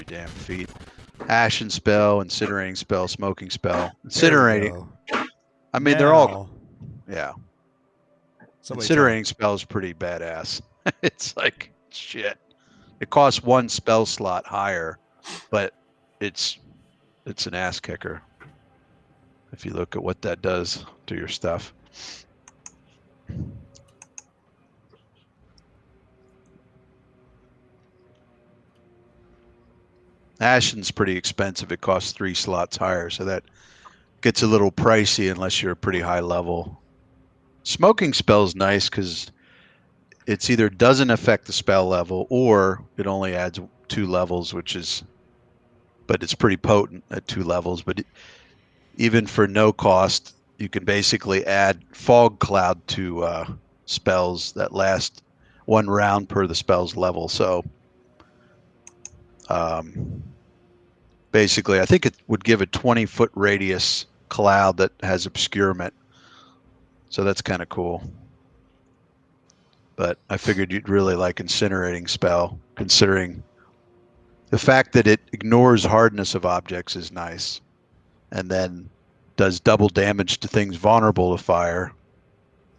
every damn feat. Ashen spell, incinerating spell, smoking spell. There we Incinerating. go. I mean, they're all, yeah. Incinerating spell is pretty badass. It's like shit. It costs 1 spell slot higher, but it's an ass kicker. If you look at what that does to your stuff. Ashen's pretty expensive. It costs 3 slots higher, so that gets a little pricey unless you're a pretty high level. Smoking spell's nice because it's either doesn't affect the spell level or it only adds 2 levels, but it's pretty potent at 2 levels. But even for no cost, you can basically add fog cloud to spells that last 1 round per the spell's level. So basically, I think it would give a 20-foot radius cloud that has obscurement. So that's kind of cool. But I figured you'd really like incinerating spell, considering the fact that it ignores hardness of objects is nice, and then does double damage to things vulnerable to fire,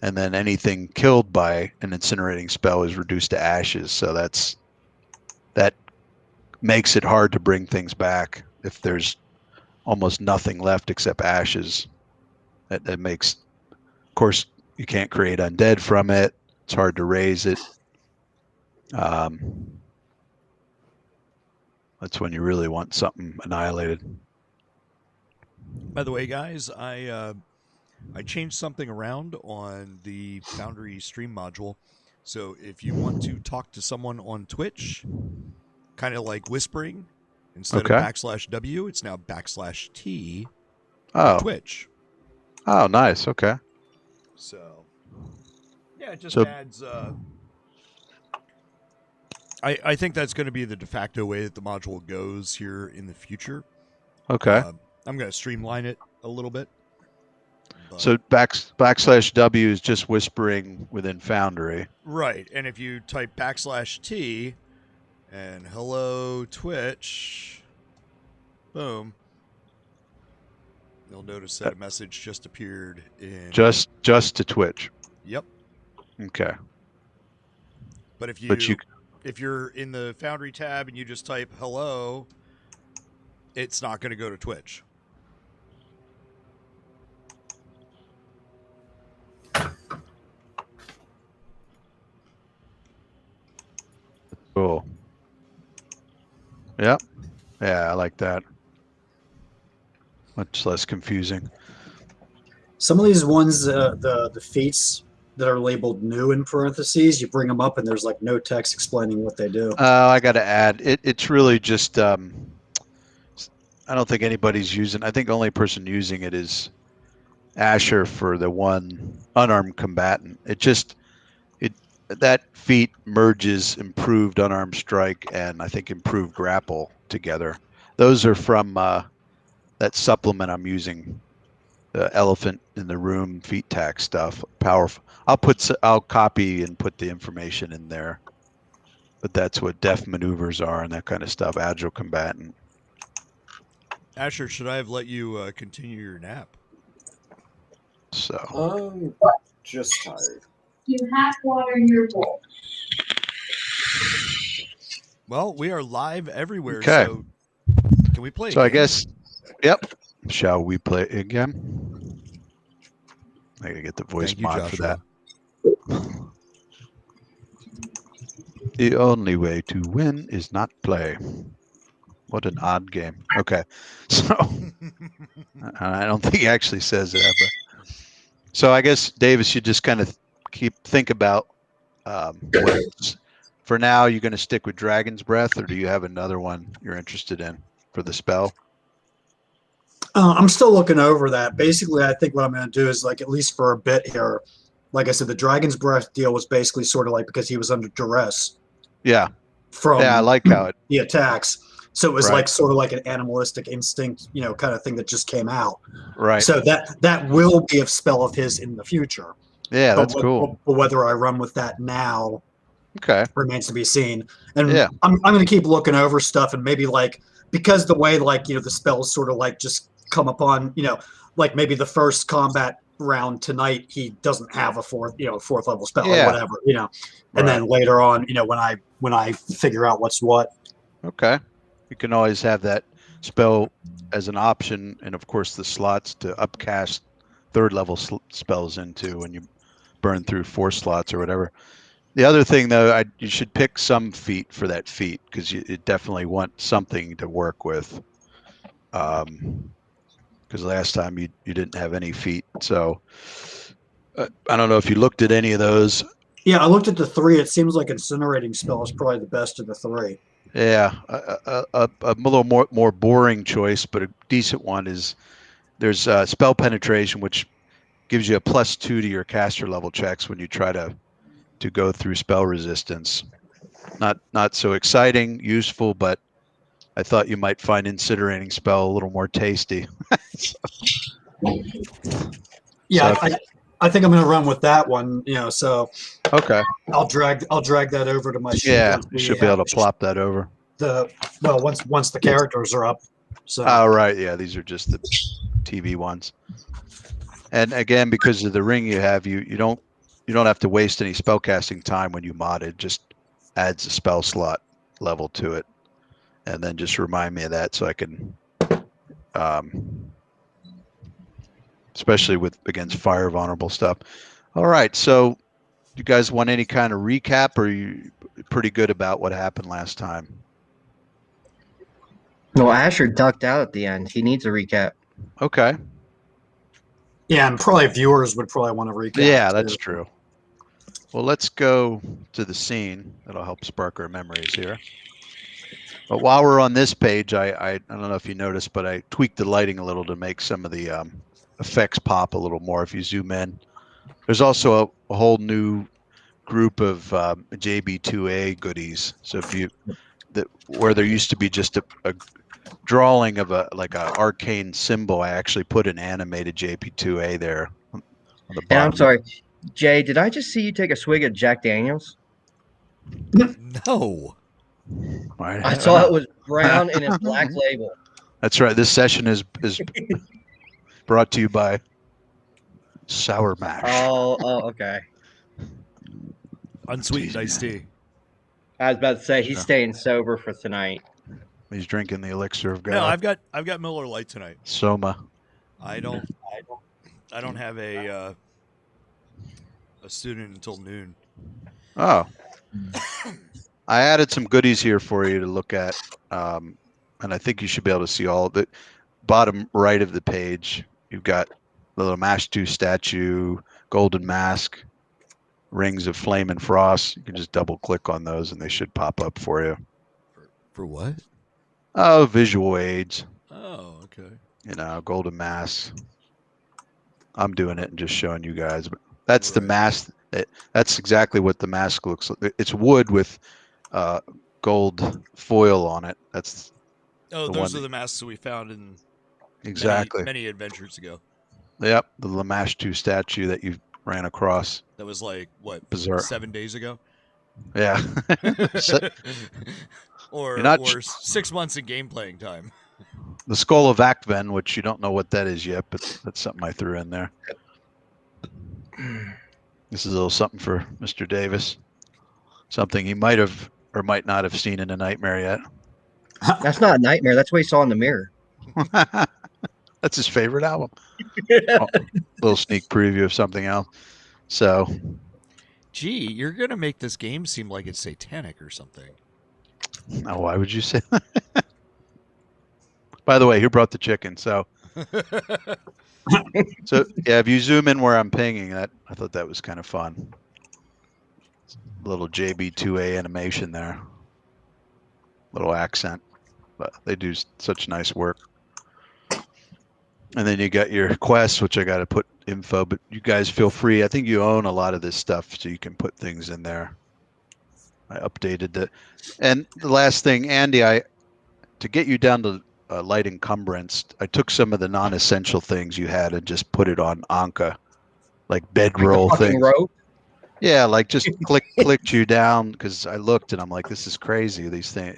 and then anything killed by an incinerating spell is reduced to ashes. So that makes it hard to bring things back if there's almost nothing left except ashes. That makes, of course, you can't create undead from it. It's hard to raise it. That's when you really want something annihilated. By the way, guys, I changed something around on the Foundry stream module. So if you want to talk to someone on Twitch, kind of like whispering, instead of \W, it's now \T on Twitch. Oh, nice. Okay. So, yeah, it just adds... I think that's going to be the de facto way that the module goes here in the future. Okay. I'm going to streamline it a little bit. So \W is just whispering within Foundry. Right. And if you type \T and hello Twitch, boom, you'll notice that a message just appeared in... Just to Twitch. Yep. Okay. But if you're in the Foundry tab and you just type hello, it's not going to go to Twitch. Cool. Yep. Yeah, I like that. Much less confusing. Some of these ones, the feats that are labeled new in parentheses, you bring them up and there's like no text explaining what they do. I got to add, it's really just, I don't think anybody's using, I think the only person using it is Asher for the one unarmed combatant. That feat merges improved unarmed strike and I think improved grapple together. Those are from that supplement I'm using, the elephant in the room feat tack stuff. Powerful. I'll copy and put the information in there. But that's what deft maneuvers are and that kind of stuff. Agile combatant. Asher, should I have let you continue your nap? So. Just tired. You have water in your bowl. Well, we are live everywhere, okay. So can we play? So I guess, yep. Shall we play again? I gotta get the voice mod for that. The only way to win is not play. What an odd game. Okay, so I don't think he actually says that, but so I guess Davis, you just kind of think about for now. You're going to stick with Dragon's Breath, or do you have another one you're interested in for the spell? I'm still looking over that. Basically, I think what I'm going to do is, like, at least for a bit here, like I said, the Dragon's Breath deal was basically sort of like because he was under duress. Yeah. From I like how the attacks. So it was like sort of like an animalistic instinct, kind of thing that just came out. Right. So that will be a spell of his in the future. Yeah, that's cool. But whether I run with that now Okay. Remains to be seen. And Yeah. I'm going to keep looking over stuff, and maybe like, because the way like, the spells sort of like just come upon, like maybe the first combat round tonight, he doesn't have a fourth level spell or Yeah. whatever, and Right. then later on, when I figure out what's what. Okay. You can always have that spell as an option, and of course the slots to upcast third level spells into when you burn through 4 slots or whatever. The other thing, though, you should pick some feat for that feat, because you definitely want something to work with. Because last time you didn't have any feat, so I don't know if you looked at any of those. Yeah, I looked at the 3. It seems like incinerating spell is probably the best of the 3. Yeah, a little more boring choice, but a decent one is there's spell penetration, which gives you a +2 to your caster level checks when you try to go through spell resistance. Not so exciting, useful, but I thought you might find incinerating spell a little more tasty. Yeah, So, I think I'm going to run with that one. So okay. I'll drag that over to my sheet. Yeah, once you we should be have able to plop that over. once the characters are up. So Oh, right. Yeah, these are just the TV ones. And again, because of the ring you have, you don't have to waste any spellcasting time when you mod it. Just adds a spell slot level to it, and then just remind me of that so I can, especially against fire vulnerable stuff. All right, so you guys want any kind of recap, or are you pretty good about what happened last time? Well, Asher ducked out at the end. He needs a recap. Okay. yeah, and probably viewers would probably want to recap. Yeah, that's true. Well, let's go to the scene. That'll help spark our memories here. But while we're on this page, I don't know if you noticed, but I tweaked the lighting a little to make some of the effects pop a little more. If you zoom in, there's also a whole new group of JB2A goodies. So where there used to be just a drawing of a arcane symbol, I actually put an animated JB2A there on the And bottom. I'm sorry, Jay, did I just see you take a swig of Jack Daniels? No. Right. I saw it was brown and a black label. That's right. This session is brought to you by Sour Mash. Oh, okay. Unsweetened iced tea. I was about to say he's staying sober for tonight. He's drinking the elixir of God. No, I've got Miller Lite tonight. Soma. I don't have a student until noon. Oh. I added some goodies here for you to look at, and I think you should be able to see all of it. Bottom right of the page, you've got the little Mash 2 statue, golden mask, rings of flame and frost. You can just double click on those and they should pop up for you. For what? Oh, visual aids. Oh, okay. Golden mask. I'm doing it and just showing you guys, but that's the mask. That's exactly what the mask looks like. It's wood with gold foil on it. That's those are the masks that we found in many adventures ago. Yep, the Lamash 2 statue that you ran across. That was like what, Bizarre. 7 days ago? Yeah. or 6 months in game playing time. The Skull of Akven, which you don't know what that is yet, but that's something I threw in there. This is a little something for Mr. Davis. Something he might have or might not have seen in a nightmare yet. That's not a nightmare. That's what he saw in the mirror. That's his favorite album. Little sneak preview of something else. So, gee, you're gonna make this game seem like it's satanic or something. Now, why would you say that? By the way, who brought the chicken? So yeah, if you zoom in where I'm pinging that, I thought that was kind of fun. A little JB2A animation there. Little accent, but they do such nice work. And then you got your quests, which I got to put info, but you guys feel free. I think you own a lot of this stuff, so you can put things in there. I updated it. And the last thing, Andy, to get you down to light encumbrance, I took some of the non-essential things you had and just put it on Anka, like bedroll things. Rope? Yeah, like just clicked you down because I looked and I'm like, this is crazy. These things,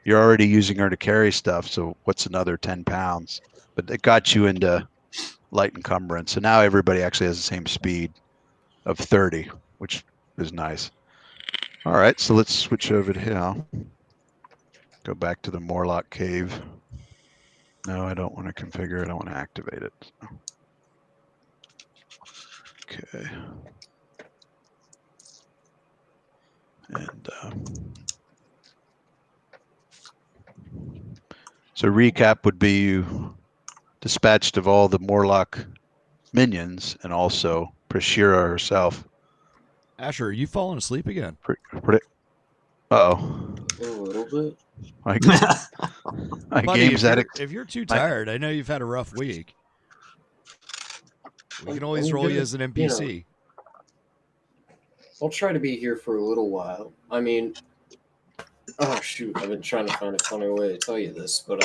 you're already using her to carry stuff. So what's another 10 pounds? But it got you into light encumbrance. So now everybody actually has the same speed of 30, which is nice. All right, so let's switch over to here. Go back to the Morlock cave. No, I don't want to configure it. I want to activate it. Okay. And so recap would be you dispatched of all the Morlock minions and also Prashira herself. Asher, are you falling asleep again? Uh-oh. A little bit. My Buddy, game's if you're too tired, I know you've had a rough week. We can always I'm roll you gonna- as an NPC. I'll try to be here for a little while. I mean, oh shoot, I've been trying to find a funny way to tell you this, but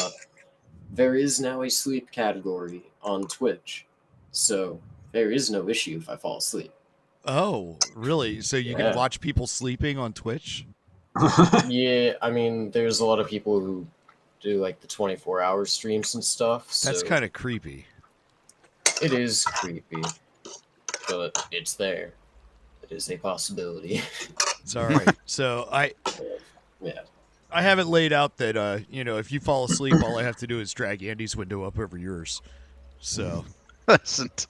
there is now a sleep category on Twitch, so there is no issue if I fall asleep. Oh, really? So you can Yeah. watch people sleeping on Twitch? Yeah, I mean, there's a lot of people who do like the 24-hour streams and stuff. That's so kind of creepy. it is creepy, but it's there. It is a possibility. It's all right. So Yeah. I have it laid out that if you fall asleep, all I have to do is drag Andy's window up over yours. So Doesn't.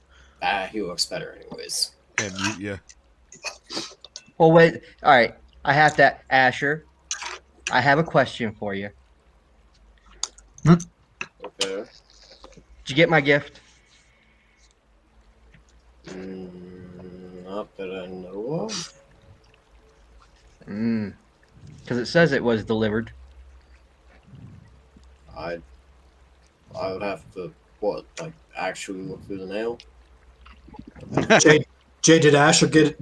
He looks better anyways. and mute you. Well, wait. All right. I have to, Asher. I have a question for you. Okay. Did you get my gift? Not that I know of. Because it says it was delivered. I would have to actually look through the mail. Jay, did Asher get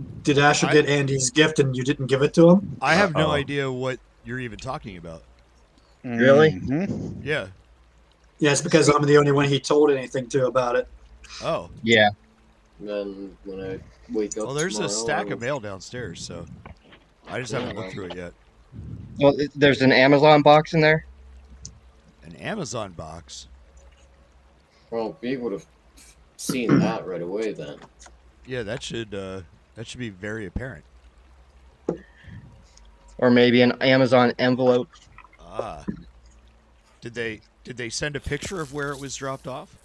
Andy's gift and you didn't give it to him? I have no idea what you're even talking about. Really? Mm-hmm. Yeah. Yes, because I'm the only one he told anything to about it. Oh. Yeah. Then when I wake up, Well, there's a tomorrow, stack I of will- mail downstairs, so I just haven't looked through it yet. Well, there's an Amazon box in there. An Amazon box. Well, we would have seen that right away then. Yeah, that should be very apparent. Or maybe an Amazon envelope. Ah. Did they send a picture of where it was dropped off?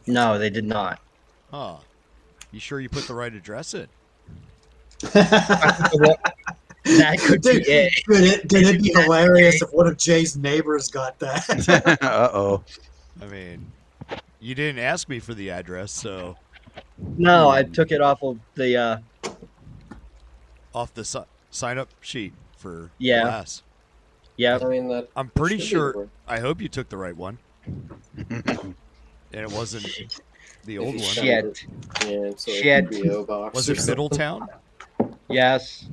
No, they did not. Huh. You sure you put the right address in? That could be it. Did it be hilarious if one of Jay's neighbors got that? Uh-oh. I mean, you didn't ask me for the address, so No, I took it off of the. off the sign up sheet for Yeah. class. Yeah. I mean, that I'm pretty should be sure. worth- I hope you took the right one, and it wasn't the if old you one. send Shit. it- Yeah, it's like Shit. a PO box. Was or it something. Middletown? Yes.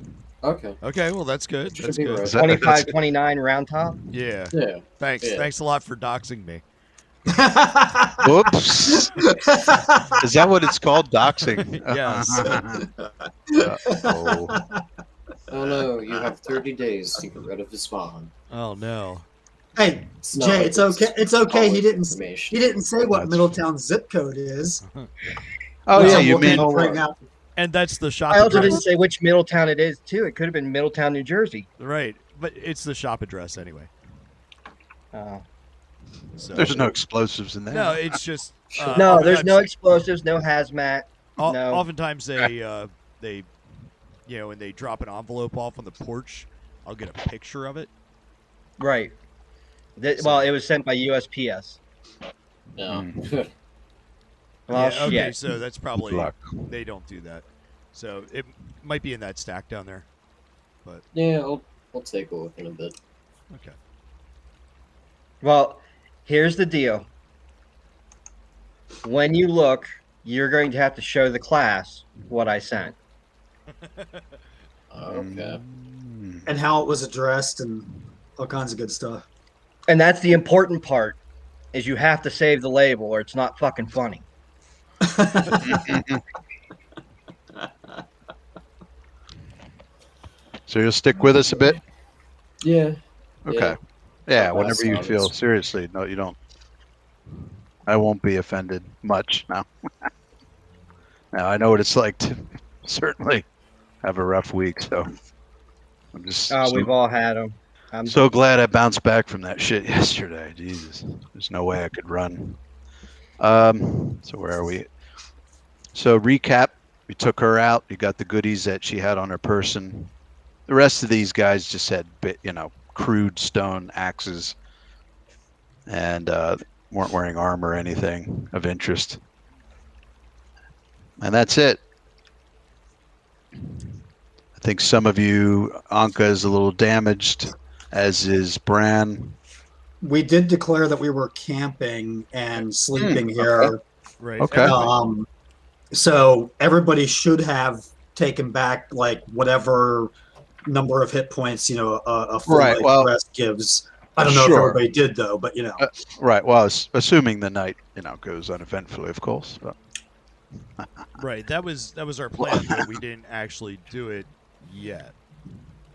Okay. Okay, well that's good. Should That's be good. right. Is that- 2529 round top. Yeah. Yeah. Thanks. Yeah. Thanks a lot for doxing me. Whoops. Is that what it's called? Doxing? Yes. Uh-oh. Oh no, you have 30 days to get rid of his spawn. Oh no. Hey, It's not Jay, like it's okay. It's okay. He public didn't. information. He didn't say what That's- Middletown's zip code is. Oh, Which yeah, I'm you looking mean... to bring out. And that's the shop I also address. didn't say which Middletown it is too. It could have been Middletown, New Jersey. Right, but it's the shop address anyway. So There's no explosives in there. no, it's just No, there's no oftentimes- explosives, no hazmat. No. Oftentimes they when they drop an envelope off on the porch, I'll get a picture of it. Right. Well, it was sent by USPS. No. Well, Yeah, okay, shit. so that's probably Good luck. they don't do that. So it might be in that stack down there. Yeah, I'll take a look in a bit. Okay. Well, here's the deal. When you look, you're going to have to show the class what I sent. Okay. And how it was addressed and all kinds of good stuff. And that's the important part, is you have to save the label or it's not fucking funny. So you'll stick with us a bit? Yeah. Okay. Yeah, Not whenever last you time, feel. it's- Seriously, no, you don't. I won't be offended much now. Now, I know what it's like to certainly have a rough week, so I'm just We've all had them. so glad I bounced back from that shit yesterday. Jesus, there's no way I could run. So where are we? So recap, we took her out. You got the goodies that she had on her person. The rest of these guys just had crude stone axes and weren't wearing armor or anything of interest. And that's it. I think some of you, Anka is a little damaged, as is Bran. We did declare that we were camping and sleeping here. Right. Okay. Everybody- So everybody should have taken back like whatever number of hit points a full Right, night's well, rest gives. I don't know if sure. everybody did though, but Right. Well, assuming the night, goes uneventfully, of course. But Right. That was our plan, but we didn't actually do it yet.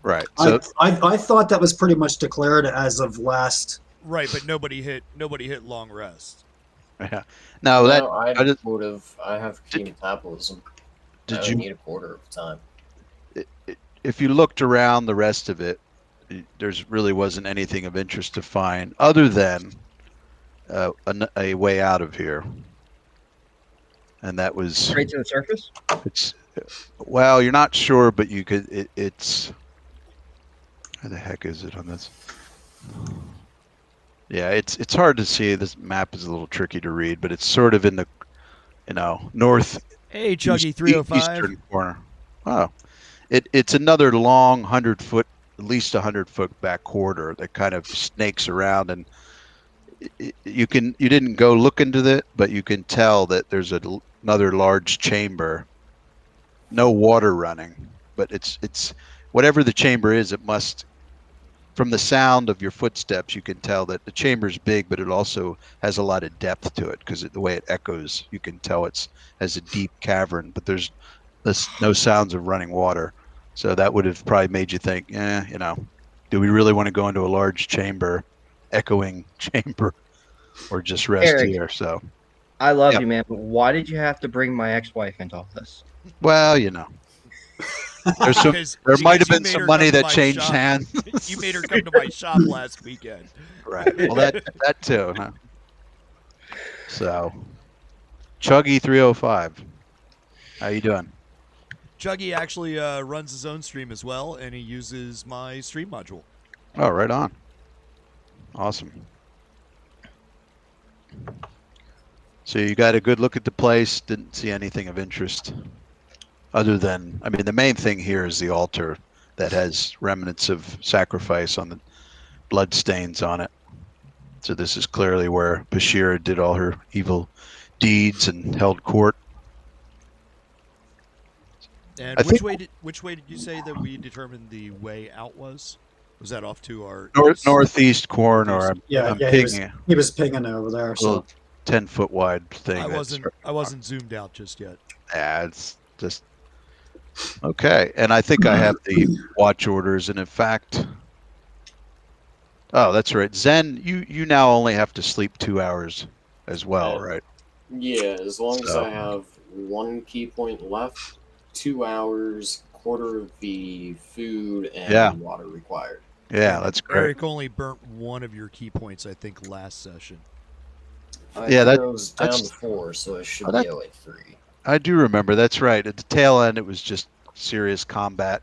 right. So I thought that was pretty much declared as of last. Right, but nobody hit long rest. yeah. No, No, that I I just- would have. I have keen metabolism. did I would you need a quarter of the time? if you looked around the rest of it, there's really wasn't anything of interest to find other than a way out of here, and that was Straight to the surface? it's well, you're not sure, but you could. It's how the heck is it on this? Yeah, it's hard to see. This map is a little tricky to read, but it's sort of in the north Hey, Chuggy 305. eastern corner. Oh, it's another long 100-foot, at least 100-foot back corridor that kind of snakes around, and you didn't go look into it, but you can tell that there's another large chamber. No water running, but it's whatever the chamber is. It must, from the sound of your footsteps, you can tell that the chamber's big, but it also has a lot of depth to it because the way it echoes, you can tell has a deep cavern. But there's no sounds of running water, so that would have probably made you think, do we really want to go into a large chamber, echoing chamber, or just rest Eric. here? So, I love Yeah. you, man, but why did you have to bring my ex-wife into all this? well, there's some. There might have you been made some her money come to that my changed shop. hands. You made her come to my shop last weekend. Right. Well, that too, huh? So, Chuggy 305, how you doing? Chuggy actually runs his own stream as well, and he uses my stream module. Oh, right on. Awesome. So you got a good look at the place. Didn't see anything of interest, other than the main thing here is the altar that has remnants of sacrifice on the blood stains on it. So this is clearly where Bashira did all her evil deeds and held court. And I which way did you say that we determined the way out was? Was that off to our Northeast corner. I'm Yeah, pinging he was pinging over there. a So little 10-foot wide thing. I wasn't zoomed out just yet. Yeah, it's just okay. And I think I have the watch orders, and in fact, oh, that's right. Zen, you now only have to sleep 2 hours as well, Yeah. right? Yeah, as long as So- I have one key point left, 2 hours, quarter of the food and Yeah. water required. Yeah, that's great. Eric only burnt one of your key points, I think, last session. Yeah, that goes down that's- to 4, so it should Oh, be that- at like 3. I do remember. That's right. At the tail end, it was just serious combat.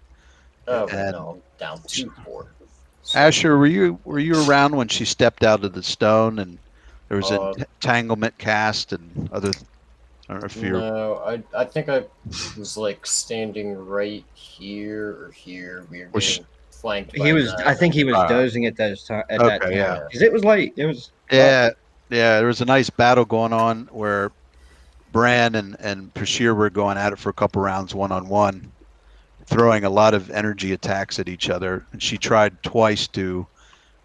Oh, And- no, down to 4. So, Asher, were you around when she stepped out of the stone and there was an entanglement cast and other? I don't know if you're. no, I think I was like standing right here or here. We were Was getting flanked. He was. I think he was dozing at that time. At that time. Okay, yeah. Because it was late. It was. Yeah, there was a nice battle going on where Bran and Pashir were going at it for a couple rounds one-on-one, throwing a lot of energy attacks at each other. And she tried twice to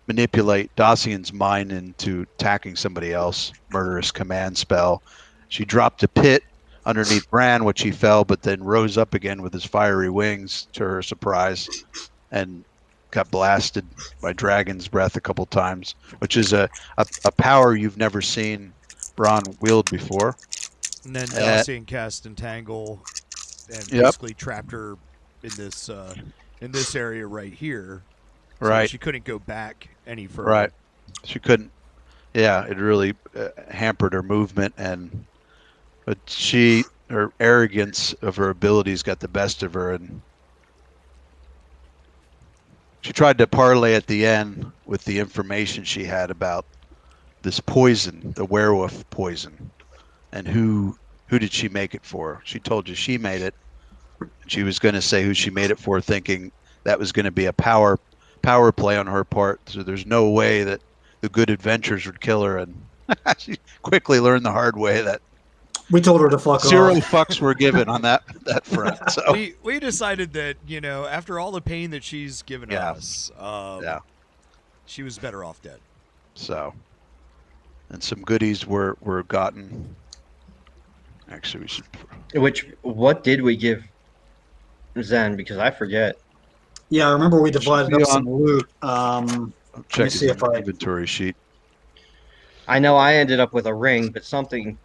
manipulate Dacian's mind into attacking somebody else, murderous command spell. She dropped a pit underneath Bran, which he fell, but then rose up again with his fiery wings, to her surprise. and got blasted by Dragon's Breath a couple times, which is a power you've never seen Braun wield before. And then Dacian cast Entangle and Yep. basically trapped her in this area right here. So Right. she couldn't go back any further. Right. She couldn't. Yeah, it really hampered her movement, but her arrogance of her abilities got the best of her, and she tried to parlay at the end with the information she had about this poison, the werewolf poison, and who did she make it for? She told you she made it. She was going to say who she made it for, thinking that was going to be a power play on her part. So there's no way that the good adventurers would kill her, and she quickly learned the hard way that We told her to fuck zero off. fucks were given on that front. So We decided that, after all the pain that she's given Yeah. us, she was better off dead. So, and some goodies were gotten. Actually, we should. What did we give Zen? Because I forget. Yeah, I remember we divided be up some on- loot. Check see his if I- inventory sheet. I know I ended up with a ring, but something.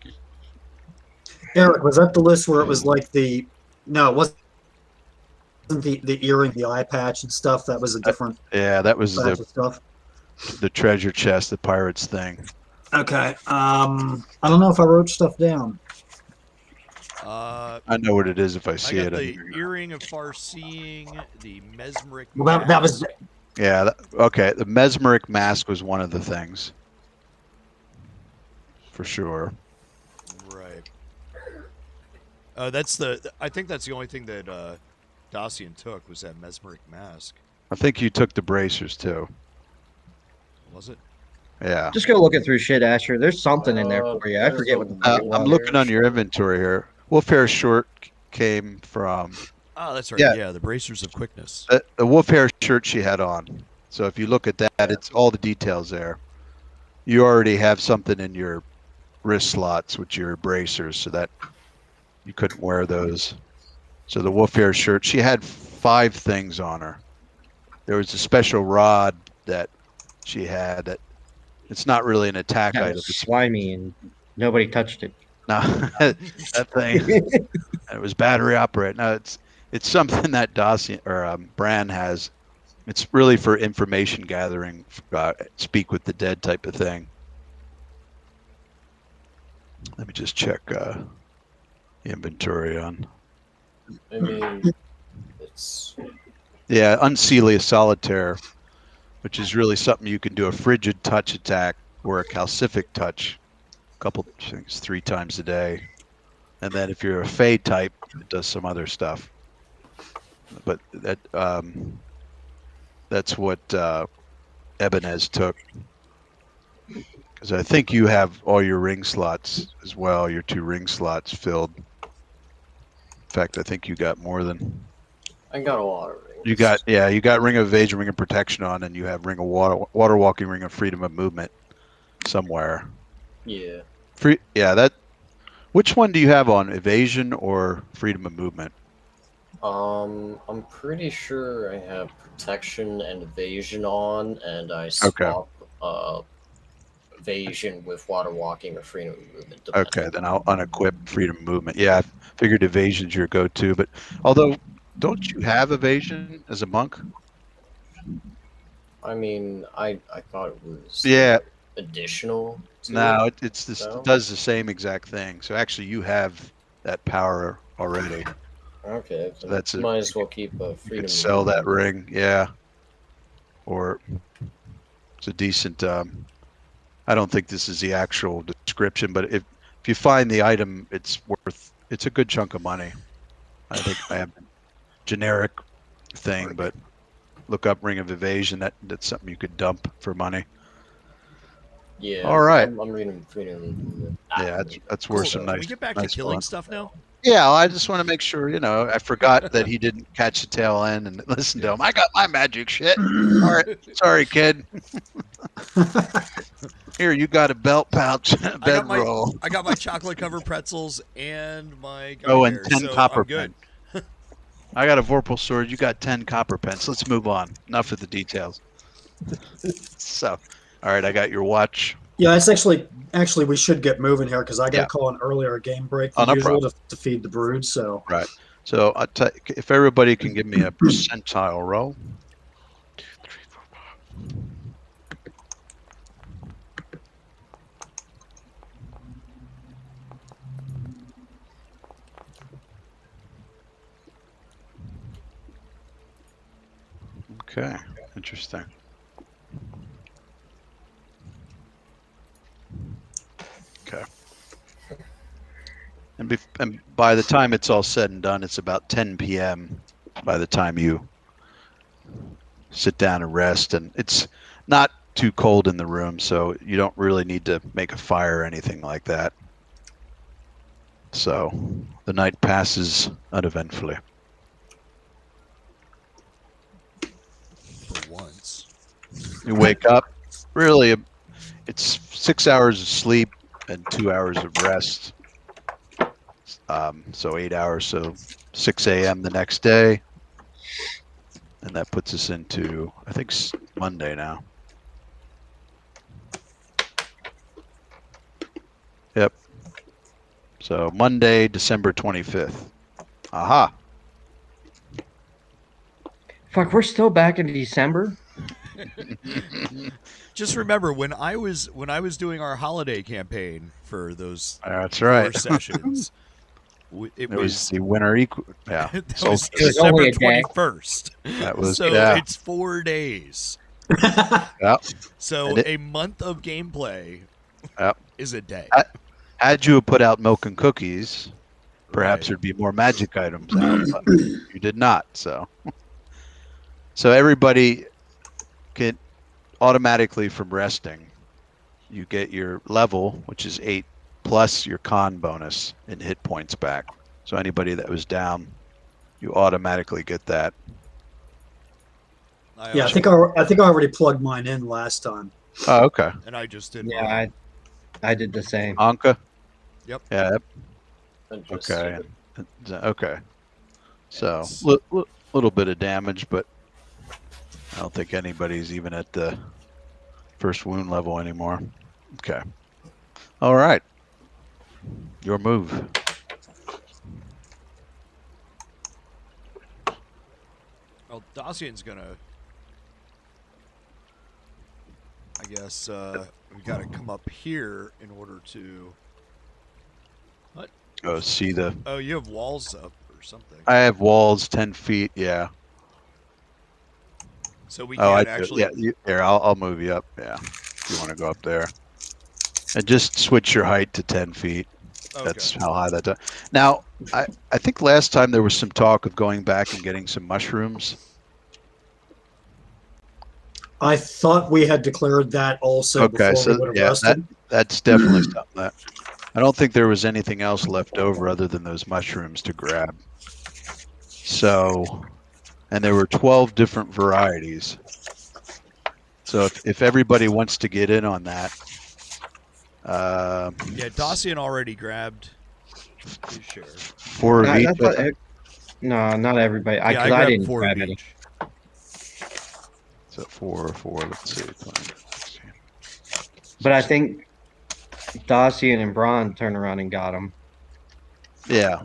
Eric, was that the list where it was like the? No, it wasn't the earring, the eye patch and stuff. That was a different Yeah, that was batch of stuff. the treasure chest, the pirate's thing. Okay. I don't know if I wrote stuff down. I I know what it is if I see got it. the earring of far seeing, the mesmeric. Well, that was Yeah. Okay. The mesmeric mask was one of the things. For sure. Right. I think that's the only thing that Dacian took was that mesmeric mask. I think you took the bracers too. Was it? Yeah. Just go looking through shit, Asher. There's something in there for you. I forget what the fuck it I'm was. looking on your inventory here. Wolf Hair shirt came from Oh, that's right. Yeah. Yeah, the bracers of quickness. the wolf hair shirt she had on. So if you look at that, it's all the details there. You already have something in your wrist slots with your bracers, so that you couldn't wear those. So the wolf hair shirt, she had 5 things on her. There was a special rod that she had that it's not really an attack That item. was It's slimy and nobody touched it. no, that thing. It was battery operated. No, it's something that Dacian or Bran has. It's really for information gathering, speak with the dead type of thing. Let me just check the inventory on. I mean, it's Yeah, Unseelie Solitaire, which is really something you can do a frigid touch attack or a calcific touch, a couple things 3 times a day. And then if you're a Fey type, it does some other stuff. But that's what Ebenez took. Because I think you have all your ring slots as well, your 2 ring slots filled. In fact, I think you got more than... I got a lot of rings. You got Ring of Evasion, Ring of Protection on, and you have Ring of Water Walking, Ring of Freedom of Movement somewhere. Yeah. Which one do you have on, Evasion or Freedom of Movement? I'm pretty sure I have protection and evasion on, and I swap evasion with water walking or freedom of movement. depending. Okay, then I'll unequip Freedom of Movement. Yeah, I figured Evasion's your go-to, but although, don't you have Evasion as a monk? I mean, I thought it was Yeah. additional. To No, it. it's this, No? it does the same exact thing. So actually, you have that power already. Okay, So that's it. might as well keep a You freedom. could of sell that movement. ring, yeah. Or it's a decent. I don't think this is the actual description, but if you find the item, it's a good chunk of money. I think I have a generic thing, but look up Ring of Evasion. That's something you could dump for money. Yeah. All right. I'm reading freedom. of movement. Yeah, that's worth some Can nice. we get back nice to killing fun. stuff now? Yeah, I just want to make sure, I forgot that he didn't catch the tail end and listen to him. I got my magic shit. All right, sorry, kid. Here, you got a belt pouch, a bedroll. I got my chocolate covered pretzels and my Oh, gummy and bears, 10 so copper I'm good. I got a Vorpal sword. You got 10 copper pence. Let's move on. Enough of the details. So, all right, I got your watch. Yeah, it's actually we should get moving here because I got to Yeah. call an earlier game break Oh, than no usual problem. to feed the brood. So Right. So, if everybody can give me a percentile roll. 2, 3, 4, 5. Okay, interesting. Okay. And by the time it's all said and done, it's about 10 p.m. by the time you sit down and rest. And it's not too cold in the room, so you don't really need to make a fire or anything like that. So the night passes uneventfully. For once. You wake up, really, it's 6 hours of sleep and 2 hours of rest. So 8 hours, so 6 a.m. the next day. And that puts us into, I think, Monday now. Yep. So Monday, December 25th. Aha. Fuck, we're still back in December. Just remember when I was doing our holiday campaign for those That's 4 right. sessions. It was the winter yeah. That So was It was only December a day. 21st. that was So yeah. it's 4 days. Yep. So And it- a month of gameplay Yep. is a day. Had you put out milk and cookies, perhaps Right. there'd be more magic items out, but you did not. So everybody can automatically from resting, you get your level, which is 8 plus your con bonus and hit points back. So anybody that was down, you automatically get that. yeah, I think I already plugged mine in last time. Oh, okay. And I just did. Yeah, I did the same. Anka? Yep. Yeah. Yep. I just Okay. Okay. So Yes. little bit of damage, but I don't think anybody's even at the first wound level anymore. Okay. All right. Your move. Well, Dacian's gonna. I guess we got to come up here in order to. What? Go see the. Oh, you have walls up or something. I have walls 10 feet. Yeah. So we Oh, can't I actually. yeah. Here, I'll move you up. Yeah. If you want to go up there, and just switch your height to 10 feet. Okay. That's how high that does. Now, I think last time there was some talk of going back and getting some mushrooms. I thought we had declared that also Okay, before so we would have yeah, rested. that's definitely something that I don't think there was anything else left over other than those mushrooms to grab. So, and there were 12 different varieties. So if everybody wants to get in on that, Yeah, Dacian already grabbed his share. 4 of each. No, not everybody. Yeah, I grabbed didn't 4 grab of any. each. So 4. Let's see. 20, But I think Dacian and Braun turned around and got them. yeah.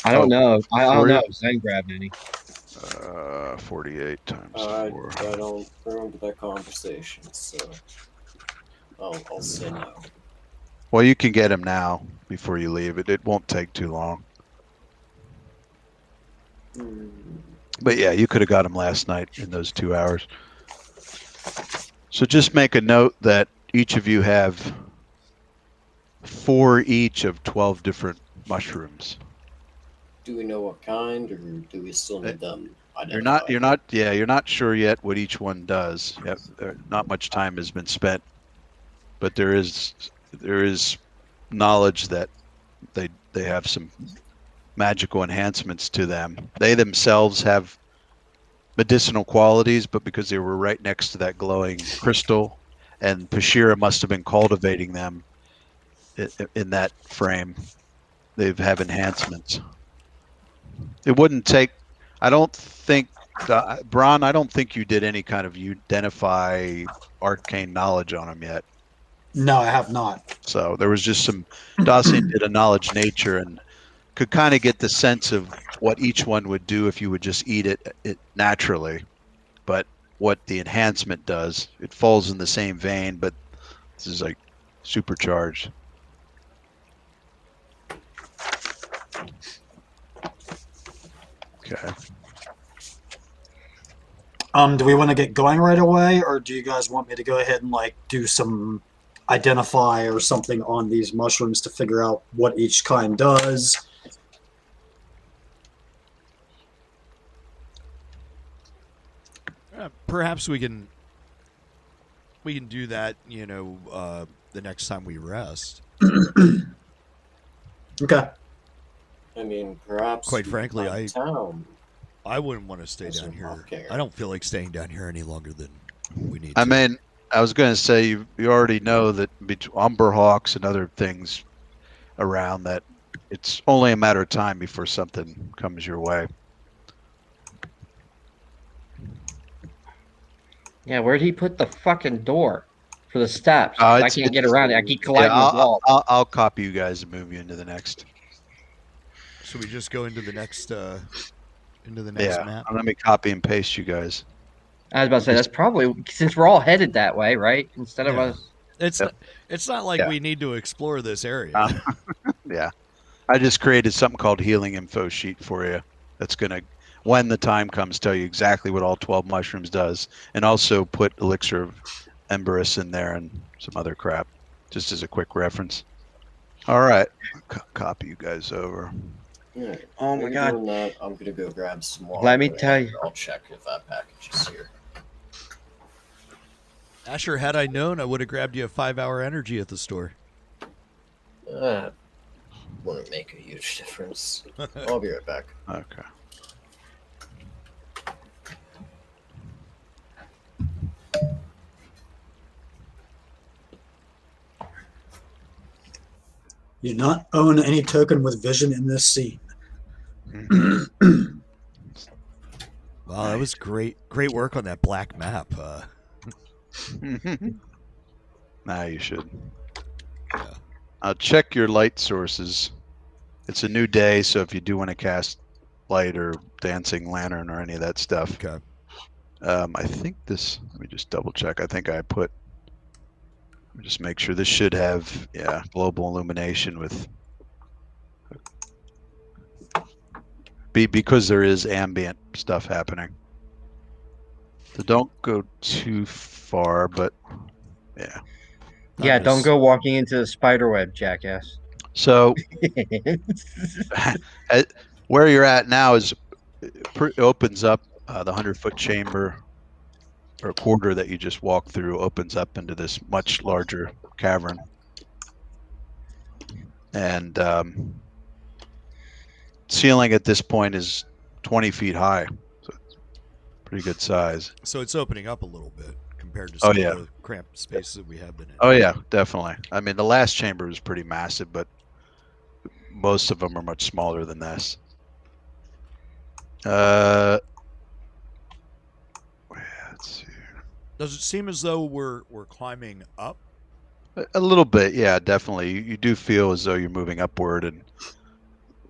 I don't know. I don't 40? know if Zen grabbed any. 48 times I 4. don't remember that conversation, so I'll say no. Well, you can get them now before you leave. It won't take too long. But yeah, you could have got them last night in those 2 hours. So just make a note that each of you have 4 each of 12 different mushrooms. Do we know what kind, or do we still need them? You're not sure yet what each one does. Yep, not much time has been spent, but there is knowledge that they have some magical enhancements to them. They themselves have medicinal qualities, but because they were right next to that glowing crystal, and Pashira must have been cultivating them in that frame, they have enhancements. It wouldn't take. I don't think, Bron, I don't think you did any kind of identify arcane knowledge on him yet. No, I have not. So there was just some, Dacian did a knowledge nature and could kind of get the sense of what each one would do if you would just eat it naturally. But what the enhancement does, it falls in the same vein, but this is like supercharged. Okay. Do we want to get going right away, or do you guys want me to go ahead and like do some identify or something on these mushrooms to figure out what each kind does? Perhaps we can do that, the next time we rest. Okay. I mean, perhaps. Quite frankly, town. I wouldn't want to stay down here. I don't feel like staying down here any longer than we need to. I mean, I was going to say you already know that between Umberhawks and other things around that it's only a matter of time before something comes your way. Yeah, where'd he put the fucking door for the steps? I can't get around it. I keep colliding with walls. I'll copy you guys and move you into the next. So we just go into the next map. Let me copy and paste you guys. I was about to say that's probably since we're all headed that way, right? Instead of us. It's not like we need to explore this area. Yeah, I just created something called healing info sheet for you. That's gonna, when the time comes, tell you exactly what all 12 mushrooms does, and also put elixir of emberus in there and some other crap, just as a quick reference. All right, copy you guys over. Yeah. Oh my god! I'm gonna go grab some water. Let me tell you. I'll check if that package is here. Asher, had I known, I would have grabbed you a 5-hour energy at the store. Wouldn't make a huge difference. I'll be right back. Okay. You do not own any token with vision in this scene. Wow, that was great work on that black map. Now you should. Yeah. Check your light sources. It's a new day, so if you do want to cast light or dancing lantern or any of that stuff. Okay. I think this, let me just double check. I think I put, let me just make sure this should have, global illumination with, because there is ambient stuff happening. So don't go too far, but yeah. Yeah, don't go walking into the spider web, jackass. So where you're at now is opens up the 100-foot chamber or quarter that you just walked through opens up into this much larger cavern. And ceiling at this point is 20 feet high. So it's pretty good size. So it's opening up a little bit compared to some of the cramped spaces that we have been in. Oh, yeah, definitely. I mean, the last chamber was pretty massive, but most of them are much smaller than this. Let's see. Does it seem as though we're climbing up? A little bit, yeah, definitely. You do feel as though you're moving upward and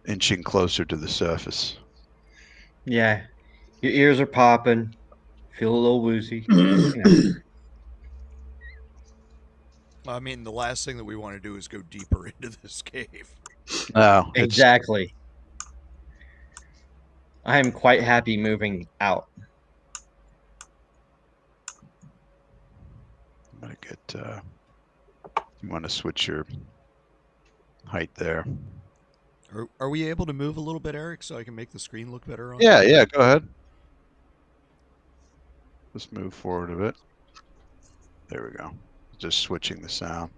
inching closer to the surface. Yeah, your ears are popping. Feel a little woozy. Yeah. I mean, the last thing that we want to do is go deeper into this cave. No, exactly. I am quite happy moving out. I'm gonna get. You want to switch your height there? Are we able to move a little bit, Eric, so I can make the screen look better? Yeah, go ahead. Let's move forward a bit. There we go. Just switching the sound.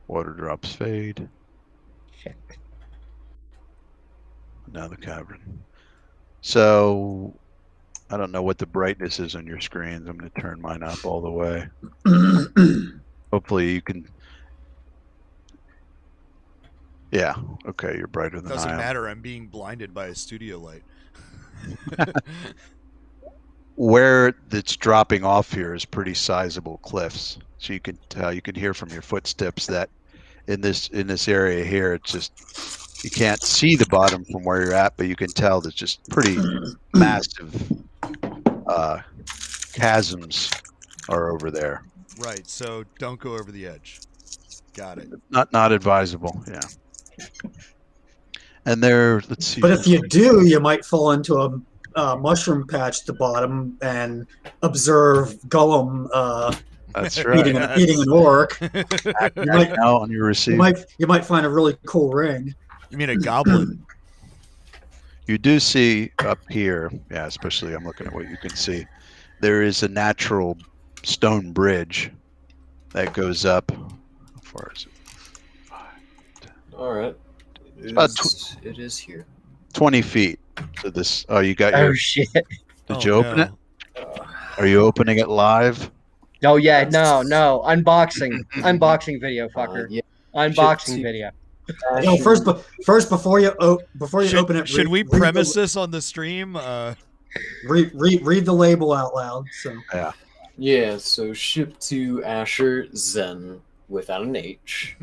Water drops fade. Shit. Now the cavern. So I don't know what the brightness is on your screens. I'm going to turn mine up all the way. Hopefully you can. Yeah. Okay, you're brighter than Doesn't I am. matter. I'm being blinded by a studio light. Where it's dropping off here is pretty sizable cliffs, so you can tell. You can hear from your footsteps that in this area here, it's just you can't see the bottom from where you're at, but you can tell there's just pretty massive chasms are over there. Right. So don't go over the edge. Got it. Not advisable. Yeah. And there, let's see. But if you do, you might fall into a mushroom patch at the bottom and observe Gollum That's right. eating an orc. You might now on your receiver. You might find a really cool ring. You mean a goblin? You do see up here, yeah, especially I'm looking at what you can see. There is a natural stone bridge that goes up. How far is it? All right. It is here. 20 feet to this. Oh, you got Oh your. shit! Did you open it? Are you opening it live? Oh yeah, no, unboxing video, fucker. Yeah. Unboxing video. No, first before you open it, should we premise this on the stream? Read the label out loud. So Yeah. Yeah, so ship to Asher Zen without an H.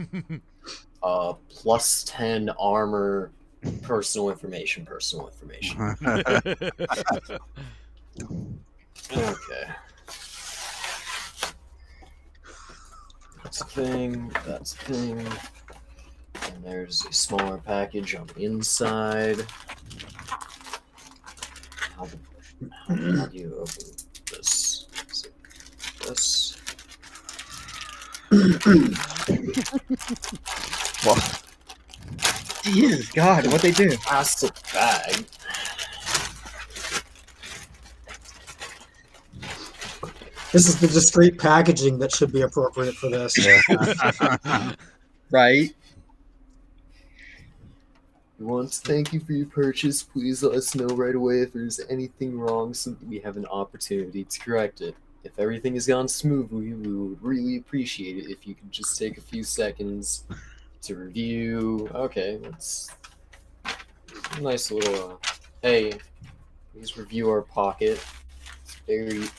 Plus 10 armor, personal information. Okay. That's a thing. And there's a smaller package on the inside. How do you open this? Is it this? What? Jesus God, what they do? Plastic bag. this is the discreet packaging that should be appropriate for this. Right? We want to thank you for your purchase. Please let us know right away if there's anything wrong so that we have an opportunity to correct it. If everything has gone smoothly, we would really appreciate it if you could just take a few seconds to review. Okay, that's a nice little. Hey, please review our pocket. It's very.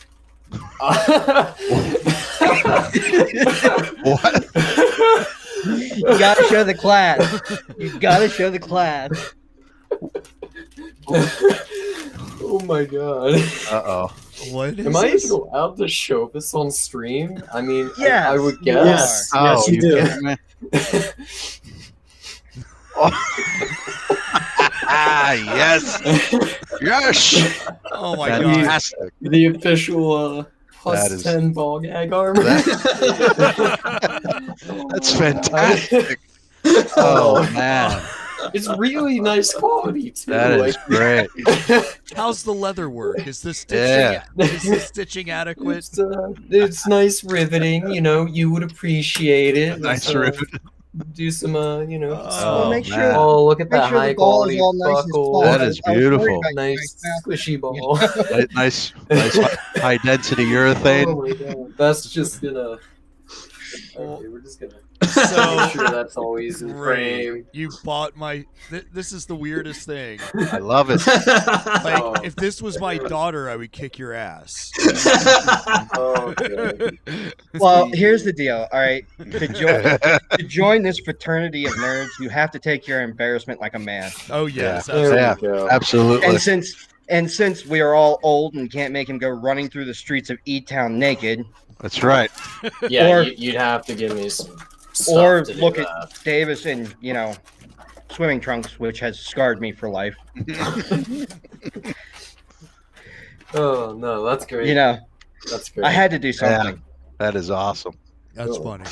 What? You gotta show the class. You gotta show the class. Oh my god. Uh-oh. What is Am I this? even allowed to show this on stream? I mean, Yes, I would you guess. are. Yes, you do. kidding me? Yes. Yes. Oh my god. Fantastic. The official plus That is- 10 ball gag armor. That's fantastic. Oh, man. It's really nice quality too. That is great. How's the leather work? Is this Yeah. stitching? Is the stitching adequate? It's nice riveting. You know, you would appreciate it. Nice rivet. Do some, Oh, make sure- man. oh, look at Make that sure high the ball is quality all nice and buckle. small. That is I was worried beautiful. about you Nice guys now. squishy ball. Nice high density urethane. Oh my god, that's just gonna. Well, Okay, we're just gonna So make sure that's always in Ray, frame. you bought my. This is the weirdest thing. I love it. Like, Oh. if this was my daughter, I would kick your ass. Oh, okay. Well, here's the deal. All right, to join this fraternity of nerds, you have to take your embarrassment like a man. Oh yes, There absolutely. we go. Absolutely. And since we are all old and can't make him go running through the streets of E-Town naked, That's right. Yeah, Or- you'd have to give me some stuff or to do look at that. Davis in swimming trunks, which has scarred me for life. Oh no, that's great. That's great. I had to do something. That is awesome. That's Oh. funny.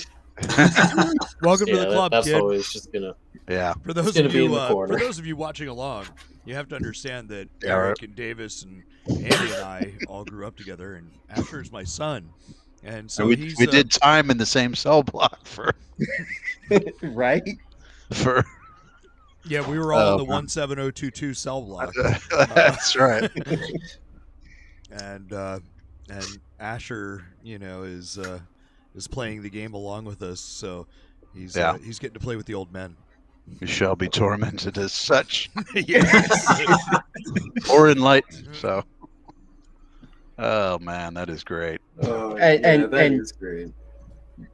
Welcome to Yeah, the club, that's kid. always just gonna. Yeah. For those gonna of be you, in the corner. for those of you watching along, you have to understand that Yeah, Eric and Davis and Andy and I all grew up together, and Asher is my son, and so we he's did time in the same cell block for Right? yeah, we were all in the man. 17022 cell block, That's right. and Asher, is playing the game along with us, so he's getting to play with the old men. You shall be tormented as such, Yes. or enlightened. So, oh man, that is great. Oh, And- that and- is great.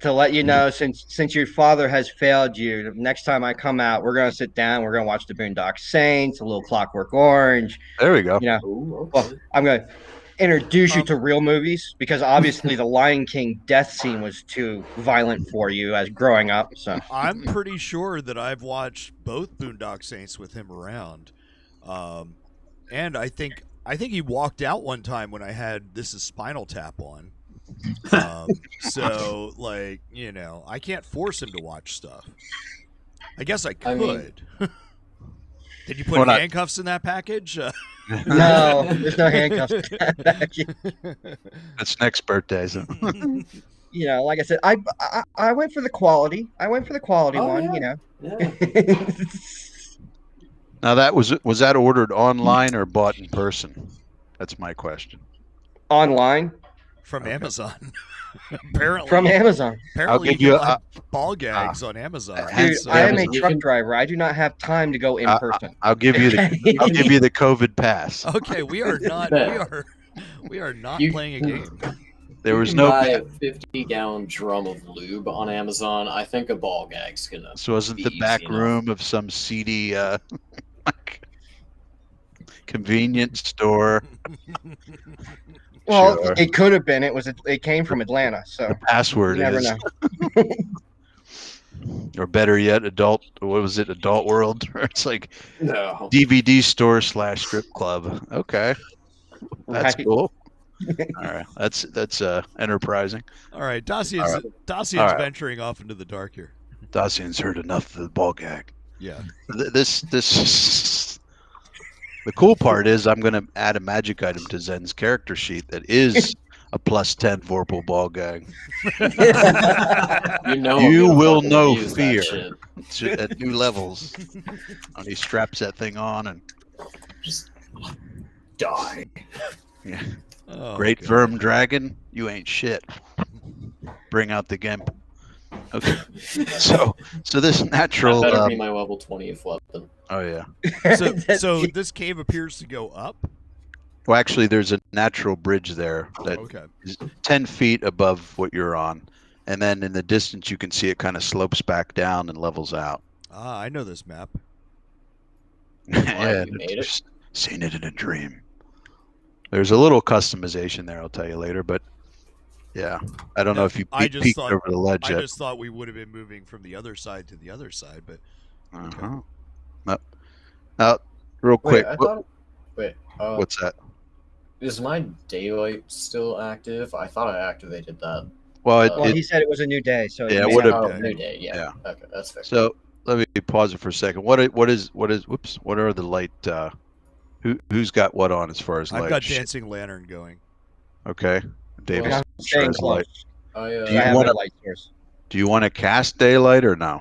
To let you know, since your father has failed you, next time I come out, we're gonna sit down. We're gonna watch the Boondock Saints, a little Clockwork Orange. There we go. You know, Oh, well, okay. I'm gonna introduce you to real movies because obviously the Lion King death scene was too violent for you as growing up. So I'm pretty sure that I've watched both Boondock Saints with him around, and I think he walked out one time when I had This Is Spinal Tap on. So like I can't force him to watch stuff. I guess I could. I mean- Did you put Well, not- handcuffs in that package? no, there's no handcuffs. That's next birthday. So. You know, like I said, I went for the quality. I went for the quality Oh, one. yeah. You know. Yeah. Now that was that ordered online or bought in person? That's my question. Online From Okay. Amazon. Apparently. from Amazon. Apparently I'll give you you can buy ball gags on Amazon. Dude, Hence I am a Amazon. truck driver. I do not have time to go in person. I'll give you the I'll give you the COVID pass. Okay, we are not we are not You- playing a game. There was You no. can buy a 50-gallon drum of lube on Amazon. I think a ball gag's gonna. This wasn't the be back easy enough. room of some seedy convenience store. Well, Sure. it could have been. It came from Atlanta, so The password you never is, know. or better yet, Adult World. Or it's like No. DVD store / strip club. Okay, that's Right. cool. All right, that's enterprising. All right, Dacian's All right. venturing off into the dark here. Dacian's heard enough of the ball gag. Yeah. This the cool part is I'm going to add a magic item to Zen's character sheet that is a +10 Vorpal ball gag. You know You I'm gonna will fucking know use that fear. shit. It's at new levels. And he straps that thing on and Just die. yeah. Oh, Great God. Verm Dragon, you ain't shit. Bring out the Gimp. Okay. So this natural That better be my level 20th weapon. oh yeah. So this cave appears to go up. Well actually there's a natural bridge there that Okay. is 10 feet above what you're on. And then in the distance you can see it kind of slopes back down and levels out. Ah, I know this map. Yeah, you made it? seen it in a dream. There's a little customization there, I'll tell you later, but yeah, I don't know if you I just peeked thought- over the ledge I yet. just thought we would have been moving from the other side to the other side, but Uh-huh. Now, real quick, what's that? Is my daylight still active? I thought I activated that. Well, Well, he said it was a new day, so Yeah, it what may a- not- Oh, new day. Yeah. Yeah. Okay, that's fair. so let me pause it for a second. What is whoops? What are the light? Who's got what on as far as light? I've got Shit. Dancing Lantern going. Okay, Davis. I'm staying has light. close. I Do I you have wanna- a light source. Do you want to cast daylight or no?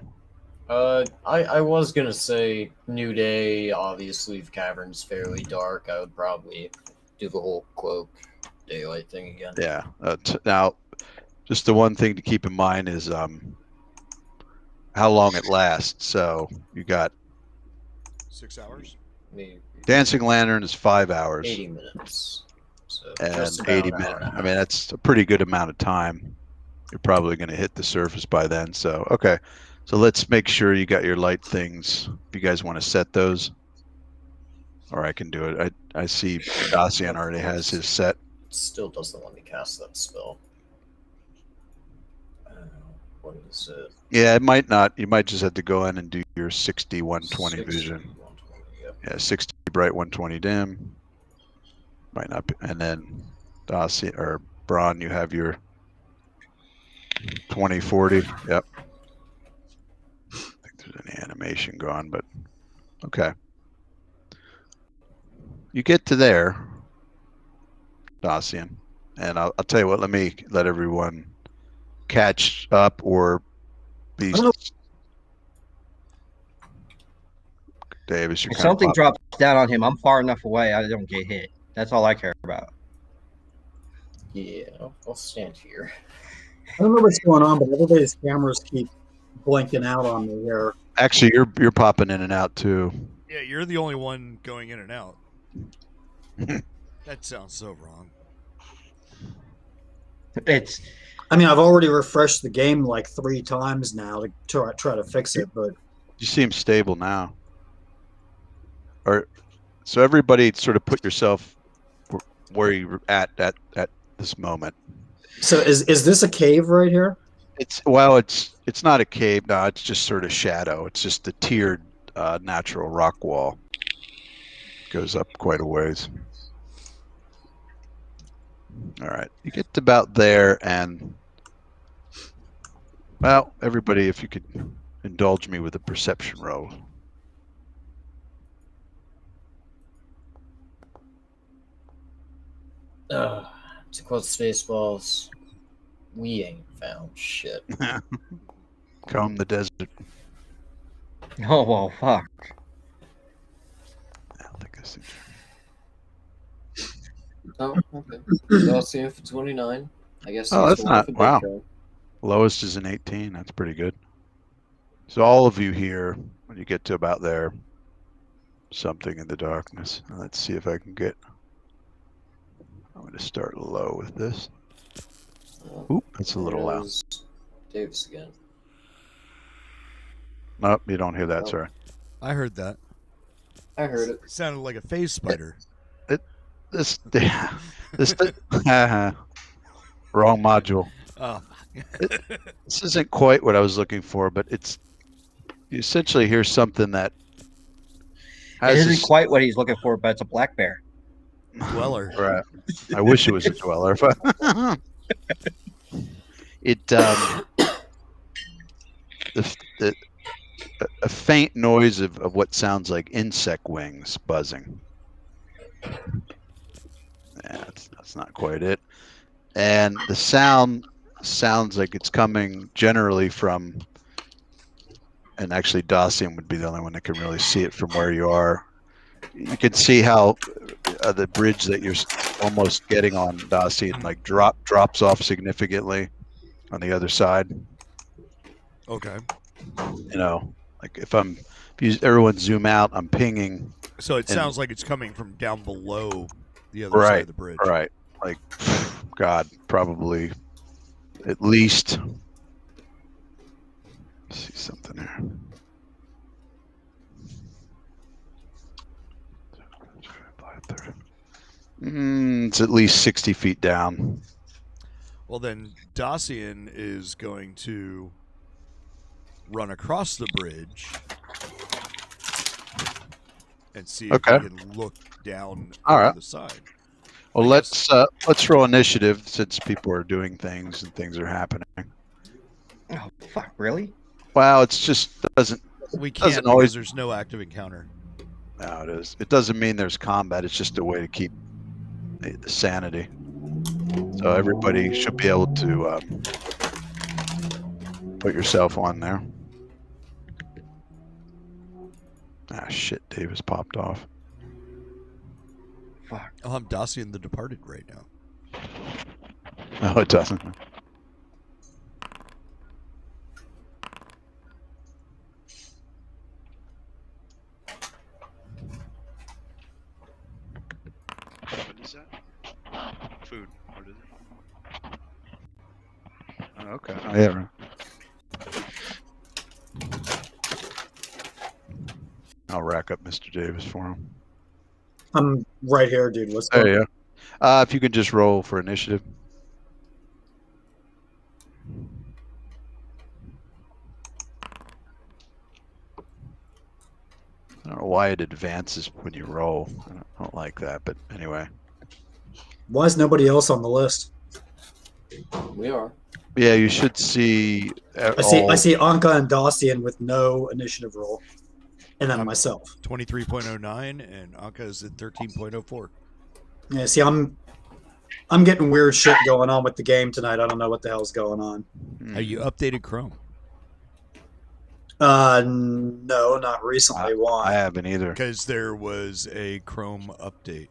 I was gonna say new day. Obviously, if cavern's fairly dark, I would probably do the whole cloak daylight thing again. Yeah. Now, just the one thing to keep in mind is how long it lasts. So you got 6 hours. Maybe Dancing Lantern is 5 hours 80 minutes. So and just about 80 an hour minutes. and a I half. mean, that's a pretty good amount of time. You're probably going to hit the surface by then. So, okay. So let's make sure you got your light things. If you guys want to set those, or I can do it. I see Dacian already has his set. Still doesn't let me cast that spell. What is it? Yeah, it might not. You might just have to go in and do your 60, 120 60, vision. 120, yep. Yeah, 60 bright, 120 dim. Might not be. And then Dacian or Braun, you have your 20, 40. Yep. I think there's any animation gone, but okay. You get to there, Dacian, and I'll tell you what. Let me let everyone catch up or be. I don't know. Davis, you're If kind of something drops down on him, I'm far enough away. I don't get hit. That's all I care about. Yeah, I'll stand here. I don't know what's going on, but everybody's cameras keep blinking out on me here. Actually, you're popping in and out too. Yeah, you're the only one going in and out. That sounds so wrong. It's I mean, I've already refreshed the game like 3 times now to try to fix it, but You seem stable now. Or so everybody sort of put yourself where you're at this moment. so is this a cave right here? It's not a cave. No, it's just sort of shadow. It's just a tiered natural rock wall. Goes up quite a ways. All right, you get to about there, and well, everybody, if you could indulge me with a perception roll. To quote Spaceballs, we ain't found shit. Comb the desert. oh well, fuck. I don't think I see. Oh, okay. So I'll see him for 29. I guess Oh, he's that's the one not- for Big wow. Show. Lowest is an 18. That's pretty good. So all of you here, when you get to about there, something in the darkness. Let's see if I can get. I'm going to start low with this. Oop, that's a little loud. There's Davis again. Nope, you don't hear that. Oh. Sorry. I heard that. I heard it. It sounded like a phase spider. This, wrong module. Oh. This isn't quite what I was looking for, but you essentially hear something that It has isn't this- quite what he's looking for, but it's a black bear. Dweller. Right. I wish it was a dweller. A faint noise of what sounds like insect wings buzzing. Yeah, that's not quite it. And the sound sounds like it's coming generally from, and actually Dacian would be the only one that can really see it from where you are. You can see how the bridge that you're almost getting on, Dacian, like drops off significantly on the other side. Okay. You know, like if everyone zoom out, I'm pinging. So it And- sounds like it's coming from down below the other side of the bridge. Right. Like, God, probably at least. Let's see something here. It's at least 60 feet down. Well, then Dacian is going to run across the bridge and see if Okay. he can look down All on right. the side. Well, I let's roll initiative since people are doing things and things are happening. Oh fuck! Really? Wow, it's just doesn't. We can't Doesn't because always- there's no active encounter. No, it is. It doesn't mean there's combat. It's just a way to keep the sanity. So everybody should be able to put yourself on there. Ah, shit! Davis popped off. Fuck. Oh, I'm Dacian the Departed right now. No, it doesn't. What is that? Food. What is it? Oh, okay. Oh, yeah. Right. I'll rack up Mr. Davis for him. I'm right here, dude. What's There up? you go. If you could just roll for initiative. I don't know why it advances when you roll. I don't like that, but anyway. Why is nobody else on the list? We are. Yeah, you should see. I see Anka and Dacian with no initiative roll, and then I'm- myself. 23.09 and Anka is at 13.04. Yeah, see, I'm getting weird shit going on with the game tonight. I don't know what the hell's going on. Have you updated Chrome? No, not recently. I Why? haven't either. Because there was a Chrome update.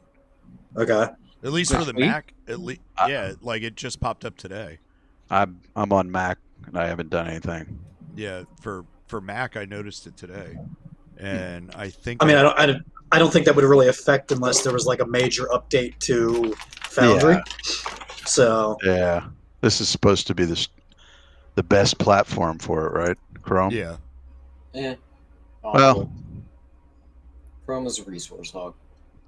Okay. At least for This the week? Mac. At least, yeah, like it just popped up today. I'm on Mac and I haven't done anything. Yeah, for for Mac, I noticed it today, and I think. I mean, I don't think that would really affect unless there was like a major update to Foundry. Yeah. So Yeah, this is supposed to be the best platform for it, right? Chrome. Yeah. Well, Chrome is a resource hog.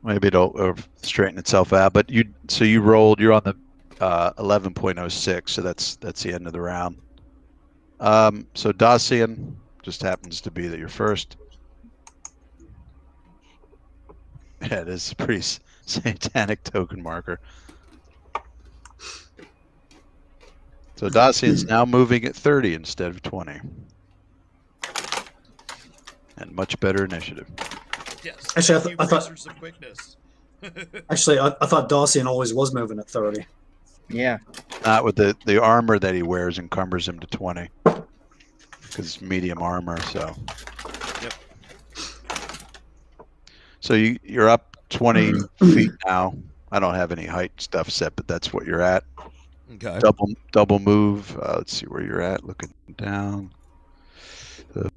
maybe it'll straighten itself out. But you rolled. You're on the 11.06, so that's the end of the round. So Dacian just happens to be that you're first. Yeah, it is a pretty satanic token marker. So Dacian's now moving at 30 instead of 20. And much better initiative. Yes. Actually, I thought some quickness. actually I thought Dawson always was moving at 30. Yeah. Not with the armor that he wears encumbers him to 20. Because it's medium armor, so. Yep. So you're up 20 feet now. I don't have any height stuff set, but that's what you're at. Okay. Double move. Let's see where you're at. Looking down.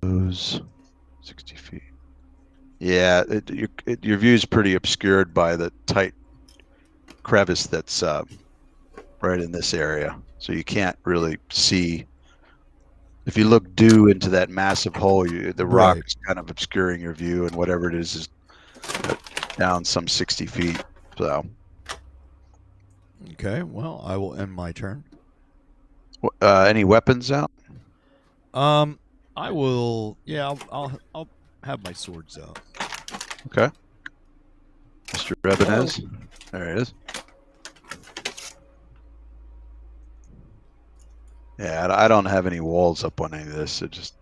Those 60 feet. Yeah, your view is pretty obscured by the tight crevice that's right in this area, so you can't really see. If you look due into that massive hole, the rock is kind of obscuring your view, and whatever it is down some 60 feet. So. Okay. Well, I will end my turn. Any weapons out? I will. Yeah, I'll have my swords out. Okay. Mr. Rebenez. There it is. Yeah, I don't have any walls up on any of this. So just,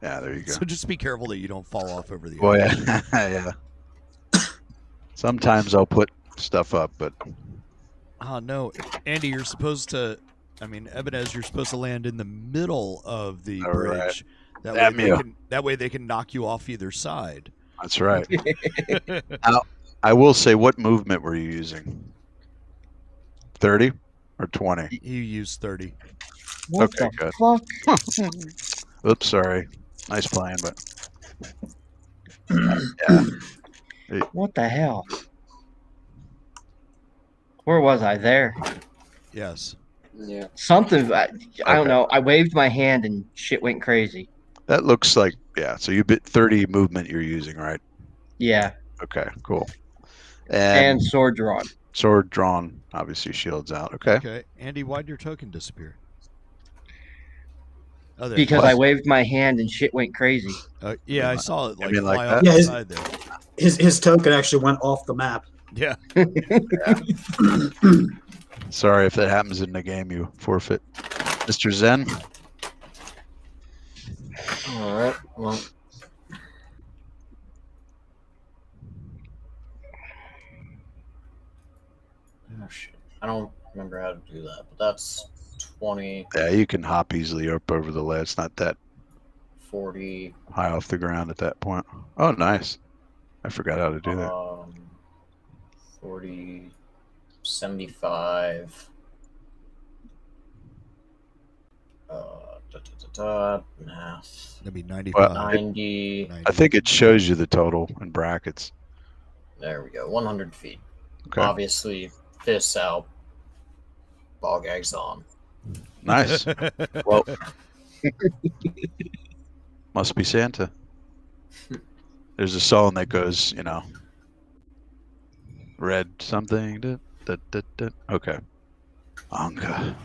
yeah, there you go. So just be careful that you don't fall off over the edge. Oh yeah, yeah. Sometimes I'll put stuff up, but. No, Andy, you're supposed to. I mean, Ebenez, you're supposed to land in the middle of the bridge. Right. That way they can knock you off either side. That's right. Now, I will say, what movement were you using? 30 or 20? You used 30. What Okay, the fuck? Oops, sorry. Nice playing, but yeah. What the hell? Where was I? There. Yes. Yeah. Something. I don't Okay. know. I waved my hand and shit went crazy. That looks like, yeah. So you bit 30 movement you're using, right? Yeah. Okay, cool. And sword drawn. Sword drawn, obviously shields out. Okay. Okay. Andy, why'd your token disappear? Oh, there. Because I waved my hand and shit went crazy. Yeah, I saw it like mean, like fly that? off Yeah, the side there. His token actually went off the map. Yeah. Sorry if that happens in the game, you forfeit. Mr. Zen? All right. Well. Oh shit! I don't remember how to do that, but that's 20, Yeah, you can hop easily up over the ledge. It's not that 40. high off the ground at that point. Oh, nice. I forgot how to do that. 40, 75. Math. That'd be 95. 90. I think it shows you the total in brackets. There we go. 100 feet. Okay. Obviously, fists out. Ball gags on. Nice. Well, must be Santa. There's a song that goes, red something. Okay. Anga.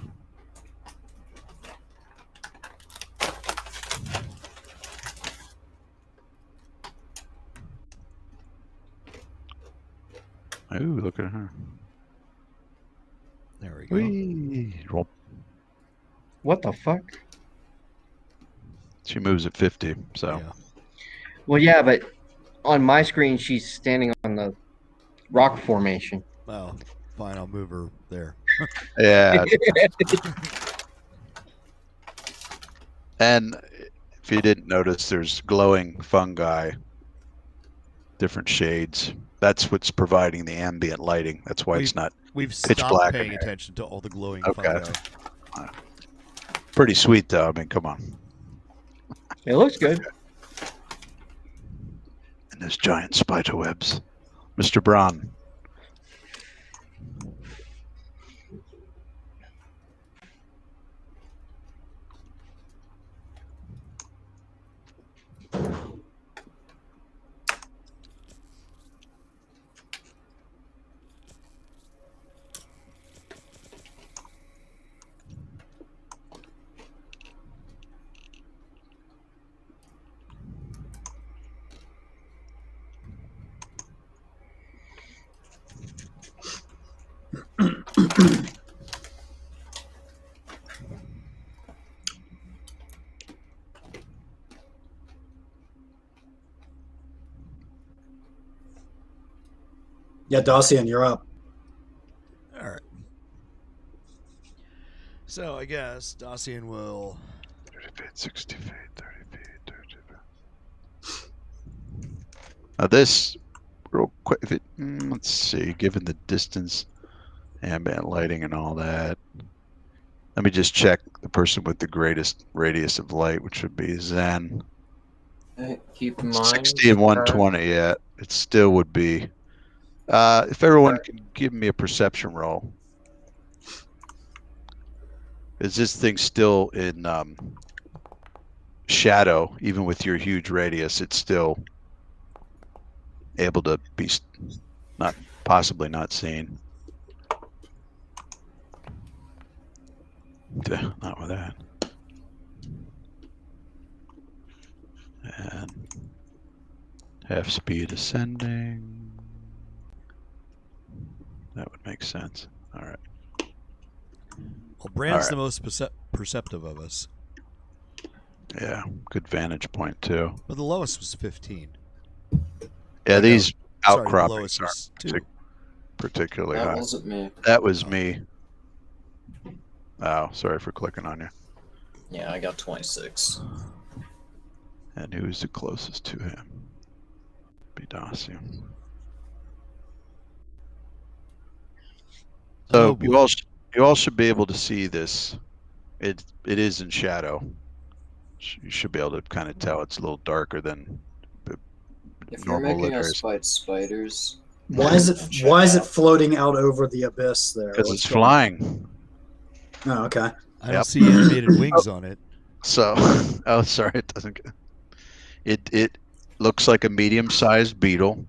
Ooh, look at her. There we go. Whee. Roll. What the fuck? She moves at 50, so. Yeah. Well, yeah, but on my screen, she's standing on the rock formation. Well, fine. I'll move her there. Yeah. And if you didn't notice, there's glowing fungi, different shades. That's what's providing the ambient lighting. That's why it's not We've pitch stopped black in paying here. attention to all the glowing Okay. fungi. Pretty sweet, though. I mean, come on. It looks good. And there's giant spider webs. Mr. Braun. Yeah, Dacian, you're up. All right. So I guess Dacian will. 30 feet, 60 feet, 30 feet, 30 feet. Now this, real quick, if it, let's see, given the distance, ambient lighting and all that. Let me just check the person with the greatest radius of light, which would be Zen. Keep in mind 60 and 120, yeah. It still would be. If everyone can give me a perception roll. Is this thing still in shadow, even with your huge radius? It's still able to be possibly not seen. Not with that. And half speed ascending. That would make sense. All right. Well, Brand's All the most perceptive of us, Yeah, good vantage point too. but the lowest was 15. Yeah, these Sorry, the outcroppings lowest aren't was 2. particularly That high. wasn't me. That was me. Oh, sorry for clicking on you. Yeah, I got 26. And who's the closest to him? Bidasi. So Oh, boy. you all should be able to see this. It is in shadow. You should be able to kind of tell it's a little darker than If you're normal making us litters. fight spiders, Why is it floating out over the abyss there? Because What's it's going on? flying. Oh, okay. I don't Yep. see animated wings on it. So, oh, sorry, it doesn't. It looks like a medium-sized beetle,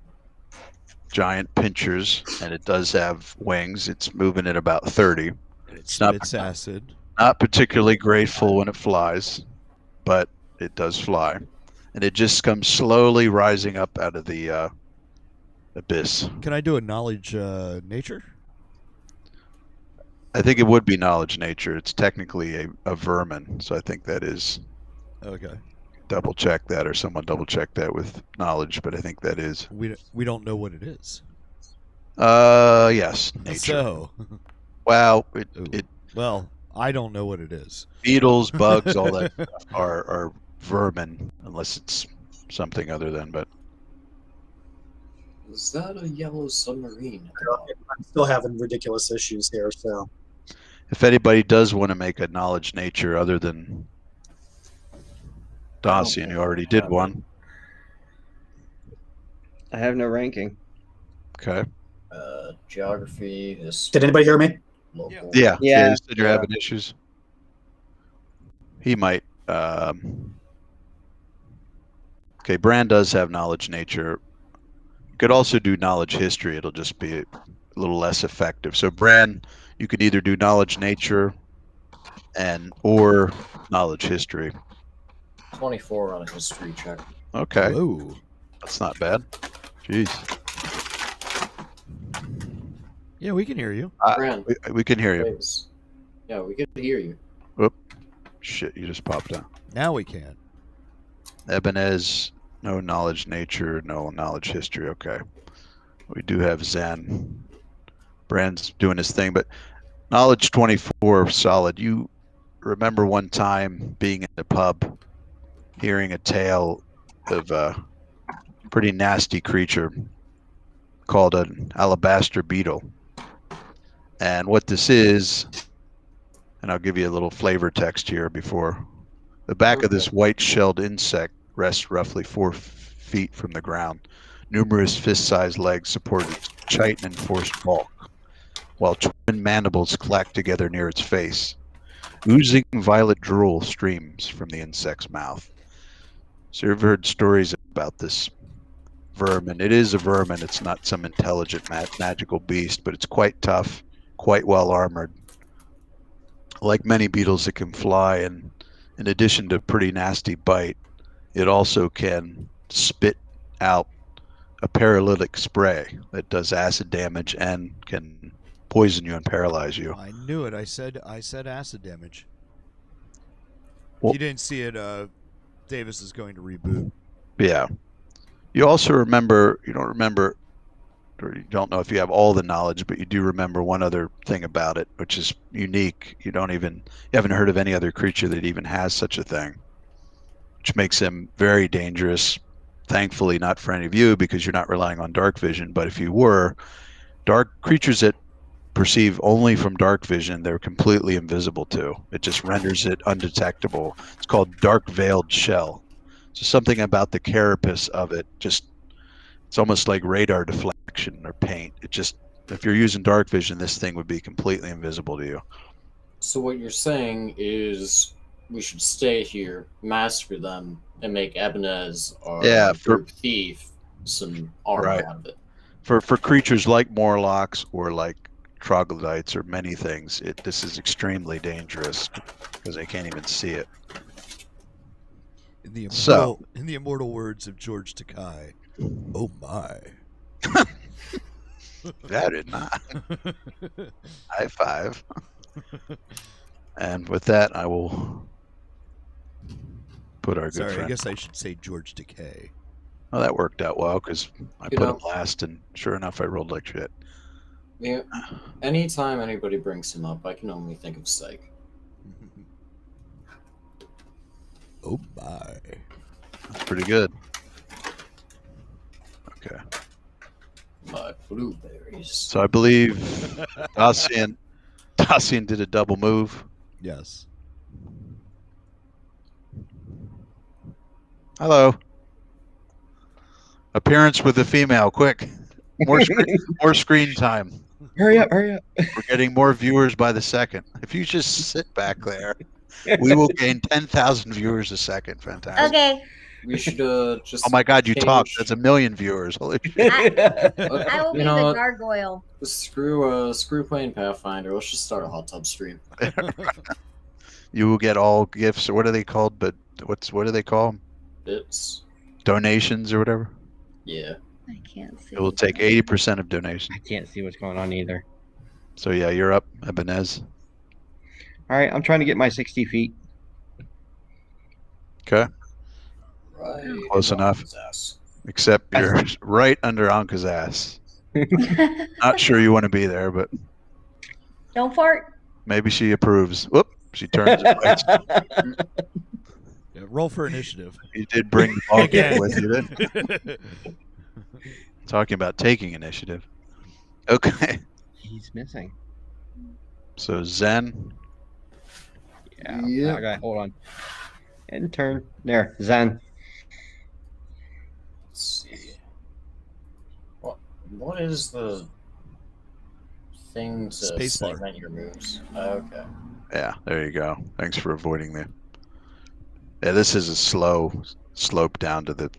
giant pinchers, and it does have wings. It's moving at about 30. And it It's not spits acid. not particularly graceful when it flies, but it does fly, and it just comes slowly rising up out of the abyss. Can I do a knowledge nature? I think it would be knowledge nature. It's technically a vermin, so I think that is. Okay. Double check that, or someone double check that with knowledge, but I think that is. We don't know what it is. Yes, nature. So, Well, Ooh. it well, I don't know what it is. beetles, bugs, all that stuff are vermin, unless it's something other than. But is that a yellow submarine? I'm still having ridiculous issues here, so. if anybody does want to make a knowledge nature other than Dacian, who already did one, I have no ranking. okay. Geography, history, Did anybody hear me? local. Yeah, Yeah, you said you're yeah. having issues. He might. Okay, Bran does have knowledge nature. You could also do knowledge history. It'll just be a little less effective. So Bran, you could either do knowledge nature or knowledge history. 24 on a history check. Okay, Whoa. that's not bad. Jeez, Yeah, we can hear you. Bran, we can hear you. please. Yeah, we could hear you. Shit, you just popped out. Now we can. Ebenez, no knowledge nature, no knowledge history. Okay, we do have Zen. Bran's doing his thing, but knowledge 24 solid. You remember one time being in the pub, hearing a tale of a pretty nasty creature called an alabaster beetle. And what this is, and I'll give you a little flavor text here before The back of this white-shelled insect rests roughly 4 feet from the ground. Numerous fist-sized legs support its chitin-enforced bulk, while twin mandibles clack together near its face. Oozing violet drool streams from the insect's mouth. So you've heard stories about this vermin. It is a vermin. It's not some intelligent magical beast, but it's quite tough, quite well armored. Like many beetles, it can fly, and in addition to a pretty nasty bite, it also can spit out a paralytic spray that does acid damage and can poison you and paralyze you. I knew it. I said acid damage. Well, if you didn't see it, Davis is going to reboot. Yeah. You also remember, you don't remember, or you don't know if you have all the knowledge, but you do remember one other thing about it, which is unique. You haven't heard of any other creature that even has such a thing, which makes him very dangerous. Thankfully, not for any of you because you're not relying on dark vision. But if you were, dark creatures that perceive only from dark vision, they're completely invisible to. It just renders it undetectable. It's called dark veiled shell. So something about the carapace of it, it's almost like radar deflection or paint. If you're using dark vision, this thing would be completely invisible to you. So what you're saying is we should stay here, master them, and make Ebenez, our group thief, some armor out of it. For creatures like Morlocks or like troglodytes or many things, this is extremely dangerous because they can't even see it. In the immortal words of George Takei, oh my. That did not. High five. And with that, I will put our good friend. I guess I should say George Takei. Well, that worked out well because I put him last, and sure enough, I rolled like shit. Yeah. Anytime anybody brings him up, I can only think of Psych. Oh my. That's pretty good. Okay. My blueberries. So I believe Dacian did a double move. Yes. Hello. Appearance with a female, quick. More screen time. Hurry up. We're getting more viewers by the second. If you just sit back there, we will gain 10,000 viewers a second. Fantastic. Okay. We should just. Oh my God, you talked. That's 1 million viewers. Holy shit. I will be the gargoyle. Screw playing Pathfinder. Let's just start a hot tub stream. You will get all gifts, or what are they called? But what do they call them? Bits. Donations or whatever. Yeah. I can't see. It will take 80% of donations. I can't see what's going on either. So yeah, you're up, Ebenez. All right, I'm trying to get my 60 feet. Okay. Right. Close enough. Except you're right under Anka's ass. Not sure you want to be there, but Don't fart. maybe she approves. Whoop! She turns it right. Yeah, roll for initiative. You did bring the ball game with you, didn't you? Talking about taking initiative. Okay. He's missing. So Zen. Yeah. Okay, hold on. And turn. There, Zen. Let's see. What is the thing to segment your moves? Okay. Yeah, there you go. Thanks for avoiding the. Yeah, this is a slope down to the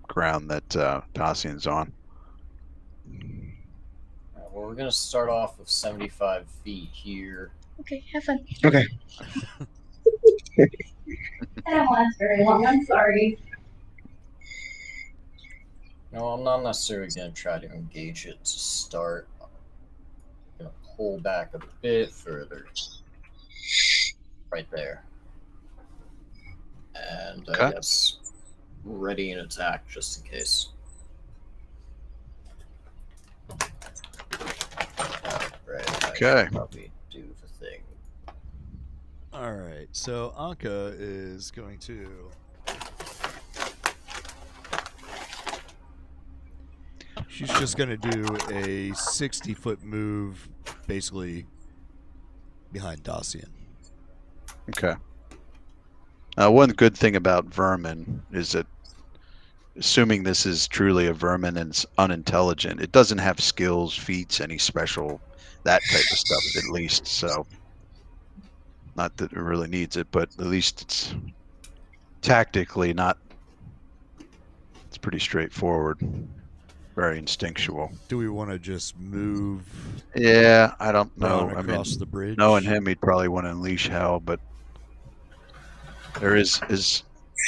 ground that Tassian's on. Well, we're gonna start off with 75 feet here. Okay, have fun. Okay. I don't last very long. I'm sorry. No, I'm not necessarily gonna try to engage it to start. I'm gonna pull back a bit further. Right there. And I guess ready an attack just in case. Right. Okay. Probably do the thing. All right. So Anka is going to. She's just going to do a 60-foot move, basically behind Dacian. Okay. One good thing about vermin is that, assuming this is truly a vermin and it's unintelligent, it doesn't have skills, feats, any special, that type of stuff, at least. So, not that it really needs it, but at least it's tactically not. It's pretty straightforward, very instinctual. Do we want to just move Yeah, I don't Braun know. I across mean, the bridge? knowing him, he'd probably want to unleash hell, but there is.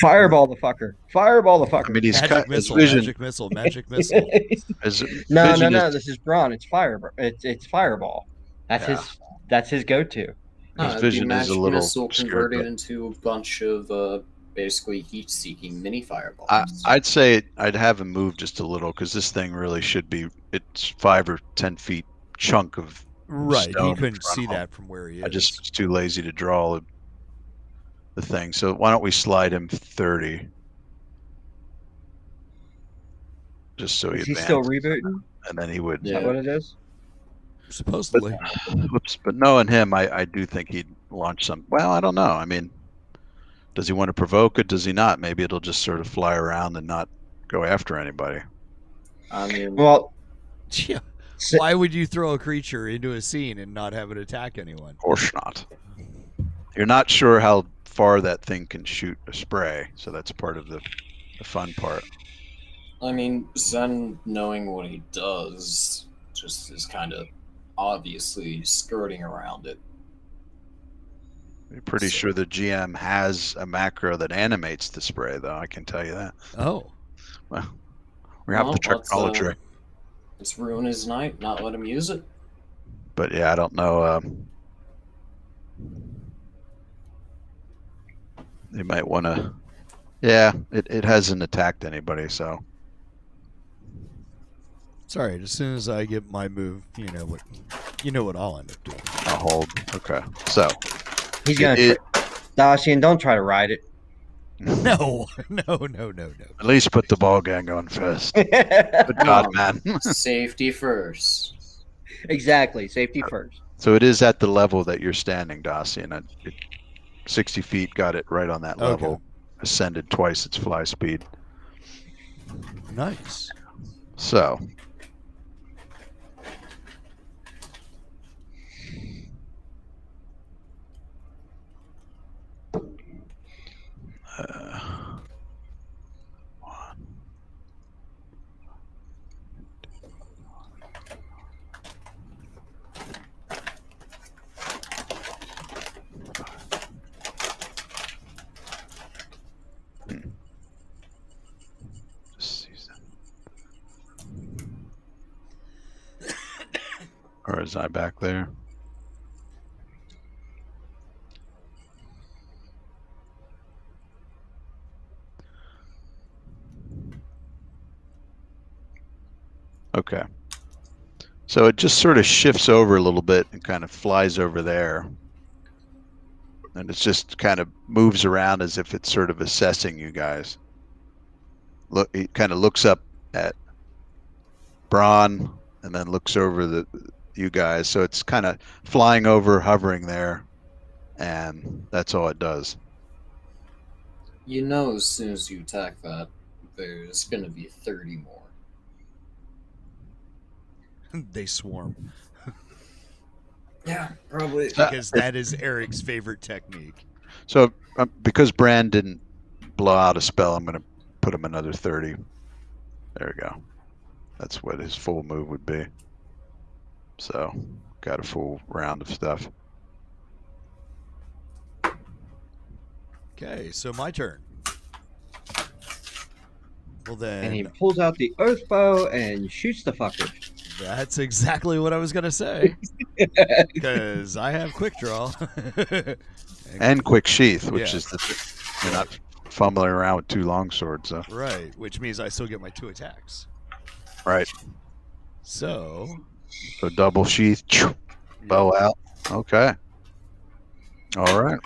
Fireball the fucker. Fireball the I fucker. mean, Magic his missile, vision. magic missile, magic missile. His No, vision This is Braun. It's fire. It's fireball. That's his go-to. His The vision is a magic little missile obscured, converted but into a bunch of basically heat-seeking mini fireballs. I'd say I'd have him move just a little because this thing really should be. It's 5 or 10 feet chunk of Right, stone he in couldn't front see of him. that from where he is. I just was too lazy to draw the thing. So why don't we slide him 30? Just so Is he he still advances, rebooting? and then he would. Is that what it is? Supposedly. Whoops, but knowing him, I do think he'd launch some. Well, I don't know. I mean, does he want to provoke it? Does he not? Maybe it'll just sort of fly around and not go after anybody. I mean, Well, Yeah. si- Why would you throw a creature into a scene and not have it attack anyone? Of course not. You're not sure how far that thing can shoot a spray, so that's part of the fun part. I mean, Zen knowing what he does just is kind of obviously skirting around it. I'm pretty sure the GM has a macro that animates the spray, though. I can tell you that. Oh. Well, we have Well, the technology, Let's ruin his night, not let him use it. but yeah, I don't know. They might want to. Yeah, it hasn't attacked anybody, so Sorry, as soon as I get my move, you know what I'll end up doing. I'll hold. Okay, so he's gonna. it- Dacian, don't try to ride it. No. at least put the ball gang on first. Good God, man. Safety first. Exactly. Safety first. So it is at the level that you're standing, Dossie, and 60 feet got it right on that level. Okay. Ascended twice its fly speed. Nice. So. Or is I back there? Okay. So it just sort of shifts over a little bit and kind of flies over there. And it's just kind of moves around as if it's sort of assessing you guys. Look, it kind of looks up at Braun and then looks over you guys. So it's kind of flying over, hovering there, and that's all it does. You know, as soon as you attack that, there's going to be 30 more. They swarm. Yeah, probably. Because that is Eric's favorite technique. So because Bran didn't blow out a spell, I'm going to put him another 30. There we go. That's what his full move would be. So got a full round of stuff. Okay, so my turn. Well then, And he pulls out the earth bow and shoots the fucker. that's exactly what I was gonna say. Because I have quick draw. And quick sheath, which Yeah. is you're not fumbling around with two long swords. So. Right, which means I still get my 2 attacks. Right. So So double sheath, bow out. Okay. All right.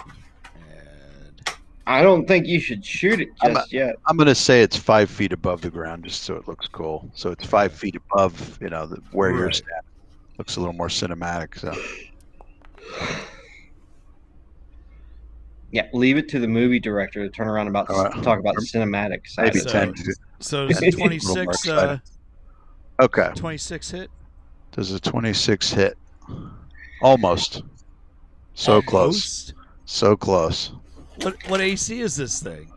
and I don't think you should shoot it just yet. I'm going to say it's 5 feet above the ground just so it looks cool. So it's 5 feet above, where you're Right. standing. Looks a little more cinematic. So Yeah, leave it to the movie director to turn around about talk about cinematic side. Maybe of So- 10. things. So does the A little more 26 excited. Okay. 26 hit? Does a 26 hit? Almost. So close. Almost? So close. What AC is this thing?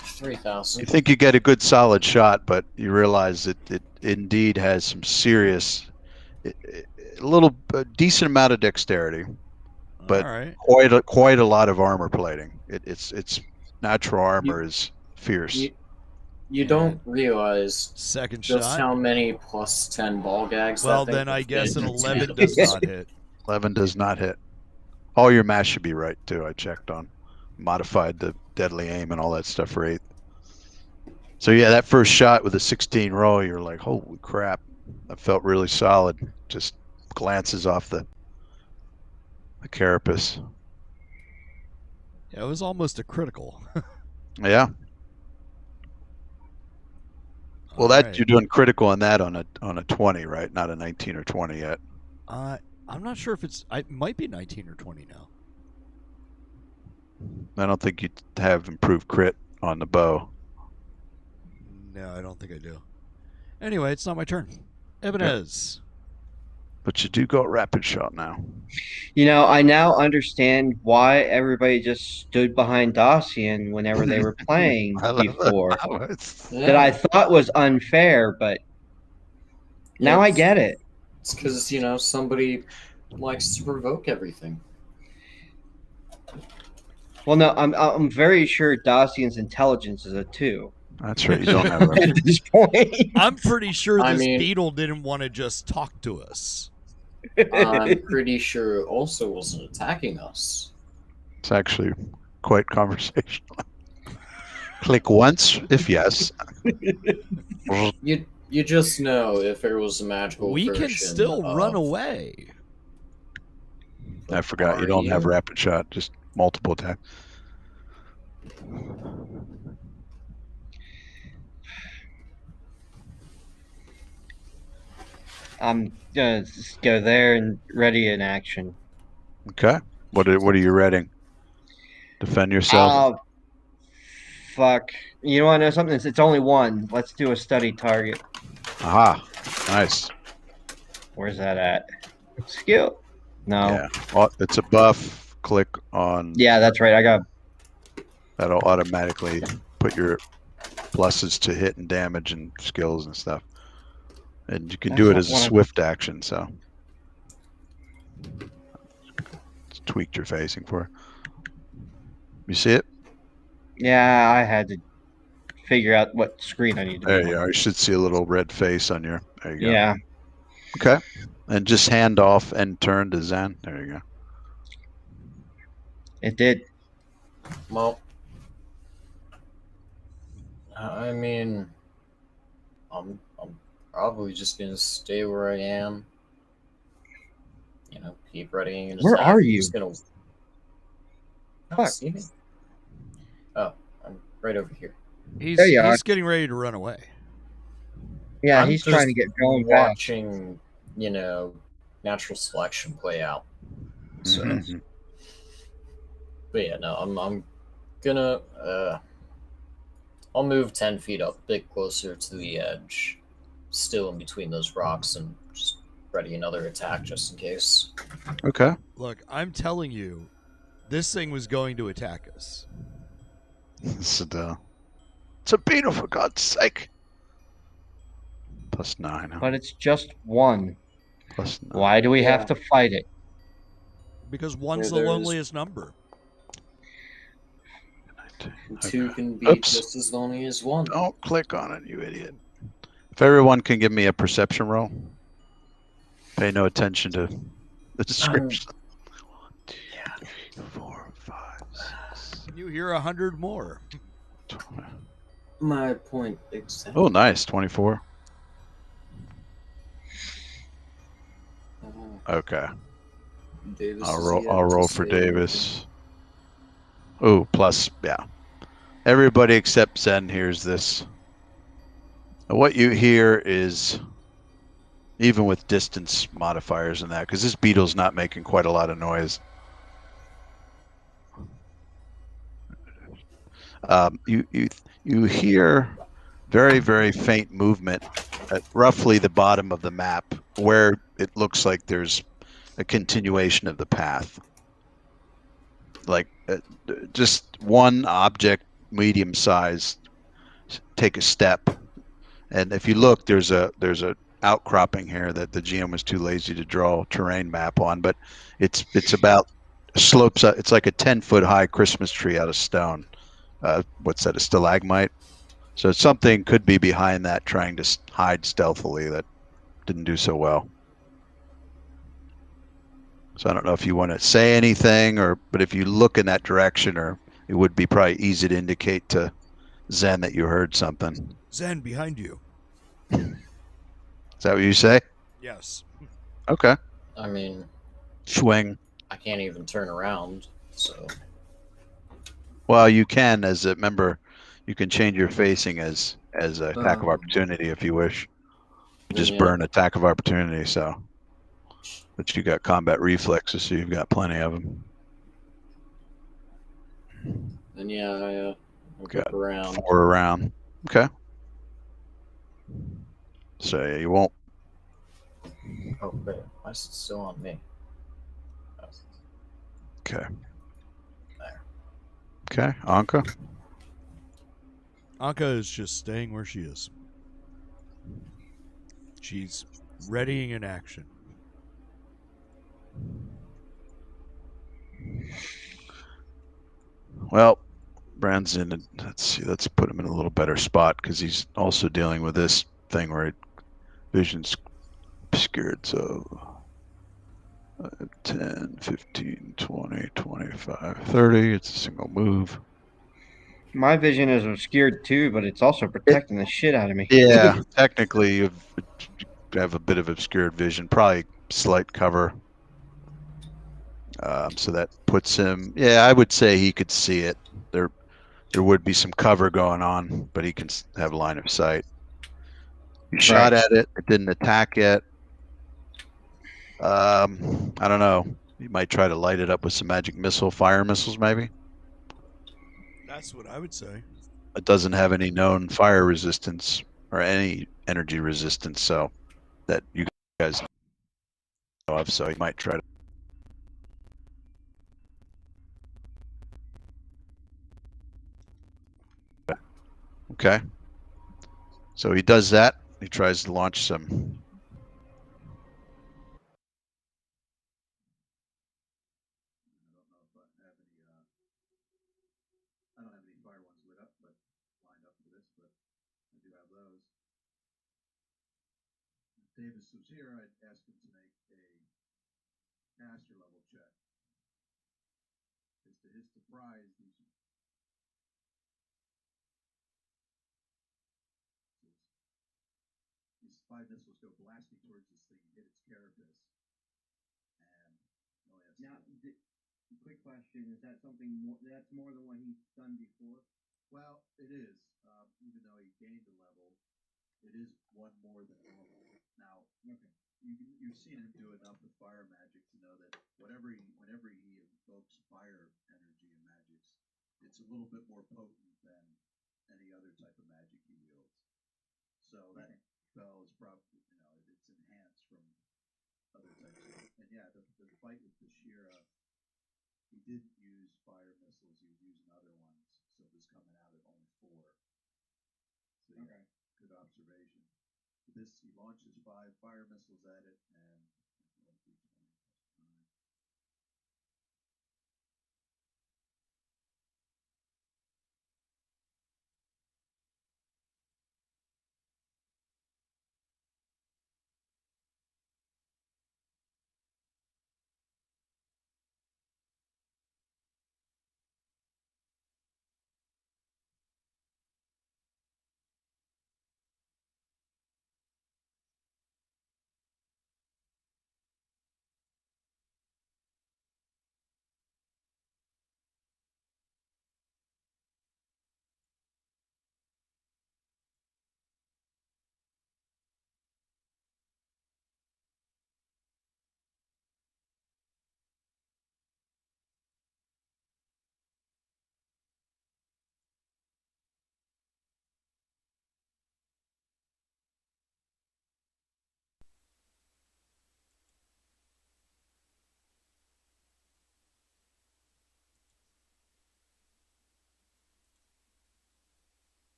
3,000. You think you get a good solid shot, but you realize that it indeed has some serious, a decent amount of dexterity, but All right. quite a lot of armor plating. Its natural armor is fierce. You don't realize Second just shot. how many plus 10 ball gags. Well, that thing then I would guess fit an into 11 the does piece. not hit. 11 does not hit. All your math should be right too. I checked on, modified the deadly aim and all that stuff for 8th. So yeah, that first shot with a 16 roll, you're like, holy crap! That felt really solid. Just glances off the carapace. Yeah, it was almost a critical. Yeah. Well, All that right. you're doing critical on that on a 20, right? Not a 19 or 20 yet. I'm not sure if it might be 19 or 20 now. I don't think you'd have improved crit on the bow. No, I don't think I do. Anyway, it's not my turn. Ebenez. But you do go rapid shot now. You know, I now understand why everybody just stood behind Dacian whenever they were playing before. That I thought was unfair, but now I get it. It's because, somebody likes to provoke everything. Well, no, I'm very sure Dacian's intelligence is a 2 That's right. You don't have at rapid. this point. I'm pretty sure I this mean- beetle didn't want to just talk to us. I'm pretty sure it also wasn't attacking us. It's actually quite conversational. Click once if yes. You just know if there was a magical We can version still of run away. I forgot you don't have rapid shot, just multiple attack. I'm gonna just go there and ready in action. Okay. What are you reading? Defend yourself. Fuck. You want to know something? It's only 1. Let's do a study target. Aha. Nice. Where's that at? Skill? No. Yeah. Oh, it's a buff. Click on. Yeah, that's right. I got. That'll automatically put your pluses to hit and damage and skills and stuff. And you can do it as a swift action, so. It's tweaked your facing for. You see it? Yeah, I had to figure out what screen I need to There be you on. are. You should see a little red face on your. There you go. Yeah. Okay. And just hand off and turn to Zen. There you go. It did. Well, I mean, I'm probably just gonna stay where I am. Keep readying. Where are you? Just gonna. Fuck. See me? Oh, I'm right over here. He's There you are. getting ready to run away. Yeah, I'm he's just trying to get going fast. watching, natural selection play out. So, Mhm. but yeah, no, I'm gonna I'll move 10 feet up, a bit closer to the edge, still in between those rocks, and just ready another attack just in case. Okay. Look, I'm telling you, this thing was going to attack us. It's a beetle, for God's sake. +9. Huh? But it's just 1. +9. Why do we have Yeah. to fight it? Because one's Yeah, the there's- loneliest number. 19. Two Okay. can be Oops. just as lonely as one. Don't click on it, you idiot. If everyone can give me a perception roll. Pay no attention to the description. 1, 2, 3, 4, 5, 6, Can you hear 100 more? 12. My point exactly. Oh, nice. 24. Okay. Davis I'll is roll. yet I'll to roll for say Davis. Oh, plus, yeah. Everybody except Zen hears this. What you hear is, even with distance modifiers and that, because this beetle's not making quite a lot of noise. You hear very, very faint movement at roughly the bottom of the map where it looks like there's a continuation of the path. Like just one object, medium size, take a step. And if you look, there's a outcropping here that the GM was too lazy to draw a terrain map on, but it's about slopes up. It's like a 10-foot high Christmas tree out of stone. What's that? A stalagmite. So something could be behind that, trying to hide stealthily. That didn't do so well. So I don't know if you want to say anything, but if you look in that direction, or it would be probably easy to indicate to Zen that you heard something. Zen, behind you. Is that what you say? Yes. Okay. I mean, Swing. I can't even turn around, so. Well, you can, as a member, you can change your facing as an attack of opportunity if you wish. Just burn attack of opportunity, so. But you got combat reflexes, so you've got plenty of them. Then yeah, I look around. 4 around. Okay. So you won't. Oh wait, why is it still on me? Oh. Okay. There. Okay, Anka. Anka is just staying where she is. She's readying in action. Well, Brand's in. Let's see. Let's put him in a little better spot because he's also dealing with this thing where vision's obscured. So 10, 15, 20, 25, 30. It's a single move. My vision is obscured too, but it's also protecting the shit out of me. Yeah, technically you have a bit of obscured vision, probably slight cover. So that puts him. Yeah, I would say he could see it. There would be some cover going on, but he can have line of sight. You shot at it. It didn't attack yet. I don't know. You might try to light it up with some magic missile, fire missiles, maybe. That's what I would say. It doesn't have any known fire resistance or any energy resistance, so that you guys know of. So you might try to. Okay. So he does that. He tries to launch some. I don't have any fire ones lit up, but lined up for this, but I do have those. If Davis was here, I'd ask him to make a caster level check. Because to his surprise, these 5 missiles go blasting towards this thing and hit its carapace. And now, quick question: is that something more? That's more than what he's done before. Well, it is. Even though he gained a level, it is one more than normal. Now, okay, you've seen him do enough with fire magic to know that whenever he invokes fire energy and magics, it's a little bit more potent than any other type of magic he wields. So that spell is probably it's enhanced from other types of. And yeah, the fight with the Shira, he didn't use fire missiles. He was using other ones, so it was coming out at only 4. So yeah, good observation. This he launches 5 fire missiles at it, and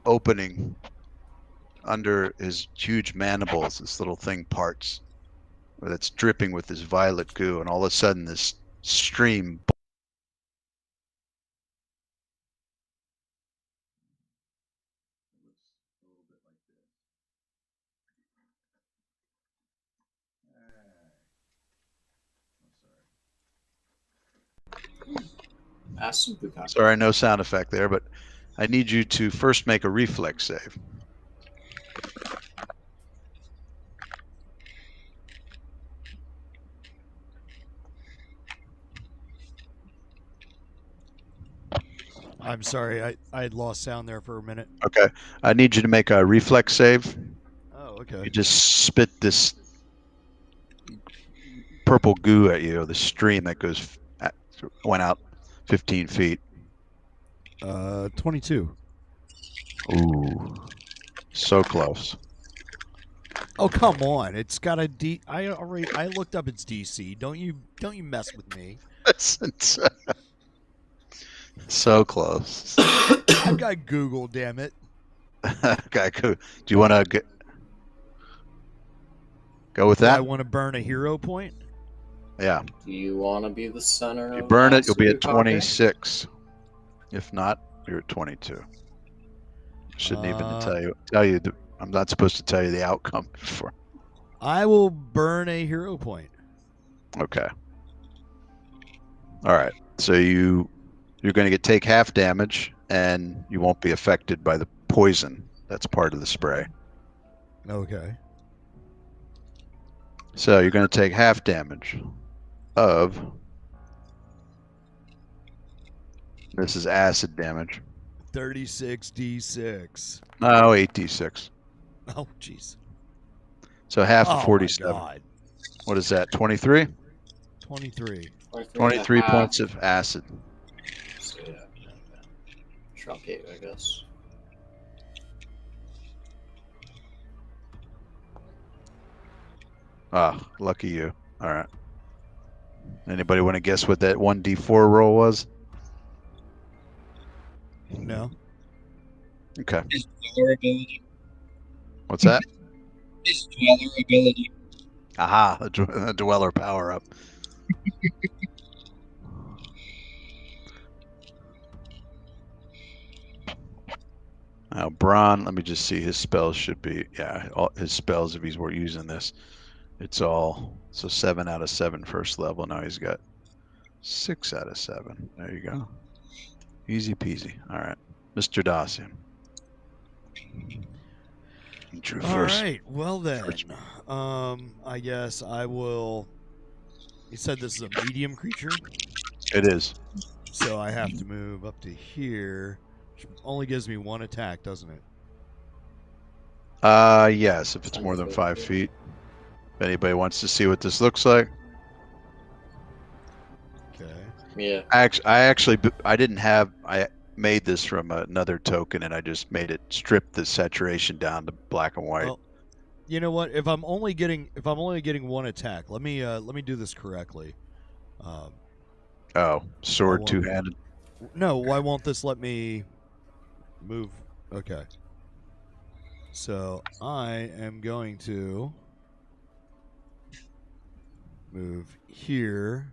opening under his huge mandibles. This little thing parts, that's dripping with this violet goo, and all of a sudden this stream. Sorry, no sound effect there, but I need you to first make a reflex save. I'm sorry, I had lost sound there for a minute. Okay, I need you to make a reflex save. Oh, okay. You just spit this purple goo at you, the stream that went out 15 feet. 22. Ooh, so close. Oh, come on! It's got a D. I looked up its DC. Don't you mess with me. So close. I've got Google. Damn it. Okay, cool. Do you want to go with that? I want to burn a hero point. Yeah. Do you want to be the center? If you of burn it, you'll be at Asuka? 26. If not, you're at 22. Shouldn't even tell you. I'm not supposed to tell you the outcome before. I will burn a hero point. Okay. All right. So you're going to take half damage, and you won't be affected by the poison that's part of the spray. Okay. So you're going to take half damage of. This is acid damage. 36d6. No, 8d6. Oh, jeez. So half of Oh, 47. my God. What is that? 23? 23. 23 points of acid. So yeah, truncate, I guess. Ah, lucky you. All right. Anybody want to guess what that 1d4 roll was? No. Okay. His dweller ability. What's that? His dweller ability. Aha, a dweller power up. Now, Bron, let me just see. His spells should be, yeah, all his spells, if he's using this, it's all, so 7 out of 7 first level. Now he's got 6 out of 7. There you go. Easy peasy. All right. Mr. Dawson. All right. Well, then. I guess I will. You said this is a medium creature? It is. So I have to move up to here, which only gives me 1 attack, doesn't it? Yes, if it's more than 5 feet. If anybody wants to see what this looks like. Okay. Yeah. I made this from another token, and I just made it strip the saturation down to black and white. Well, you know what? If I'm only getting 1 attack, let me do this correctly. Sword two-handed. No, why won't this let me move? Okay. So I am going to move here,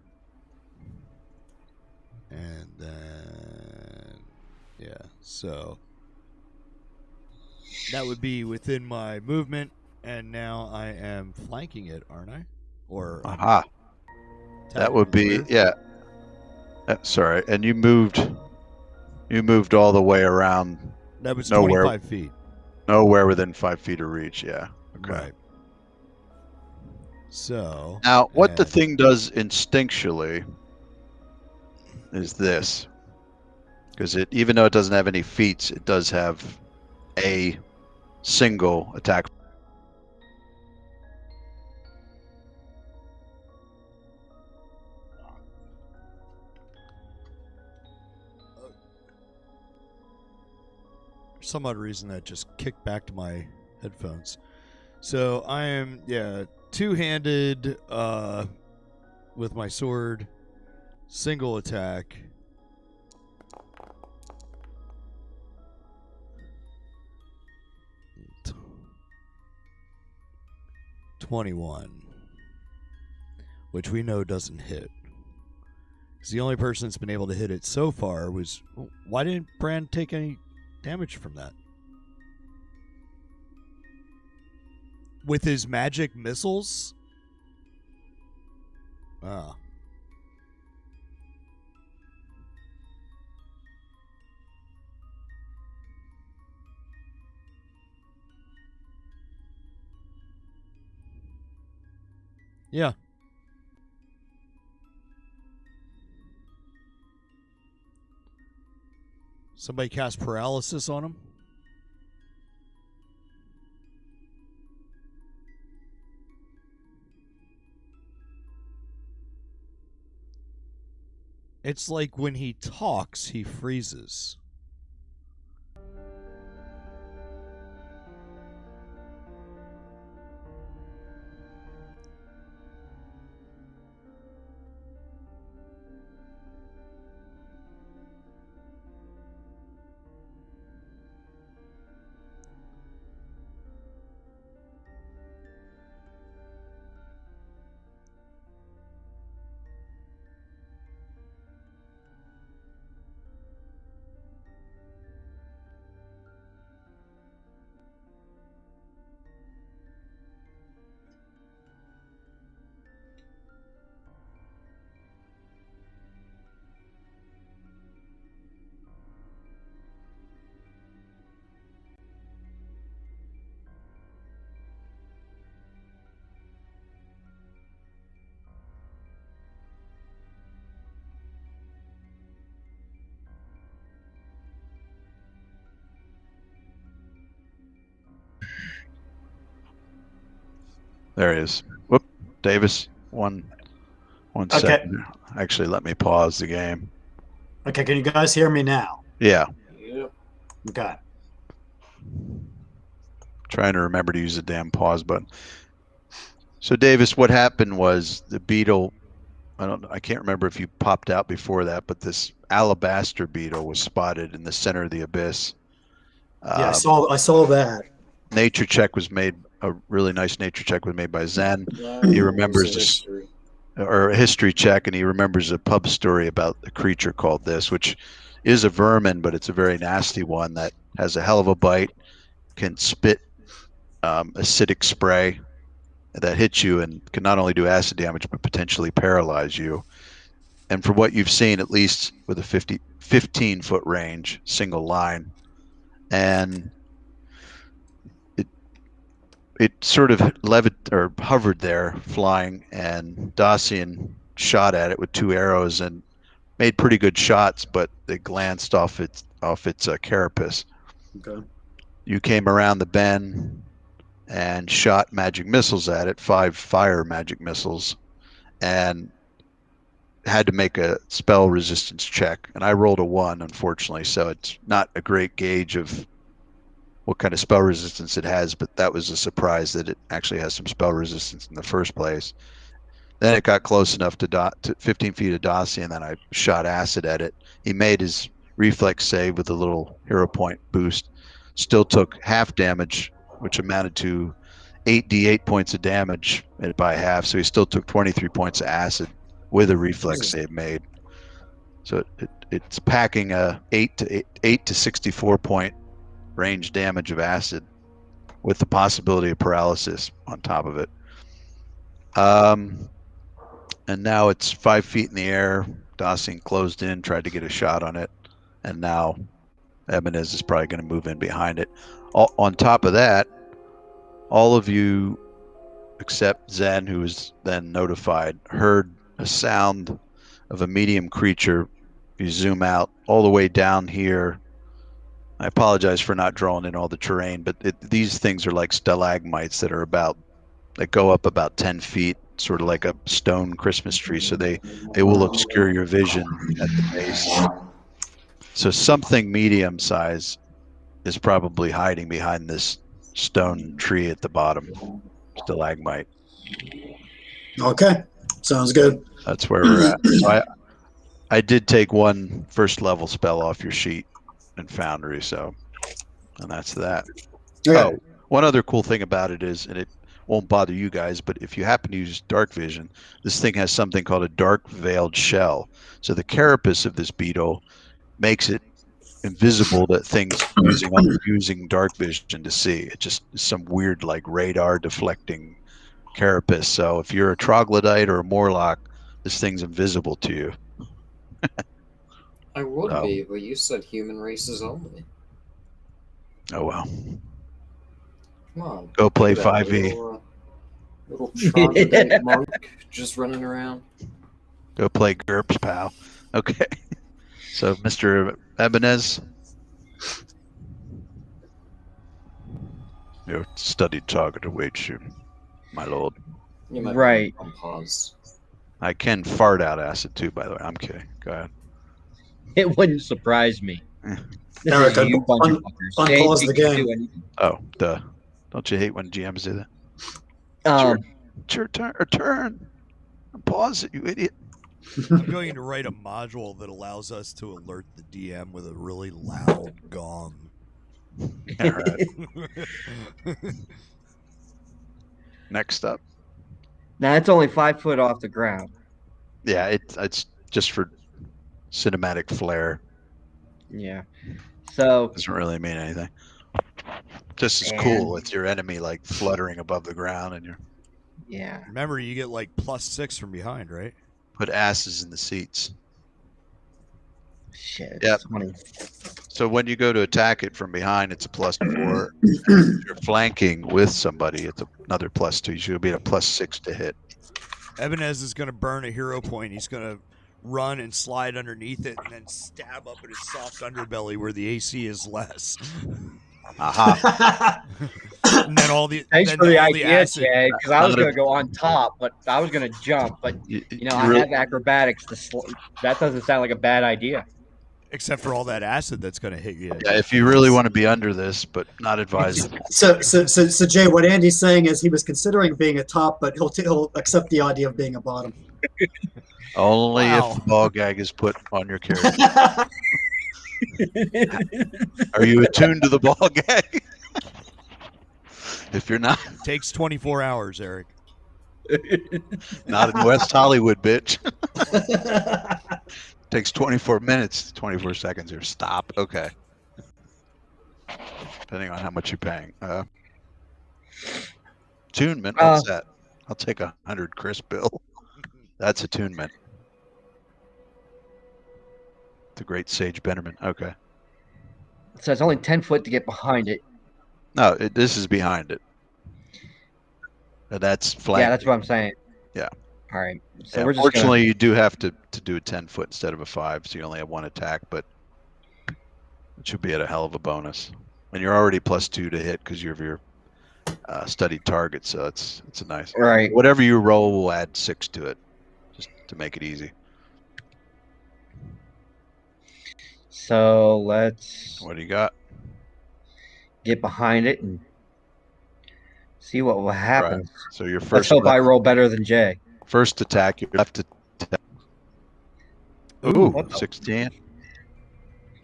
and then yeah. So that would be within my movement, and now I am flanking it, aren't I? Or Aha. That would be sorry, and you moved all the way around. That was nowhere, 25 feet. Nowhere within 5 feet of reach. Yeah. Okay. Right. So now, what the thing does instinctually is this, because even though it doesn't have any feats, it does have a single attack. For some odd reason that just kicked back to my headphones. So I am two-handed with my sword, single attack. 21, which we know doesn't hit. Because the only person that's been able to hit it so far was... Why didn't Brand take any damage from that? With his magic missiles? Ah. Yeah. Somebody cast paralysis on him? It's like when he talks, he freezes. There he is. Whoop, Davis, one Okay. second. Actually, let me pause the game. Okay, can you guys hear me now? Yeah, Yep. Okay. trying to remember to use the damn pause button. So, Davis, what happened was the beetle. I can't remember if you popped out before that, but this alabaster beetle was spotted in the center of the abyss. Yeah, I saw that. Nature check was made. A really nice nature check was made by Zen. He remembers history. or a history check, and he remembers a pub story about a creature called this, which is a vermin, but it's a very nasty one that has a hell of a bite, can spit acidic spray that hits you and can not only do acid damage but potentially paralyze you. And from what you've seen, at least with a 15-foot range, single line, and it sort of hovered there, flying, and Dacian shot at it with 2 arrows and made pretty good shots, but they glanced off its carapace. Okay. You came around the bend and shot magic missiles at it, 5 fire magic missiles, and had to make a spell resistance check. And I rolled a 1, unfortunately, so it's not a great gauge of what kind of spell resistance it has, but that was a surprise that it actually has some spell resistance in the first place. Then it got close enough to 15 feet of Dacian, and then I shot acid at it. He made his reflex save with a little hero point boost. Still took half damage, which amounted to 8d8 points of damage by half. So he still took 23 points of acid with a reflex save made. So it's packing a 8 to 64 point range damage of acid with the possibility of paralysis on top of it. And now it's 5 feet in the air. Dacian closed in, tried to get a shot on it, and now Ebenez is probably going to move in behind it. On top of that, all of you except Zen, who was then notified, heard a sound of a medium creature. You zoom out all the way down here. I apologize for not drawing in all the terrain, but these things are like stalagmites that go up about 10 feet, sort of like a stone Christmas tree. So they will obscure your vision at the base. So something medium size is probably hiding behind this stone tree at the bottom, stalagmite. Okay, sounds good. That's where we're at. So I did take 1 first level spell off your sheet in Foundry, and that's that. Okay. Oh, one other cool thing about it is, won't bother you guys, but if you happen to use dark vision, this thing has something called a dark veiled shell. So the carapace of this beetle makes it invisible to things using dark vision to see. It just is some weird like radar deflecting carapace. So if you're a troglodyte or a Morlock, this thing's invisible to you. I would be, but you said human races only. Oh well. Come on. Go play Look at that 5e. Little troglodyte monk just running around. Go play GURPS, pal. Okay. So, Mr. Ebenez, your studied target awaits you, my lord. You might Right. on pause. I can fart out acid too, by the way. I'm kidding. Go ahead. It wouldn't surprise me. This Eric, is you bunch of fuckers. unpause Say the you can game. do anything. Oh, duh. Don't you hate when GMs do that? It's your turn. Pause it, you idiot. I'm going to write a module that allows us to alert the DM with a really loud gong. All right. Next up. Now it's only 5 foot off the ground. Yeah, it's just for cinematic flair. Yeah. So Doesn't really mean anything. Just as And- cool with your enemy like fluttering above the ground and you yeah. Remember, you get like +6 from behind, right? put asses in the seats. Shit. Yep. 20. So when you go to attack it from behind, it's a +4. If you're flanking with somebody, it's another +2. You should be at a +6 to hit. Ebenez is going to burn a hero point. He's going to run and slide underneath it and then stab up at his soft underbelly where the AC is less. Aha. And then all the Thanks then for the all idea, acid. Jay. Because I was Not going a- to go on top, but I was going to jump. But You I really- have acrobatics. That doesn't sound like a bad idea. Except for all that acid that's going to hit you. yeah, if you really want to be under this, but not advised. So Jay, what Andy's saying is he was considering being a top, but he'll accept the idea of being a bottom. Only Wow. if the ball gag is put on your character. Are you attuned to the ball gag? If you're not, Takes 24 hours, Eric. not in West Hollywood, bitch. Takes 24 minutes, 24 seconds here. Stop. Okay. Depending on how much you're paying. Attunement, what's that? I'll take 100 crisp bill. That's attunement. The great Sage Benderman. Okay. So it's only 10 foot to get behind it. No, this is behind it. That's flank. Yeah, that's what I'm saying. Yeah. All right. So Yeah, we're just unfortunately, you do have to do a 10 foot instead of a 5, so you only have one attack, but it should be at a hell of a bonus. And you're already +2 to hit because you're your studied target, so it's a nice. Right. Whatever you roll, we'll add 6 to it, just to make it easy. So let's What do you got? get behind it and see what will happen. Right. So your Let's first hope I roll better than Jay. first attack, your left attack. Ooh, 16.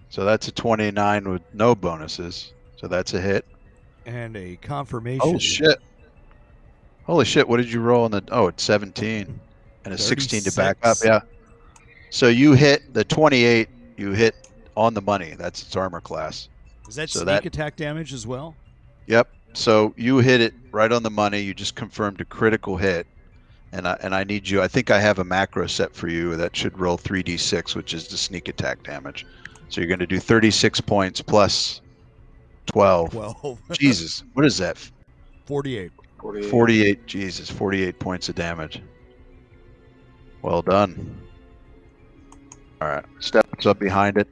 So that's a 29 with no bonuses. So that's a hit. And a confirmation. Oh shit! Holy shit! What did you roll on the? Oh, it's 17 and a 16 to back up. 36. Yeah. So you hit the 28. You hit on the money. That's its armor class. Is that So sneak that- attack damage as well? Yep. So you hit it right on the money. You just confirmed a critical hit, and I need you. I think I have a macro set for you that should roll 3d6, which is the sneak attack damage. So you're going to do 36 points plus 12. 12. Jesus, what is that? 48. 48. Jesus, 48 points of damage. Well done. All right, steps up behind it.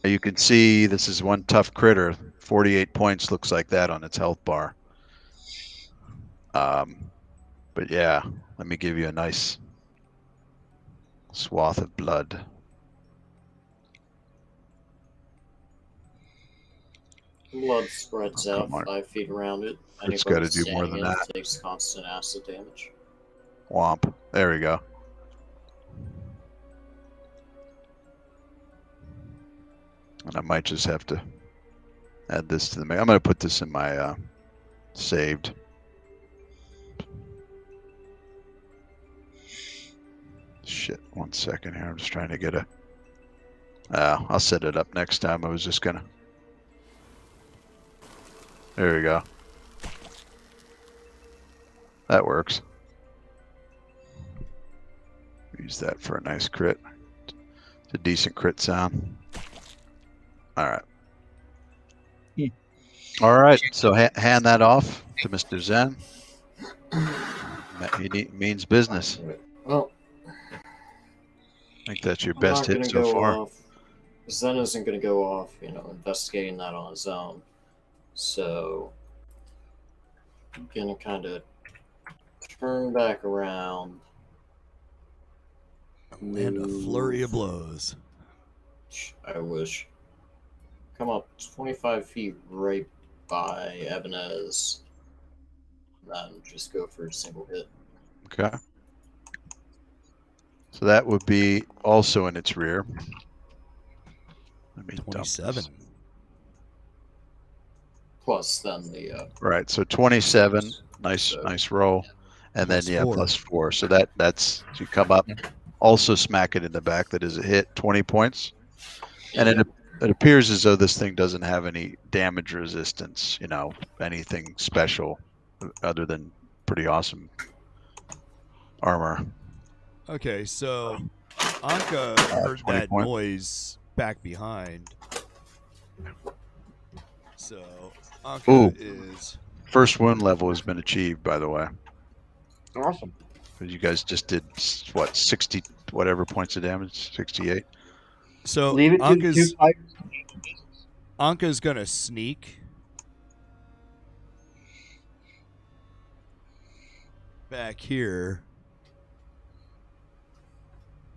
You can see this is one tough critter. 48 points looks like that on its health bar. But yeah, let me give you a nice swath of blood. Blood spreads Oh, out come on. 5 feet around it. It's Anybody gotta do more standing than in it that. takes constant acid damage. Womp. There we go. And I might just have to add this to the. I'm going to put this in my saved. Shit, 1 second here. I'm just trying to get a. I'll set it up next time. I was just gonna. There we go. That works. Use that for a nice crit. It's a decent crit sound. All right. All right. So hand that off to Mr. Zen. He means business. Well, I think that's your I'm best not hit gonna so go far. off. Zen isn't gonna go off, investigating that on his own. So I'm gonna kind of turn back around. And a flurry of blows. I wish. Come up 25 feet right by Ebenez. Then just go for a single hit. Okay. So that would be also in its rear. Let me dump 27. this. Plus then the Right. So 27. Nice, So- nice roll. And Plus then yeah, 4. plus 4. So that's you come up, also smack it in the back. That is a hit. 20 points. And it appears as though this thing doesn't have any damage resistance. Anything special, other than pretty awesome armor. Okay, so Anka heard 20 that point. noise back behind. So Anka Ooh. is First wound level has been achieved, by the way. Awesome. Because you guys just did what 60 whatever points of damage, 68. so Leave it to the two fighters. Anka's gonna sneak back here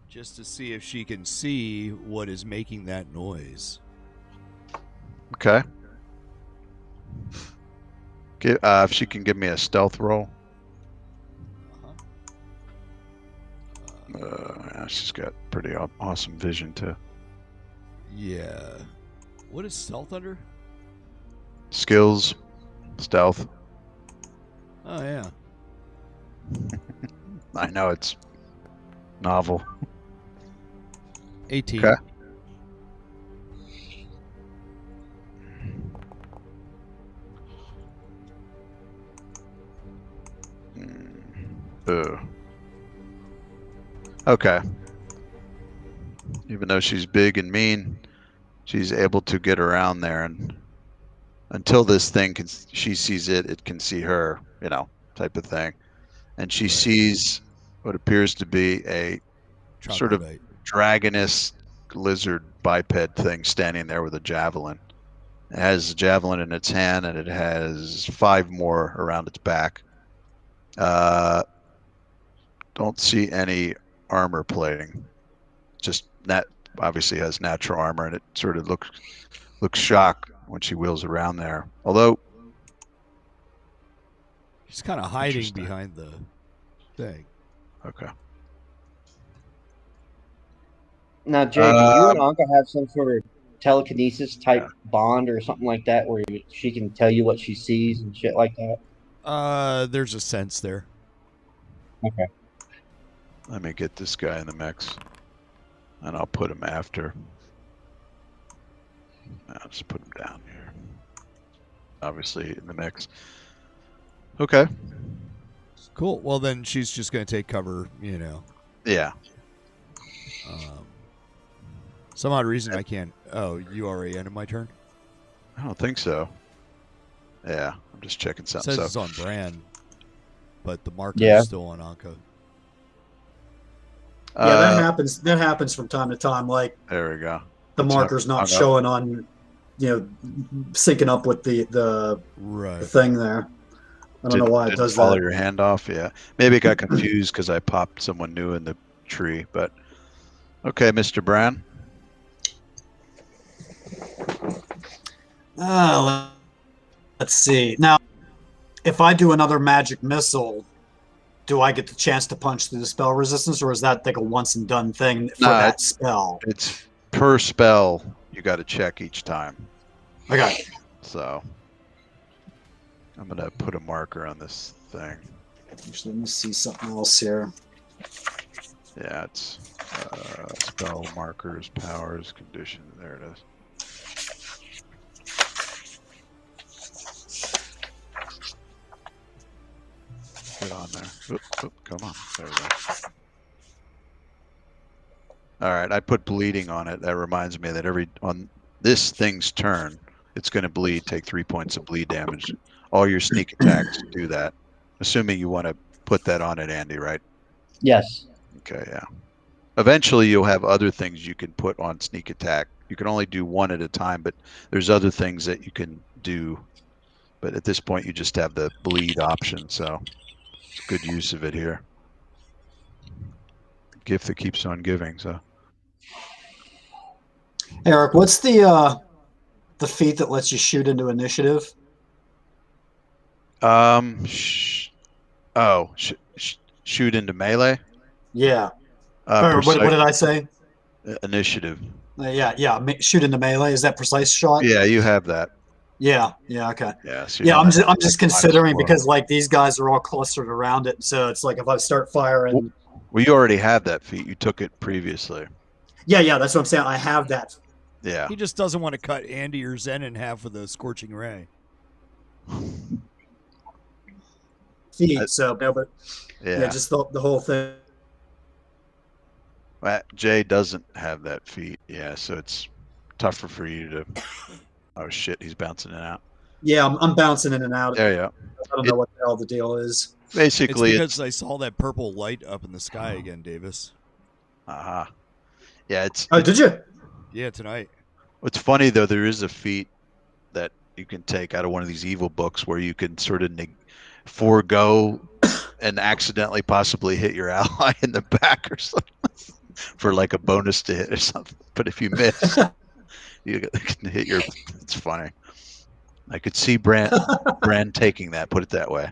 just to see if she can see what is making that noise. Okay. If she can give me a stealth roll. Yeah, she's got pretty awesome vision too. Yeah. What is stealth under? Skills, stealth. Oh yeah. I know it's novel. 18. Okay. Okay. Even though she's big and mean, she's able to get around there, and until this thing she sees it can see her, type of thing. And she sees what appears to be a sort of Troglodyte. dragonous lizard biped thing standing there with a javelin. It has a javelin in its hand, and it has 5 more around its back. Don't see any armor plating. Just that obviously has natural armor, and it sort of looks shocked when she wheels around there. Although She's kind of hiding Interesting. behind the thing. okay. Now, Jay, do you and Anka have some sort of telekinesis type bond or something like that where she can tell you what she sees and shit like that? There's a sense there. Okay. Let me get this guy in the mix, and I'll put him after. I'll just put him down here. Obviously in the mix. Okay. Cool. Well, then she's just going to take cover, Yeah. Some odd reason I can't. Oh, you already ended my turn? I don't think so. Yeah, I'm just checking It something. says it's on brand, but the marker Yeah. is still on Anka. Yeah, that happens. That happens from time to time. Like There we go. the It's marker's hung not up. showing on, syncing up with the Right. thing there. I don't know why it Didn't does follow that. your hand off. Yeah, maybe it got confused because I popped someone new in the tree. But okay, Mr. Brown. Let's see. Now, if I do another magic missile, do I get the chance to punch through the spell resistance, or is that like a once and done thing for No, that spell? It's per spell. You got to check each time. Okay. So I'm gonna put a marker on this thing. Actually, let me see something else here. Yeah, it's spell markers, powers, condition. There it is. Get on there. Oop, oop, come on. There we go. All right, I put bleeding on it. That reminds me that on this thing's turn, it's going to bleed. Take 3 points of bleed damage. All your sneak attacks do that. Assuming you want to put that on it, Andy, right? Yes. Okay, yeah. Eventually, you'll have other things you can put on sneak attack. You can only do one at a time, but there's other things that you can do. But at this point, you just have the bleed option, so it's good use of it here. Gift that keeps on giving. So, Eric, what's the feat that lets you shoot into initiative? Shoot into melee. Yeah. Or what did I say? Initiative. Yeah. Shoot into melee. Is that precise shot? Yeah, you have that. Yeah. Okay. Yeah. So Yeah, I'm just considering -4. because like these guys are all clustered around it, so it's like if I start firing. Well, you already have that feat. You took it previously. Yeah, that's what I'm saying. I have that. Yeah. He just doesn't want to cut Andy or Zen in half with a scorching ray. Feat, so no, but Yeah. just the whole thing. Jay doesn't have that feat. Yeah, so it's tougher for you to. Oh shit, he's bouncing in and out. Yeah, I'm bouncing in and out. There you go. I don't know what the hell the deal is. Basically, it's because I saw that purple light up in the sky again, Davis. Yeah, Oh, did you? Yeah, tonight. What's funny though, there is a feat that you can take out of one of these evil books where you can sort of forego and accidentally possibly hit your ally in the back or something for like a bonus to hit or something. But if you miss, you can hit your. It's funny. I could see Brand taking that. Put it that way.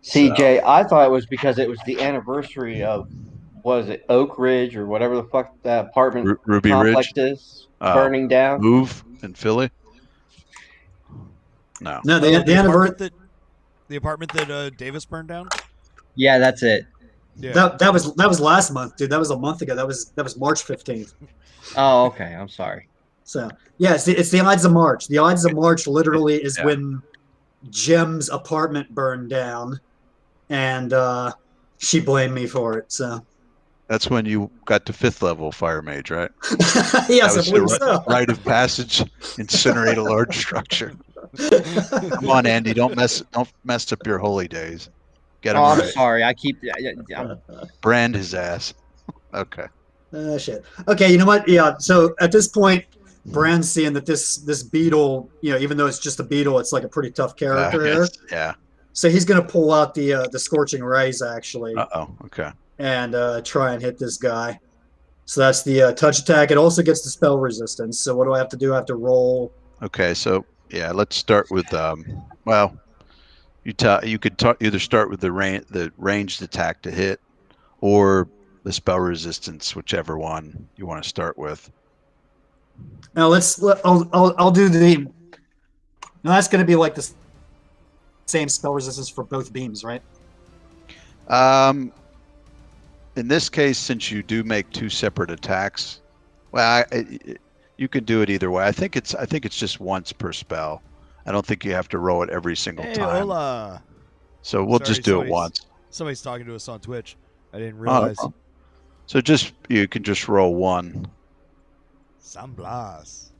CJ, I thought it was because it was the anniversary of, was it Oak Ridge or whatever the fuck that apartment Ruby complex Ridge is burning down? Move in Philly? No. No, the anniversary. The apartment that Davis burned down? Yeah, that's it. Yeah. That was last month, dude. That was a month ago. That was March 15th. Oh, okay. I'm sorry. So yeah, it's the Ides of March. The Ides of March literally is when Jem's apartment burned down, and she blamed me for it. So that's when you got to 5th level fire mage, right? Yes, I believe so. Rite of passage, incinerate a large structure. Come on, Andy, don't mess up your holy days. Get him I'm right. sorry. I keep. Brand his ass. Okay. Shit. Okay, you know what? Yeah. So at this point, Brand's seeing that this beetle, even though it's just a beetle, it's like a pretty tough character here. Yeah. So he's gonna pull out the scorching rays actually. Okay. And try and hit this guy. So that's the touch attack. It also gets the spell resistance. So what do I have to do? I have to roll. Okay, so yeah, let's start with well, you could either start with the ranged attack to hit, or the spell resistance, whichever one you want to start with. Now I'll do the. Now that's going to be like the same spell resistance for both beams, right? In this case, since you do make 2 separate attacks, well, you can do it either way. I think it's just once per spell. I don't think you have to roll it every single time. Hola. So we'll just do it once. Somebody's talking to us on Twitch. I didn't realize. So you can just roll 1. San Blas.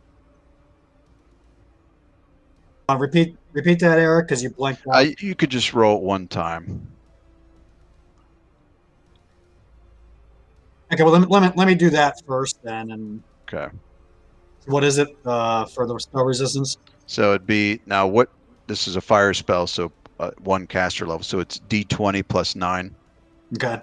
Repeat that, Eric, because you blanked out. You could just roll it 1 time. Okay, well let me do that first then. And okay, what is it for the spell resistance? So it'd be this is a fire spell, so 1 caster level, so it's D20 plus 9. Okay.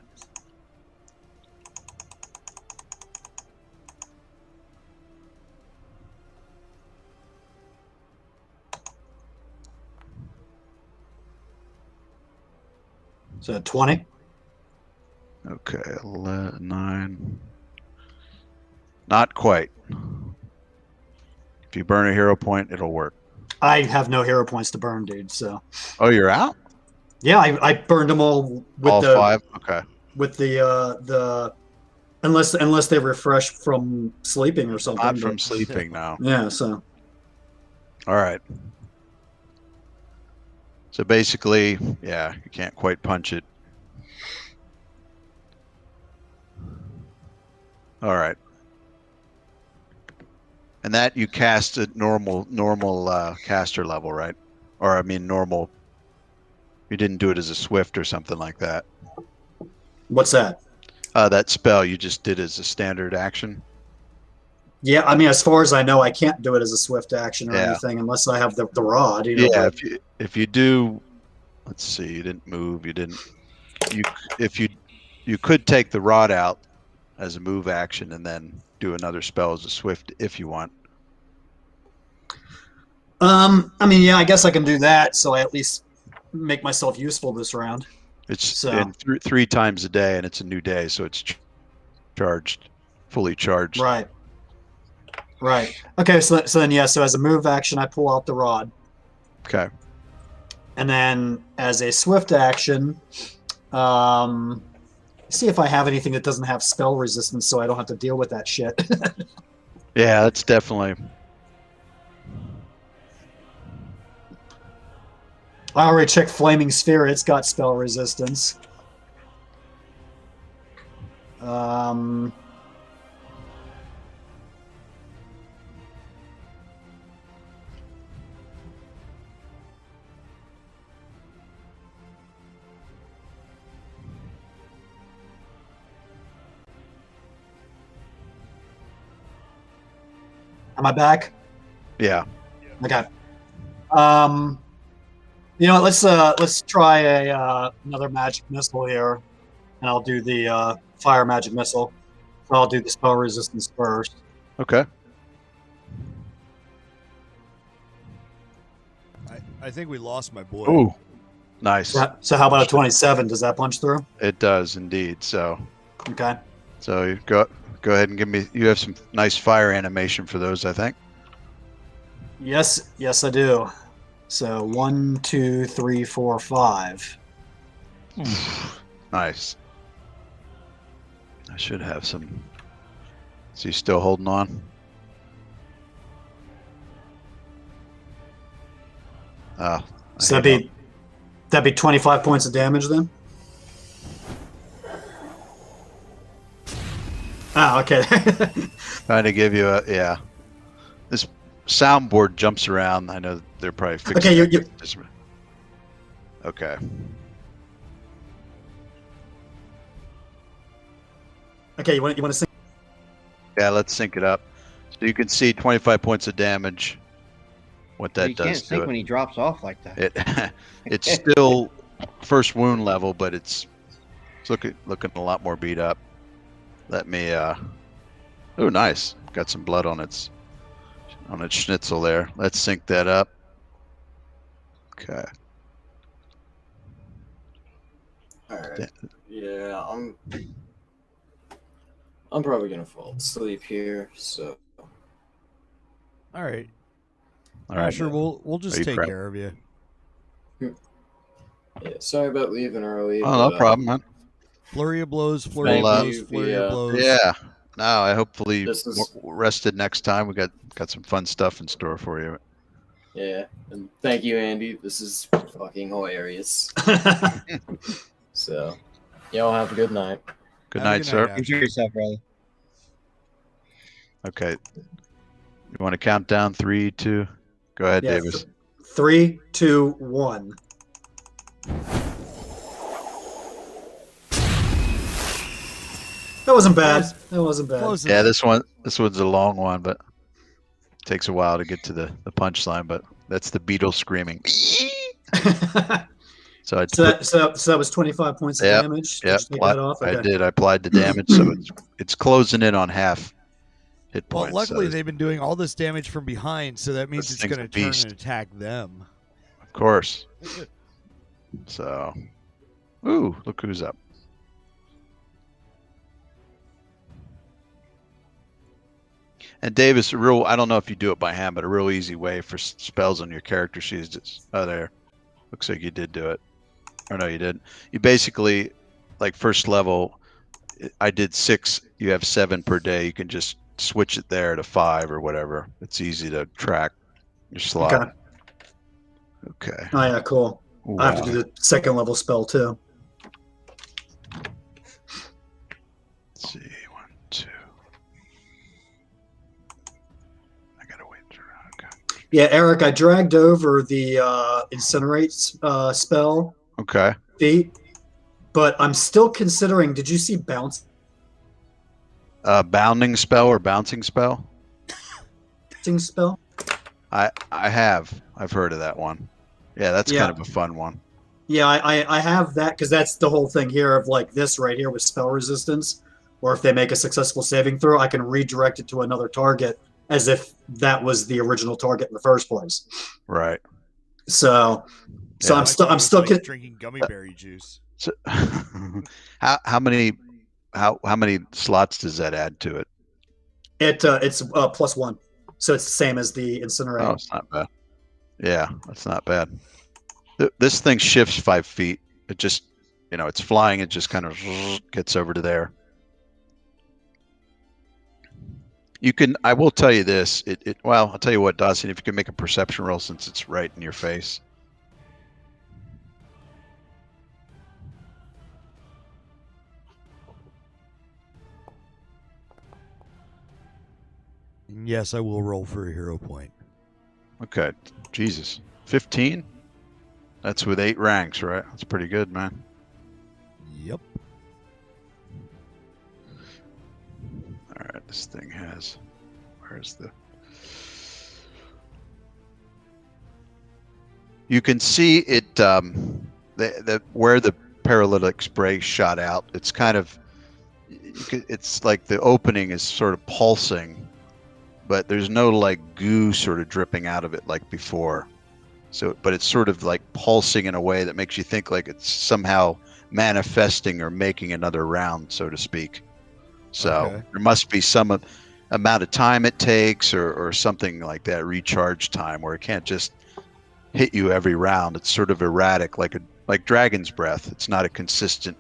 So 20. Okay, 9. Not quite. If you burn a hero point, it'll work. I have no hero points to burn, dude. So. Oh, you're out? Yeah, I burned them all with all 5. Okay. with the unless they refresh from sleeping or something. Not from but- sleeping now. Yeah. So All right. So basically, yeah, you can't quite punch it. All right. And that you cast at normal caster level, right? Or I mean normal. You didn't do it as a swift or something like that. what's that? That spell you just did as a standard action. Yeah, I mean, as far as I know, I can't do it as a swift action or Yeah. anything unless I have the rod. You know, Yeah, but- if you do, let's see, you didn't move, you didn't. You could take the rod out as a move action and then do another spell as a swift if you want. I mean, yeah, I guess I can do that. So I at least make myself useful this round. It's So- in three times a day, and it's a new day, so it's charged, fully charged. Right. Right. Okay. So then, yeah. So as a move action, I pull out the rod, Okay. and then as a swift action, see if I have anything that doesn't have spell resistance, so I don't have to deal with that shit. Yeah, that's definitely. I already checked Flaming Sphere. It's got spell resistance. Am I back? Yeah. Okay. You know what? Let's try another magic missile here, and I'll do the fire magic missile. So I'll do the spell resistance first. Okay. I think we lost my boy. Ooh, nice. So how about a 27? Does that punch through? It does indeed. So Okay. you go ahead and give me. You have some nice fire animation for those, I think. Yes, I do. So 1, 2, 3, 4, 5. Nice. I should have some. Is he still holding on? Oh. So that'd be 25 points of damage then. Ah, okay. Trying to give you a This soundboard jumps around. I know they're probably fixing. Okay, you. Okay. Okay, you want to sing? Yeah, let's sync it up. So you can see 25 points of damage. What that you does can't to think it. when he drops off like that. It's still first wound level, but it's looking a lot more beat up. Let me. Oh, nice. Got some blood on its schnitzel there. Let's sync that up. Okay. All right. Yeah, I'm probably gonna fall asleep here. So All right. All right. Sure. We'll Are just you take prep? care of you. yeah, sorry about leaving early. Oh, no but, problem, man. Flurry of blows. Flurry of Well, blows. Flurry of yeah. blows. Yeah. No, I hopefully This is- rested next time. We got some fun stuff in store for you. Yeah, and thank you, Andy. This is fucking hilarious. So, y'all have a good night. Good Have a night, good sir. night, Enjoy yourself, brother. Okay. You want to count down 3, 2? Go ahead, Yeah, Davis. 3, 2, 1. That wasn't bad. That wasn't bad. Close Yeah, enough. this one's a long one, but it takes a while to get to the punchline. But that's the beetle screaming. So I So that was 25 points of Yep, damage. Did yep, you take that off? I Okay. did. I applied the damage, so it's closing in on half hit Well, points. luckily so they've been doing all this damage from behind, so that means This it's thing's going a to turn beast. and attack them. of course. So, ooh, look who's up. And Davis, I don't know if you do it by hand, but a real easy way for spells on your character sheet is just, oh, there. Looks like you did do it. Or no, you didn't. You basically, like first level, I did 6. You have 7 per day. You can just switch it there to 5 or whatever. It's easy to track your slot. Okay. Okay. Oh yeah, cool. I have to do the second level spell too. Let's see, 1, 2. I gotta wait. Okay. Yeah, Eric, I dragged over the incinerate spell Okay. feat, but I'm still considering. Did you see bounce? Bounding spell or bouncing spell? Spell? I have. I've heard of that one. Yeah, that's kind of a fun one. Yeah, I have that because that's the whole thing here of like this right here with spell resistance, or if they make a successful saving throw, I can redirect it to another target as if that was the original target in the first place. Right. So Yeah. I'm still like drinking gummy berry juice. So, how many slots does that add to it? it's +1, so it's the same as the incinerate. Oh, it's not bad. Yeah, that's not bad. This thing shifts 5 feet. It just, it's flying. It just kind of gets over to there. You can. I will tell you this. Well, I'll tell you what, Dawson. If you can make a perception roll, since it's right in your face. Yes, I will roll for a hero point. Okay. Jesus. 15? That's with 8 ranks, right? That's pretty good, man. Yep. All right, this thing has... Where's the... You can see it, where the paralytic spray shot out. It's kind of... It's like the opening is sort of pulsing, but there's no like goo sort of dripping out of it like before. So, but it's sort of like pulsing in a way that makes you think like it's somehow manifesting or making another round, so to speak. So there must be some amount of time it takes or something like that, recharge time, where it can't just hit you every round. It's sort of erratic, like Dragon's Breath. It's not a consistent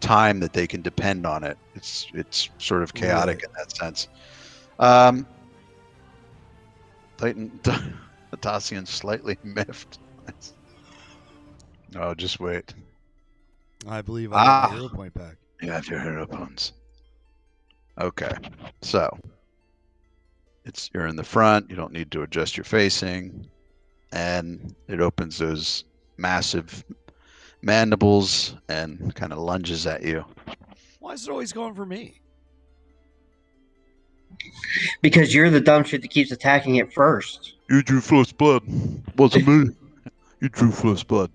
time that they can depend on it. It's sort of chaotic in that sense. Titan Tassian slightly miffed. Oh, just wait. I believe I have my hero point back. You have your hero points. Okay, so you're in the front. You don't need to adjust your facing, and it opens those massive mandibles and kind of lunges at you. Why is it always going for me? Because you're the dumb shit that keeps attacking it first. You drew first blood. Wasn't me. You drew first blood.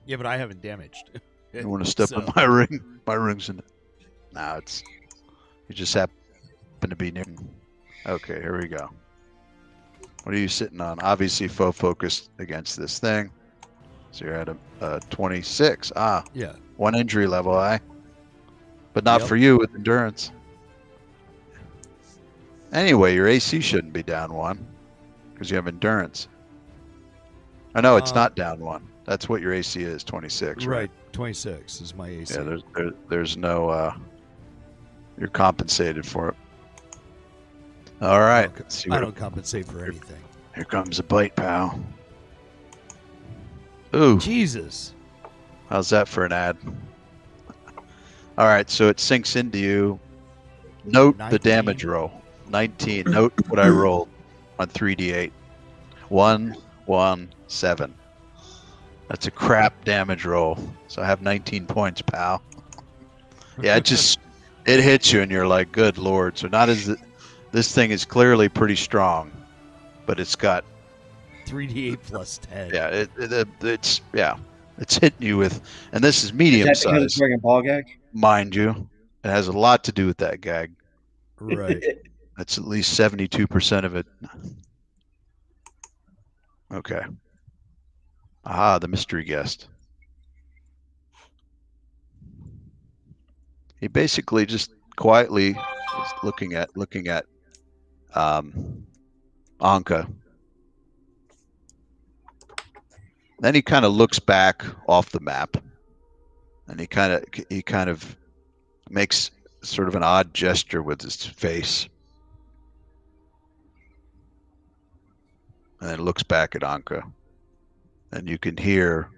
Yeah, but I haven't damaged. You want to step in my ring? My ring's in it. Nah, you just happen to be near. Okay, here we go. What are you sitting on? Obviously, focused against this thing. So you're at a 26. Yeah. 1 injury level, but not for you with endurance. Anyway, your AC shouldn't be down 1 because you have endurance. I know it's not down 1. That's what your AC is, 26. Right. 26 is my AC. Yeah, there's no. You're compensated for it. All right. I don't compensate for anything. Here comes a bite, pal. Ooh. Jesus. How's that for an ad? All right, so it sinks into you. Note 19. The damage roll. 19. Note what I rolled on 3d8. 1, 1, 7. That's a crap damage roll. So I have 19 points, pal. Yeah, it hits you and you're like, good lord. So this thing is clearly pretty strong, but it's got 3d8 plus 10. Yeah, it's hitting you with, and this is medium size. Because it's wearing a ball gag? Mind you, it has a lot to do with that gag. Right. That's at least 72% of it. Okay. Aha, the mystery guest. He basically just quietly is looking at Anka. Then he kind of looks back off the map and he kind of makes sort of an odd gesture with his face, and then looks back at Anka, and you can hear.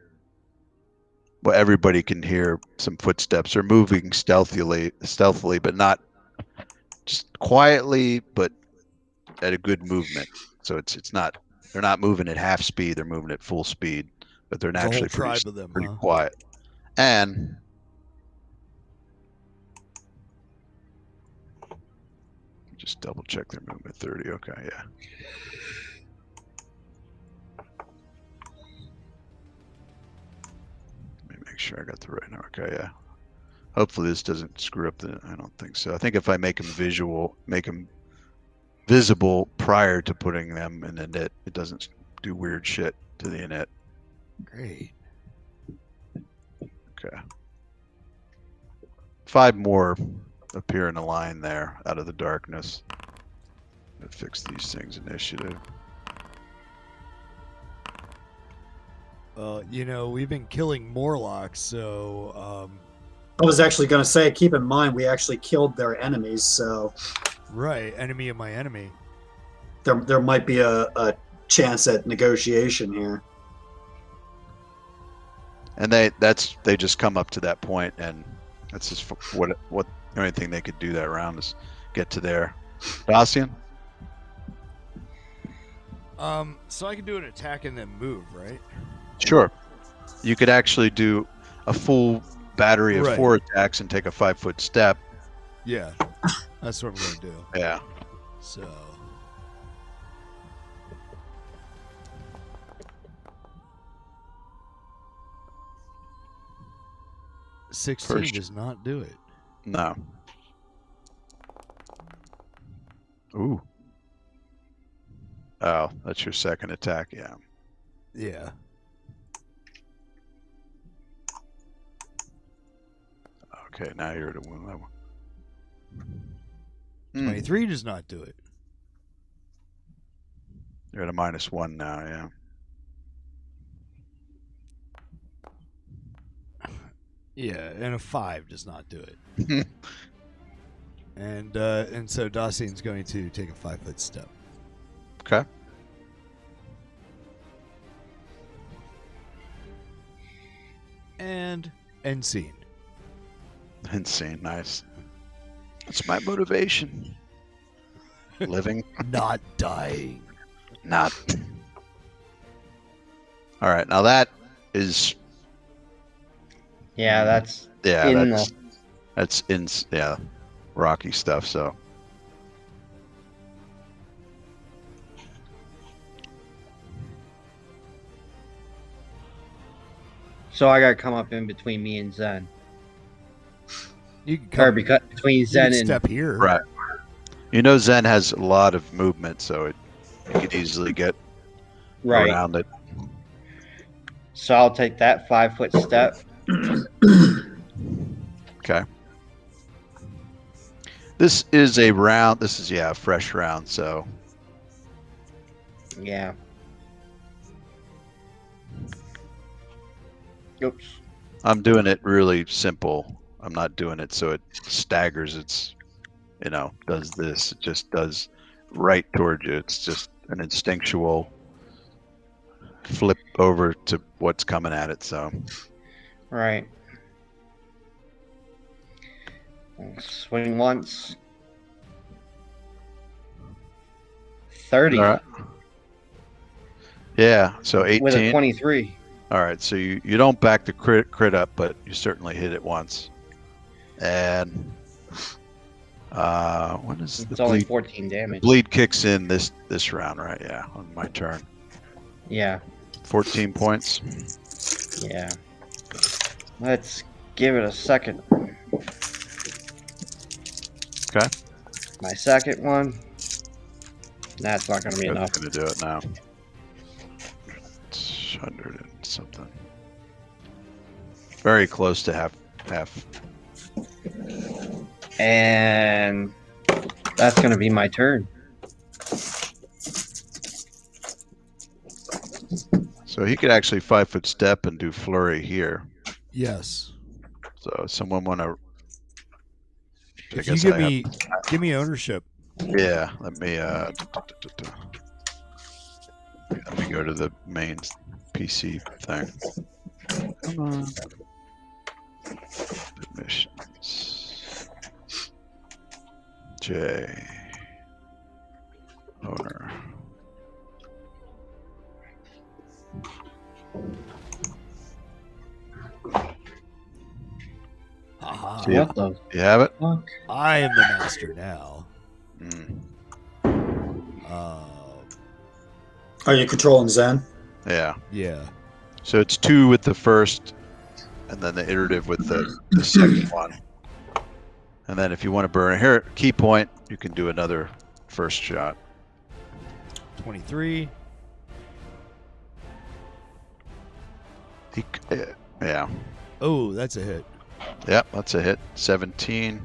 Well, everybody can hear some footsteps. They're moving stealthily, but not just quietly, but at a good movement. So it's not. They're not moving at half speed. They're moving at full speed, but they're There's a whole naturally tribe of them, pretty huh? quiet. And just double check their movement 30. Okay, yeah. Let me make sure I got the right number. Okay, yeah. Hopefully this doesn't screw up the. I don't think so. I think if I make them visible prior to putting them in the knit, it doesn't do weird shit to the init. Great. Okay. 5 more appear in a line there out of the darkness. Let's fix these things. Initiative. We've been killing Morlocks, so I was actually going to say, keep in mind, we actually killed their enemies, so right, enemy of my enemy. there might be a chance at negotiation here. And they just come up to that point, and that's just what the only thing they could do that round is get to there. Dacian? So I can do an attack and then move, right? Sure. You could actually do a full battery of 4 attacks and take a 5-foot step. Yeah, that's what I'm going to do. Yeah. So. $16 does not do it. No. Ooh. Oh, that's your second attack, yeah. Yeah. Okay, now you're at a wound level. 23 does not do it. You're at a -1 now, yeah. Yeah, and a 5 does not do it. And so Dacian's going to take a 5-foot step. Okay. And end scene. Insane, nice. That's my motivation. Living. Not dying. Not. All right, now that is. Yeah, that's that's in rocky stuff. So. So I gotta come up in between me and Zen. You can come between Zen and step here. Right. You know, Zen has a lot of movement, so you could easily get around it. So I'll take that 5-foot step. Okay. This is a round. This is a fresh round. So. Yeah. Oops. I'm doing it really simple. I'm not doing it so it staggers. It's, does this. It just does right towards you. It's just an instinctual flip over to what's coming at it. So. Right. Swing once. 30. All right. Yeah, so 18. With a 23. All right, so you don't back the crit up, but you certainly hit it once. And when is it's the only bleed? 14 damage. Bleed kicks in this round, right? Yeah, on my turn. Yeah. 14 points. Yeah. Let's give it a second. Okay. My second one. That's not going to be enough. Going to do it now. It's 100 and something. Very close to half. And that's going to be my turn. So he could actually 5-foot step and do flurry here. Yes. So someone want to? If you give me ownership. Yeah, let me go to the main PC thing. Come on. Permissions. J. Owner. Aha. So you have it? Fuck. I am the master now. Mm. Are you controlling Zen? Yeah. Yeah. So it's 2 with the first, and then the iterative with the second one. And then if you want to burn a key point, you can do another first shot. 23. Yeah. Oh, that's a hit. Yep, that's a hit. 17.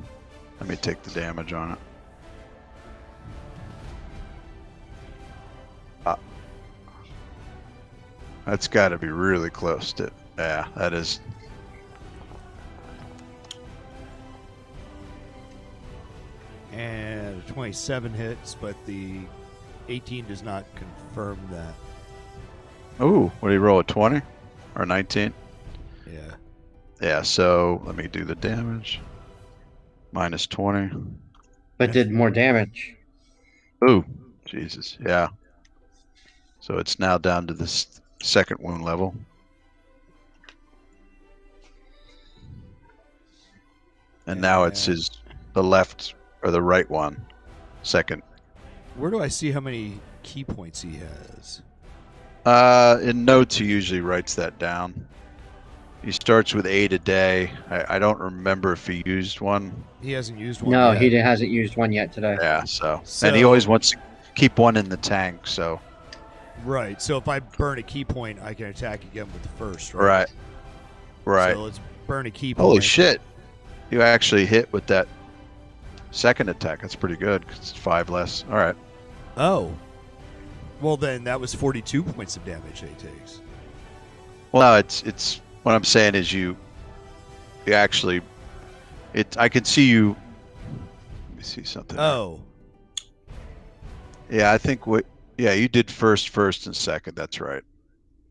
Let me take the damage on it. That's got to be really close to. Yeah, that is. And 27 hits, but the 18 does not confirm that. Ooh, what do you roll? A 20 or 19? Yeah. Yeah, so let me do the damage. Minus 20. But did more damage. Ooh, Jesus, yeah. So it's now down to this second wound level. And now it's the left or the right one. Second. Where do I see how many key points he has? In notes, he usually writes that down. He starts with 8 a day. I don't remember if he used one. He hasn't used one No, yet. he hasn't used one yet today. Yeah, and he always wants to keep one in the tank, so. Right, so if I burn a key point, I can attack again with the first, right? Right. So let's burn a key point. Holy shit. You actually hit with that second attack. That's pretty good, 'cause it's 5 less. All right. Oh. Well, then that was 42 points of damage that he takes. Well, no, it's what I'm saying is you actually, I can see you. Let me see something. Oh. Yeah, I think you did first, and second. That's right.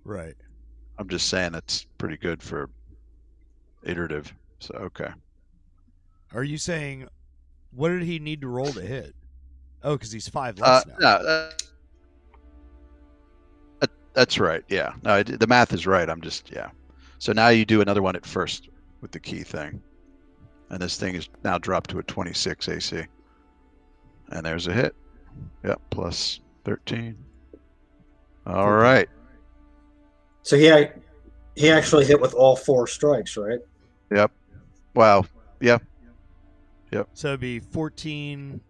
Right. I'm just saying that's pretty good for iterative. So, okay. Are you saying, what did he need to roll to hit? Oh, because he's 5 less now. No, that's right. Yeah. No, the math is right. I'm just, yeah. So now you do another one at first with the key thing. And this thing is now dropped to a 26 AC. And there's a hit. Yep, plus 13. All 14. right. So he actually hit with all 4 strikes, right? Yep. Wow. Yep. So it'd be 14,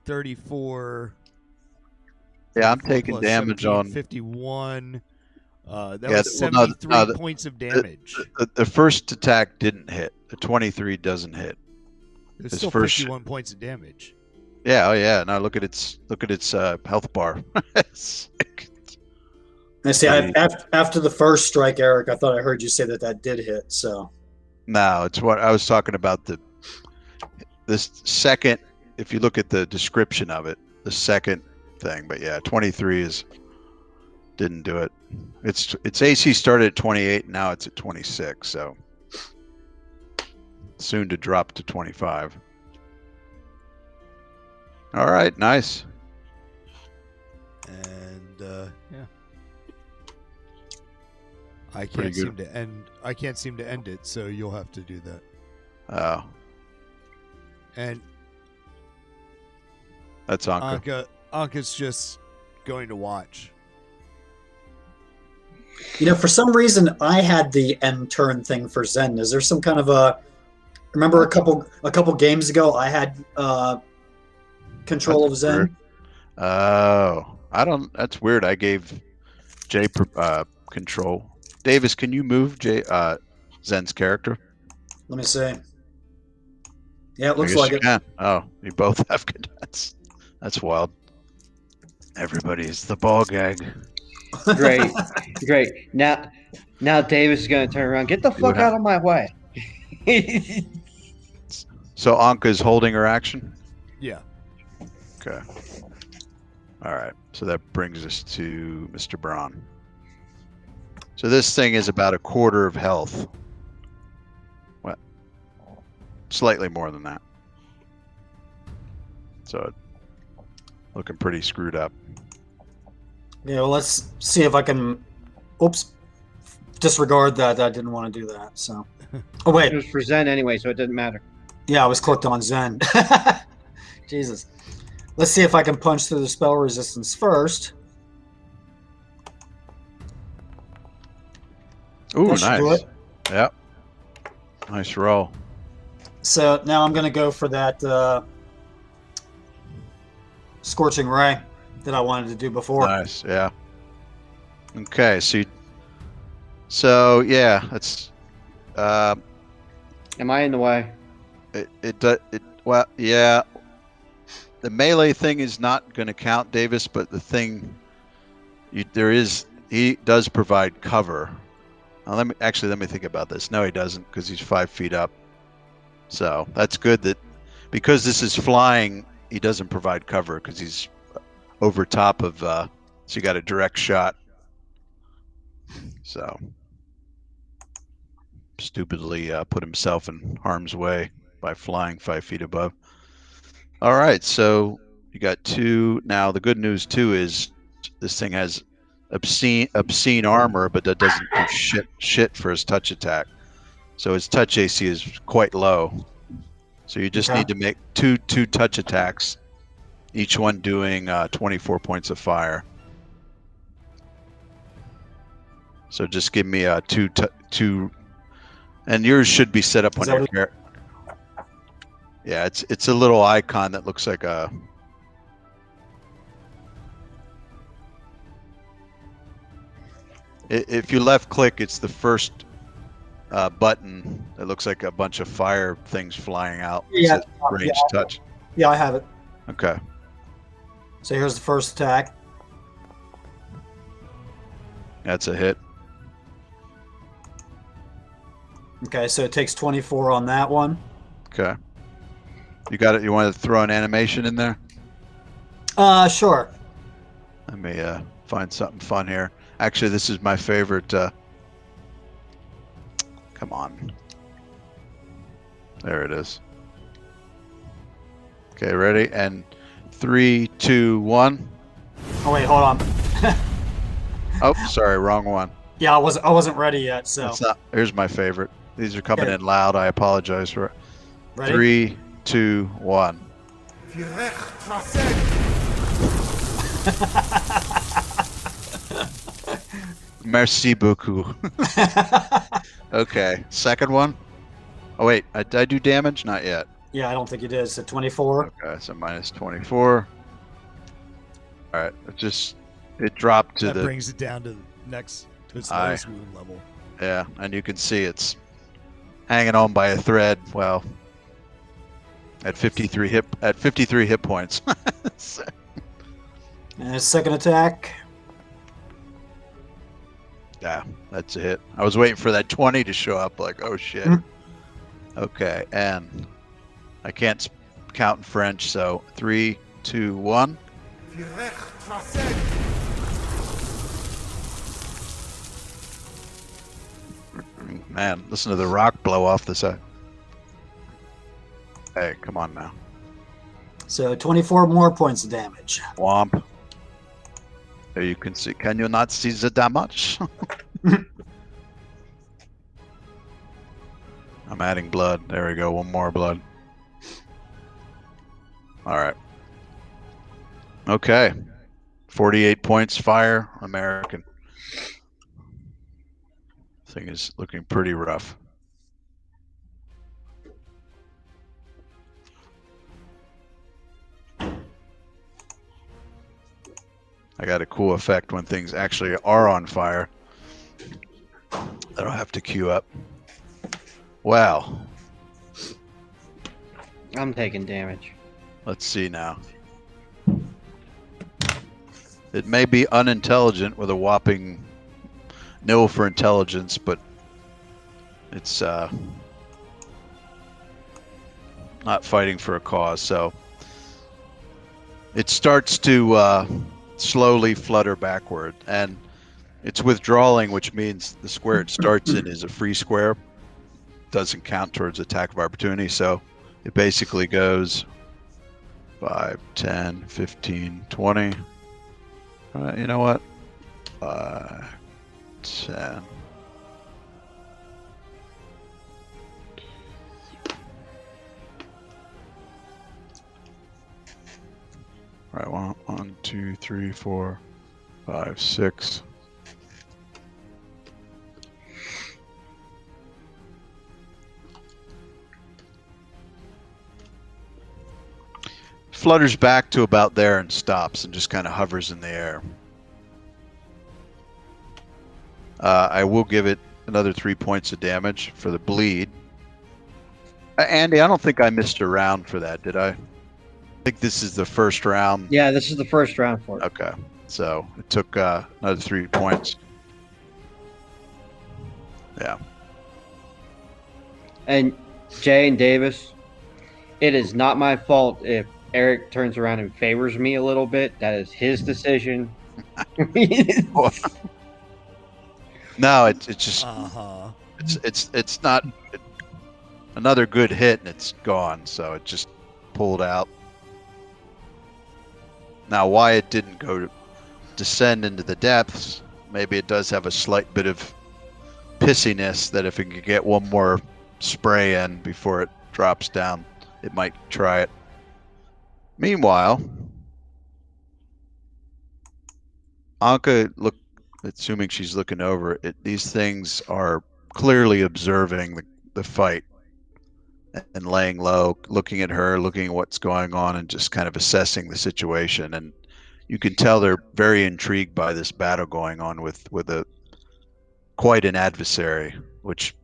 34. Yeah, I'm taking damage 17, on 51. That was 73 points of damage. The first attack didn't hit. The 23 doesn't hit. It's still 51 points of damage. Yeah, oh yeah. Now look at its health bar. I see. After the first strike, Eric, I thought I heard you say that did hit. So no, it's what I was talking about. This second, if you look at the description of it, the second thing. But yeah, 23 didn't do it. Its AC started at 28, and now it's at 26. So soon to drop to 25. All right, nice. And yeah, I can't seem to end it. So you'll have to do that. Oh, and that's Anka. Anka's just going to watch. for some reason I had the end turn thing for Zen. Is there some kind of a? Remember a couple games ago I had control of Zen. Weird. Oh, I don't. That's weird. I gave Jay control. Davis, can you move Zen's character? Let me see. Yeah, it looks I guess like you it. can. Oh, you both have cadets. That's wild. Everybody's the ball gag. Great. Now Davis is going to turn around. Get the fuck out of my way. So Anka's holding her action? Yeah. Okay. All right. So that brings us to Mr. Braun. So this thing is about a quarter of health. What? Slightly more than that. So looking pretty screwed up. Yeah, well, let's see if I can. Oops. Disregard that. I didn't want to do that. So. Oh, It wait. was for Zen anyway, so it didn't matter. Yeah, I was clicked on Zen. Jesus. Let's see if I can punch through the spell resistance first. Ooh, That should do nice. it. Yep. Nice roll. So now I'm going to go for that Scorching Ray that I wanted to do before. Nice. Yeah. Okay. So yeah, that's. Am I in the way? Well, yeah. The melee thing is not going to count, Davis, but the thing, he does provide cover. Now, let me think about this. No, he doesn't, because he's 5 feet up. So that's good that, because this is flying, he doesn't provide cover because he's over top of. So you got a direct shot. So stupidly put himself in harm's way by flying 5 feet above. All right, so you got 2. Now the good news too is this thing has obscene armor, but that doesn't do shit for his touch attack. So his touch AC is quite low. So you just need to make two touch attacks, each one doing 24 points of fire. So just give me two, and yours should be set up on your character. Yeah, it's a little icon that looks like a. If you left click, it's the first button. It looks like a bunch of fire things flying out. Yeah, range touch. Yeah, I have it. Okay. So here's the first attack. That's a hit. Okay, so it takes 24 on that one. Okay. You got it. You want to throw an animation in there? Sure. Let me find something fun here. Actually, this is my favorite. Come on. There it is. Okay, ready? And 3, 2, 1. Oh wait, hold on. Oh, sorry, wrong one. Yeah, I wasn't ready yet. So That's not. Here's my favorite. These are coming in loud. I apologize for it. ready? 3, 2, 1. Merci beaucoup. Okay, second one. Oh wait, did I do damage? Not yet. Yeah, I don't think you did. So 24. Okay, so minus 24. All right, it dropped to That brings it down to its Aye. lowest wound level. Yeah, and you can see it's hanging on by a thread. Well, at 53 hit points. So, And his second attack. yeah, that's a hit. I was waiting for that 20 to show up. Like, oh shit. Okay, and I can't count in French, so 3, 2, 1. Man, listen to the rock blow off the side. Hey, come on now. So 24 more points of damage. Womp. There you can see. Can you not see the damage? I'm adding blood. There we go. One more blood. All right. Okay. 48 points fire. American. Thing is looking pretty rough. I got a cool effect when things actually are on fire. I don't have to queue up. Wow. I'm taking damage. Let's see now. It may be unintelligent with a whopping nil for intelligence, but it's not fighting for a cause. So it starts to slowly flutter backward, and it's withdrawing, which means the square it starts in is a free square. Doesn't count towards attack of opportunity. So it basically goes 5, 10, 15, 20. You know what? 10. All right, 1, 2, 3, 4, 5, 6. Flutters back to about there and stops and just kind of hovers in the air. I will give it another 3 points of damage for the bleed. Andy, I don't think I missed a round for that, did I? I think this is the first round. Yeah, this is the first round for it. Okay, so it took another 3 points. Yeah. And Jay and Davis, it is not my fault if Eric turns around and favors me a little bit. That is his decision. No, it's just Uh-huh. it's not another good hit and it's gone. So it just pulled out. Now, why it didn't go to descend into the depths? Maybe it does have a slight bit of pissiness that if it could get one more spray in before it drops down, it might try it. Meanwhile, Anka, assuming she's looking over it, these things are clearly observing the fight and laying low, looking at her, looking at what's going on, and just kind of assessing the situation. And you can tell they're very intrigued by this battle going on with quite an adversary, which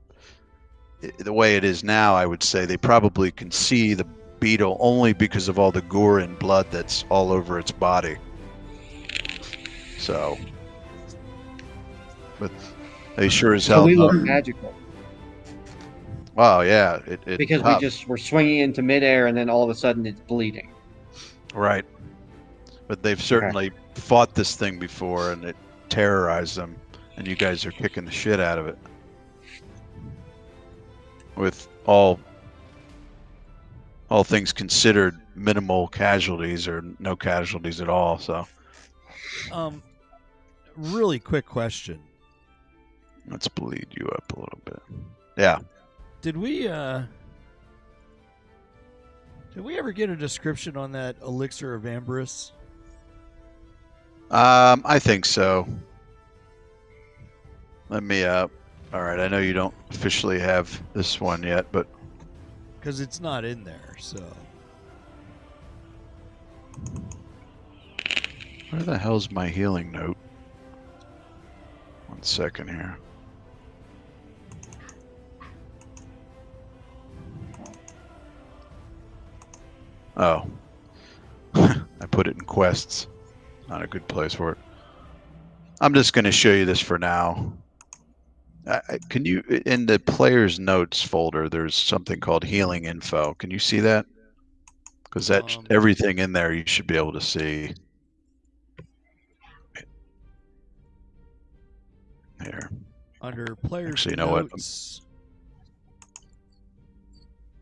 the way it is now, I would say they probably can see the beetle only because of all the gore and blood that's all over its body. So, but they sure as hell So we know. look magical. Wow, yeah, it Because popped. we just were swinging into midair and then all of a sudden it's bleeding. Right. But they've certainly fought this thing before and it terrorized them, and you guys are kicking the shit out of it. With all things considered, minimal casualties or no casualties at all, so. Really quick question. Let's bleed you up a little bit. Yeah. Did we ever get a description on that elixir of ambergris? I think so. Let me all right, I know you don't officially have this one yet, but Because it's not in there, so. where the hell's my healing note? 1 second here. Oh. I put it in quests. Not a good place for it. I'm just going to show you this for now. Can you, in the player's notes folder, there's something called healing info. Can you see that? Because that everything in there you should be able to see. Here. Under players' Actually, you know what? notes.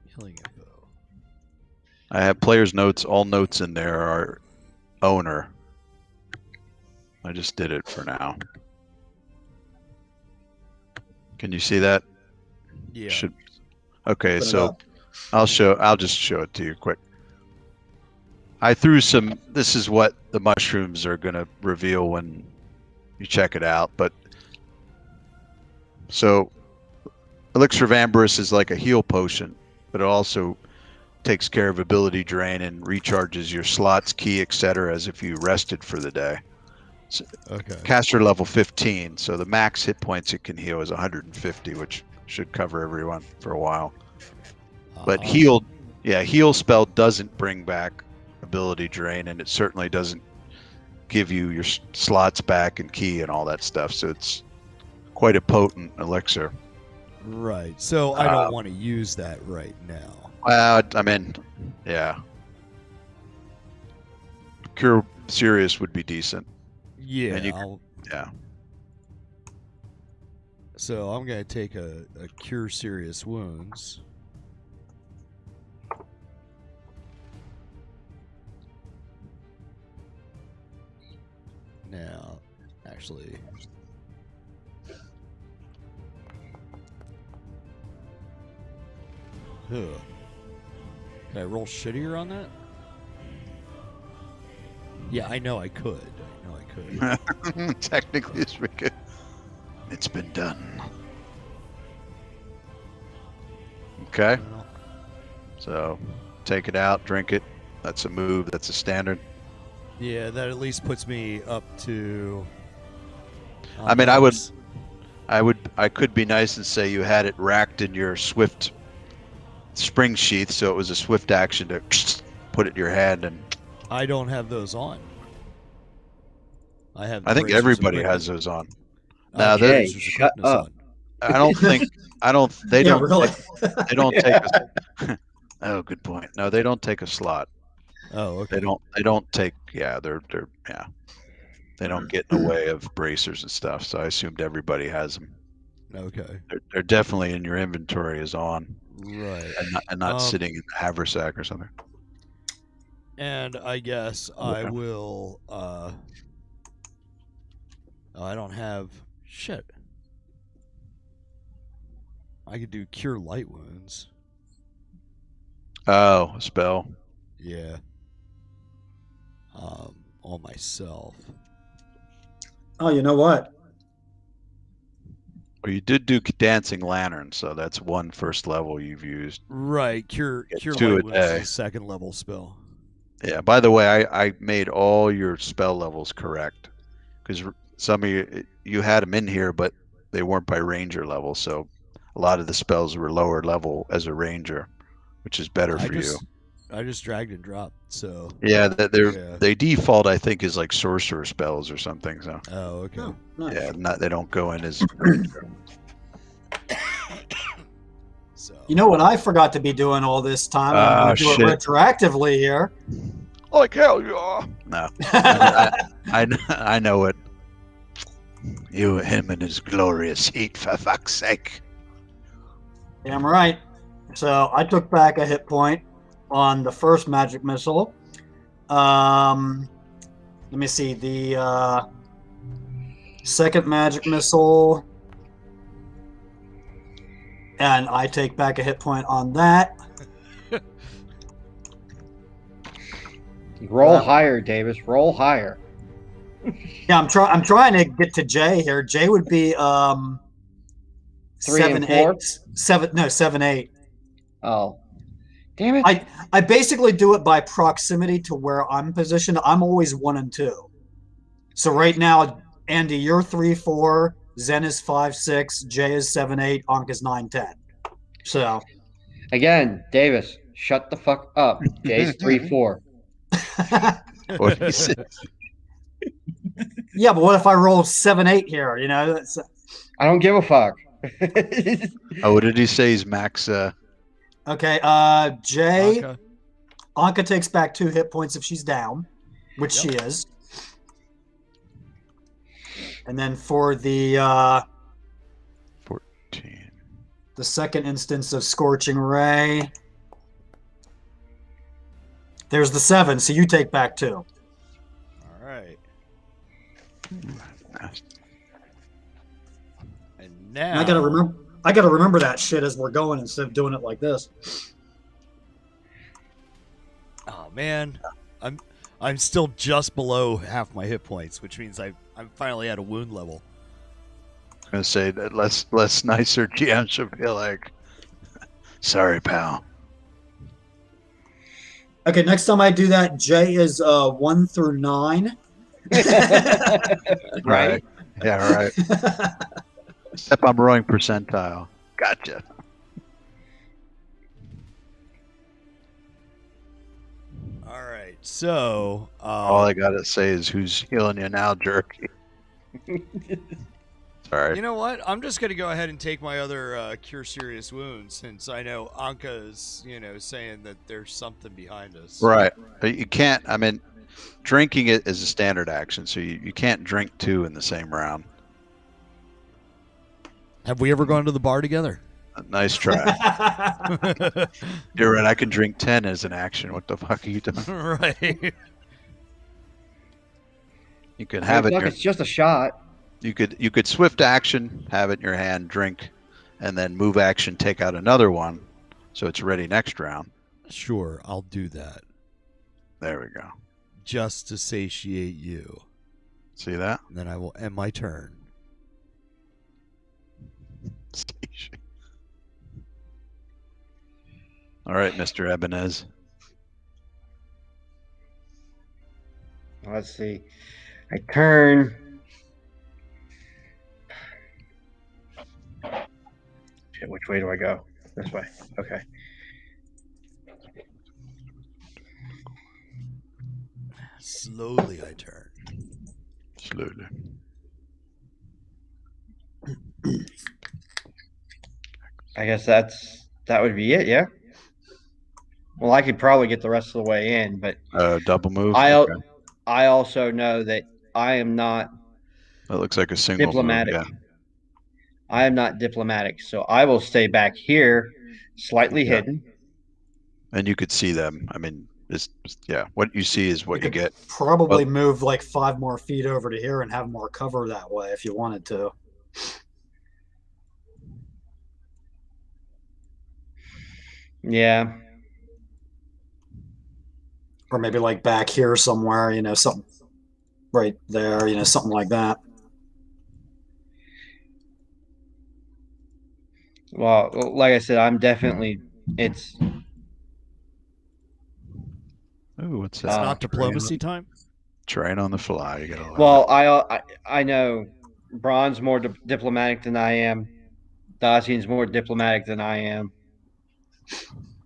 Healing info. I have player's notes. All notes in there are owner. I just did it for now. Can you see that? Yeah. Okay, Put it so up. I'll just show it to you quick. I threw some, this is what the mushrooms are going to reveal when you check it out, but so Elixir of Ambergris is like a heal potion, but it also takes care of ability drain and recharges your slots, key, etc. as if you rested for the day. So, Okay. caster level 15, so the max hit points it can heal is 150, which should cover everyone for a while. But heal spell doesn't bring back ability drain, and it certainly doesn't give you your slots back and key and all that stuff. So it's quite a potent elixir. Right. So I don't want to use that right now. Well, I mean, yeah. Cure Serious would be decent. Yeah. And yeah. So I'm going to take a Cure Serious Wounds. Now, actually... Ugh. Can I roll shittier on that? Yeah, I know I could. Technically, it's been done. Okay. So, take it out, drink it. That's a move. That's a standard. Yeah, that at least puts me up to... I mean, I could be nice and say you had it racked in your swift spring sheath, so it was a swift action to put it in your hand. And I don't have those on. I think everybody has those on. Now, Jay, shut up. I don't think. They Yeah, don't. really. They don't take. Oh, good point. No, they don't take a slot. Oh, okay. They don't take. Yeah, they're. Yeah. They don't get in the way of bracers and stuff. So I assumed everybody has them. Okay. They're definitely in your inventory as on. Right. And not sitting in the haversack or something. And I guess I will. I don't have shit. I could do Cure Light Wounds. Oh, a spell. Yeah. On myself. Oh, you know what? Well, you did do Dancing Lantern, so that's one first level you've used. Right. Cure two Light a Wounds day. is a second level spell. Yeah. By the way, I made all your spell levels correct because some of you had them in here, but they weren't by ranger level. So a lot of the spells were lower level as a ranger, which is better for you. I just dragged and dropped. So yeah, they default I think is like sorcerer spells or something. So okay. Oh, nice. yeah, they don't go in as. So You know what I forgot to be doing all this time? I'm going to do it retroactively here. Like hell you are. No, I know it. You, him, and his glorious heat, for fuck's sake. Damn right. So I took back a hit point on the first magic missile. Let me see. The second magic missile. And I take back a hit point on that. Roll higher, Davis. Roll higher. Yeah, I'm trying to get to Jay here. Jay would be 3 and 4? 7, 8. Oh, damn it! I basically do it by proximity to where I'm positioned. I'm always 1 and 2. So right now, Andy, you're 3, 4. Zen is 5, 6. Jay is 7, 8. Ankh is 9, 10. So again, Davis, shut the fuck up. Jay's 3, 4. What do you say? Yeah, but what if I roll 7, 8 here? You know, I don't give a fuck. Oh, what did he say? He's max. Okay, Jay. Anka takes back 2 hit points if she's down, which she is. And then for the 14. The second instance of Scorching Ray, there's the 7, so you take back 2. All right. And now I gotta remember that shit as we're going instead of doing it like this. Oh man, I'm still just below half my hit points, which means I'm finally at a wound level. I'm gonna say that less nicer GM should be like, sorry, pal. Okay, next time I do that, Jay is 1 through 9. Right? Yeah, right. Except I'm rowing percentile. Gotcha. All right, so all I gotta say is, who's healing you now, Jerky? Sorry. You know what? I'm just going to go ahead and take my other cure serious wounds, since I know Anka is, saying that there's something behind us. Right. You can't. I mean, drinking it is a standard action, so you can't drink 2 in the same round. Have we ever gone to the bar together? Nice try. You're right. I can drink 10 as an action. What the fuck are you doing? Right. You can have it. It's just a shot. You could swift action, have it in your hand, drink, and then move action, take out another one, so it's ready next round. Sure, I'll do that. There we go. Just to satiate you. See that? And then I will end my turn. All right, Mr. Ebenez. Let's see. I turn. Shit, which way do I go? This way. Okay. Slowly I turn. Slowly. I guess that would be it, yeah? Well, I could probably get the rest of the way in, but double move. I also know that I am not. That looks like a single diplomatic. move, yeah. I am not diplomatic, so I will stay back here, slightly hidden. And you could see them. I mean, what you see is what you get. Probably move like 5 more feet over to here and have more cover that way if you wanted to. Yeah. Or maybe like back here somewhere, something right there, something like that. Well, like I said, I'm definitely. It's. Ooh, what's that? It's not diplomacy time? Train on the fly. You gotta well, I know Braun's more diplomatic than I am. Dacian's more diplomatic than I am.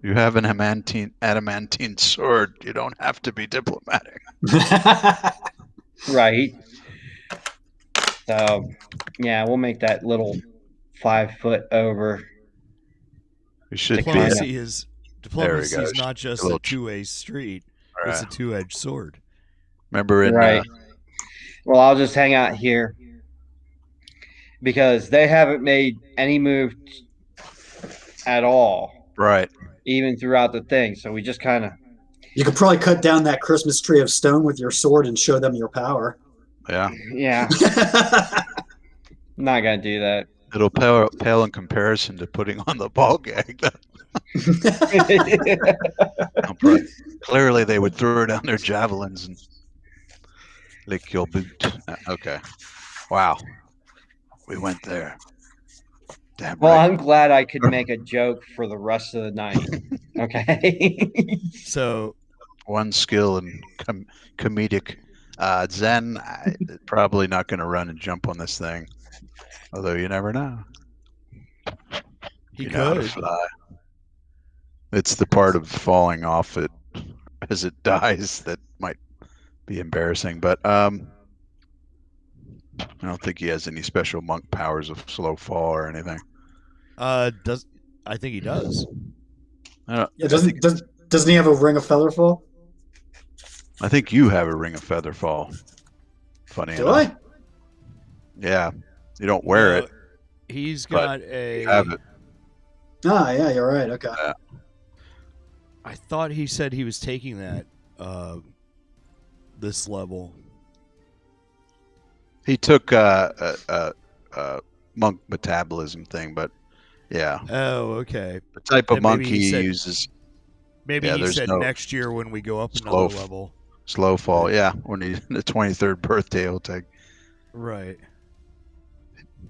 You have an adamantine sword. You don't have to be diplomatic. Right. So, yeah, we'll make that little 5 foot over. We should diplomacy is not just a 2-way street. Right. It's a 2-edged sword. Remember in right. Well, I'll just hang out here because they haven't made any move at all. Right. Even throughout the thing. So we just kind of. You could probably cut down that Christmas tree of stone with your sword and show them your power. Yeah. Yeah. Not going to do that. It'll pale in comparison to putting on the ball gag. Clearly, they would throw down their javelins and lick your boot. Okay. Wow. We went there. Damn well, right. I'm glad I could make a joke for the rest of the night. Okay. So, one skill in comedic. Zen, probably not going to run and jump on this thing. Although you never know. He know how to could. fly. It's the part of falling off it as it dies that might be embarrassing. But I don't think he has any special monk powers of slow fall or anything. I think he does. Doesn't he have a ring of feather fall? I think you have a ring of feather fall. Funny enough. Do I? Yeah. You don't wear it. He's got a. You have it. Ah, yeah, you're right. Okay. Yeah. I thought he said he was taking that this level. He took a monk metabolism thing, but yeah. Oh, okay. The type of Then monk maybe he he said- uses. Maybe he said no next year when we go up another level. Slow fall, yeah. When he's the 23rd birthday, he'll take. Right.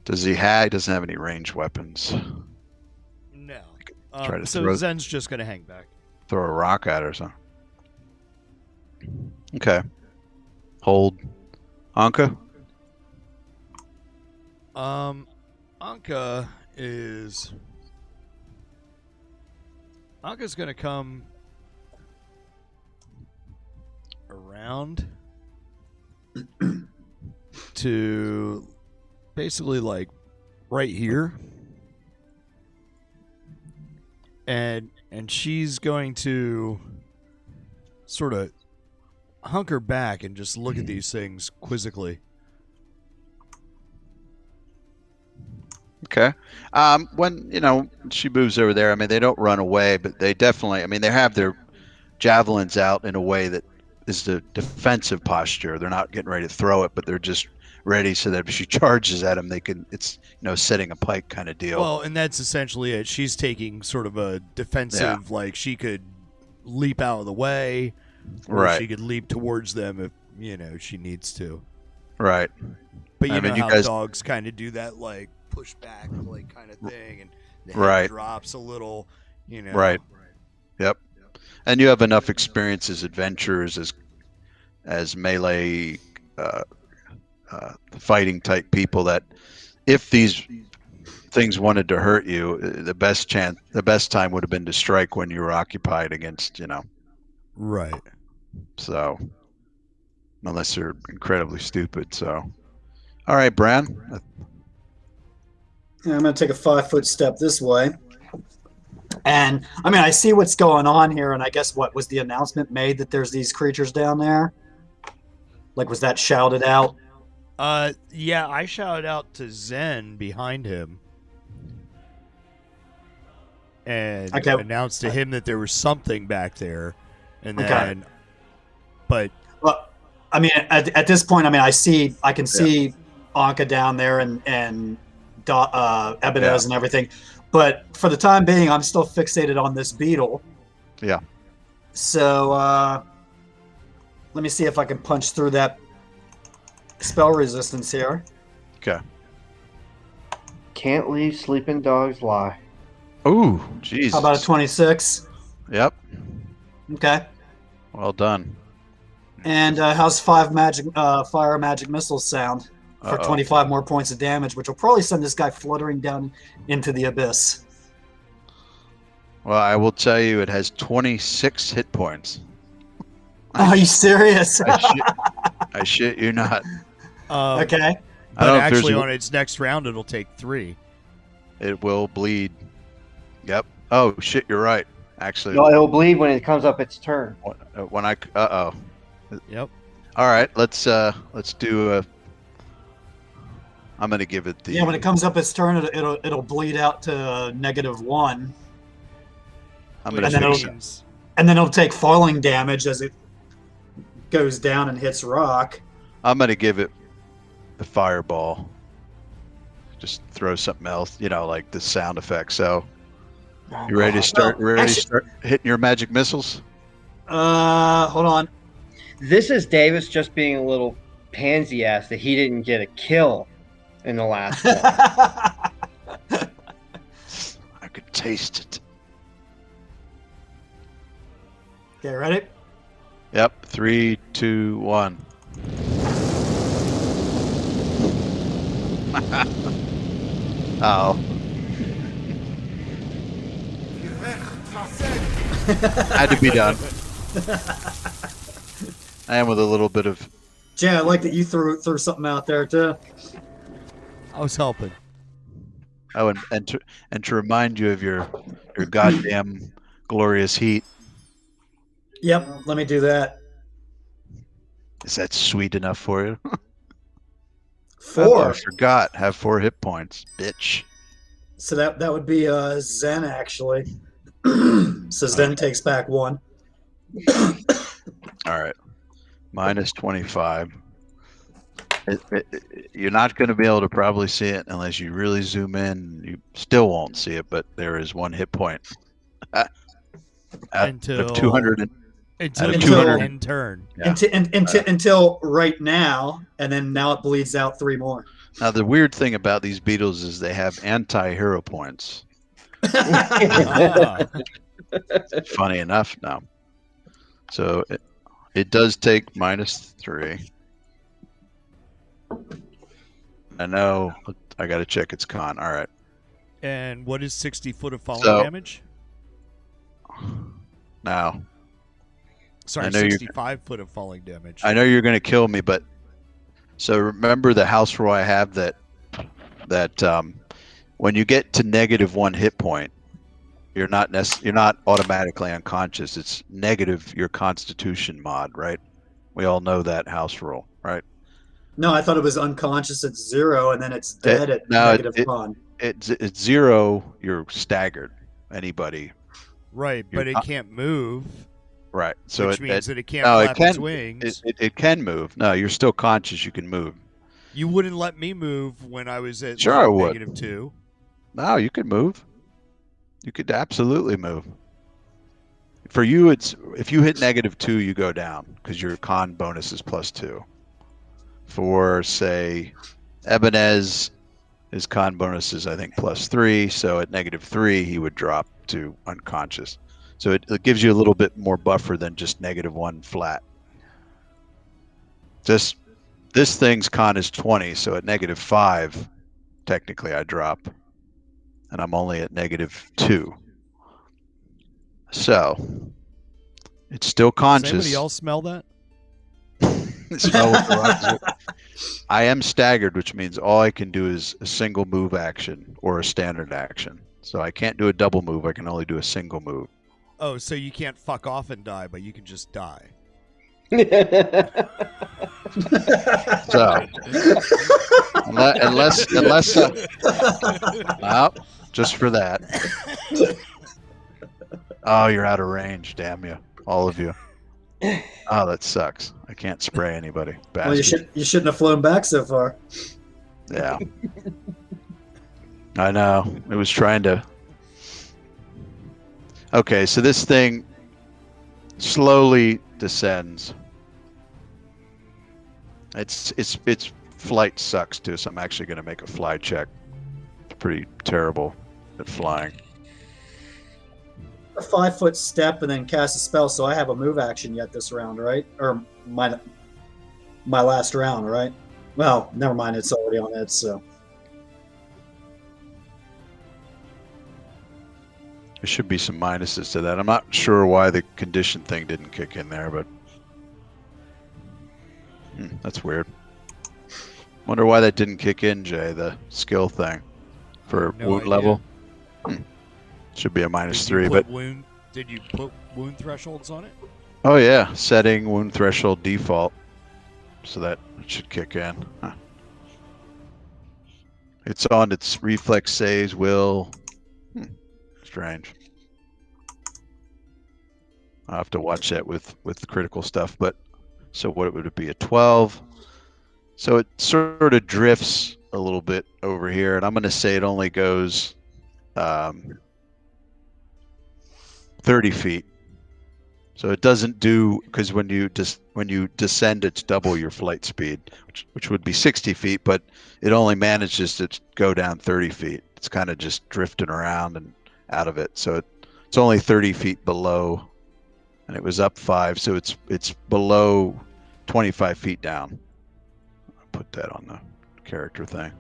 Does he have? He doesn't have any ranged weapons. No. Try to so Zen's just going to hang back. Throw a rock at it or something. Okay. Hold. Anka? Anka's going to come around to basically like right here. And she's going to sort of hunker back and just look at these things quizzically. Okay. When she moves over there, I mean, they don't run away, but they definitely, I mean, they have their javelins out in a way that is the defensive posture. They're not getting ready to throw it, but they're just ready so that if she charges at them, they can. It's setting a pike kind of deal. Well, and that's essentially it. She's taking sort of a defensive, like she could leap out of the way, or right? She could leap towards them if she needs to. Right. But you know how dogs kind of do that, like push back, like kind of thing, and the head drops a little. Right. Yep. And you have enough experience as adventurers, as melee fighting type people, that if these things wanted to hurt you, the best time would have been to strike when you were occupied against, Right. So, unless they're incredibly stupid. So, all right, Bran. Yeah, I'm going to take a 5-foot step this way. And I mean, I see what's going on here, and I guess what was the announcement made that there's these creatures down there? Like, was that shouted out? Yeah, I shouted out to Zen behind him and announced to him that there was something back there, and then, but well, I mean, at this point, I mean, I can see Anka down there and Ebenez and everything. But for the time being, I'm still fixated on this beetle. Yeah. So let me see if I can punch through that spell resistance here. Okay. Can't leave sleeping dogs lie. Ooh, Jesus. How about a 26? Yep. Okay. Well done. And how's fire magic missiles sound? For 25 more points of damage, which will probably send this guy fluttering down into the abyss. Well, I will tell you, it has 26 hit points. Are you serious? I shit you not. Okay. But actually, on its next round, it'll take 3. It will bleed. Yep. Oh shit, you're right. Actually, no, it'll bleed when it comes up its turn. When I. Yep. All right. Let's do a. I'm gonna give it the. Yeah, when it comes up its turn, it'll bleed out to -1. And then it'll take falling damage as it goes down and hits rock. I'm gonna give it the fireball. Just throw something else, like the sound effect. So, you ready to start? Start hitting your magic missiles? Hold on. This is Davis just being a little pansy ass that he didn't get a kill in the last one. I could taste it. Okay, ready? Yep. 3, 2, 1. Oh. Had to be done. I am with a little bit of. Jay, I like that you threw something out there too. I was helping. Oh, and to remind you of your goddamn glorious heat. Yep, let me do that. Is that sweet enough for you? 4. Oh, I forgot. Have 4 hit points, bitch. So that would be Zen actually. So Zen takes back 1. All right. -25. You're not going to be able to probably see it unless you really zoom in. You still won't see it, but there is 1 hit point. Until 200. Until end turn. Yeah. Until right now, and then now it bleeds out 3 more. Now the weird thing about these beetles is they have anti-hero points. Funny enough, now. So it does take -3. I know. I got to check its con. All right. And what is 60 foot of falling damage? Now. Sorry, 65 foot of falling damage. I know you're going to kill me, but so remember the house where I have that that when you get to -1 hit point, you're not automatically unconscious. It's negative your Constitution mod, right? We all know that house rule, right? No, I thought it was unconscious at 0, and then it's dead at no, -1. It's 0. You're staggered. Anybody, Right, You're but it not- can't move, right? So which means that it can't no, it flap its can- wings. it can move. No, you're still conscious. You can move. You wouldn't let me move when I was at Sure like, I would. -2. No, you could move. You could absolutely move. For you, it's if you hit -2, you go down because your con bonus is +2. For say, Ebenez, his con bonus is I think +3. So at -3, he would drop to unconscious. So it gives you a little bit more buffer than just -1 flat. This thing's con is 20, so at -5, technically I drop, and I'm only at -2. So it's still Does conscious. anybody else smell that? Smell what the rock is. I am staggered, which means all I can do is a single move action or a standard action. So I can't do a double move. I can only do a single move. Oh, so you can't fuck off and die, but you can just die. So unless well, just for that. Oh, you're out of range. Damn you, all of you. Oh, that sucks. I can't spray anybody. Well, you Bastard. shouldn't have flown back so far. Yeah. I know. It was trying to. Okay, so this thing slowly descends. Its flight sucks too, so I'm actually going to make a fly check. It's pretty terrible at flying. A 5-foot step and then cast a spell, so I have a move action yet this round, right? Or my last round, right? Well, never mind. It's already on it, so. There should be some minuses to that. I'm not sure why the condition thing didn't kick in there, but that's weird. Wonder why that didn't kick in, Jay, the skill thing for No wound idea. level. Should be a -3, but Did you put wound thresholds on it? oh yeah, setting wound threshold default, so that should kick in. Huh. It's on its reflex saves, will. Strange. I'll have to watch that with critical stuff, but so what would it be, a 12? So it sort of drifts a little bit over here, and I'm going to say it only goes 30 feet. So it doesn't do, because when you descend, it's double your flight speed, which would be 60 feet, but it only manages to go down 30 feet. It's kind of just drifting around and out of it. So it's only 30 feet below, and it was up 5, so it's below 25 feet down. I'll put that on the character thing.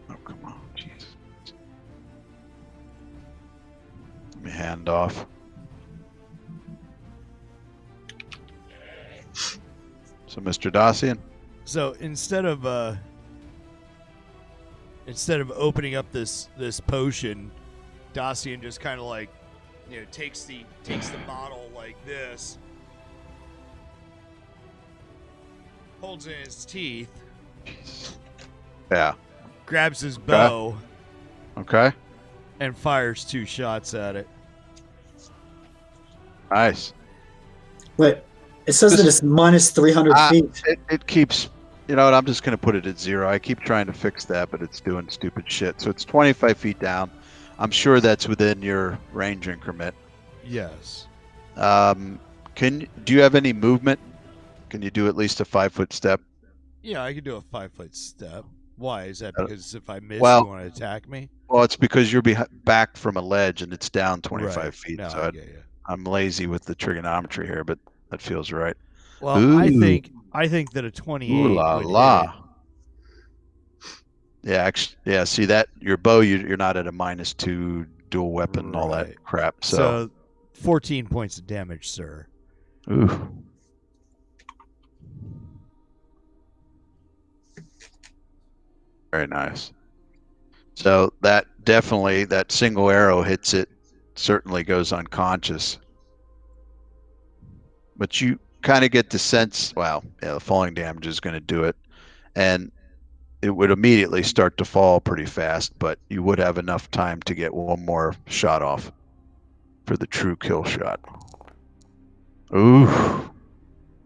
Oh, come on, jeez. Let me hand off. So, Mr. Dacian? So instead of opening up this potion, Dacian just kind of like, takes the bottle like this, holds it in his teeth, Yeah. grabs his bow, Okay. and fires 2 shots at it. Nice. Wait, it says that it's minus 300 feet. It keeps, you know what, I'm just going to put it at 0. I keep trying to fix that, but it's doing stupid shit. So it's 25 feet down. I'm sure that's within your range increment. Yes. Do you have any movement? Can you do at least a 5-foot step? Yeah, I can do a 5-foot step. Why? Is that because if I miss, well- you want to attack me? Well, it's because you're back from a ledge and it's down 25 Right. feet. No, So I get you. I'm lazy with the trigonometry here, but that feels right. Well, I Ooh. think that a 28 Ooh la would hit la. it. Yeah, actually, yeah. See that your bow, you're not at a -2 dual weapon, and all Right. that crap. So 14 points of damage, sir. Ooh. Very nice. So that single arrow hits it, certainly goes unconscious. But you kind of get the sense, well, yeah, the falling damage is going to do it. And it would immediately start to fall pretty fast, but you would have enough time to get one more shot off for the true kill shot. Ooh.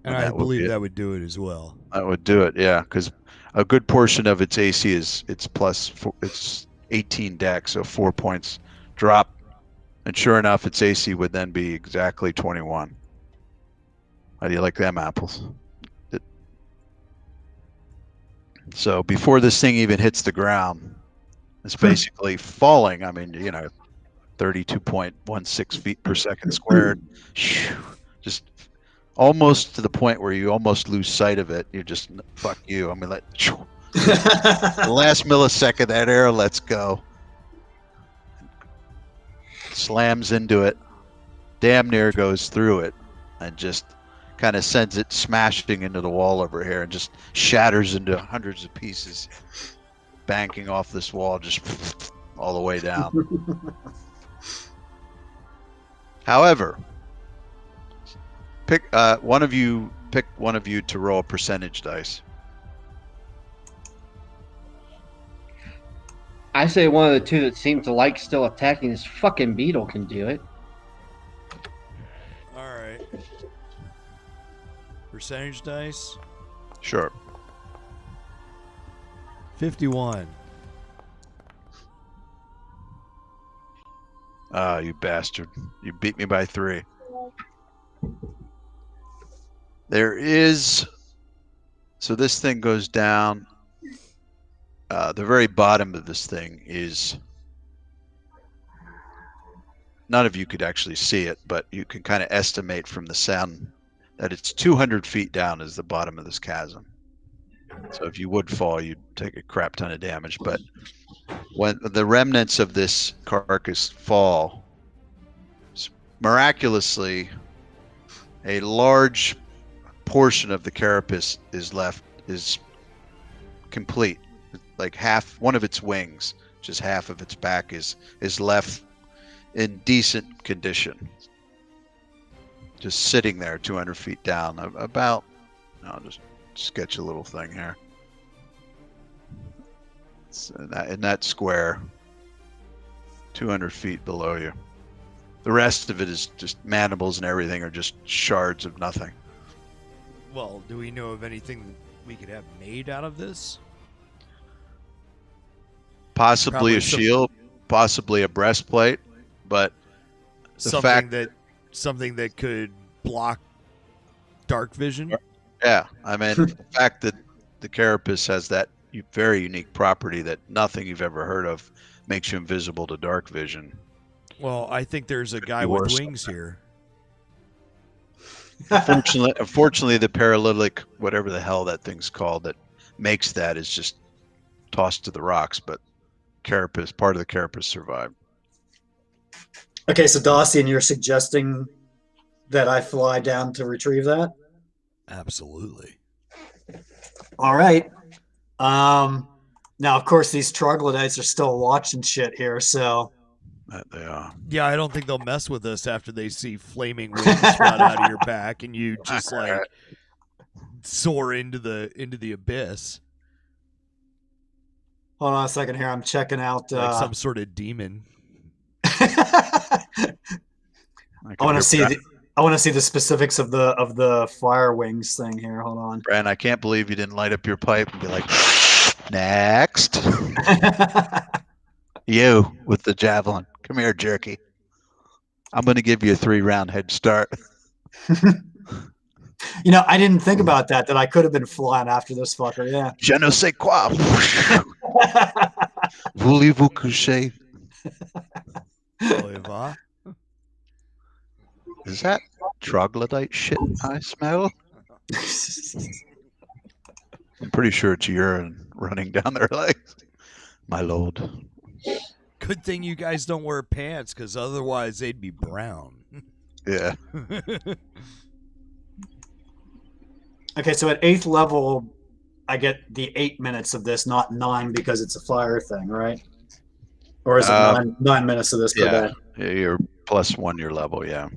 And I believe that would do it as well. That would do it, yeah, because a good portion of its AC is it's 18 dex, so 4 points drop, and sure enough, its AC would then be exactly 21. How do you like them apples? So before this thing even hits the ground, it's basically falling. I mean, 32.16 feet per second squared. Just almost to the point where you almost lose sight of it. You're just, fuck you. I mean, the last millisecond, that arrow lets go. Slams into it. Damn near goes through it. And just kind of sends it smashing into the wall over here and just shatters into hundreds of pieces, banking off this wall just all the way down. However, pick one of you to roll a percentage dice. I say one of the two that seem to like still attacking this fucking beetle can do it. All right. Percentage dice? Sure. 51. Ah, you bastard. You beat me by 3. So this thing goes down. The very bottom of this thing is, none of you could actually see it, but you can kind of estimate from the sound that it's 200 feet down is the bottom of this chasm. So if you would fall, you'd take a crap ton of damage. But when the remnants of this carcass fall, miraculously, a large portion of the carapace is complete. Like one of its wings, just half of its back is left in decent condition. Just sitting there 200 feet down. I'll just sketch a little thing here. It's in that square, 200 feet below you. The rest of it is just mandibles and everything are just shards of nothing. Well, do we know of anything we could have made out of this? Possibly Probably a shield, possibly a breastplate, but something that could block dark vision. Yeah, I mean, the fact that the carapace has that very unique property that nothing you've ever heard of makes you invisible to dark vision. Well, I think there's a guy with wings here. Unfortunately, the paralytic, whatever the hell that thing's called, that makes that is just tossed to the rocks. But part of the carapace survived. Okay, so Dacian, you're suggesting that I fly down to retrieve that? Absolutely. All right. Now, of course, these troglodytes are still watching shit here, so... They are. Yeah, I don't think they'll mess with us after they see flaming wings sprout out of your back and you just soar into the abyss. Hold on a second here. I'm checking out like some sort of demon. I want to see the specifics of the fire wings thing here. Hold on. Brand, I can't believe you didn't light up your pipe and be like, next. You with the javelin. Come here, jerky. I'm going to give you a 3-round head start. I didn't think about that I could have been flying after this fucker. Yeah. Je ne sais quoi. Voulez-vous coucher? Is that troglodyte shit I smell? I'm pretty sure it's urine running down their legs. My lord. Good thing you guys don't wear pants, because otherwise they'd be brown. Yeah. Okay, so at 8th level, I get the 8 minutes of this, not 9 because it's a fire thing, right? Or is it Um, 9 minutes of this per yeah, day? you're +1 your level. Yeah.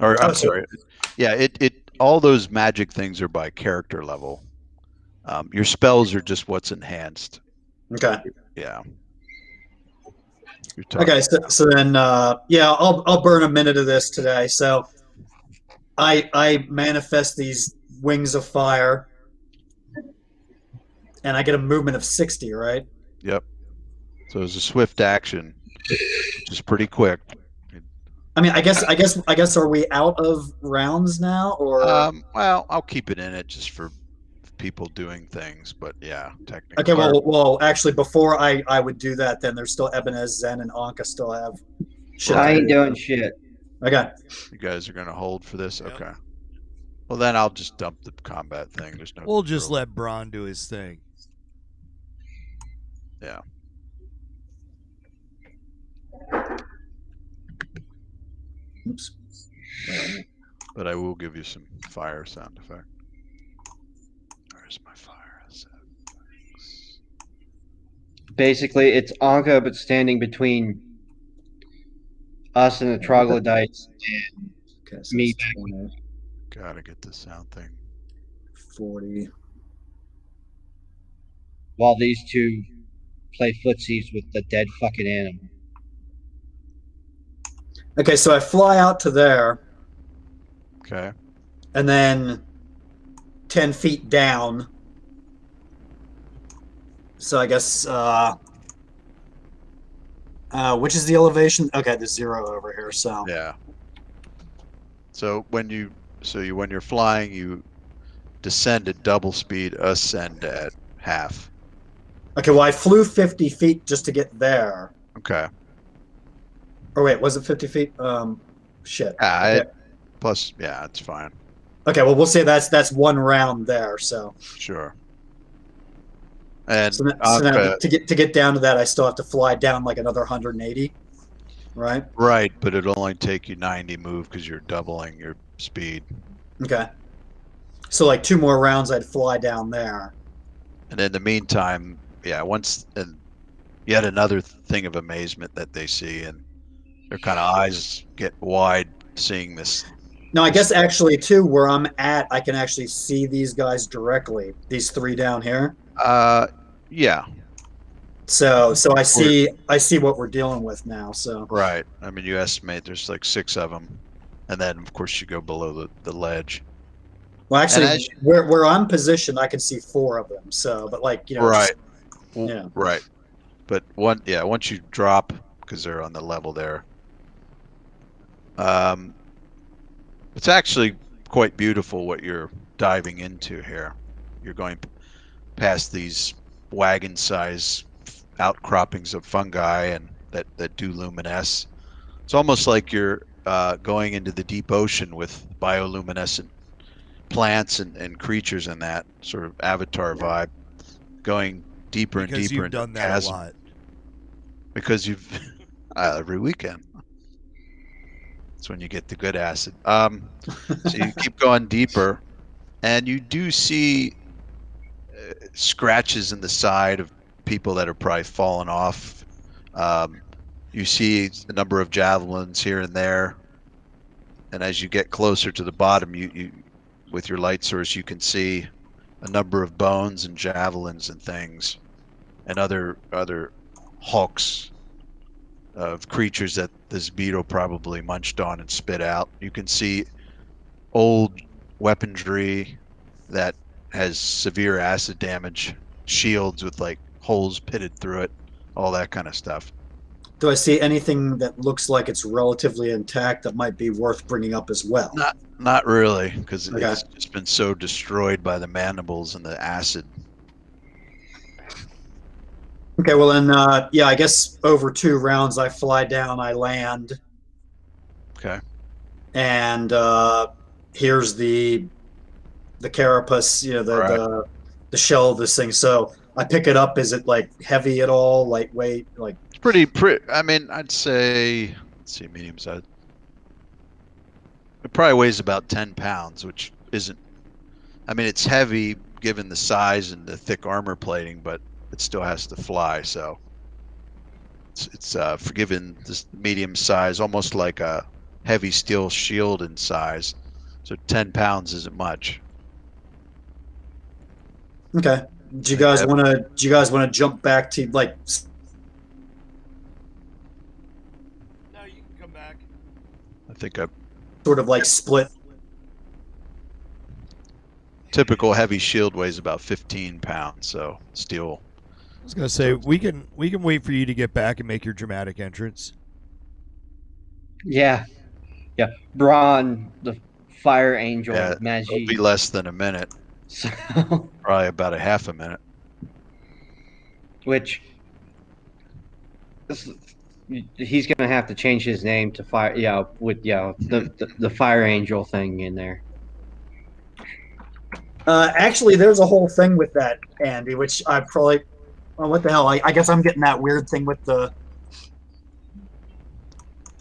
Or Oh, I'm sorry. Yeah, it all those magic things are by character level. Your spells are just what's enhanced. Okay. Yeah. You're Okay, talking. so then yeah, I'll burn a minute of this today. So I manifest these wings of fire, and I get a movement of 60, right? Yep. So it's a swift action, which is pretty quick. I mean, I guess are we out of rounds now, or Well, I'll keep it in it just for people doing things, but yeah, technically. okay? Well, actually, before I would do that, then there's still Ebenez, Zen, and Anka still have shit. I To ain't do. doing shit. Okay. You guys are gonna hold for this? Yep. Okay. Well, then I'll just dump the combat thing. There's no. We'll just let Braun do his thing. Yeah. Oops. But I will give you some fire sound effect. Where's my fire effects? Basically, it's Anka, but standing between us and the troglodytes. Okay, so Me it's 20, Gotta get the sound thing. 40. While these two play footsies with the dead fucking animal. Okay, so I fly out to there, Okay. and then 10 feet down. So I guess which is the elevation? Okay, there's 0 over here. So Yeah. So when you're flying, you descend at double speed, ascend at half. okay, well I flew 50 feet just to get there. Okay. Or wait, was it 50 feet? Shit. Okay. Plus, yeah, it's fine. Okay, well we'll say that's one round there. So Sure. And so now to get down to that, I still have to fly down like another 180, right? right, but it'll only take you 90 move because you're doubling your speed. Okay. So like 2 more rounds, I'd fly down there. And in the meantime, yeah, and yet another thing of amazement that they see, and their kind of eyes get wide seeing this. No, I guess actually too, where I'm at, I can actually see these guys directly. These 3 down here. Yeah. So I see what we're dealing with now. So Right. I mean, you estimate there's like 6 of them, and then of course you go below the ledge. well, actually, where I'm positioned, I can see 4 of them. So, but like right. Yeah. Right. But once you drop, because they're on the level there, it's actually quite beautiful what you're diving into here. You're going past these wagon-size outcroppings of fungi and that do luminesce. It's almost like you're going into the deep ocean with bioluminescent plants and creatures in that sort of Avatar vibe, going deeper and Because deeper you've into done the that a chasm. lot. Because you've every weekend. That's when you get the good acid. So you keep going deeper, and you do see scratches in the side of people that are probably fallen off. You see a number of javelins here and there, and as you get closer to the bottom, you with your light source you can see a number of bones and javelins and things, and other hulks of creatures that this beetle probably munched on and spit out. You can see old weaponry that has severe acid damage, shields with like holes pitted through it, all that kind of stuff. do I see anything that looks like it's relatively intact that might be worth bringing up as well? Not really, because Okay. it's just been so destroyed by the mandibles and the acid. Okay, well then, yeah, I guess over 2 rounds, I fly down, I land, Okay. and here's the carapace, the shell of this thing. So I pick it up. Is it like heavy at all? Lightweight? Like It's pretty. I mean, I'd say, let's see, medium size. It probably weighs about 10 pounds, which isn't I mean, it's heavy given the size and the thick armor plating, but it still has to fly. So it's forgiven this medium size, almost like a heavy steel shield in size. So 10 pounds isn't much. Okay. Do you guys want to? Do you guys want to jump back to like? No, you can come back. I think a Sort of like split. typical heavy shield weighs about 15 pounds. So steel. I was gonna say we can wait for you to get back and make your dramatic entrance. Yeah. Braun, the fire angel, Yeah, it'll Magi. be less than a minute. So, Probably about a half a minute. which he's gonna have to change his name to fire. Yeah, with the fire angel thing in there. Actually, there's a whole thing with that, Andy, which I probably. Oh, what the hell? I guess I'm getting that weird thing with the.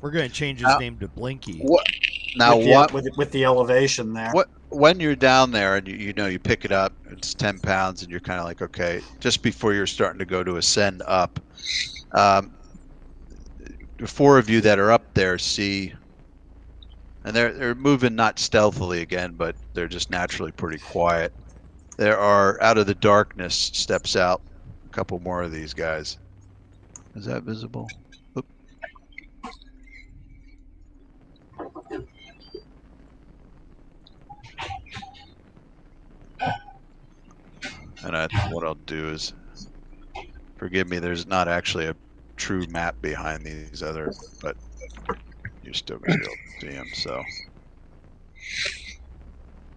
We're gonna change his name to Blinky. What? Now with the elevation there? What when you're down there and you pick it up, it's 10 pounds, and you're kind of like, okay, just before you're starting to go to ascend up, the four of you that are up there see, and they're moving not stealthily again, but they're just naturally pretty quiet. There are, out of the darkness steps out a couple more of these guys. Is that visible? Oop. And what I'll do is, forgive me, there's not actually a true map behind these other, but you're still going to be able to see them.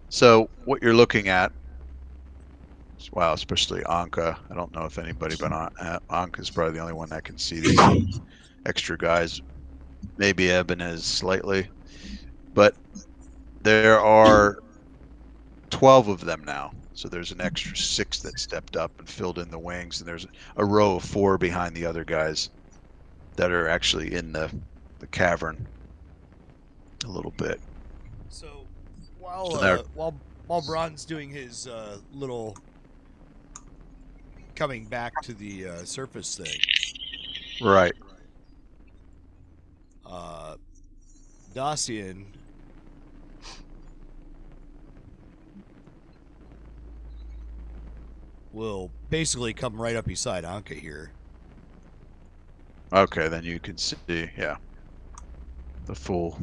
So what you're looking at, wow, especially Anka. I don't know if anybody, but Anka is probably the only one that can see these extra guys. Maybe Ebenezer slightly, but there are 12 of them now. So there's an extra 6 that stepped up and filled in the wings, and there's a row of 4 behind the other guys that are actually in the cavern a little bit. So while Braun's doing his little coming back to the surface thing, Right. Dacian will basically come right up beside Anka here. Okay, then you can see, yeah, the full.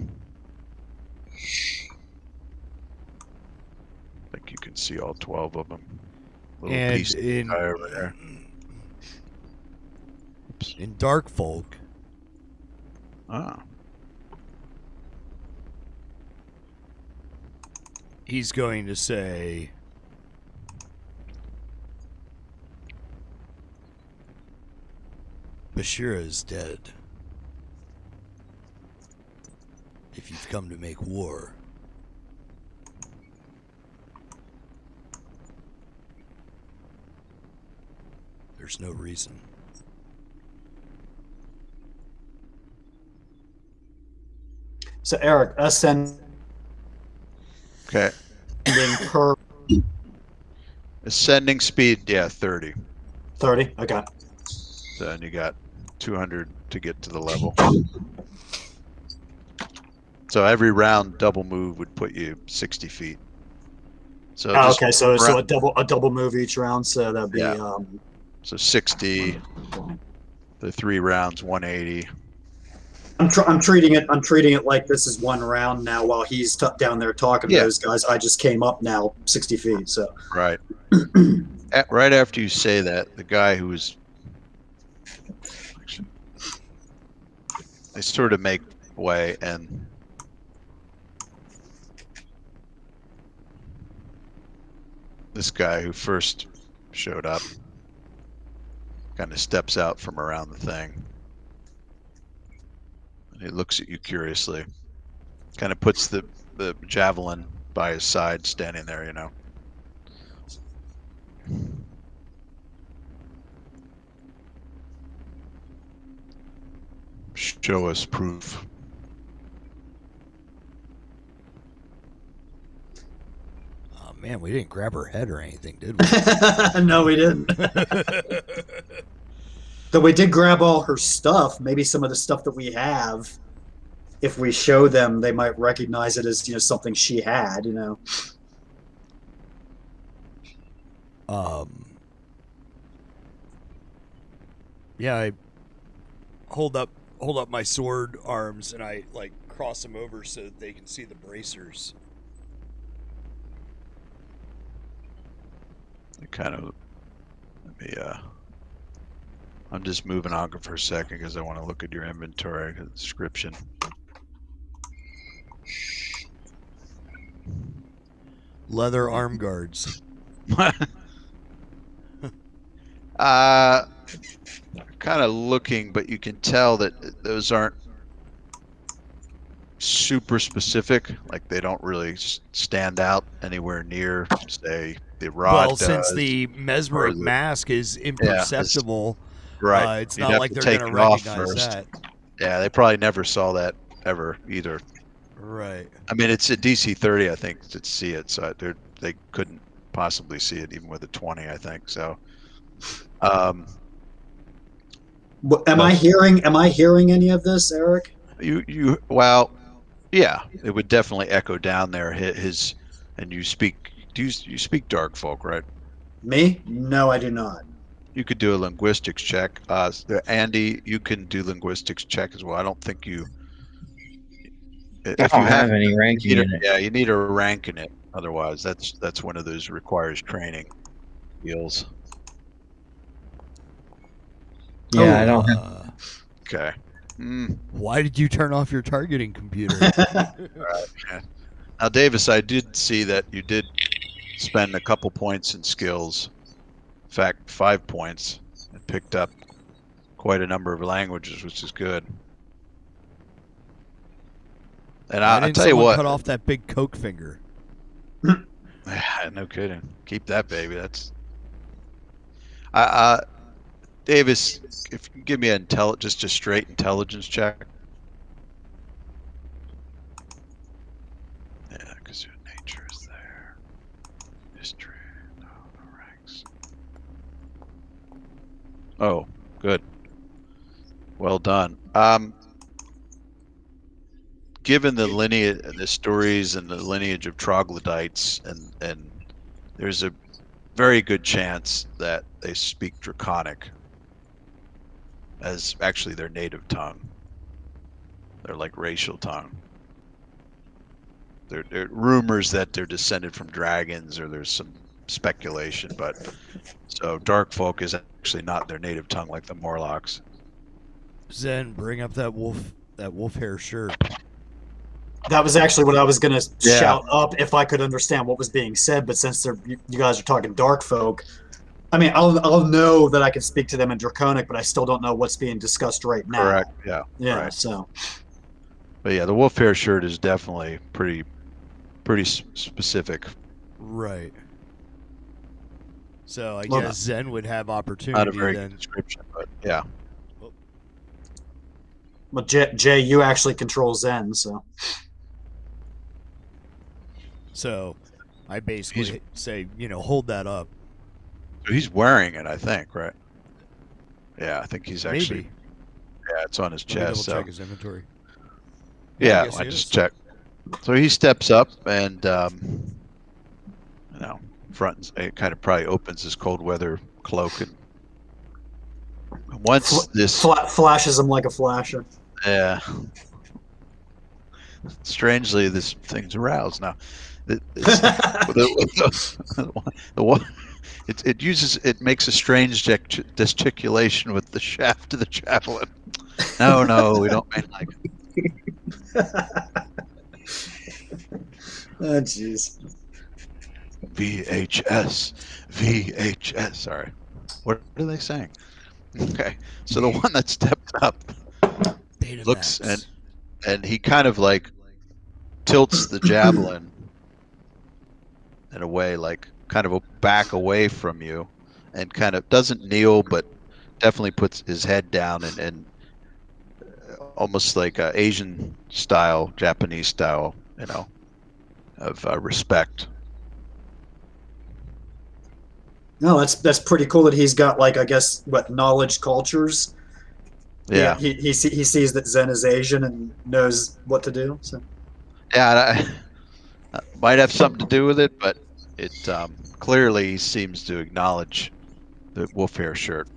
I think you can see all 12 of them. Little And piece in guy over there. in Dark Folk, he's going to say, Bashira is dead. If you've come to make war, there's no reason. So Eric, ascending Okay. per Ascending speed, yeah, 30. 30. Okay. Then you got 200 to get to the level. So every round double move would put you 60 feet. So okay, so a double move each round, so that'd be so 60. The 3 rounds, 180. I'm treating it like this is one round now while he's down there talking to those guys. I just came up now 60 feet, so right. Right after you say that, the guy who was, they sort of make way, and this guy who first showed up kind of steps out from around the thing. And he looks at you curiously. Kind of puts the javelin by his side, standing there, you know. Show us proof. Man, we didn't grab her head or anything, did we? No, we didn't. Though we did grab all her stuff. Maybe some of the stuff that we have, if we show them, they might recognize it as, you know, something she had, you know. Yeah, I hold up my sword arms and I like cross them over so that they can see the bracers. Kind of. Let me. I'm just moving on for a second because I want to look at your inventory description. Leather arm guards. Kind of looking, but you can tell that those aren't super specific. Like they don't really stand out anywhere near, say, the rod. Well, since the mesmeric mask is imperceptible, right? It's not like they're going to recognize that. Yeah, they probably never saw that ever either. Right. I mean, it's a DC 30, I think, to see it, so they couldn't possibly see it even with a 20, I think. So, am I hearing any of this, Eric? Well, yeah, it would definitely echo down there. His and you speak. You speak Dark Folk, right? Me? No, I do not. You could do a linguistics check. Andy, you can do linguistics check as well. I don't think you. If you have any ranking in it. Yeah, you need a rank in it. Otherwise, that's one of those requires training deals. Yeah, I don't have. Okay. Why did you turn off your targeting computer? Right. Yeah. Now, Davis, I did see that you did spend a couple points in skills. In fact, 5 points, and picked up quite a number of languages, which is good. And I'll tell you what. Cut off that big Coke finger. No kidding. Keep that, baby. That's. Davis, if you can give me just a straight intelligence check. Yeah, because your nature is there. History, no ranks. Oh, good. Well done. Given the lineage, the stories, and the lineage of troglodytes, and there's a very good chance that they speak Draconic as actually their native tongue. They're like racial tongue. There are rumors that they're descended from dragons, or there's some speculation, but so Dark Folk is actually not their native tongue like the Morlocks. Zen, bring up that wolf hair shirt. That was actually what I was going to shout up if I could understand what was being said. But since you guys are talking Dark Folk, I mean, I'll know that I can speak to them in Draconic, but I still don't know what's being discussed right now. Correct. Yeah. Yeah. Right. So. But yeah, the wolf hair shirt is definitely pretty specific. Right. So I guess Zen would have opportunity. Not a very good description, but yeah. Well, Jay, you actually control Zen, so. So, I basically say, hold that up. So he's wearing it, I think, right? Yeah, I think he's actually. Maybe. Yeah, it's on his chest. Double check his inventory. Yeah, I just checked. So he steps up and, front. It kind of probably opens his cold weather cloak, and once this flashes him like a flasher. Yeah. Strangely, this thing's aroused now. It makes a strange gesticulation with the shaft of the javelin. No, we don't mean like it. Oh, jeez. VHS. Sorry. What are they saying? Okay, so the one that stepped up looks and he kind of like tilts the javelin in a way, like kind of back away from you, and kind of doesn't kneel, but definitely puts his head down and almost like Asian style, Japanese style, of respect. No, that's pretty cool that he's got like I guess what knowledge cultures. Yeah, He sees that Zen is Asian and knows what to do. So yeah, might have something to do with it, but it clearly seems to acknowledge the wolf hair shirt.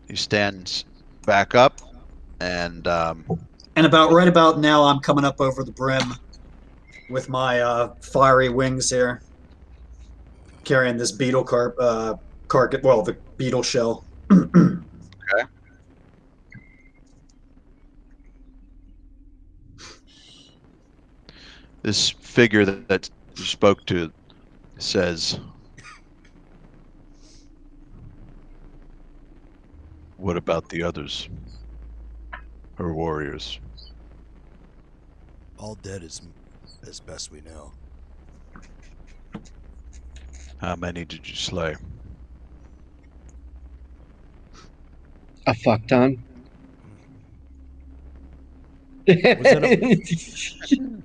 He stands back up and about right about now, I'm coming up over the brim with my fiery wings here, carrying this beetle carcass. Well, the beetle shell. okay. This figure that you spoke to says, "What about the others? Her warriors?" All dead as best we know. How many did you slay? A fuck ton.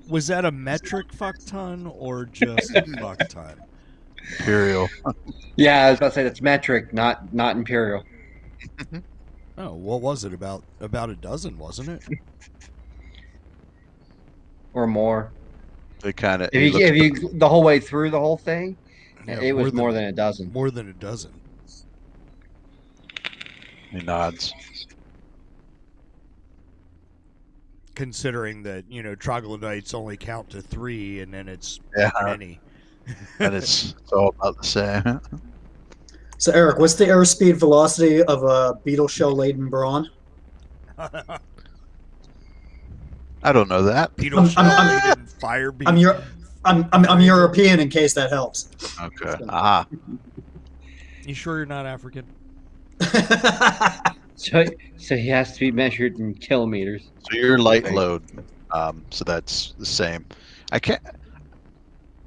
Was that a metric fuck ton or just a fuck ton? Imperial. Yeah, I was about to say that's metric, not imperial. Oh, what was it? About a dozen, wasn't it? Or more. They kind of. If you the whole way through the whole thing, Yeah, it was more than a dozen. More than a dozen. He nods. Considering that, troglodytes only count to 3 and then it's many. And it's all about the same. So Eric, what's the airspeed velocity of a beetle shell laden brawn? I don't know that. Beetle shell laden fire beam. I'm European in case that helps. Okay. You sure you're not African? So he has to be measured in kilometers. So you're light load. So that's the same. I can't.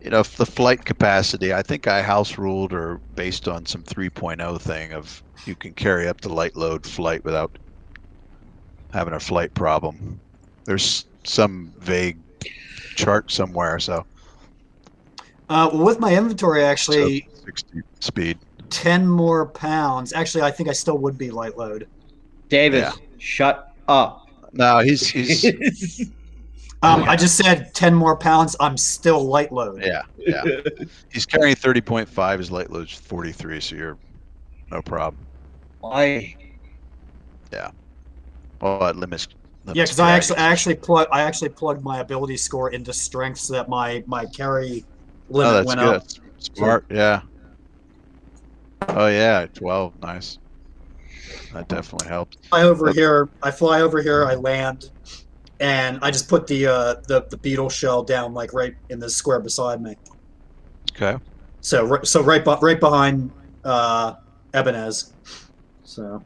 The flight capacity. I think I house ruled or based on some 3.0 thing of you can carry up to light load flight without having a flight problem. There's some vague chart somewhere. So. With my inventory, actually, so 60 speed. 10 more pounds. Actually, I think I still would be light load. Davis, shut up. No, he's. I just said 10 more pounds. I'm still light load. Yeah. He's carrying 30.5. His light load's 43, so you're no problem. Why? Yeah. Well, it limits. Yeah, because I actually plugged my ability score into strength so that my carry limit went up. Smart, yeah. Oh yeah, 12, nice. That definitely helps. I fly over here, I land, and I just put the beetle shell down like right in the square beside me. Okay. So right behind Ebenez. So.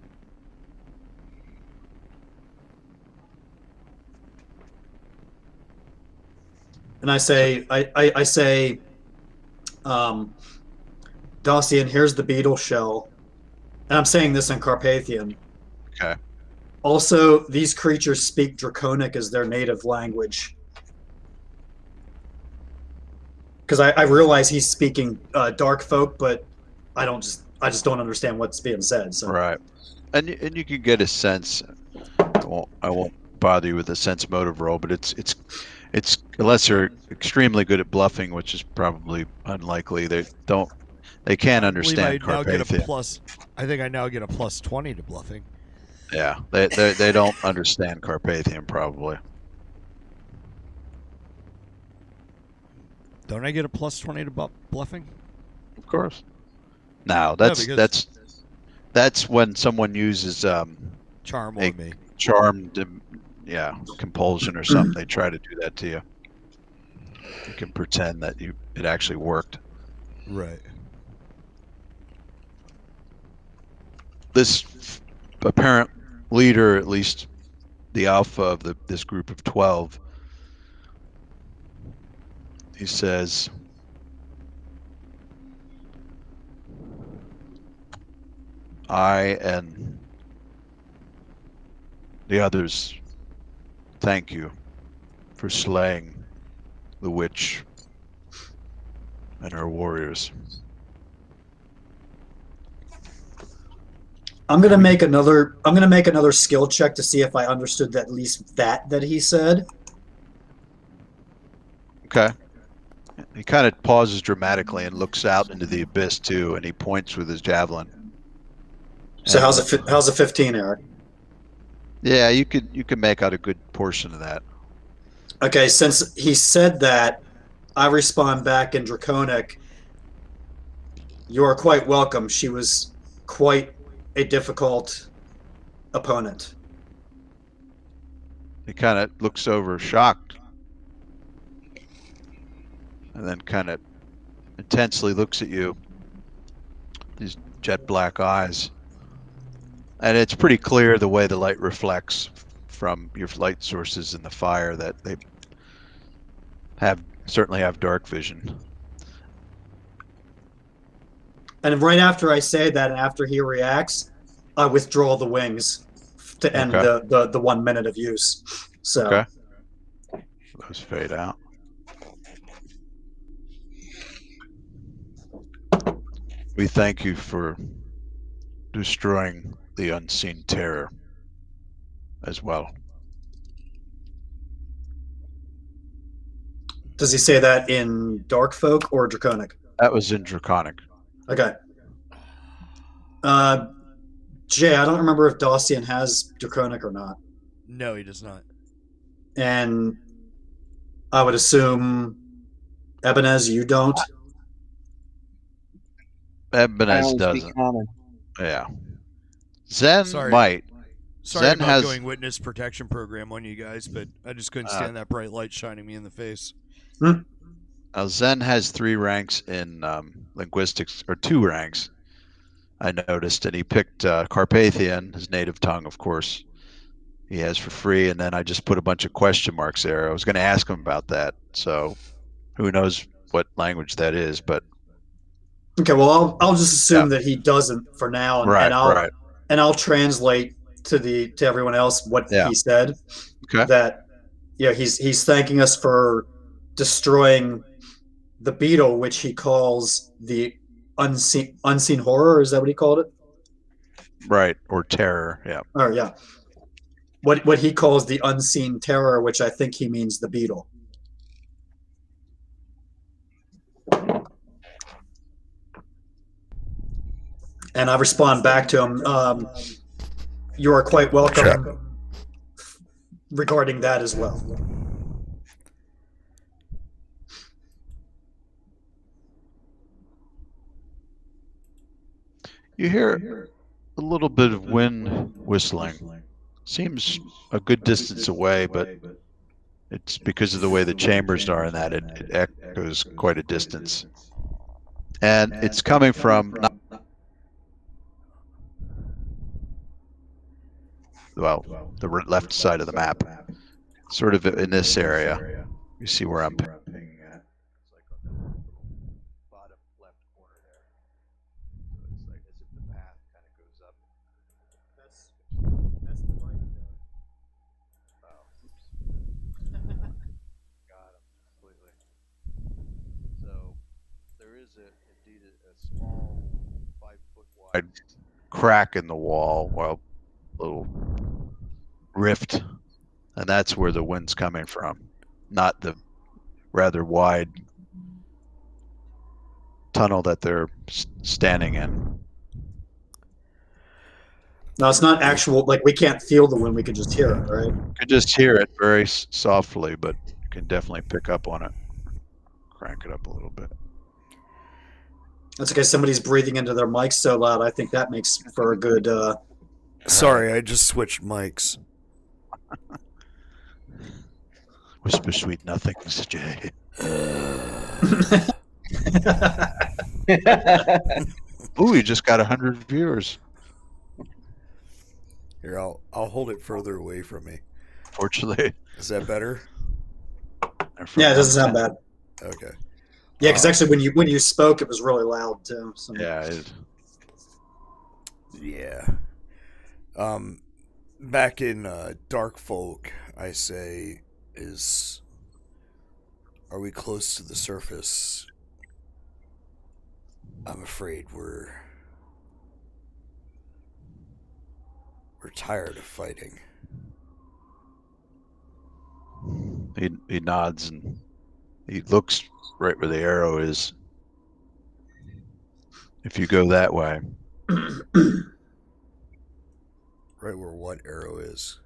And I say, Dacian, here's the beetle shell. And I'm saying this in Carpathian. Okay. Also, these creatures speak Draconic as their native language. Because I realize he's speaking Dark Folk, but I just don't understand what's being said. So. Right. And you can get a sense. I won't bother you with a sense motive roll, but it's unless they're extremely good at bluffing, which is probably unlikely. They can't understand Carpathian. I think I now get a plus 20 to bluffing. Yeah, they don't understand Carpathian probably. Don't I get a plus 20 to bluffing? Of course. Now that's when someone uses charm on me. Charmed, compulsion or something. They try to do that to you. You can pretend that it actually worked. Right. This apparent leader, at least the alpha of this group of 12, he says, I and the others thank you for slaying the witch and her warriors. I'm gonna make another skill check to see if I understood at least that he said. Okay. He kind of pauses dramatically and looks out into the abyss too, and he points with his javelin. So And, how's a 15, Eric? yeah, you could make out a good portion of that. Okay, since he said that, I respond back in Draconic. You are quite welcome. She was quite a difficult opponent. He kind of looks over, shocked, and then kind of intensely looks at you. These jet black eyes. And it's pretty clear the way the light reflects from your light sources in the fire that they certainly have dark vision. And right after I say that, and after he reacts, I withdraw the wings to end the 1 minute of use. So okay. Those fade out. We thank you for destroying the unseen terror as well. Does he say that in Dark Folk or Draconic? That was in Draconic. Okay. Jay, I don't remember if Dossian has Draconic or not. No, he does not. And I would assume, Ebenez, you don't? Ebenez doesn't. Yeah. Zen might. Sorry Zen about has going witness protection program on you guys, but I just couldn't stand that bright light shining me in the face. Zen has 3 ranks in linguistics, or 2 ranks, I noticed, and he picked Carpathian, his native tongue, of course. He has for free, and then I just put a bunch of question marks there. I was going to ask him about that, so who knows what language that is, but okay. Well, I'll just assume that he doesn't for now, and I'll translate to everyone else what he said. Okay. That he's thanking us for destroying the beetle, which he calls the unseen horror. Is that what he called it? Right, or terror. Yeah. Oh yeah. What he calls the unseen terror, which I think he means the beetle. And I respond back to him, you are quite welcome regarding that as well. You hear a little bit of wind whistling. Seems a good distance away, but it's because of the way the chambers are in that it echoes quite a distance. And it's coming from the left side of the map, sort of in this area. You see where I'm pinging at? It's like on the bottom left corner there. So it's like as if the path kind of goes up. That's the right. Oh, oops. Got him completely. So there is indeed a small 5-foot wide crack in the wall, little rift, and that's where the wind's coming from, not the rather wide tunnel that they're standing in. No, it's not actual, like we can't feel the wind, we can just hear it, right? You can just hear it very softly, but you can definitely pick up on it. Crank it up a little bit. That's okay. Somebody's breathing into their mic so loud. I think that makes for a good Sorry, I just switched mics. Whisper sweet nothings, Jay. Ooh, you just got 100 viewers. Here, I'll hold it further away from me. Fortunately. Is that better? Yeah, it doesn't sound bad. Okay. Yeah, because actually, when you spoke, it was really loud too. So. Yeah. Yeah. Back in Dark Folk, I say, are we close to the surface? I'm afraid We're tired of fighting. He nods and he looks right where the arrow is. If you go that way. Right where what arrow is?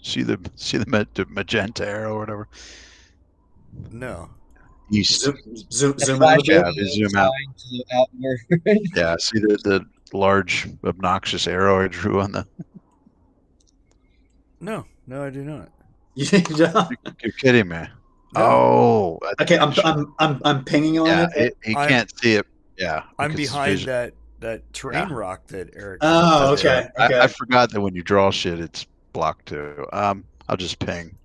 See the magenta arrow or whatever? No. East. Zoom The in a flash bit. Yeah, they zoom out. line to the outward. Yeah, see the large obnoxious arrow I drew on the. No, I do not. You're kidding me. No. Oh, I Okay, think you should- I'm pinging on yeah, it. he I'm- can't see it. Yeah, I'm because it's behind vision. that terrain rock that Eric. Oh, That's okay. right. Okay. I forgot that when you draw shit, it's blocked too. I'll just ping.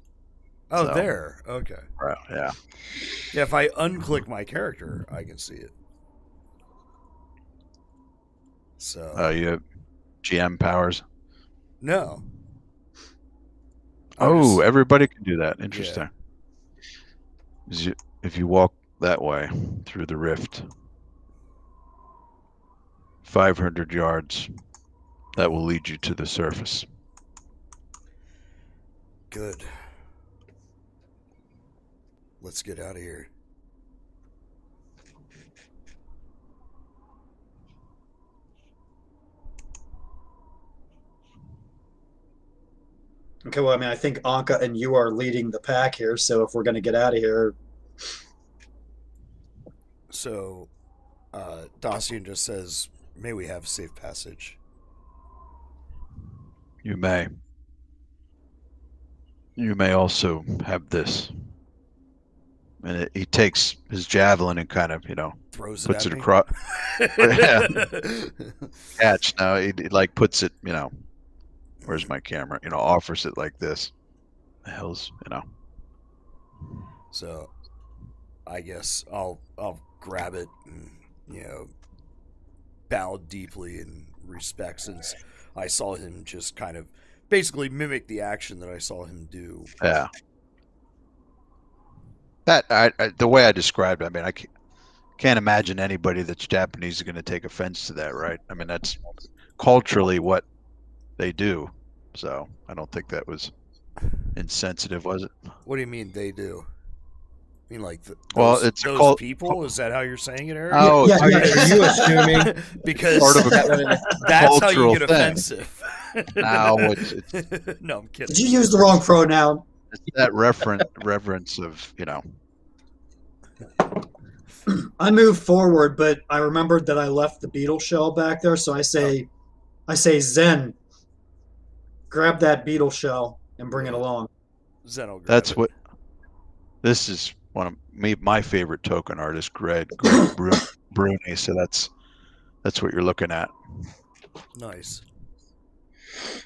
Oh, So- there. Okay. Right, yeah. Yeah, if I unclick my character, I can see it. So You have GM powers. no. Oh, everybody can do that. Interesting. If you walk that way through the rift, 500 yards, that will lead you to the surface. Good. Let's get out of here. Okay, well, I mean, I think Anka and you are leading the pack here, so if we're going to get out of here, So, Dacian just says, "May we have safe passage." You may. You may also have this. And he takes his javelin and kind of, Throws puts it it at across. me. Catch. Now he like puts it, where's my camera? Offers it like this. The hell's, So, I guess I'll grab it and bow deeply in respect, since I saw him just kind of basically mimic the action that I saw him do. Yeah. That the way I described it, I mean, I can't imagine anybody that's Japanese is going to take offense to that, right? I mean, that's culturally what they do. So I don't think that was insensitive, was it? What do you mean they do? I mean, like It's a those people? Is that how you're saying it, Eric? Oh, Yeah, Are you assuming because part of a that's how you cultural get thing. offensive. No, No, I'm kidding. did you use the wrong pronoun? it's that reverence of, I moved forward, but I remembered that I left the beetle shell back there, so I say, Zen, grab that beetle shell and bring it along. Zen will grab that's it. what. This is one of my favorite token artist, Greg Bruni. So that's what you're looking at. Nice.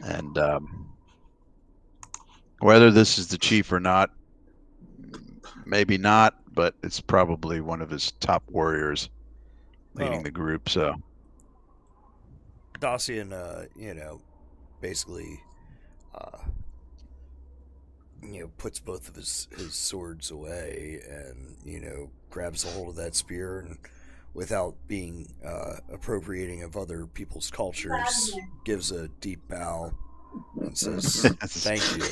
And whether this is the chief or not, maybe not, but it's probably one of his top warriors leading the group. So Dacian, basically, puts both of his swords away and, grabs a hold of that spear and, without being appropriating of other people's cultures, gives a deep bow and says, "Thank you."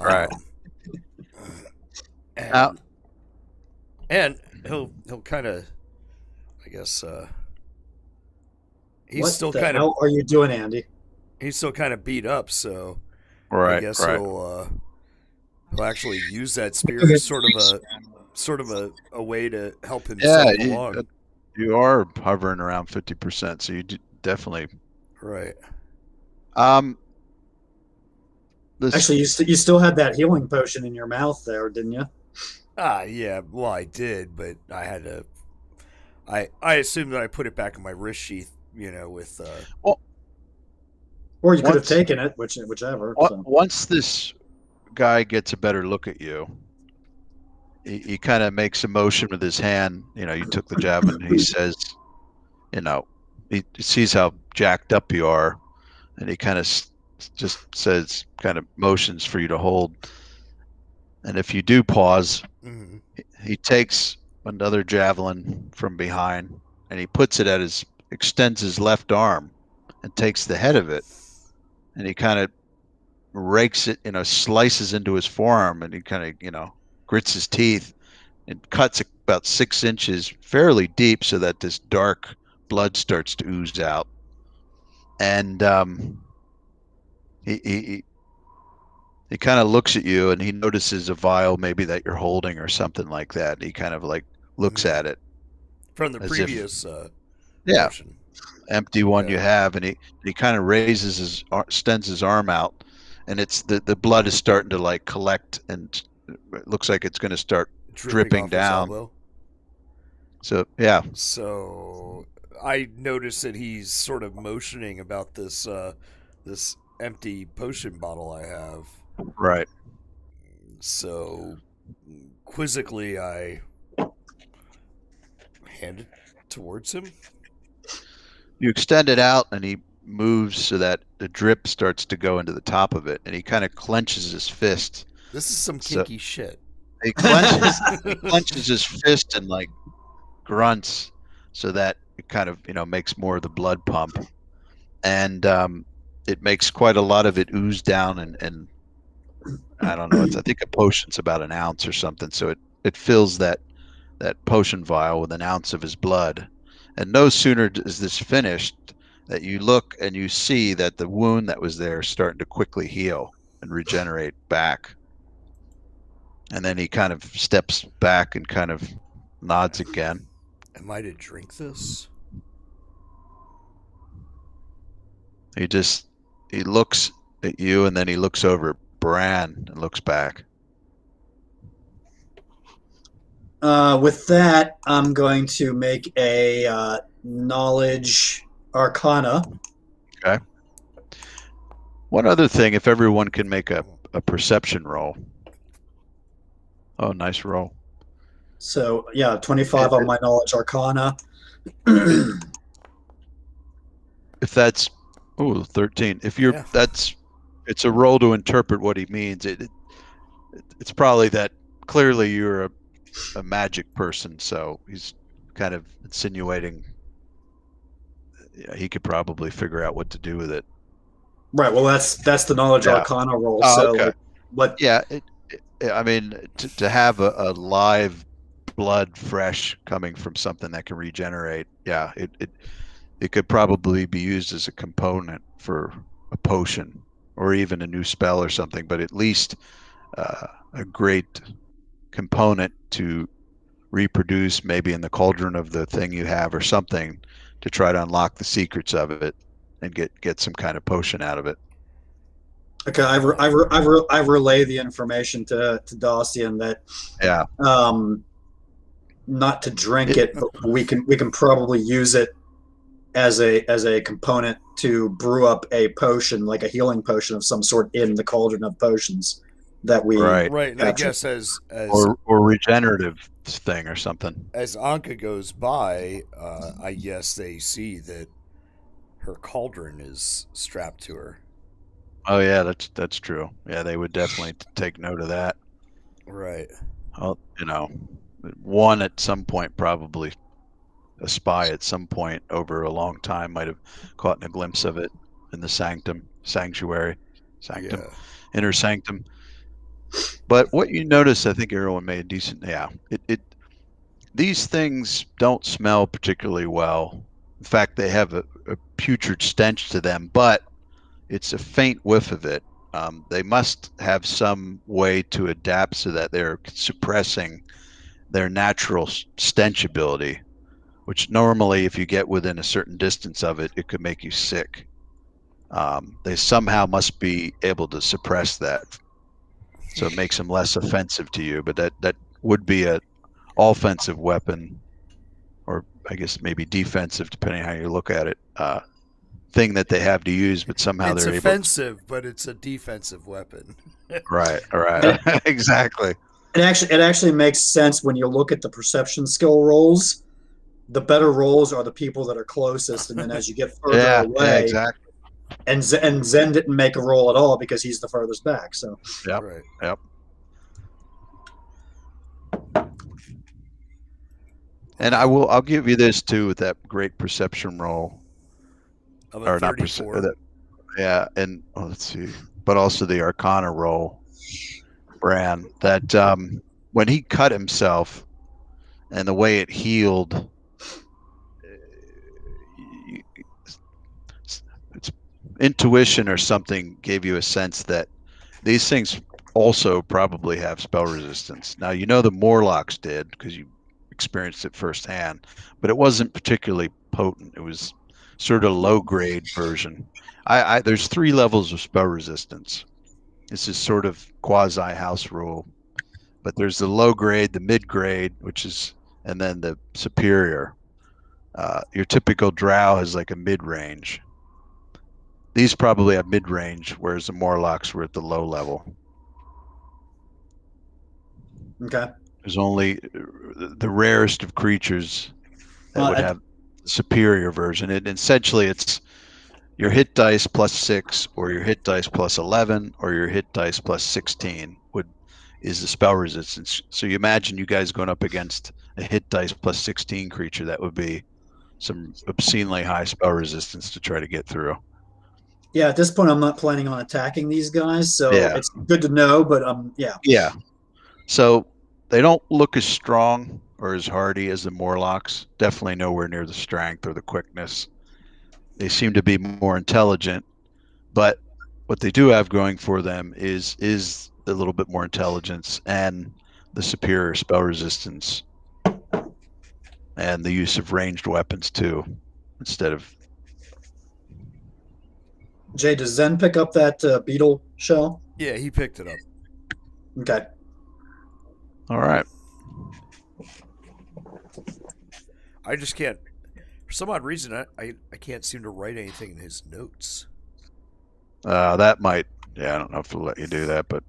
Right. And he'll kind of, I guess, he's What still the kind hell of are you doing, Andy? he's still kind of beat up, so right, I guess right. he'll actually use that spear as sort of a way to help himself along. You are hovering around 50%, so you definitely Right. Actually, you still had that healing potion in your mouth there, didn't you? Yeah. Well, I did, but I had to. I assumed that I put it back in my wrist sheath, with. Or you could have taken it, whichever. So. Once this guy gets a better look at you, he kind of makes a motion with his hand. You took the javelin. He says, he sees how jacked up you are, and he kind of just says, kind of motions for you to hold. And if you do pause, he takes another javelin from behind, and he puts it extends his left arm, and takes the head of it, and he kind of rakes it, slices into his forearm, and he kind of, grits his teeth and cuts about 6 inches fairly deep so that this dark blood starts to ooze out. And he kind of looks at you, and he notices a vial maybe that you're holding or something like that. He kind of like looks at it from the as previous yeah, potion. empty one you have, and he kind of extends his arm out, and it's the blood is starting to like collect, and it looks like it's going to start dripping off his down. elbow. So yeah. So I noticed that he's sort of motioning about this this empty potion bottle I have. Right. So quizzically, I hand it towards him. You extend it out, and he moves so that the drip starts to go into the top of it, and he kind of clenches his fist. This is some kinky shit. He clenches his fist and like grunts so that it kind of makes more of the blood pump, and it makes quite a lot of it ooze down, and I don't know, I think a potion's about an ounce or something, so it fills that potion vial with an ounce of his blood. And no sooner is this finished that you look and you see that the wound that was there is starting to quickly heal and regenerate back. And then he kind of steps back and kind of nods again. Am I to drink this? He looks at you, and then he looks over at Bran and looks back. With that, I'm going to make a knowledge arcana. Okay. One other thing, if everyone can make a perception roll. Oh, nice roll. So, yeah, 25 on my knowledge arcana. If that's 13. If you're it's a roll to interpret what he means. It's probably that clearly you're a magic person, so he's kind of insinuating he could probably figure out what to do with it. Right. Well, that's the knowledge arcana roll. So, okay. What? Yeah. I mean, to have a live blood fresh coming from something that can regenerate. Yeah. It could probably be used as a component for a potion or even a new spell or something, but at least a great component to reproduce maybe in the cauldron of the thing you have or something to try to unlock the secrets of it and get some kind of potion out of it. Okay, I relay the information to Dacian that not to drink it, but we can probably use it as a component to brew up a potion, like a healing potion of some sort, in the cauldron of potions that we right. And I guess as or regenerative thing or something. As Anka goes by, I guess they see that her cauldron is strapped to her. Oh yeah, that's true. Yeah, they would definitely take note of that. Right. Well, one at some point, probably a spy at some point over a long time might have caught a glimpse of it in the sanctuary, inner sanctum. But what you notice, I think everyone made a decent. Yeah, these things don't smell particularly well. In fact, they have a putrid stench to them, but it's a faint whiff of it. They must have some way to adapt so that they're suppressing their natural stench ability, which normally, if you get within a certain distance of it, it could make you sick. They somehow must be able to suppress that, so it makes them less offensive to you. But that would be an offensive weapon, or I guess maybe defensive, depending on how you look at it. Thing that they have to use, but somehow it's they're offensive, but it's a defensive weapon. Right. Exactly. It actually makes sense when you look at the perception skill rolls. The better rolls are the people that are closest, and then as you get further away, yeah, exactly. And Zen didn't make a roll at all because he's the furthest back. So yep. And I'll give you this too with that great perception roll. Of a 34. Yeah, and let's see, but also the Arcana roll, Bran. That when he cut himself and the way it healed, it's intuition or something gave you a sense that these things also probably have spell resistance. Now you know the Morlocks did because you experienced it firsthand, but it wasn't particularly potent. It was sort of low grade version. There's 3 levels of spell resistance. This is sort of quasi house rule, but there's the low grade, the mid grade, which is, and then the superior. Your typical drow has like a mid range. These probably have mid range, whereas the Morlocks were at the low level. Okay. There's only the rarest of creatures that Well, would have the superior version. It essentially it's your hit dice plus 6, or your hit dice plus 11, or your hit dice plus 16 is the spell resistance. So you imagine you guys going up against a hit dice plus 16 creature, that would be some obscenely high spell resistance to try to get through. yeah, at this point, I'm not planning on attacking these guys, so Yeah. it's good to know. But yeah. Yeah. So they don't look as strong or as hardy as the Morlocks. Definitely nowhere near the strength or the quickness. They seem to be more intelligent, but what they do have going for them is a little bit more intelligence and the superior spell resistance and the use of ranged weapons too, instead of. Jay, does Zen pick up that beetle shell? Yeah, he picked it up. Okay. All right. I just can't. For some odd reason, I can't seem to write anything in his notes. That might. Yeah, I don't know if it'll let you do that, but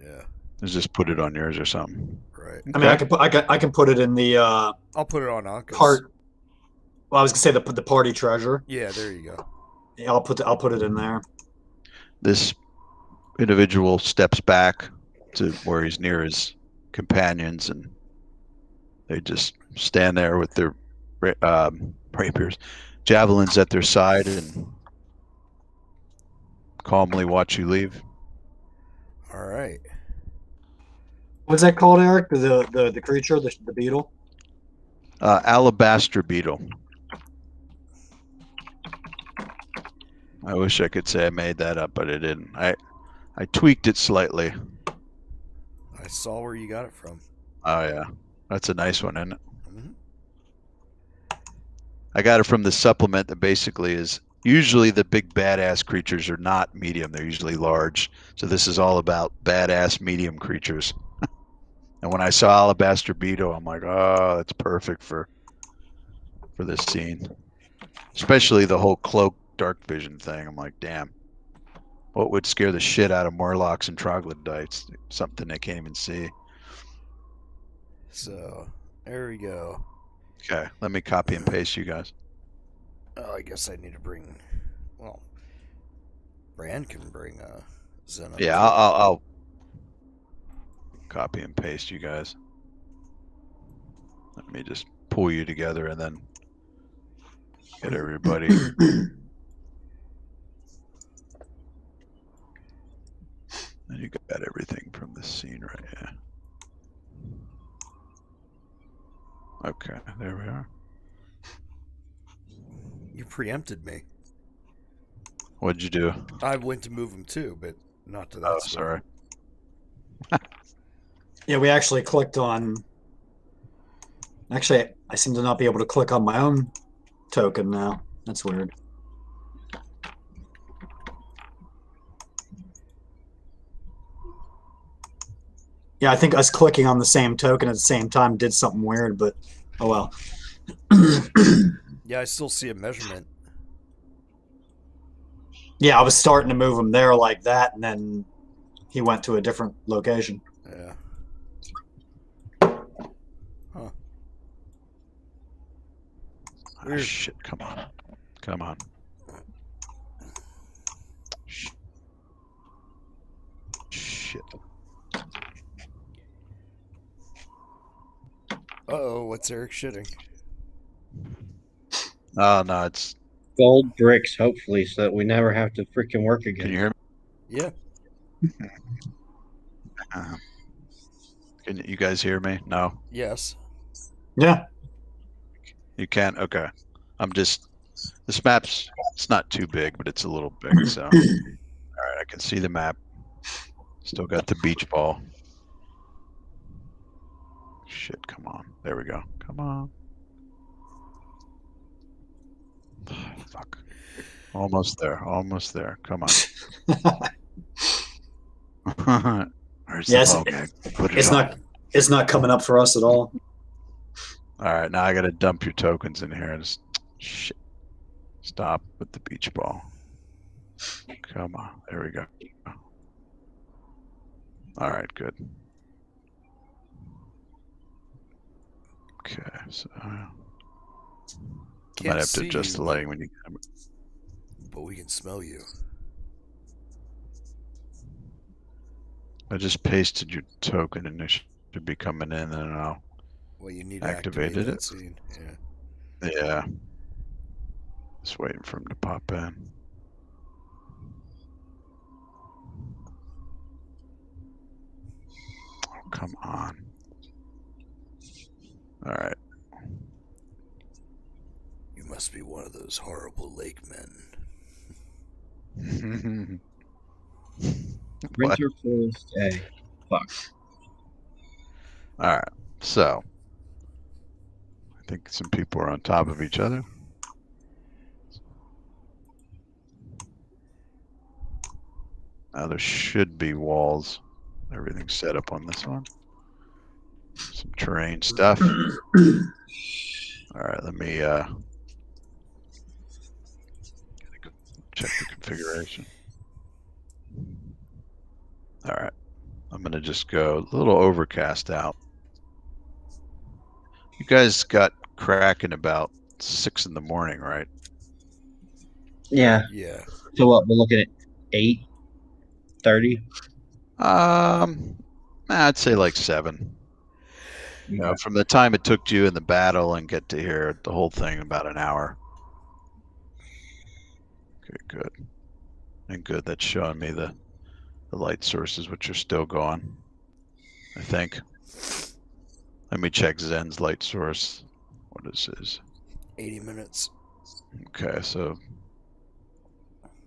Yeah. just put it on yours or something. Right. I mean, I can put it in the I'll put it on Anka's. part. Well, I was gonna say the party treasure. Yeah, there you go. Yeah, I'll put it in there. This individual steps back to where he's near his companions, and they just stand there with their rapiers, javelins at their side, and calmly watch you leave. All right. What's that called, Eric? The creature, the beetle. Alabaster beetle. I wish I could say I made that up, but I didn't. I tweaked it slightly. I saw where you got it from. Oh yeah, that's a nice one, isn't it? Mm-hmm. I got it from the supplement that basically is usually the big badass creatures are not medium; they're usually large. So this is all about badass medium creatures. And when I saw Alabaster Beetle, I'm like, oh, that's perfect for this scene. Especially the whole cloak dark vision thing. I'm like, damn. What would scare the shit out of Morlocks and Troglodytes? Something they can't even see. So, there we go. Okay, let me copy and paste you guys. Oh, I guess I need to bring. Well, Brand can bring Zen up. Yeah, I'll copy and paste you guys. Let me just pull you together and then get everybody. And you got everything from the scene right here. Okay, there we are. You preempted me. What'd you do? I went to move him too, but not to that. Oh, spot. sorry. Yeah, we actually clicked on. Actually, I seem to not be able to click on my own token now. That's weird. Yeah, I think us clicking on the same token at the same time did something weird, but oh well. Yeah, I still see a measurement. Yeah, I was starting to move him there like that, and then he went to a different location. Yeah. Huh. Oh, shit, come on. Come on. Shit. Uh-oh, what's Eric shitting? Oh, no, it's gold bricks, hopefully, so that we never have to freaking work again. Can you hear me? Yeah. Can you guys hear me? No. Yes. Yeah. You can? Okay. This map's, it's not too big, but it's a little big. So, all right, I can see the map. Still got the beach ball. Shit, come on. There we go. Come on. Fuck. Almost there. Almost there. Come on. Where's Yes, the ball game? Put it It's on. it's not coming up for us at all. All right, now I got to dump your tokens in here. Just shit. Stop with the beach ball. Come on. There we go. All right, good. Okay, so I might have to adjust the lighting when you come. But we can smell you. I just pasted your token and it should be coming in, and I'll Well, you need to activate activate that it. scene. Yeah. Yeah. Just waiting for him to pop in. Oh, come on. All right. You must be one of those horrible lake men. What? Winter Forest A. Fuck. All right. So, I think some people are on top of each other. Now there should be walls. Everything's set up on this one. Some terrain stuff. All right, let me check the configuration. All right, I'm gonna just go a little overcast out. You guys got cracking about 6 in the morning, right? Yeah. Yeah. So what? We're looking at 8:30. I'd say like 7. You know, from the time it took you in the battle and get to here, the whole thing about an hour. Okay, good. And good, that's showing me the light sources, which are still going, I think. Let me check Zen's light source. What is his? 80 minutes. Okay, so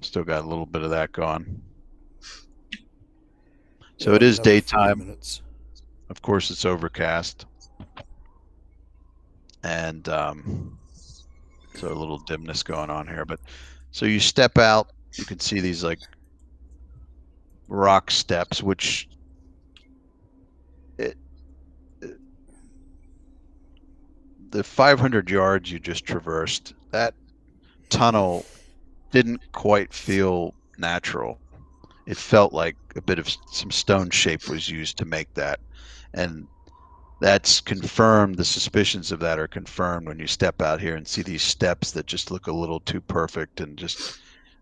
still got a little bit of that going. So Yeah, it is another 40 daytime. minutes. Of course, it's overcast. And so a little dimness going on here. But so you step out, you can see these like rock steps, which the 500 yards you just traversed, that tunnel didn't quite feel natural. It felt like a bit of some stone shape was used to make that. And that's confirmed. The suspicions of that are confirmed when you step out here and see these steps that just look a little too perfect and just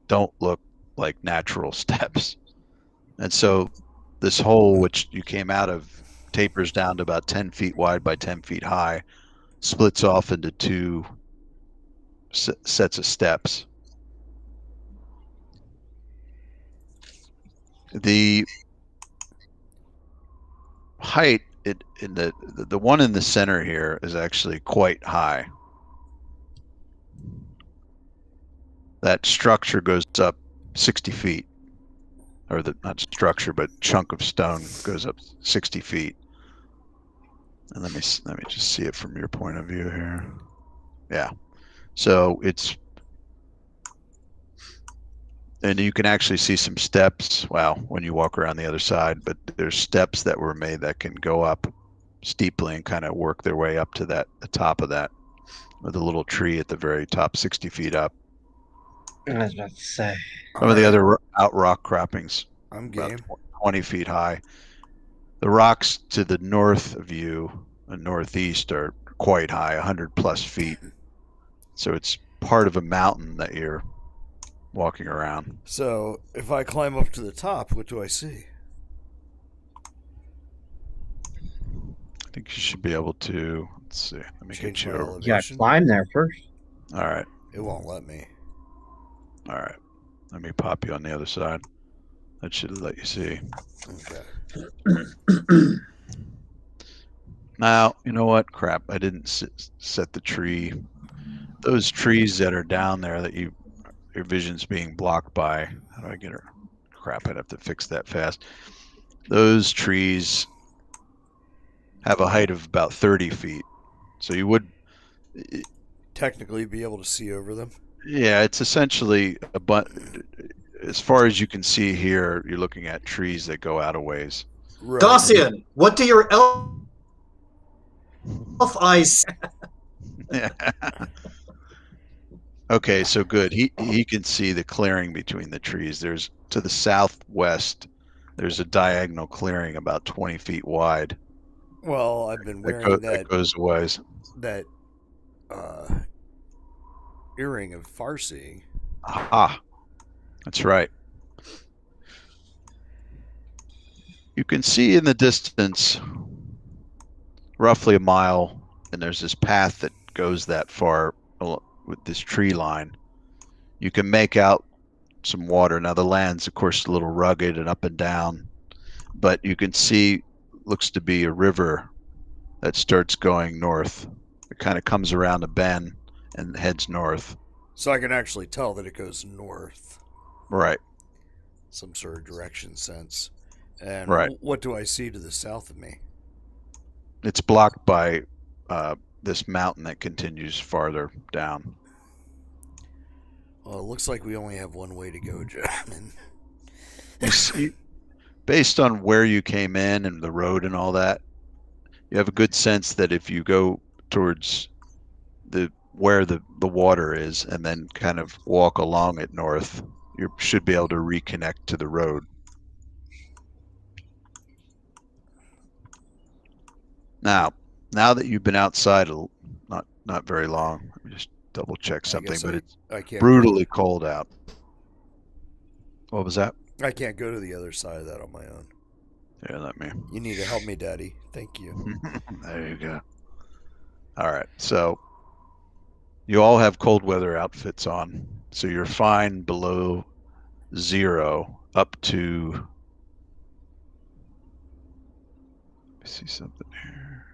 don't look like natural steps. And so this hole, which you came out of, tapers down to about 10 feet wide by 10 feet high, splits off into 2 sets of steps. The height in the one in the center here is actually quite high. That structure goes up 60 feet, or the not structure, but chunk of stone goes up 60 feet. And let me just see it from your point of view here. Yeah, so it's, and you can actually see some steps. Wow, when you walk around the other side, but there's steps that were made that can go up steeply and kind of work their way up to the top of that, with a little tree at the very top, 60 feet up. I was about to say. Some of the other rock croppings, I'm about game. 20 feet high. The rocks to the north of you and northeast are quite high, 100 plus feet. So it's part of a mountain that you're walking around. So, if I climb up to the top, what do I see? I think you should be able to, let's see, let me Change get you my over. You gotta elevation? climb there first. All right. It won't let me. All right. Let me pop you on the other side. That should let you see. Okay. Now, you know what? Crap. I didn't set the tree. Those trees that are down there that your vision's being blocked by. How do I get her? Crap. I'd have to fix that fast. Those trees have a height of about 30 feet. So you would Technically be able to see over them. Yeah, it's essentially as far as you can see here, you're looking at trees that go out a ways. Right. Dacian, what do your elf eyes? Okay, so good. He can see the clearing between the trees. There's to the southwest. There's a diagonal clearing about 20 feet wide. Well, I've been wearing that goes a ways. That earring of farseeing. Aha, that's right. You can see in the distance, roughly a mile, and there's this path that goes that far with this tree line. You can make out some water. Now the land's of course a little rugged and up and down, but you can see looks to be a river that starts going north. It kind of comes around a bend and heads north. So I can actually tell that it goes north. Right. Some sort of direction sense. And right. What do I see to the south of me? It's blocked by this mountain that continues farther down. Well, it looks like we only have one way to go, gentlemen. You see, based on where you came in and the road and all that, you have a good sense that if you go towards where the water is and then kind of walk along it north, you should be able to reconnect to the road. Now that you've been outside not very long, let me just double check something, but it's brutally cold out. What was that? I can't go to the other side of that on my own. Yeah, let me. You need to help me, Daddy. Thank you. There you go. All right, so you all have cold weather outfits on, so you're fine below 0 up to. Let me see something here.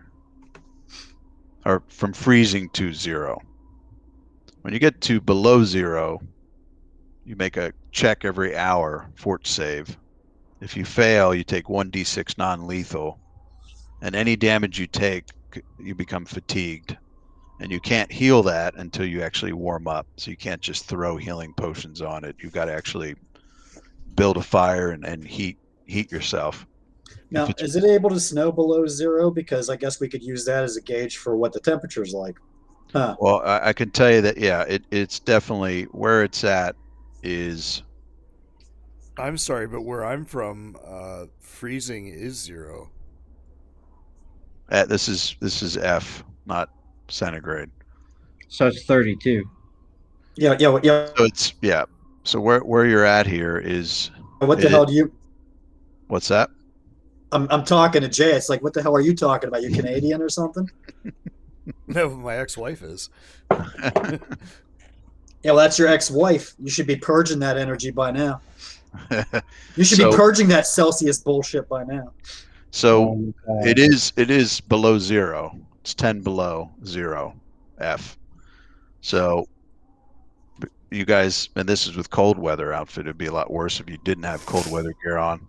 Or from freezing to 0. When you get to below 0, you make a check every hour, fort save. If you fail, you take 1d6 non-lethal, and any damage you take, you become fatigued. And you can't heal that until you actually warm up. So you can't just throw healing potions on it. You've got to actually build a fire and heat yourself. Now, is it able to snow below 0? Because I guess we could use that as a gauge for what the temperature's like. Huh. Well, I can tell you that, yeah, it's definitely where it's at is. I'm sorry, but where I'm from, freezing is 0. This is F, not centigrade. So it's 32. Yeah. So it's So where you're at here is. What the hell do you? What's that? I'm talking to Jay. It's like, what the hell are you talking about? You Canadian or something? No, my ex-wife is. Yeah, well, that's your ex-wife. You should be purging that energy by now. You should be purging that Celsius bullshit by now. So it is below 0. It's 10 below 0 F. So you guys, and this is with cold weather outfit, it'd be a lot worse if you didn't have cold weather gear on.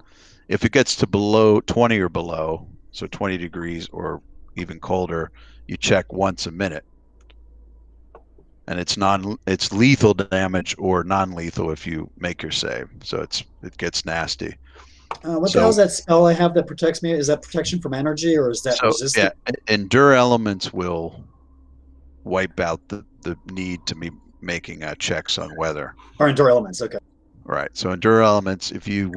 If it gets to below 20 or below, so 20 degrees or even colder, you check once a minute. And it's lethal damage or non-lethal if you make your save. So it gets nasty. What the hell is that spell I have that protects me? Is that protection from energy or is that resistant? Yeah, Endure Elements will wipe out the need to be making checks on weather. Or Endure Elements, okay. Right. So Endure Elements, if you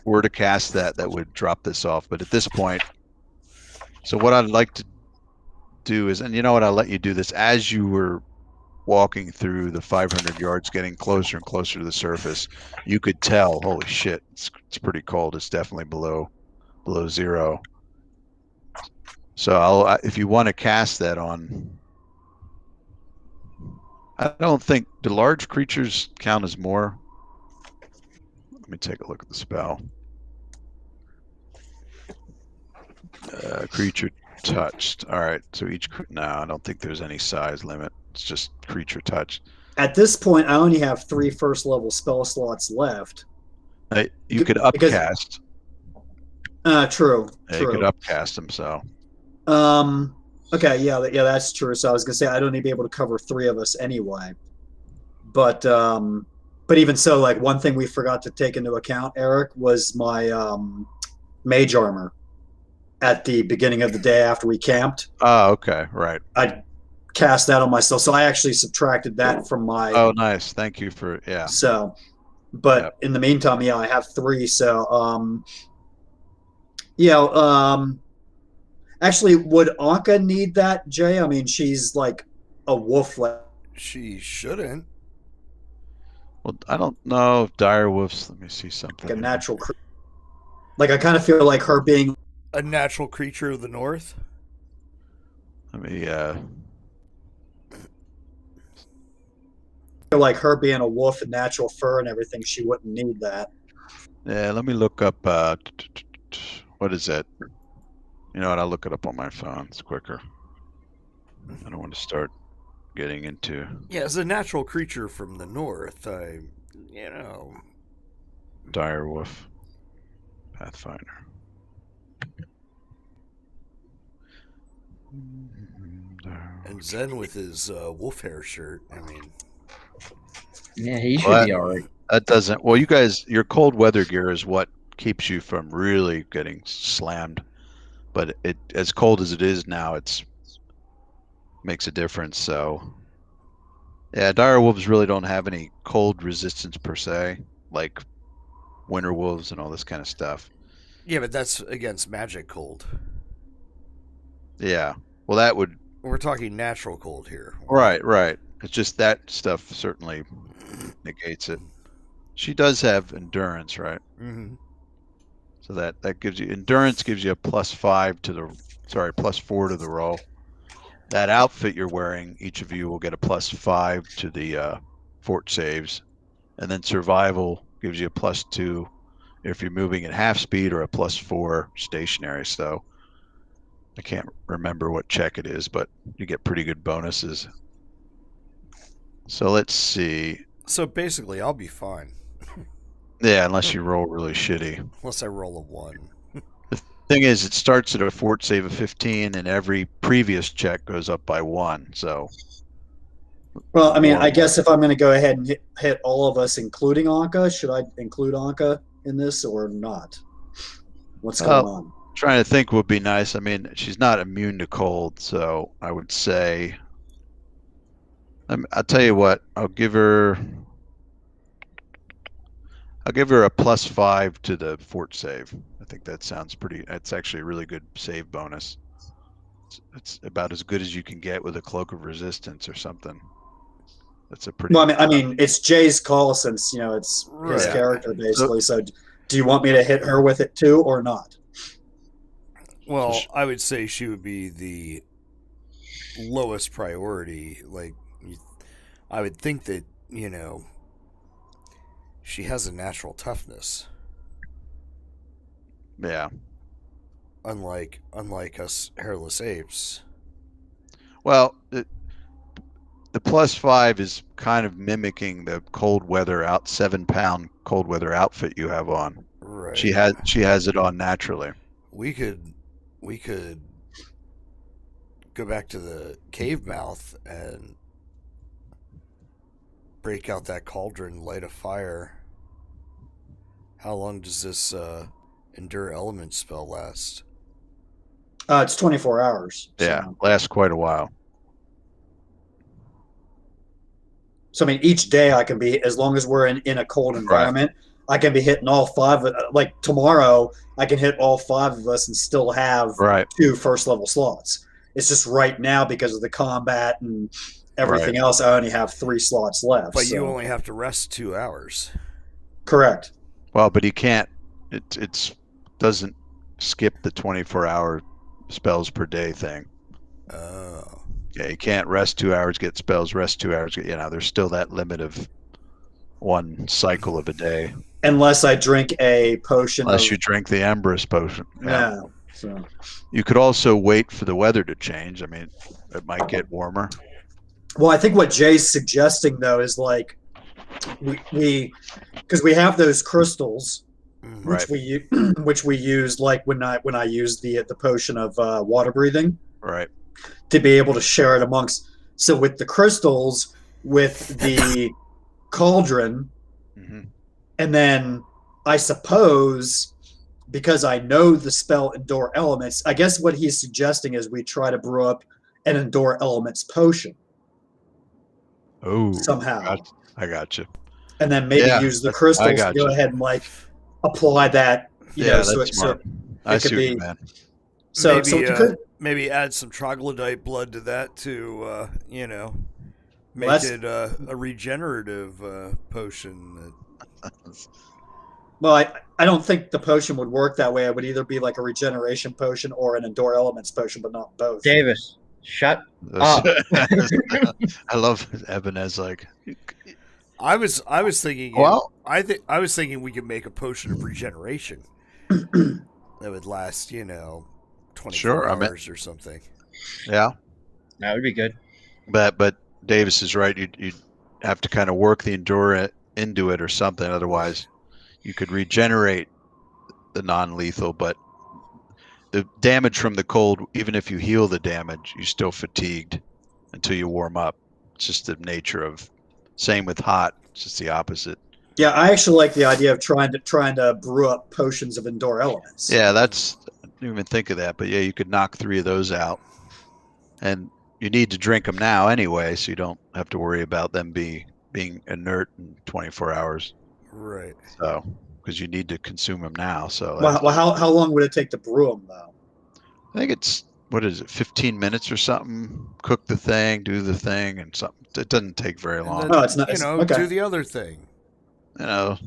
were to cast that would drop this off. But at this point, so what I'd like to do is, and you know what, I'll let you do this as you were walking through the 500 yards, getting closer and closer to the surface, you could tell, holy shit, it's pretty cold. It's definitely below 0. So if you want to cast that on I don't think do large creatures count as more. Let me take a look at the spell. Creature touched. All right. So no, I don't think there's any size limit. It's just creature touched. At this point, I only have 3 first level spell slots left. You could upcast. True. Yeah, you could upcast them. So. Okay. Yeah. That's true. So I was gonna say I don't need to be able to cover 3 of us anyway. But even so, like one thing we forgot to take into account, Eric, was my mage armor at the beginning of the day after we camped. Oh, okay, right. I cast that on myself, so I actually subtracted that from my. Oh, nice. Thank you for So, but in the meantime, I have 3. So, actually, would Anka need that, Jay? I mean, she's like a wolf. She shouldn't. Well, I don't know if dire wolves. Let me see something. Like a natural. Like I kind of feel like her being a natural creature of the north. Let me feel like her being a wolf and natural fur and everything, she wouldn't need that. Yeah, let me look up what is it? You know what? I'll look it up on my phone. It's quicker. I don't want to start getting into. Yeah, as a natural creature from the north, Direwolf, Pathfinder. And Zen with his wolf hair shirt. I mean, yeah, he should be all right. That doesn't. Well, you guys, your cold weather gear is what keeps you from really getting slammed. But it, as cold as it is now, it's makes a difference. So, yeah, dire wolves really don't have any cold resistance per se, like winter wolves and all this kind of stuff. Yeah, but that's against magic cold. Yeah, well, that would. We're talking natural cold here. Right. It's just that stuff certainly negates it. She does have endurance, right? Mm-hmm. So that gives you endurance, gives you a +4 to the roll. That outfit you're wearing, each of you will get a +5 to the fort saves, and then survival gives you a +2 if you're moving at half speed, or a +4 stationary. So I can't remember what check it is, but you get pretty good bonuses. So let's see. So basically, I'll be fine. Yeah, unless you roll really shitty. Unless I roll a 1. The thing is, it starts at a fort save of 15, and every previous check goes up by 1. So. Well, I mean, I guess if I'm going to go ahead and hit all of us, including Anka, should I include Anka in this or not? What's going on? Trying to think would be nice. I mean, she's not immune to cold, so I would say. I'll tell you what. I'll give her a +5 to the fort save. I think that sounds pretty. That's actually a really good save bonus. It's about as good as you can get with a cloak of resistance or something. That's a pretty. Well, I mean, it's Jay's call since it's his character basically. So, do you want me to hit her with it too, or not? Well, I would say she would be the lowest priority. Like, I would think that she has a natural toughness. Yeah. Unlike us hairless apes. Well, the +5 is kind of mimicking the cold weather 7-pound cold weather outfit you have on. Right. She has it on naturally. We could go back to the cave mouth and break out that cauldron, light a fire. How long does this endure element spell last? It's 24 hours. Yeah, lasts quite a while. So, I mean, each day I can be, as long as we're in a cold environment, right. I can be hitting all 5. Like tomorrow, I can hit all 5 of us and still have 2 first level slots. It's just right now, because of the combat and everything else, I only have 3 slots left. But you only have to rest 2 hours. Correct. Well, but he can't. It doesn't skip the 24-hour spells per day thing. Oh. Yeah, you can't rest 2 hours, get spells, rest 2 hours. There's still that limit of one cycle of a day. Unless I drink a potion Unless of... you drink the Empress potion. Yeah. So You could also wait for the weather to change. I mean, it might get warmer. well, I think what Jay's suggesting though is like we because we have those crystals which we use like when I use the potion of water breathing, Right. to be able to share it amongst. So with the crystals, with the cauldron, and then I suppose because I know the spell Endure Elements, I guess what he's suggesting is we try to brew up an Endure Elements potion. Oh, somehow. I got you. And then maybe use the crystals to go ahead and like apply that. You know, that's smart. I see what you mean. So, maybe, so you could maybe add some troglodyte blood to that to, make it a regenerative potion. Well, I don't think the potion would work that way. It would either be like a regeneration potion or an Endure Elements potion, but not both. Davis, shut up. I love Ebenez. Like, I was thinking. Well, I was thinking we could make a potion of regeneration that would last, 24 hours or something. Yeah, that would be good. But Davis is right. You'd have to kind of work the Endure into it or something. Otherwise, you could regenerate the non-lethal, but the damage from the cold, even if you heal the damage, you're still fatigued until you warm up. It's just the nature of. Same with hot. It's just the opposite. Yeah, I actually like the idea of trying to brew up potions of Endure Elements. Yeah, I didn't even think of that, but yeah, you could knock 3 of those out, and you need to drink them now anyway, so you don't have to worry about them being inert in 24 hours. Right. So, because you need to consume them now. So, well, how long would it take to brew them though? I think it's 15 minutes or something. Cook the thing, do the thing, and something. It doesn't take very long. Oh, it's not. Okay. Do the other thing. A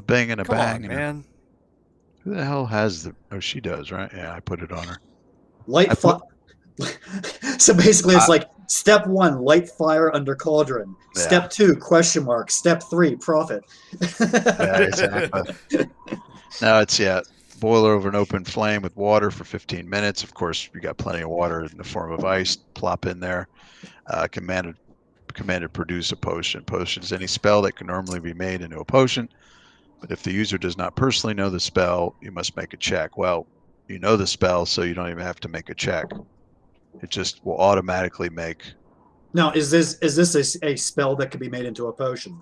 bang and a Come bang, on, man. Who the hell has the? Oh, she does, right? Yeah, I put it on her. So basically, it's like step 1, light fire under cauldron. Yeah. Step 2, question mark. Step 3, profit. Yeah, exactly. No, it's boil over an open flame with water for 15 minutes. Of course, you got plenty of water in the form of ice. Plop in there. Commanded produce a potion. Potion is any spell that can normally be made into a potion, but if the user does not personally know the spell, you must make a check. Well, you know the spell, so you don't even have to make a check. It just will automatically make. Now, is this a spell that could be made into a potion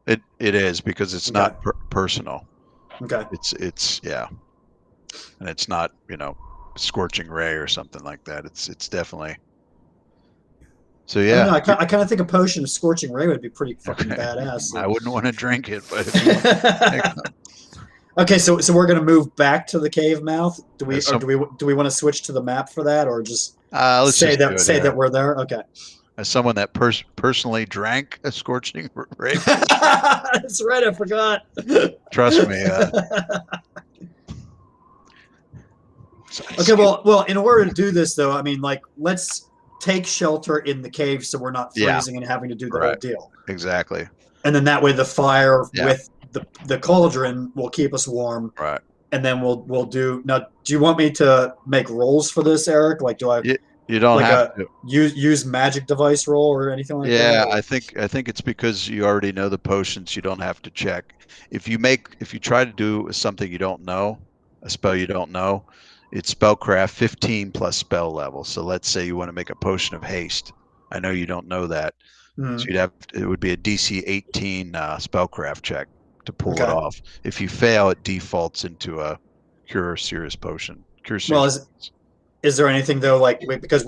though? It is, because it's not personal. Okay. It's and it's not scorching ray or something like that. It's definitely. So yeah, I kind of think a potion of scorching ray would be pretty fucking badass. So. I wouldn't want to drink it, but if you want okay, so we're gonna move back to the cave mouth. Do we want to switch to the map for that, or just say that we're there? Okay. As someone that personally drank a scorching ray, that's right. I forgot. Trust me. Okay, well, in order to do this, though, I mean, like, let's take shelter in the cave so we're not freezing and having to do the whole deal. Exactly. And then that way the fire with the cauldron will keep us warm. Right. And then we'll do. Now, do you want me to make rolls for this, Eric? Like, do I? You don't have to use magic device roll or anything like that. Yeah, I think it's because you already know the potions. You don't have to check. If you try to do something you don't know, a spell you don't know, it's spellcraft 15 plus spell level. So let's say you want to make a potion of haste. I know you don't know that, so it would be a DC 18 spellcraft check to pull it off. If you fail, it defaults into a cure serious potion. Is there anything though, like, because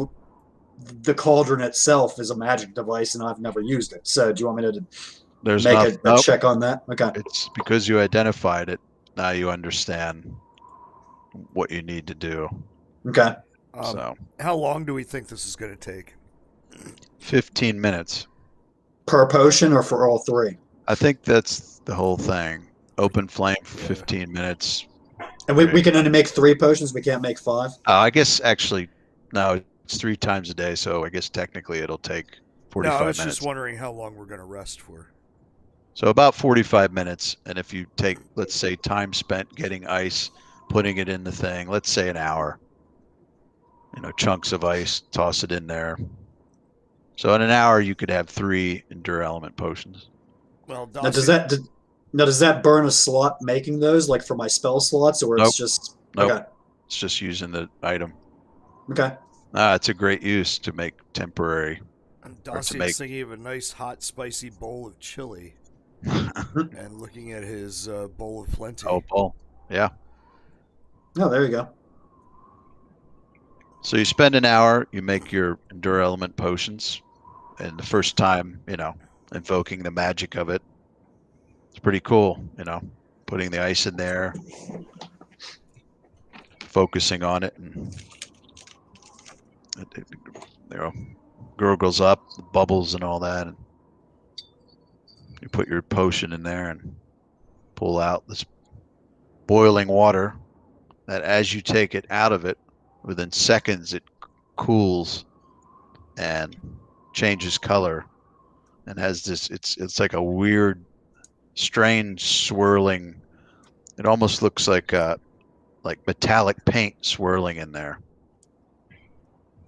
the cauldron itself is a magic device and I've never used it. So do you want me to make a check on that? Okay. It's because you identified it. Now you understand what you need to do. Okay. So how long do we think this is going to take? 15 minutes. Per potion or for all 3? I think that's the whole thing. Open flame for 15 minutes. And we can only make 3 potions. We can't make 5. I guess actually, no. It's 3 times a day, so I guess technically it'll take No, 45 I was minutes. just wondering how long we're going to rest for. So about 45 minutes, and if you take, let's say, time spent getting ice, putting it in the thing, let's say an hour. Chunks of ice, toss it in there. So in an hour, you could have 3 Endure Element potions. Well, Now does that burn a slot making those, like for my spell slots, or Nope. it's just Nope. okay? It's just using the item. Okay. It's a great use to make temporary. Dossian's thinking of a nice, hot, spicy bowl of chili and looking at his bowl of plenty. Oh, bowl. Yeah. Oh, there you go. So you spend an hour, you make your Endure Element potions, and the first time, invoking the magic of it, it's pretty cool, putting the ice in there, focusing on it, and it gurgles up, the bubbles and all that, and you put your potion in there and pull out this boiling water that as you take it out of it, within seconds it cools and changes color and has this, it's like a weird, strange swirling. It almost looks like metallic paint swirling in there.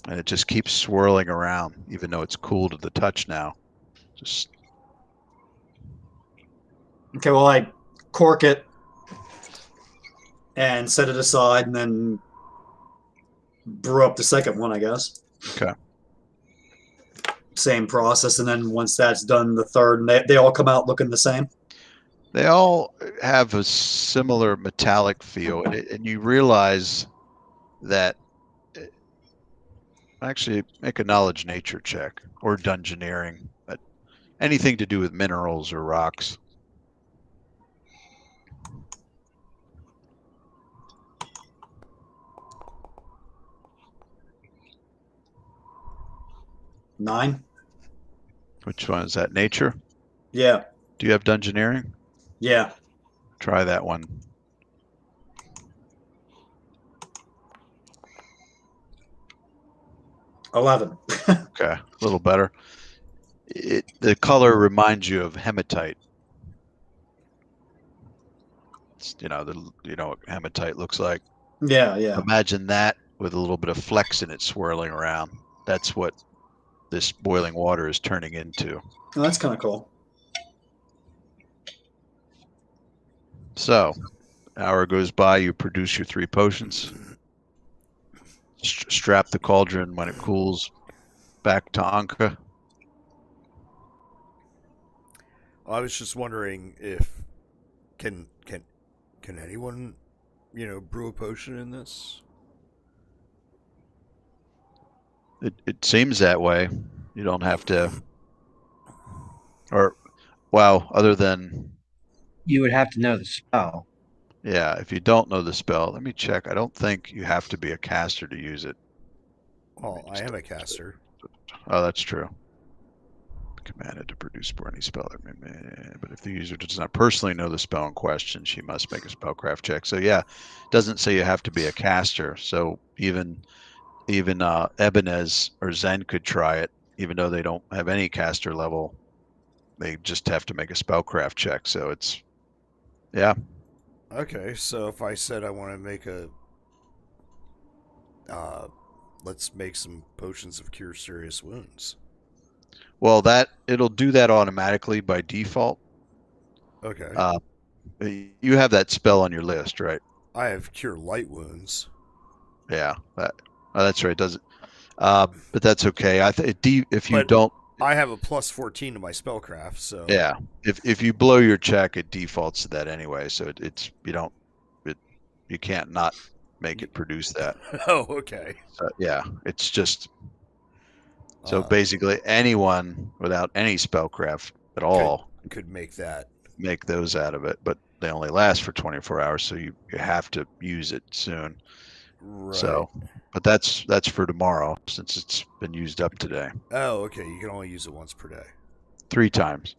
And it just keeps swirling around, even though it's cool to the touch now. Just Okay, well, I cork it and set it aside, and then brew up the second one, I guess. okay. Same process, and then once that's done, the third, and they all come out looking the same. They all have a similar metallic feel, and you realize that. Actually, make a knowledge nature check or dungeoneering, but anything to do with minerals or rocks. Nine. Which one is that? Nature? Yeah. Do you have dungeoneering? Yeah. Try that one. $11. Okay, a little better. The color reminds you of hematite. It's, you know what hematite looks like. Yeah, yeah. Imagine that with a little bit of flex in it swirling around. That's what this boiling water is turning into. Oh, that's kind of cool. So, hour goes by, you produce your 3 potions. Strap the cauldron when it cools back to Anka. I was just wondering if can anyone, brew a potion in this? It seems that way. You don't have to, or well, other than You would have to know the spell. yeah, if you don't know the spell, let me check. I don't think you have to be a caster to use it. Well, I am a caster. Oh, that's true. Commanded to produce for any spell. But if the user does not personally know the spell in question, she must make a spellcraft check. So yeah, it doesn't say you have to be a caster. So even Ebenez or Zen could try it, even though they don't have any caster level. They just have to make a spellcraft check. So it's yeah. Okay, so if I said I want to make let's make some potions of cure serious wounds. Well, it'll do that automatically by default. Okay. You have that spell on your list, right? I have cure light wounds. Yeah, that's right. Does it? But that's okay. If you But don't, I have a plus 14 to my spellcraft, so yeah. If you blow your check, it defaults to that anyway. So you can't not make it produce that. Oh, okay. So, yeah, it's just so basically anyone without any spellcraft at all could make that. Make those out of it, but they only last for 24 hours, so you have to use it soon. Right. So, but that's for tomorrow since it's been used up today. Oh, okay. You can only use it once per day. 3 times.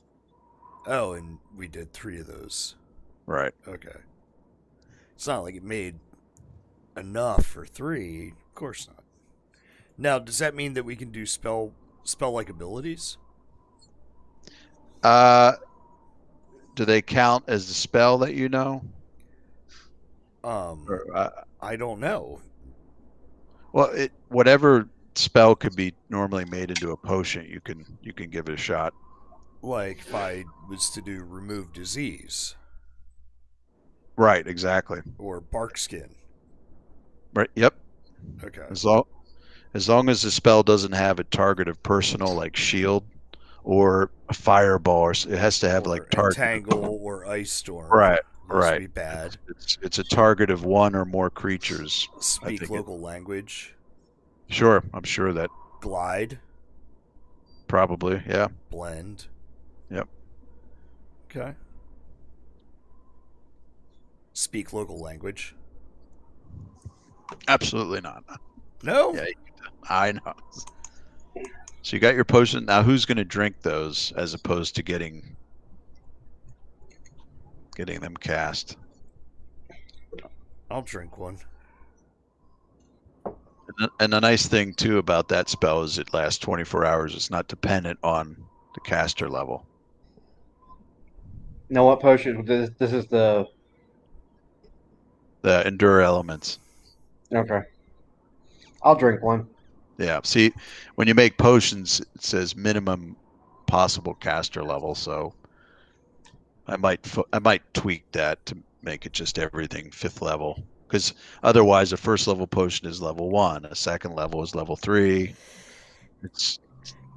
Oh, and we did 3 of those. Right. Okay. It's not like it made enough for 3. Of course not. Now, does that mean that we can do spell-like abilities? Do they count as a spell that you know? Or, I don't know. well, whatever spell could be normally made into a potion, you can give it a shot. Like if I was to do remove disease Right, exactly. or bark skin. Right. Yep. Okay. As long as the spell doesn't have a target of personal, like shield or a fireball, or it has to have Or like target. entangle or ice storm. Right. Those would Right. be bad. It's a target of one or more creatures. Speak local language. Sure, I'm sure that Glide. probably, yeah. Blend. Yep. Okay. Speak local language. Absolutely not. No? Yeah, I know. So you got your potion. Now who's going to drink those as opposed to getting them cast? I'll drink one. And the nice thing too about that spell is it lasts 24 hours. It's not dependent on the caster level. No, what potion? This is the Endure elements. okay. I'll drink one. Yeah. See, when you make potions, it says minimum possible caster level. So I might tweak that to make it just everything 5th level. Because otherwise, a first level potion is level 1. A second level is level 3.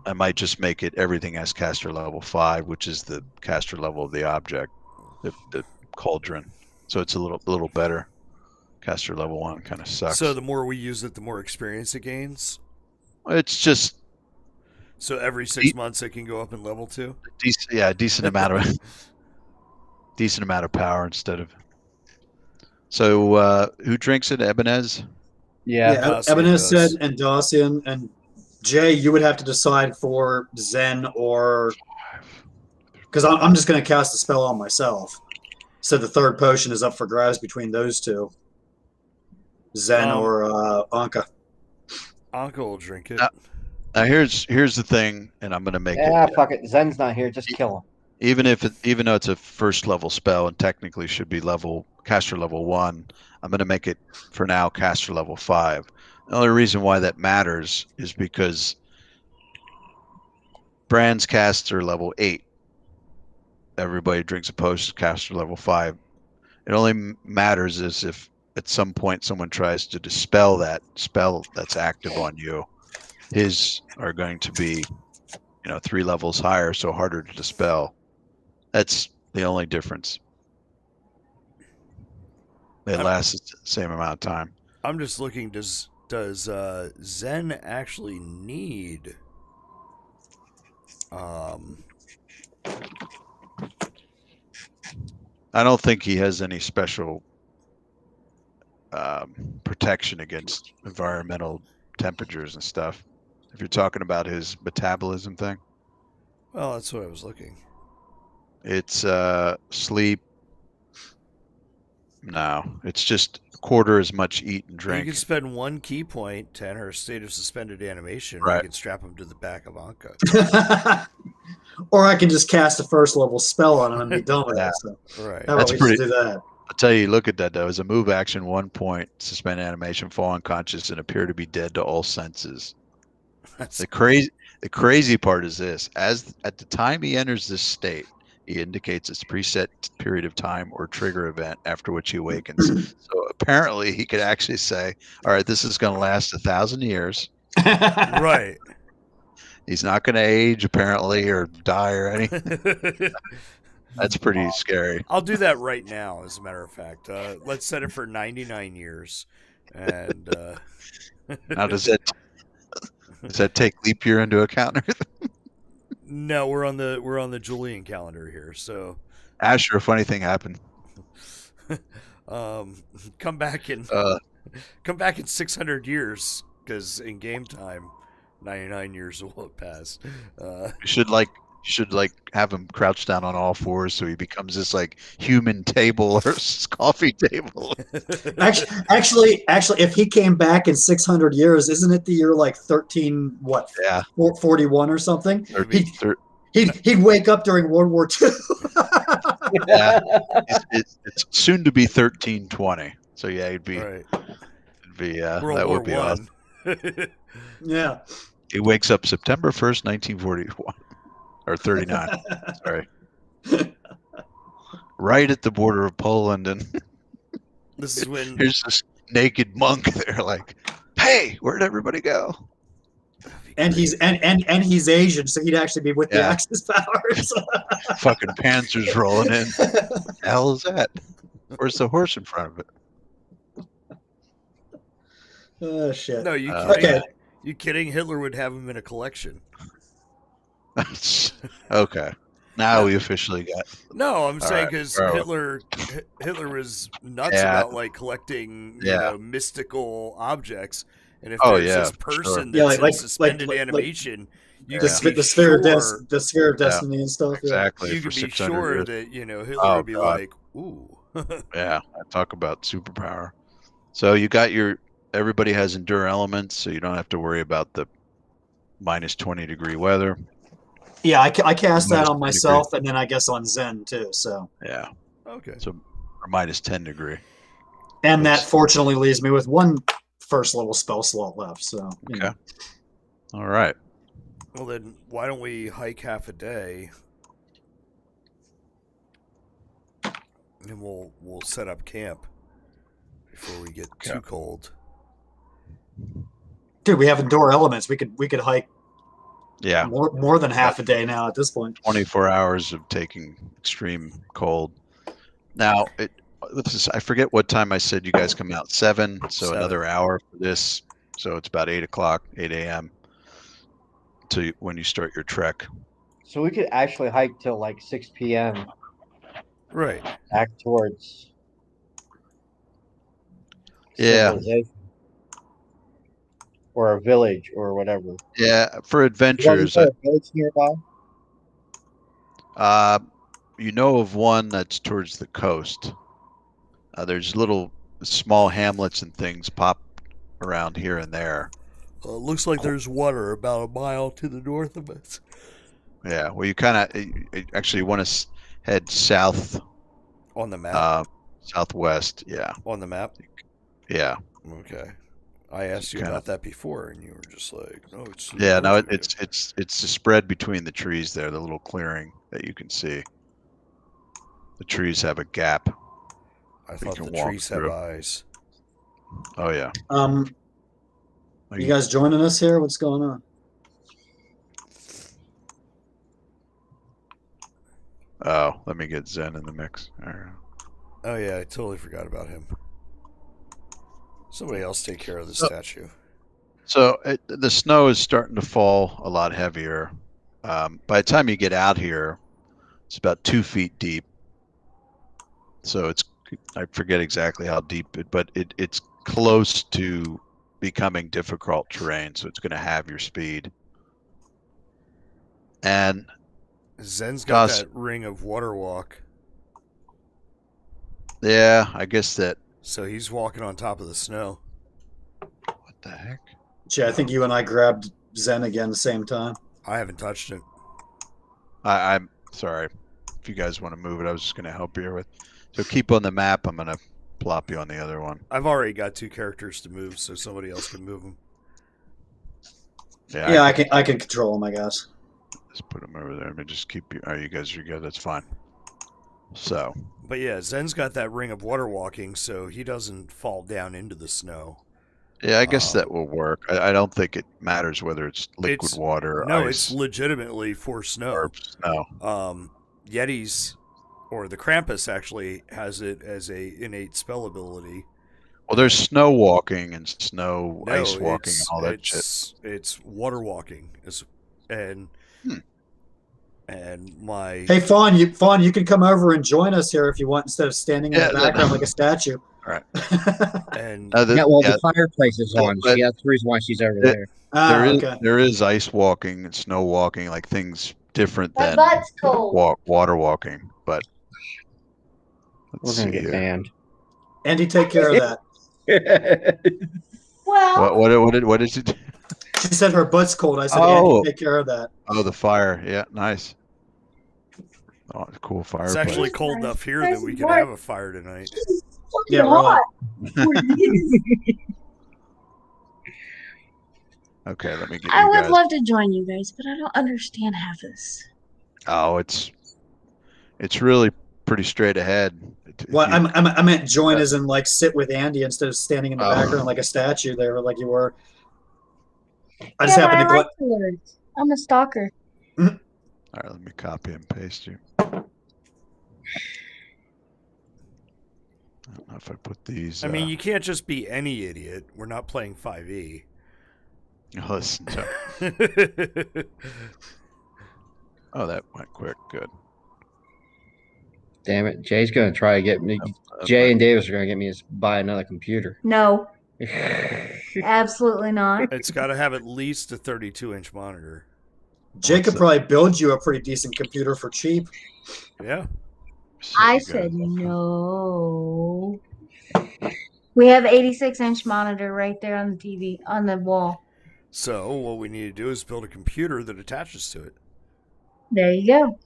I might just make it everything as caster level 5, which is the caster level of the object, the cauldron. So it's a little better. Caster level 1 kind of sucks. So the more we use it, the more experience it gains. It's just so every 6 months it can go up in level 2. Decent amount of power instead of. So who drinks it? Ebenez? Yeah, Ebenez said, and Dacian, and Jay, you would have to decide for Zen or because I'm just going to cast the spell on myself. So the third potion is up for grabs between those two, Zen or Anka. Anka will drink it. Now here's the thing, and I'm going to make it. Yeah, fuck it. Zen's not here. Just kill him. Even though it's a first level spell and technically should be caster level 1, I'm going to make it for now caster level 5. The only reason why that matters is because Brand's caster level 8. Everybody drinks a potion caster level 5. It only matters is if at some point someone tries to dispel that spell that's active on you. His are going to be 3 levels higher, so harder to dispel. That's the only difference. They last the same amount of time. I'm just looking. Does Zen actually need? I don't think he has any special protection against environmental temperatures and stuff. If you're talking about his metabolism thing. Well, that's what I was looking. It's sleep. No, it's just a quarter as much eat and drink. You can spend 1 key point to enter a state of suspended animation. Right. You can strap him to the back of Anka. Or I can just cast a first level spell on him and be done with it. So right. That's pretty. Do that. I'll tell you. Look at that though. As a move action, 1 point, suspend animation, fall unconscious, and appear to be dead to all senses. The crazy part is this: at the time he enters this state, he indicates its preset period of time or trigger event after which he awakens. So apparently he could actually say, all right, this is going to last 1,000 years. Right. He's not going to age apparently or die or anything. That's pretty scary. I'll do that right now, as a matter of fact. Let's set it for 99 years. And now does that take leap year into account? No, we're on the Julian calendar here. So, Asher, a funny thing happened. come back in 600 years, because in game time, 99 years will have passed. You should should like have him crouch down on all fours so he becomes this like human table or coffee table. Actually, if he came back in 600 years, isn't it the year like 13? What? Yeah, 41 or something. He'd wake up during World War II. Yeah, it's soon to be 1320. So yeah, it'd be Right. that would be awesome. Yeah. He wakes up September 1st, 1941 or 39. Sorry, right at the border of Poland, and This is when here's this naked monk there, like, hey, where'd everybody go? And he's Asian, so he'd actually be with the Axis powers. Fucking panzers rolling in. What the hell is that? Where's the horse in front of it? Oh shit! No, you kidding? Okay. You kidding? Hitler would have him in a collection. Okay. Now we officially got. No, I'm saying because right, Hitler was nuts about like collecting you know mystical objects, and if there's this person that's in suspended animation, you can be the sphere of destiny and stuff. Exactly. You can be sure years. that Hitler would be like, ooh. Yeah, I talk about superpower. So you got everybody has endure elements, so you don't have to worry about the minus 20 degree weather. Yeah, I cast that on myself, and then I guess on Zen too. So yeah, okay. So or minus 10 degree, and that fortunately leaves me with one first level spell slot left. So okay, all right. Well then, why don't we hike half a day, and we'll set up camp before we get too cold. Dude, we have endure elements. We could hike. Yeah, more than half a day now at this point. 24 hours of taking extreme cold. Now, I forget what time I said you guys come out. 7, so 7. Another hour for this. So it's about 8 a.m. to when you start your trek. So we could actually hike till like 6 p.m. Right. Back towards. Yeah. Or a village or whatever. Yeah, for adventures. A village nearby? You know of one that's towards the coast. There's little small hamlets and things pop around here and there. It looks like there's water about a mile to the north of us. Yeah, well, you kind of actually want to head south. On the map? Southwest, yeah. On the map? Yeah. Okay. I asked you about that before, and you were just like, "No, it's." Yeah, no, it's a spread between the trees there, the little clearing that you can see. The trees have a gap. I thought the trees have eyes. Oh yeah. You guys joining us here? What's going on? Oh, let me get Zen in the mix. Oh yeah, I totally forgot about him. Somebody else take care of the statue. So the snow is starting to fall a lot heavier. By the time you get out here, it's about 2 feet deep. So I forget exactly how deep but it's close to becoming difficult terrain. So it's going to have your speed. And Zen's got that ring of water walk. Yeah, I guess that. So he's walking on top of the snow. What the heck? Gee, I think you and I grabbed Zen again at the same time. I haven't touched it. I'm sorry. If you guys want to move it, I was just going to help you here with. So keep on the map. I'm going to plop you on the other one. I've already got 2 characters to move, so somebody else can move them. Yeah, I can control them, I guess. Just put them over there. Let me just keep you. Oh, you guys are good. That's fine. So. But yeah, Zen's got that ring of water walking, so he doesn't fall down into the snow. Yeah, I guess that will work. I don't think it matters whether it's liquid water or no, ice. it's legitimately for snow. Or snow. Yetis, or the Krampus actually has it as a innate spell ability. Well, there's snow walking and ice walking and all that shit. It's water walking, and my Hey, Fawn, you can come over and join us here if you want, instead of standing in the background like a statue. All right. And the fireplace is on. That's the reason why she's over there. There is ice walking and snow walking, like things different My than butt's cold. water walking, but We're let's gonna see get here. banned. Andy, take care of that. Well, What did you do? She said her butt's cold. I said, Oh. Andy, take care of that. Oh, the fire. Yeah, nice. Oh, cool fireplace. It's actually cold Nice. enough here Nice that we and could warm. have a fire tonight. Yeah, really. Okay, let me get I you would guys. love to join you guys, but I don't understand half of this. Oh, it's really pretty straight ahead. Well, I meant join as in like sit with Andy instead of standing in the Oh. background like a statue there, like you were. I just Yeah, but happened I to like the words. I'm a stalker. All right, let me copy and paste you. I don't know if I put these. I mean, you can't just be any idiot. We're not playing 5e. Listen to. Oh, that went quick. Good. Damn it, Jay's gonna try to get me. Jay and Davis are gonna get me to buy another computer. no, absolutely not. It's got to have at least a 32-inch monitor. Jake could probably build you a pretty decent computer for cheap. Yeah. I said no. We have 86-inch monitor right there on the TV, on the wall. So what we need to do is build a computer that attaches to it. There you go.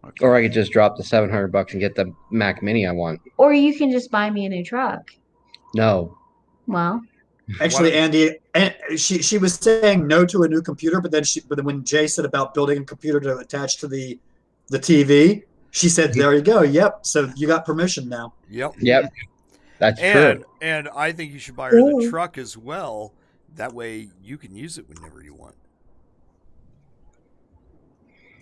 Okay. Or I could just drop the $700 and get the Mac Mini I want. Or you can just buy me a new truck. No. Well, Actually, Andy, and she was saying no to a new computer, but then when Jay said about building a computer to attach to the TV, she said, "There you go. Yep. So you got permission now." Yep. That's true. And I think you should buy her the truck as well. That way you can use it whenever you want.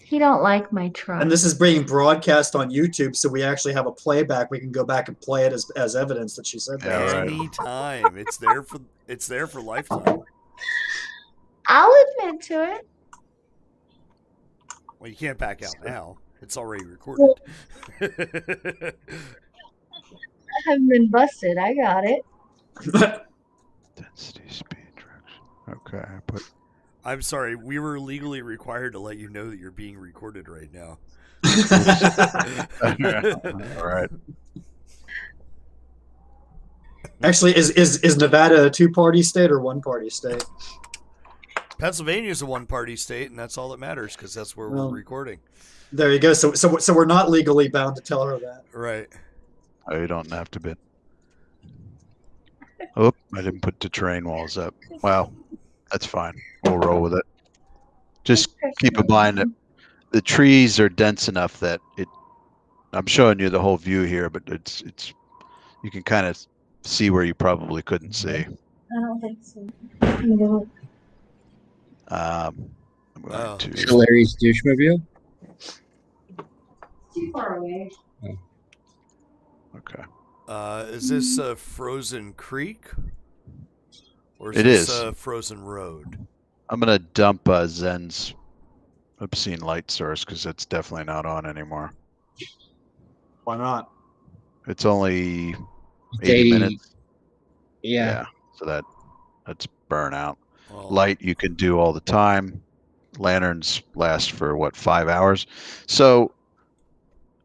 he don't like my truck. And this is being broadcast on YouTube, so we actually have a playback. We can go back and play it as evidence that she said that. Yeah, right. Anytime. It's there for lifetime. I'll admit to it. Well, you can't back out now. It's already recorded. I haven't been busted. I got it. Density, speed, direction. Okay, I put. I'm sorry. We were legally required to let you know that you're being recorded right now. All right. Actually, is Nevada a two-party state or one-party state? Pennsylvania is a one-party state, and that's all that matters because that's where we're recording. There you go. So we're not legally bound to tell her that. Right. Oh, you don't have to bid. Oh, I didn't put the terrain walls up. Well, that's fine. We'll roll with it. Just keep in mind that the trees are dense enough that I'm showing you the whole view here, but it's you can kind of see where you probably couldn't see. I don't think so. I'm going to. Larry's douchemobile. Too far away. Okay. Is this a frozen creek? Or It this is. a frozen road? I'm gonna dump Zen's obscene light source because it's definitely not on anymore. Why not? It's only 80 80 minutes. Yeah. So that's burnout. Well, Light you can do all the time. Lanterns last for 5 hours. So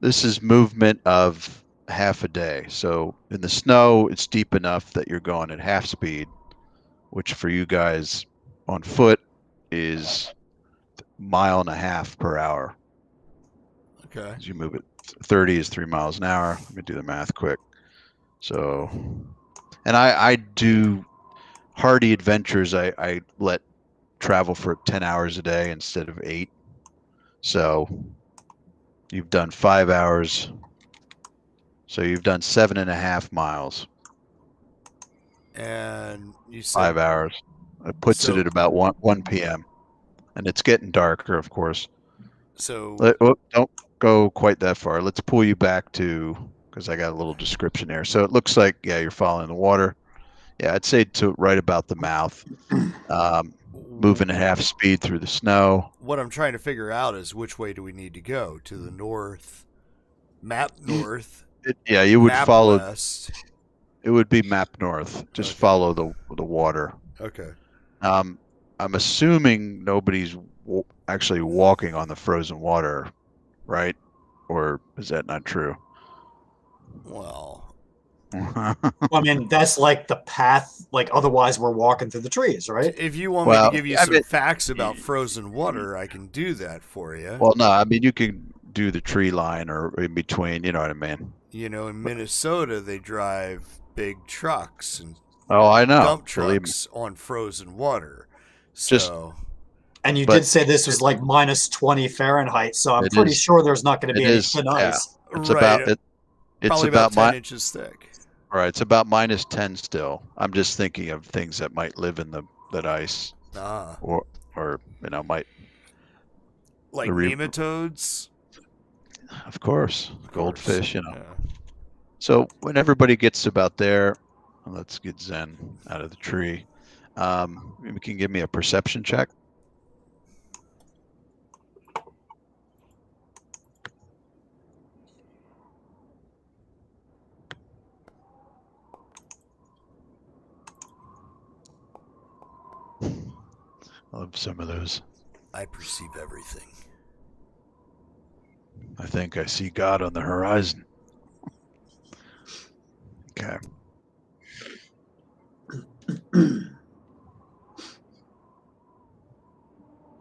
this is movement of half a day. So in the snow, it's deep enough that you're going at half speed, which for you guys on foot is 1.5 miles per hour. Okay. As you move it, 30 is 3 miles an hour. Let me do the math quick. So, and I do hardy adventures. I let travel for 10 hours a day instead of 8. So you've done 5 hours. So you've done 7.5 miles. And you said 5 hours. It puts it at about 1 p.m. And it's getting darker, of course. so. Don't go quite that far. Let's pull you back to, because I got a little description there. So it looks like, yeah, you're following the water. Yeah, I'd say to right about the mouth. Moving at half speed through the snow. What I'm trying to figure out is which way do we need to go? To the north, map north. You would map follow. West. It would be map north. Just Okay. follow the water. Okay. I'm assuming nobody's actually walking on the frozen water, right? Or is that not true? Well, I mean, that's like the path. Like otherwise, we're walking through the trees, right? if you want me Well, to give you I some mean, facts about frozen water, I can do that for you. well, no, I mean you can do the tree line or in between. You know what I mean? You know, in Minnesota, they drive big trucks and Oh, I know. dump Believe me. trucks on frozen water. Just- So, And you But did say this was like minus 20 Fahrenheit, so I'm It pretty is- sure there's not going to be it any is, thin yeah. ice. It's right, about it. It's probably about 10 inches thick. right. It's about minus 10 still. I'm just thinking of things that might live in that ice, Ah, or might. like The re- nematodes. Of course, Of course. goldfish. Yeah. So when everybody gets about there, let's get Zen out of the tree. You can give me a perception check. I love some of those. I perceive everything. I think I see God on the horizon. Okay.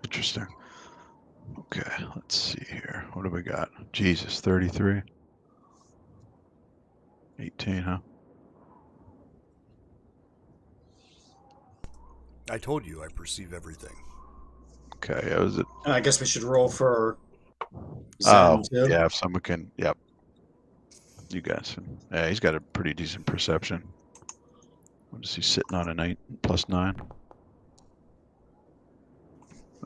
Interesting. Okay, let's see here. What do we got? Jesus, 33. 18, huh? I told you I perceive everything. Okay, that was it. I guess we should roll for Oh, Zen too. yeah, if someone can, yep. You guys. Yeah, he's got a pretty decent perception. What is he sitting on, an 8 plus 9?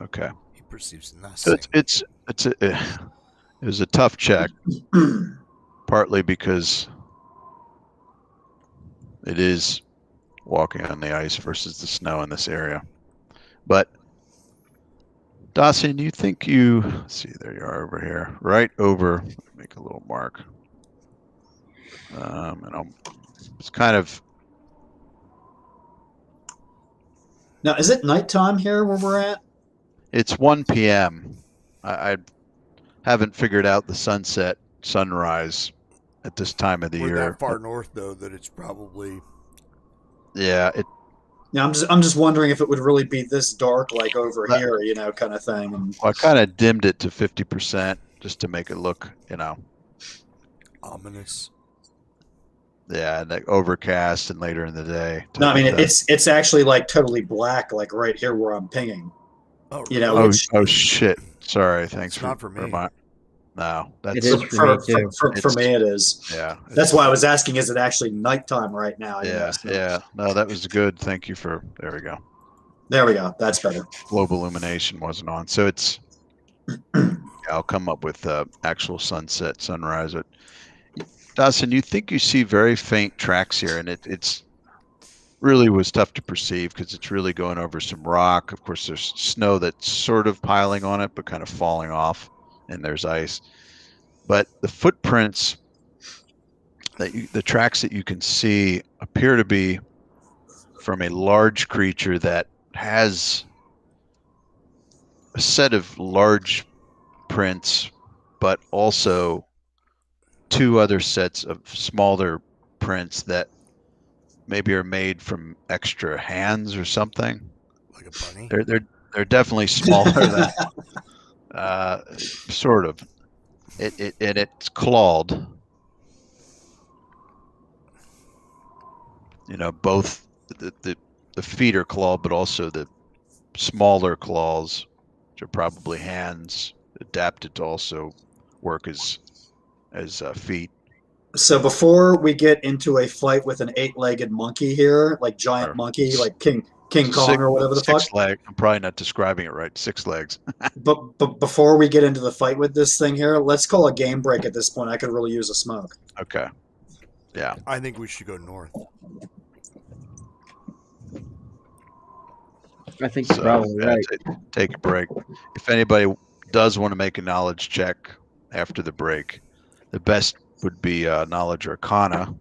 Okay. He perceives So nothing. it was a tough check, partly because it is walking on the ice versus the snow in this area. But Dawson, you think let's see, there you are over here, right over, make a little mark. It's kind of, Now, is it nighttime here where we're at? it's 1 p.m. I haven't figured out the sunrise at this time of the We're year. that far north, though, that it's probably. Yeah, Yeah, I'm just wondering if it would really be this dark, like over That- here, kind of thing. And I kind of dimmed it to 50% just to make it look, Ominous. yeah, and like overcast and later in the day. no, I mean type of thing. it's actually like totally black, like right here where I'm pinging. Oh, You know, really? which- Oh shit! Sorry, thanks It's not for me. No, that's It is for me too. For me, it is. yeah. That's why I was asking: is it actually nighttime right now? Yeah, So- yeah. No, that was good. Thank you for. There we go. There we go. That's better. Globe illumination wasn't on, so it's. I'll come up with actual sunset, sunrise. But Dawson, you think you see very faint tracks here, and it's really was tough to perceive because it's really going over some rock. Of course, there's snow that's sort of piling on it, but kind of falling off, and there's ice. But the footprints the tracks that you can see appear to be from a large creature that has a set of large prints, but also two other sets of smaller prints that maybe are made from extra hands or something. Like a bunny? They're definitely smaller than sort of. It's clawed. Both the feet are clawed, but also the smaller claws, which are probably hands, adapted to also work as feet. So before we get into a fight with an 8-legged monkey here, like giant Or monkey, like King Kong or whatever the fuck. 6 leg. I'm probably not describing it right. 6 legs. But before we get into the fight with this thing here, let's call a game break at this point. I could really use a smoke. Okay. Yeah. I think we should go north. I think you're So probably yeah, right. take a break. If anybody does want to make a knowledge check after the break, the best would be knowledge arcana.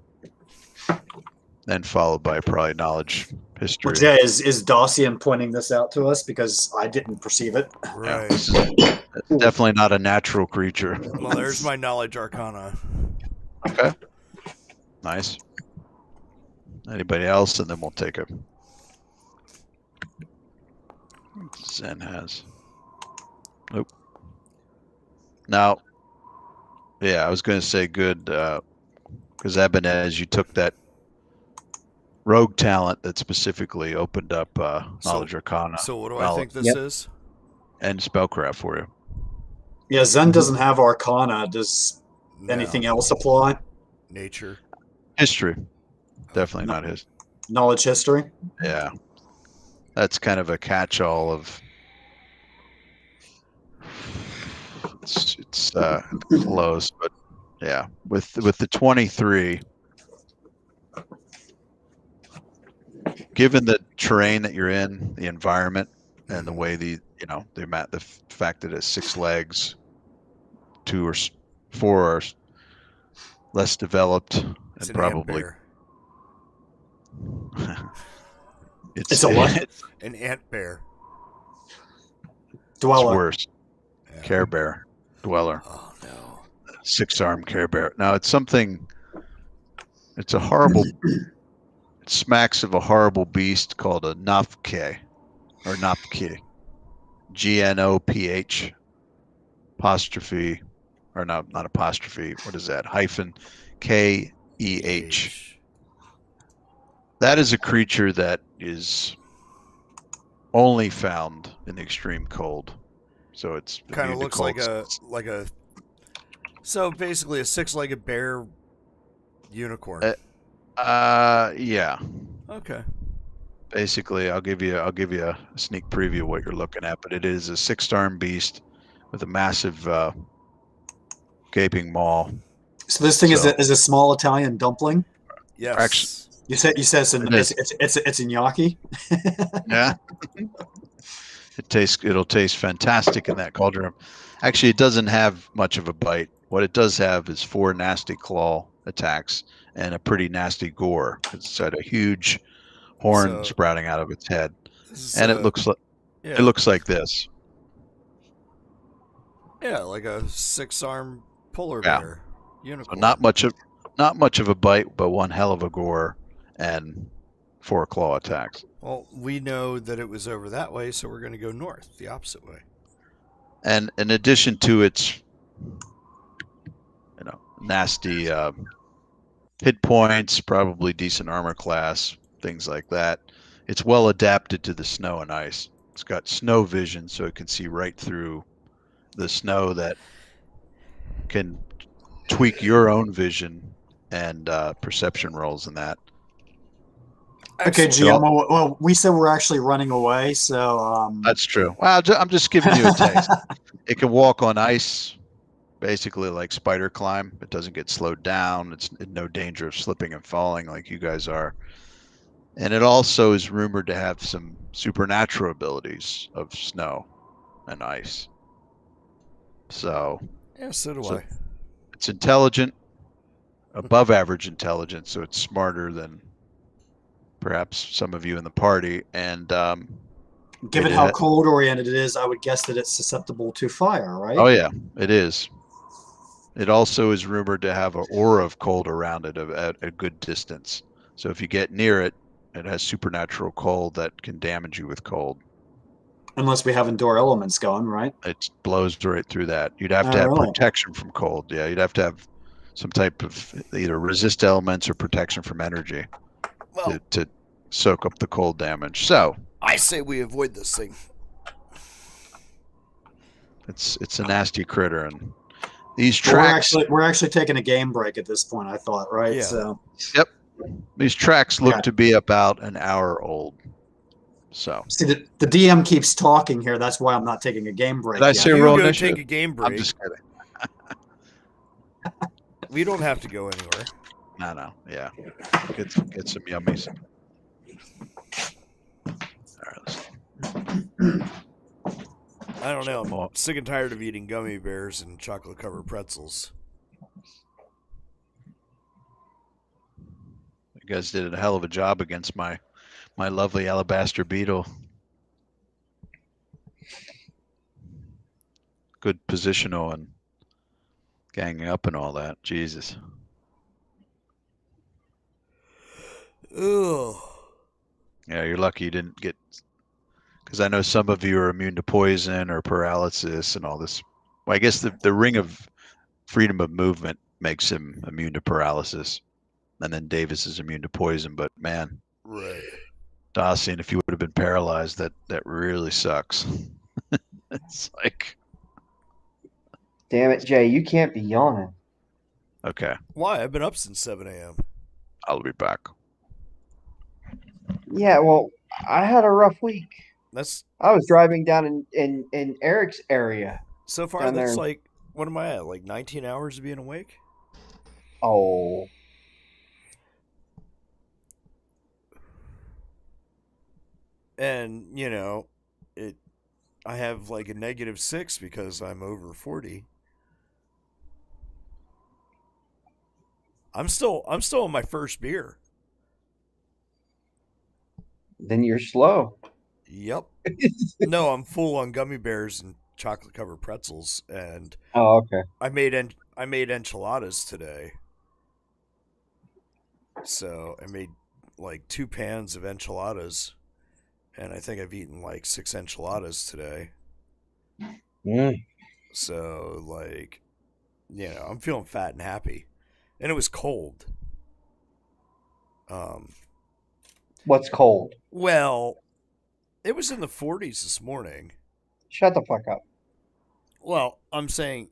then followed by probably knowledge, history. Well, Jay, is Dossian pointing this out to us because I didn't perceive it? Right. It's definitely not a natural creature. Well, there's my knowledge arcana. Okay. Nice. Anybody else? And then we'll take a. Zen has. Nope. Now, yeah, I was going to say good, because Ebenez, you took that rogue talent that specifically opened up knowledge arcana. So what do I think this Yep. is? And spellcraft for you. Yeah, Zen doesn't have Arcana. Does anything else apply? Nature. History. Definitely not his. Knowledge history? Yeah. That's kind of a catch-all of. It's close, but yeah. With the 23, given the terrain that you're in, the environment, and the way the fact that it's 6 legs, 2 or 4 are less developed, It's and an probably ant It's a what? an ant bear. It's Dweller. worse. Yeah. Care Bear, Dweller, Oh no. 6-armed Care Bear. Now it's something. It's a horrible. It smacks of a horrible beast called a Nopke, or Nopke, Gnoph, apostrophe, or not apostrophe. What is that? Hyphen, Keh. That is a creature that is only found in the extreme cold. So it's Kind of immune to looks cold. like a. So basically, a 6-legged bear unicorn. Yeah. Okay. Basically, I'll give you a sneak preview of what you're looking at, but it is a 6-armed beast with a massive gaping maw. So this thing is a small Italian dumpling. Yes. Actually, You said it's a gnocchi. yeah. It'll taste fantastic in that cauldron. Actually, it doesn't have much of a bite. What it does have is 4 nasty claw attacks and a pretty nasty gore. It's got a huge horn sprouting out of its head, and it looks like this. Yeah, like a 6-armed polar bear unicorn. So not much of a bite, but one hell of a gore and 4 claw attacks. Well, we know that it was over that way, so we're going to go north, the opposite way. And in addition to its, nasty hit points, probably decent armor class, things like that, it's well adapted to the snow and ice. It's got snow vision, so it can see right through the snow that can tweak your own vision and perception rolls in that. Okay, GM. Well, we said we're actually running away, so that's true. Well, I'm just giving you a taste. It can walk on ice, basically like spider climb. It doesn't get slowed down. It's in no danger of slipping and falling like you guys are. And it also is rumored to have some supernatural abilities of snow and ice. So yeah, so do I. It's intelligent, above average intelligence, so it's smarter than perhaps some of you in the party. And given how cold oriented it is, I would guess that it's susceptible to fire, right? Oh yeah, it is. It also is rumored to have an aura of cold around it at a good distance. So if you get near it, it has supernatural cold that can damage you with cold. Unless we have endure elements going, right? It blows right through that. You'd have to have protection from cold. Yeah, you'd have to have some type of either resist elements or protection from energy to soak up the cold damage. So I say we avoid this thing. It's a nasty critter, and these tracks. We're actually taking a game break at this point, I thought, right? Yeah. So these tracks look to be about an hour old. So see, the DM keeps talking here. That's why I'm not taking a game break. Did I say roll initiative? Take a game break. I'm just kidding. We don't have to go anywhere. No. Yeah. Get some yummies. All right, I don't know. I'm sick and tired of eating gummy bears and chocolate-covered pretzels. You guys did a hell of a job against my lovely alabaster beetle. Good positional and ganging up and all that. Jesus. Ugh. Yeah, you're lucky you didn't get, because I know some of you are immune to poison or paralysis and all this. Well, I guess the ring of freedom of movement makes him immune to paralysis, and then Davis is immune to poison. But man, Right. Dacian, if you would have been paralyzed, that really sucks. It's like, Damn it, Jay, you can't be yawning. okay, Why? I've been up since 7 a.m. I'll be back. Yeah, well, I had a rough week. That's I was driving down in Eric's area. so far. Down That's there. like, what am I at? Like 19 hours of being awake? Oh. And I have like a -6 because I'm over 40. I'm still on my first beer. Then you're slow. Yep. No, I'm full on gummy bears and chocolate covered pretzels, and Oh, okay. I made enchiladas today. So I made like 2 pans of enchiladas, and I think I've eaten like 6 enchiladas today. Mm. So like, I'm feeling fat and happy, and it was cold. What's cold? Well, it was in the 40s this morning. Shut the fuck up. Well, I'm saying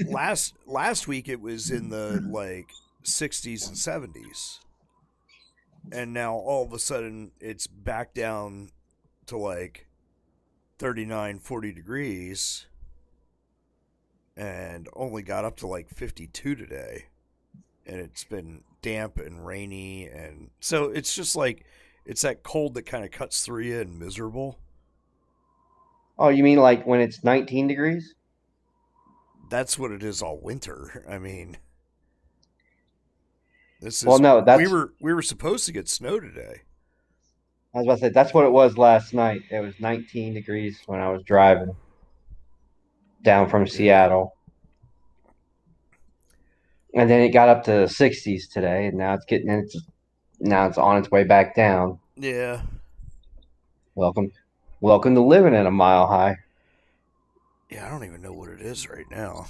last week it was in the like 60s and 70s. And now all of a sudden it's back down to like 39, 40 degrees and only got up to like 52 today. And it's been damp and rainy, and so it's just like it's that cold that kind of cuts through you and miserable. Oh, you mean like when it's 19 degrees? That's what it is all winter. I mean, this is Well, no, that's we were supposed to get snow today. I was about to say that's what it was last night. It was 19 degrees when I was driving down from Seattle. And then it got up to the 60s today, and now it's on its way back down. Yeah. Welcome to living at a mile high. Yeah, I don't even know what it is right now.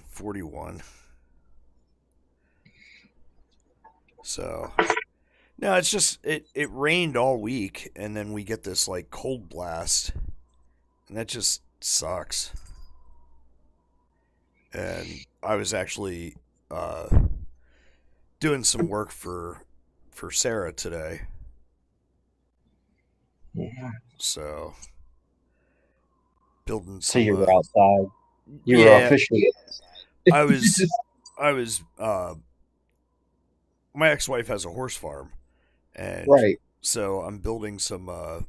41. So, no, it's just it rained all week, and then we get this like cold blast, and that just sucks. And I was actually doing some work for Sarah today. Yeah. So building some. So you were outside. You yeah, were officially. I was. My ex-wife has a horse farm, and Right. so I'm building some.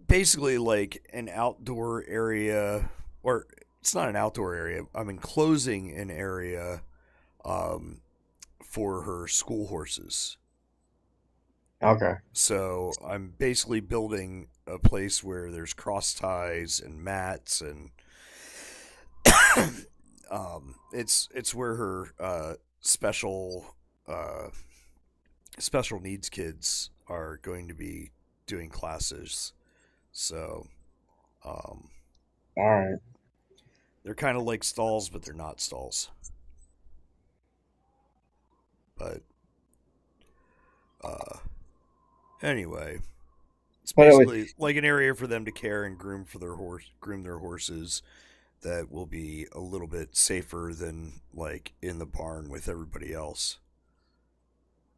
Basically like an outdoor area, or it's not an outdoor area. I'm enclosing an area, for her school horses. Okay. So I'm basically building a place where there's cross ties and mats, and it's where her special needs kids are going to be doing classes. So, All right. they're kind of like stalls, but they're not stalls. But anyway, it's basically like an area for them to care and groom their horses. That will be a little bit safer than like in the barn with everybody else.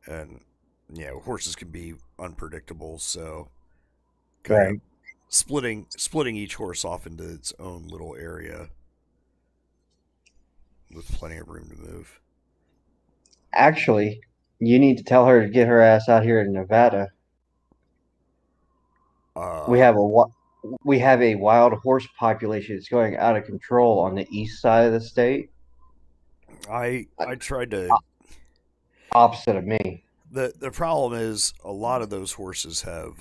And horses can be unpredictable, so kind of splitting each horse off into its own little area with plenty of room to move. Actually, you need to tell her to get her ass out here in Nevada. We have we have a wild horse population that's going out of control on the east side of the state. I tried to. Opposite of me. The problem is a lot of those horses have.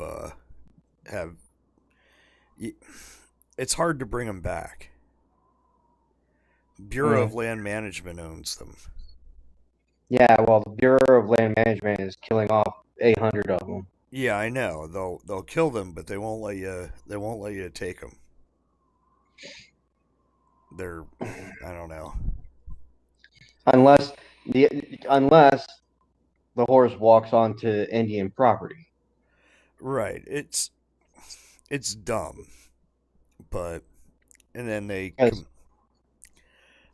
It's hard to bring them back. Bureau of Land Management owns them. Yeah, well, the Bureau of Land Management is killing off 800 of them. Yeah, I know. They'll kill them, but they won't let you. They won't let you take them. I don't know. Unless the horse walks onto Indian property. Right. It's dumb, but and then they.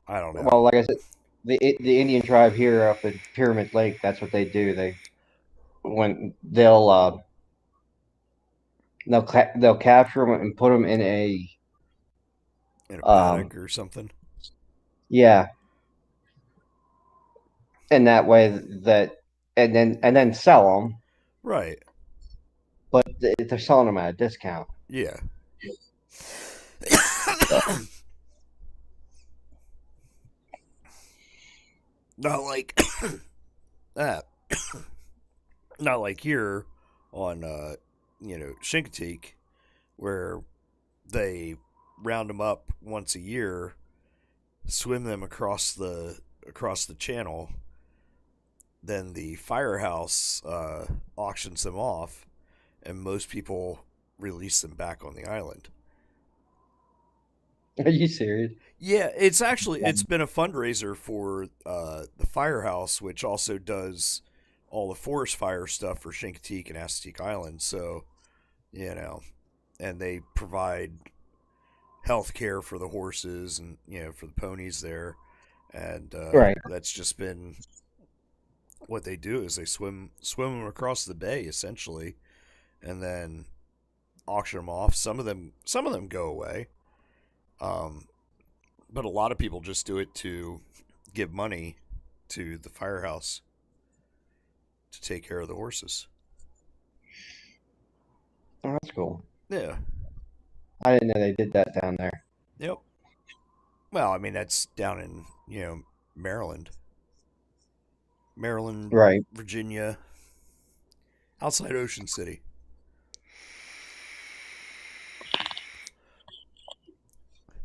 I don't know. Well, like I said, the Indian tribe here up in Pyramid Lake, that's what they do. They'll capture them and put them in a paddock or something. Yeah, and that way and then sell them. Right. But they're selling them at a discount. Yeah. Not like that. Not like here on Chincoteague, where they round them up once a year, swim them across the channel, then the firehouse auctions them off, and most people release them back on the island. Are you serious? Yeah, it's been a fundraiser for the firehouse, which also does all the forest fire stuff for Chincoteague and Assateague Island. So, and they provide health care for the horses and for the ponies there, and right. That's just been what they do is they swim them across the bay essentially, and then auction them off. Some of them go away. But a lot of people just do it to give money to the firehouse to take care of the horses. Oh, that's cool. Yeah. I didn't know they did that down there. Yep. Well, I mean, that's down in, Maryland. Right. Virginia, outside Ocean City.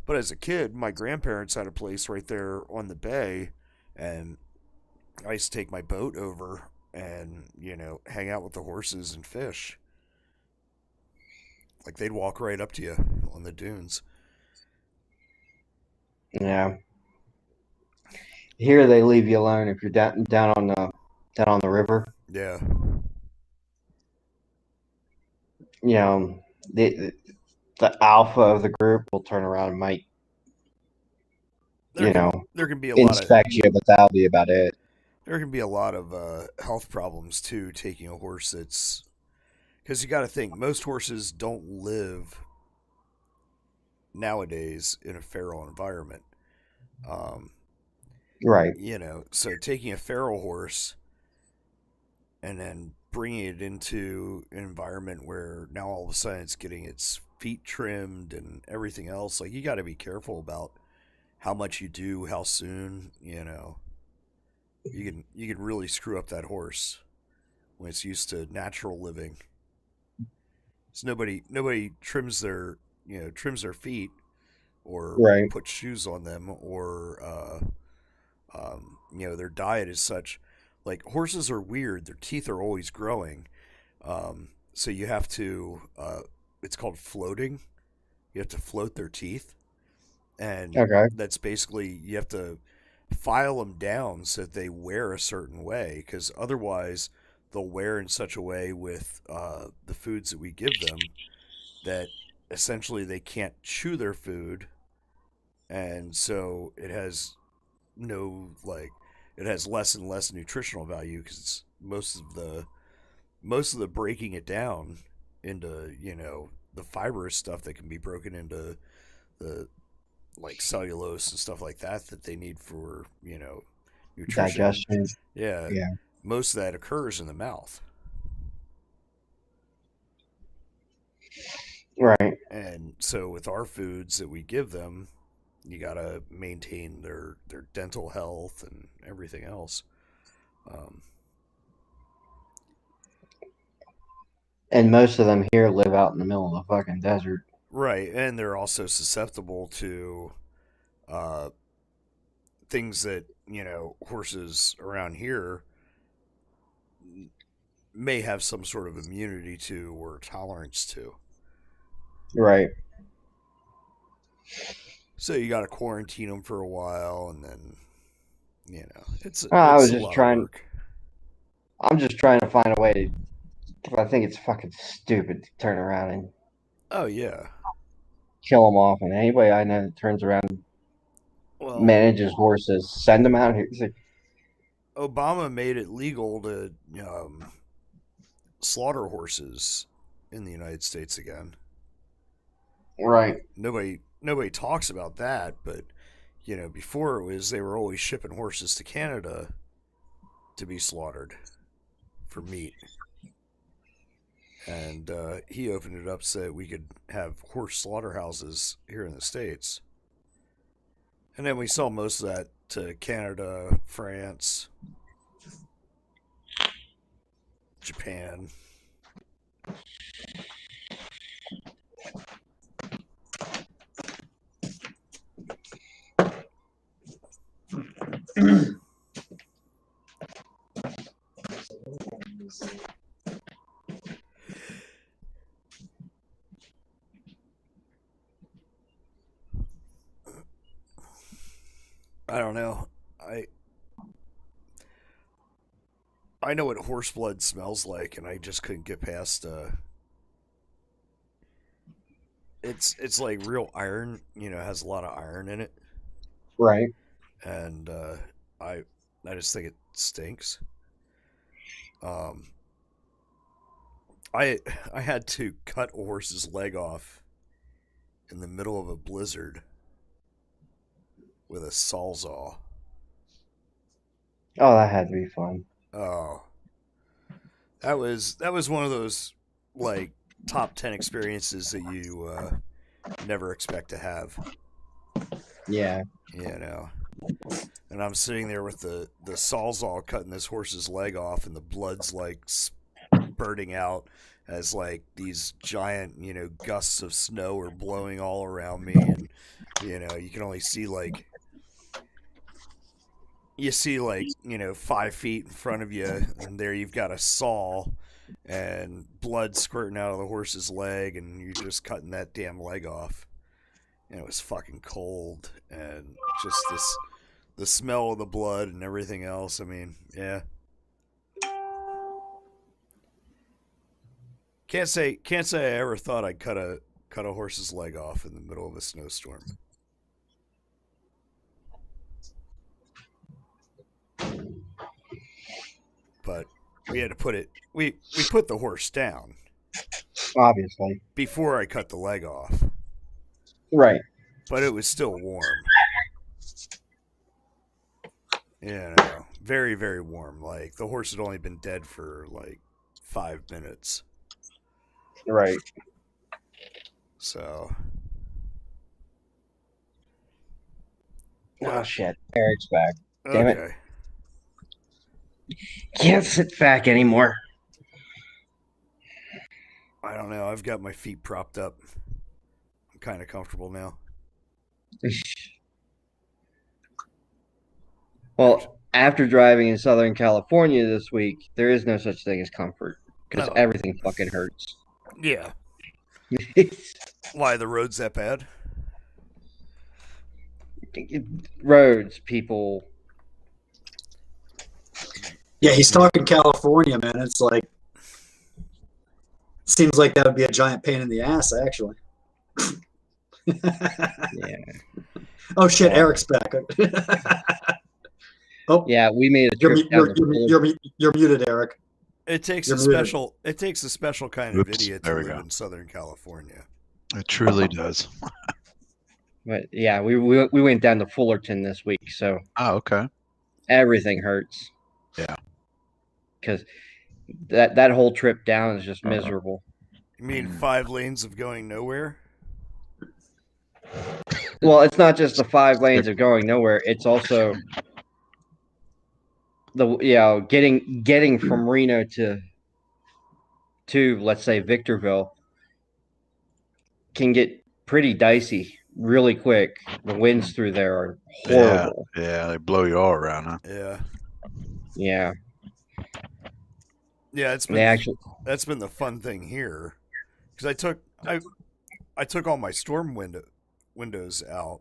But as a kid, my grandparents had a place right there on the bay, and I used to take my boat over and, hang out with the horses and fish. Like, they'd walk right up to you on the dunes. Yeah. Here they leave you alone if you're down on the river. Yeah. The alpha of the group will turn around and might, there can be inspect you, but that'll be about it. There can be a lot of health problems too taking a horse that's, because you got to think most horses don't live nowadays in a feral environment. Right. So taking a feral horse and then bringing it into an environment where now all of a sudden it's getting its feet trimmed and everything else, like, you got to be careful about how much you do, how soon, you can really screw up that horse when it's used to natural living. So nobody trims their feet or right. puts shoes on them, or their diet is such. Like, horses are weird; their teeth are always growing, so you have to. It's called floating. You have to float their teeth, and that's basically you have to file them down so that they wear a certain way, because otherwise they'll wear in such a way with the foods that we give them that essentially they can't chew their food, and so it has less and less nutritional value, because it's most of the breaking it down into the fibrous stuff that can be broken into the like cellulose and stuff like that they need for nutrition. Digestion. Yeah. Most of that occurs in the mouth. Right. And so with our foods that we give them, you got to maintain their dental health and everything else. And most of them here live out in the middle of the fucking desert. Right, and they're also susceptible to things that, horses around here may have some sort of immunity to or tolerance to. Right. So you got to quarantine them for a while, and then, it's I was a just lot trying. of work. I'm just trying to find a way. I think it's fucking stupid to turn around and Oh, yeah. kill them off. And anybody I know that turns around and manages horses, send them out here. It's like, Obama made it legal to slaughter horses in the United States again. right. Nobody talks about that, but before it was, they were always shipping horses to Canada to be slaughtered for meat. And he opened it up so that we could have horse slaughterhouses here in the States. And then we sell most of that to Canada, France, Japan. I don't know. I know what horse blood smells like, and I just couldn't get past. It's like real iron. Has a lot of iron in it. Right. And I just think it stinks. I had to cut a horse's leg off in the middle of a blizzard with a sawzall. Oh, that had to be fun. Oh, that was one of those like top 10 experiences that you never expect to have. Yeah. And I'm sitting there with the sawzall cutting this horse's leg off, and the blood's like spurting out as like these giant gusts of snow are blowing all around me, and you can only see like 5 feet in front of you, and there you've got a saw and blood squirting out of the horse's leg, and you're just cutting that damn leg off. And it was fucking cold, and just the smell of the blood and everything else. I mean, yeah. Can't say I ever thought I'd cut a horse's leg off in the middle of a snowstorm. But we had to put it. We put the horse down, obviously, before I cut the leg off. Right. But it was still warm. Very, very warm. Like the horse had only been dead for like 5 minutes. Right. So. Oh shit! Eric's back. Damn Okay. it! Can't sit back anymore. I don't know. I've got my feet propped up. I'm kind of comfortable now. Well, after driving in Southern California this week, there is no such thing as comfort because everything fucking hurts. Yeah. Why, the road's that bad? Roads, people. Yeah, he's talking California, man. It's like, seems like that would be a giant pain in the ass, actually. Yeah. Oh shit, Eric's back. Oh yeah, we made a trip. You're muted, Eric. It takes a special kind of idiot to live in Southern California. It truly does. But yeah, we went down to Fullerton this week, so okay. Everything hurts. Yeah. Because that whole trip down is just miserable. You mean 5 lanes of going nowhere? Well, it's not just the 5 lanes of going nowhere. It's also getting from Reno to let's say Victorville can get pretty dicey really quick. The winds through there are horrible. Yeah, they blow you all around, huh? Yeah. Yeah. Yeah, that's been the fun thing here, because I took all my storm windows out,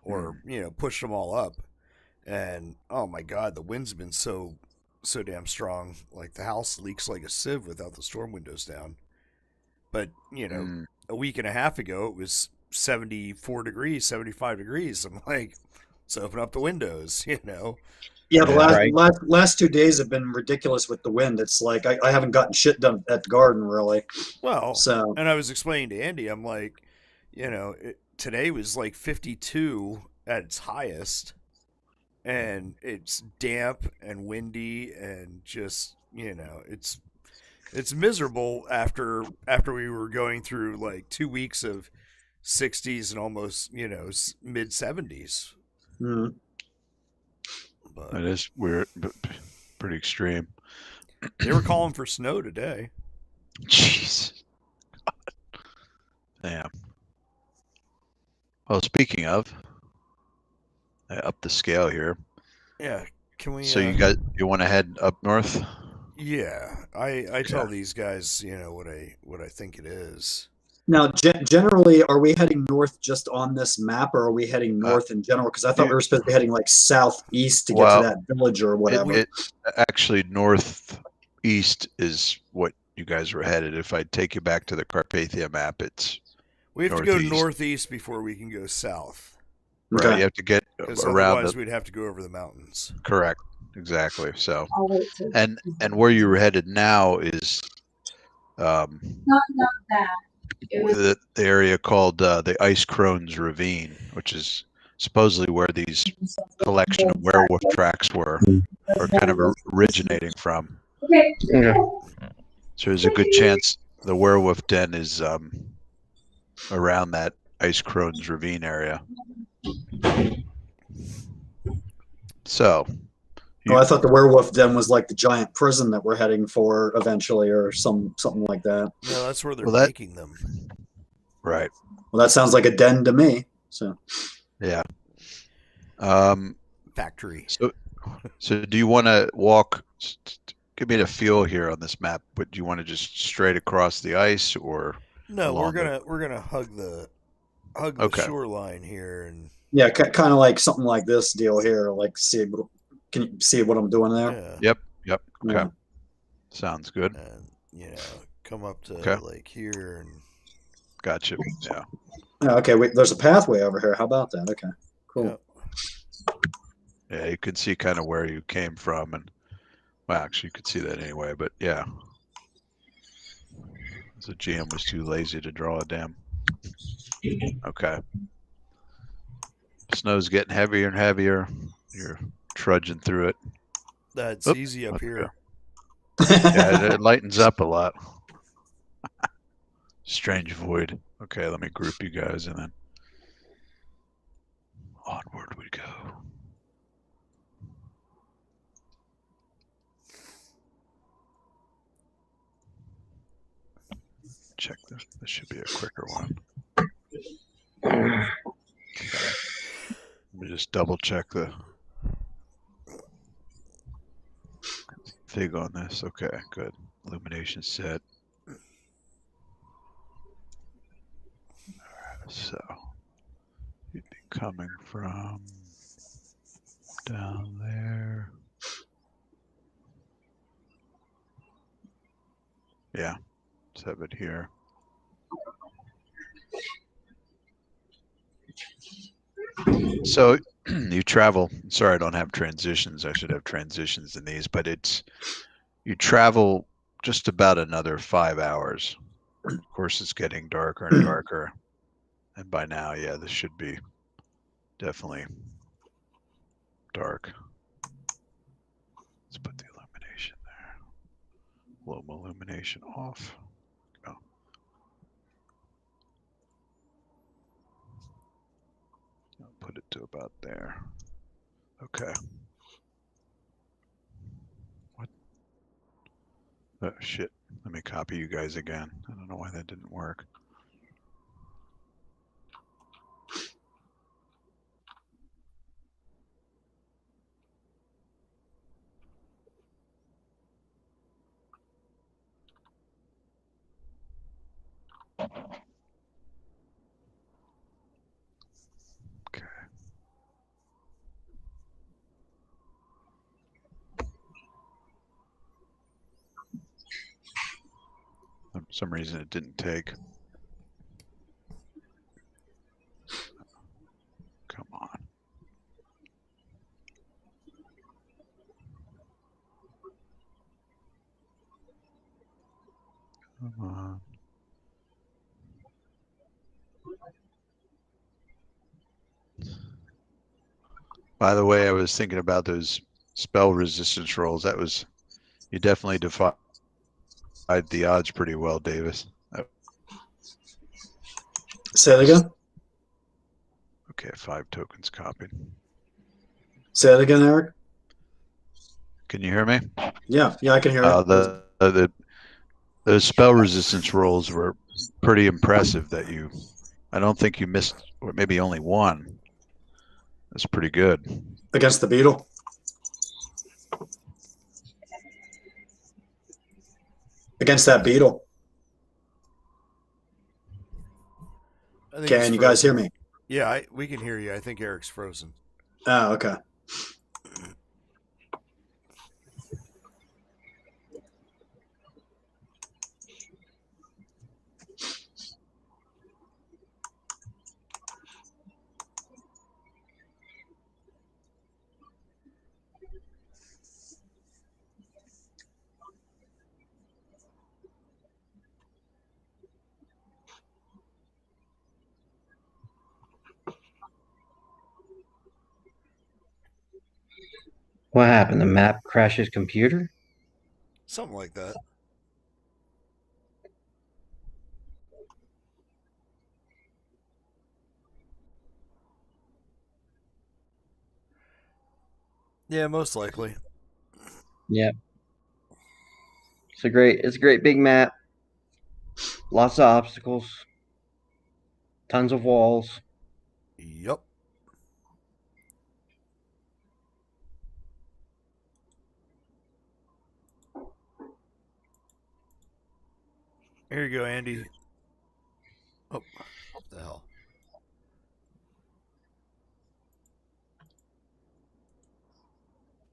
or pushed them all up, and oh my god, the wind's been so damn strong. Like the house leaks like a sieve without the storm windows down. But a week and a half ago it was 74 degrees, 75 degrees. I'm like, let's open up the windows. Yeah, the last 2 days have been ridiculous with the wind. It's like I haven't gotten shit done at the garden really. Well, so and I was explaining to Andy, I'm like, today was like 52 at its highest, and it's damp and windy and just it's miserable after we were going through like 2 weeks of 60s and almost mid 70s. Mhm. But It is weird, but pretty extreme. they were calling for snow today. Jeez. Damn. Well, speaking of, I upped the scale here. Yeah, can we? So you want to head up north? Yeah, I tell these guys what I think it is. Now, generally, are we heading north just on this map, or are we heading north in general? Because I thought we were supposed to be heading like southeast to get to that village or whatever. It actually northeast is what you guys were headed. If I take you back to the Carpathia map, it's we have to go northeast before we can go south. Right, Okay. you have to get around. Otherwise, we'd have to go over the mountains. Correct, exactly. So, and where you're headed now is Not that. the area called the Ice Crones Ravine, which is supposedly where these collection of werewolf tracks were kind of originating from. Okay. Yeah. So there's a good chance the werewolf den is around that Ice Crones Ravine area. So, I thought the werewolf den was like the giant prison that we're heading for eventually, or something like that. No, that's where they're making them. Right. Well, that sounds like a den to me. So, yeah. Factory. So do you want to walk? Give me the feel here on this map. But do you want to just straight across the ice, or no? We're gonna hug the shoreline here, and yeah, kind of like something like this deal here. Like, can you see what I'm doing there? Yeah. Yep. Okay. Yeah. Sounds good. And come up to like here and. Gotcha. Yeah. Okay. There's a pathway over here. How about that? Okay. Cool. Yeah, you can see kind of where you came from, and well, actually, you could see that anyway. But yeah, the GM was too lazy to draw a damn. Okay. Snow's getting heavier and heavier. You're trudging through it. That's easy up here. Yeah, it lightens up a lot. Strange void. Okay, let me group you guys and then onward we go. Check this. This should be a quicker one. Okay. Let me just double check the fig on this. Okay, good. Illumination set. So you'd be coming from down there. Yeah, let's have it here. So you travel. Sorry, I don't have transitions. I should have transitions in these, but you travel just about another 5 hours. Of course, it's getting darker and darker. And by now, yeah, this should be definitely dark. Let's put the illumination there. Low illumination off. Go. put it to about there. Okay. What? Oh, shit. Let me copy you guys again. I don't know why that didn't work. Okay. For some reason it didn't take. Come on. Come on. By the way, I was thinking about those spell resistance rolls. That was, you definitely defied the odds pretty well, Davis. Say that again. Okay, 5 tokens copied. Say that again, Eric. Can you hear me? Yeah, I can hear it. Those spell resistance rolls were pretty impressive. I don't think you missed, or maybe only one. That's pretty good. Against the beetle. Against that beetle. Can you guys hear me? Yeah, we can hear you. I think Eric's frozen. Oh, okay. What happened? The map crashed his computer? Something like that. Yeah, most likely. Yep. It's a great big map. Lots of obstacles. Tons of walls. Yep. Here you go, Andy. Oh, what the hell?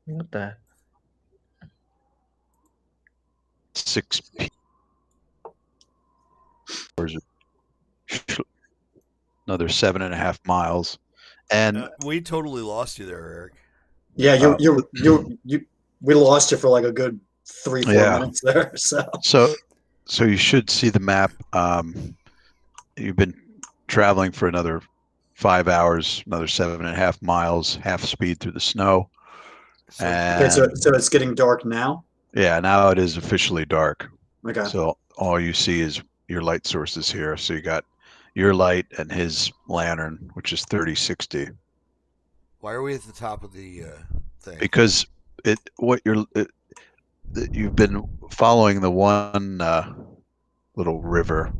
What the? 6 another 7.5 miles. And we totally lost you there, Eric. Yeah, we lost you for like a good 3-4 minutes there. So you should see the map. You've been traveling for another 5 hours, another 7.5 miles, half speed through the snow. Okay, so it's getting dark now? Yeah, now it is officially dark. Okay. So all you see is your light sources here. So you got your light and his lantern, which is 3060. Why are we at the top of the thing? Because you've been following the one little river,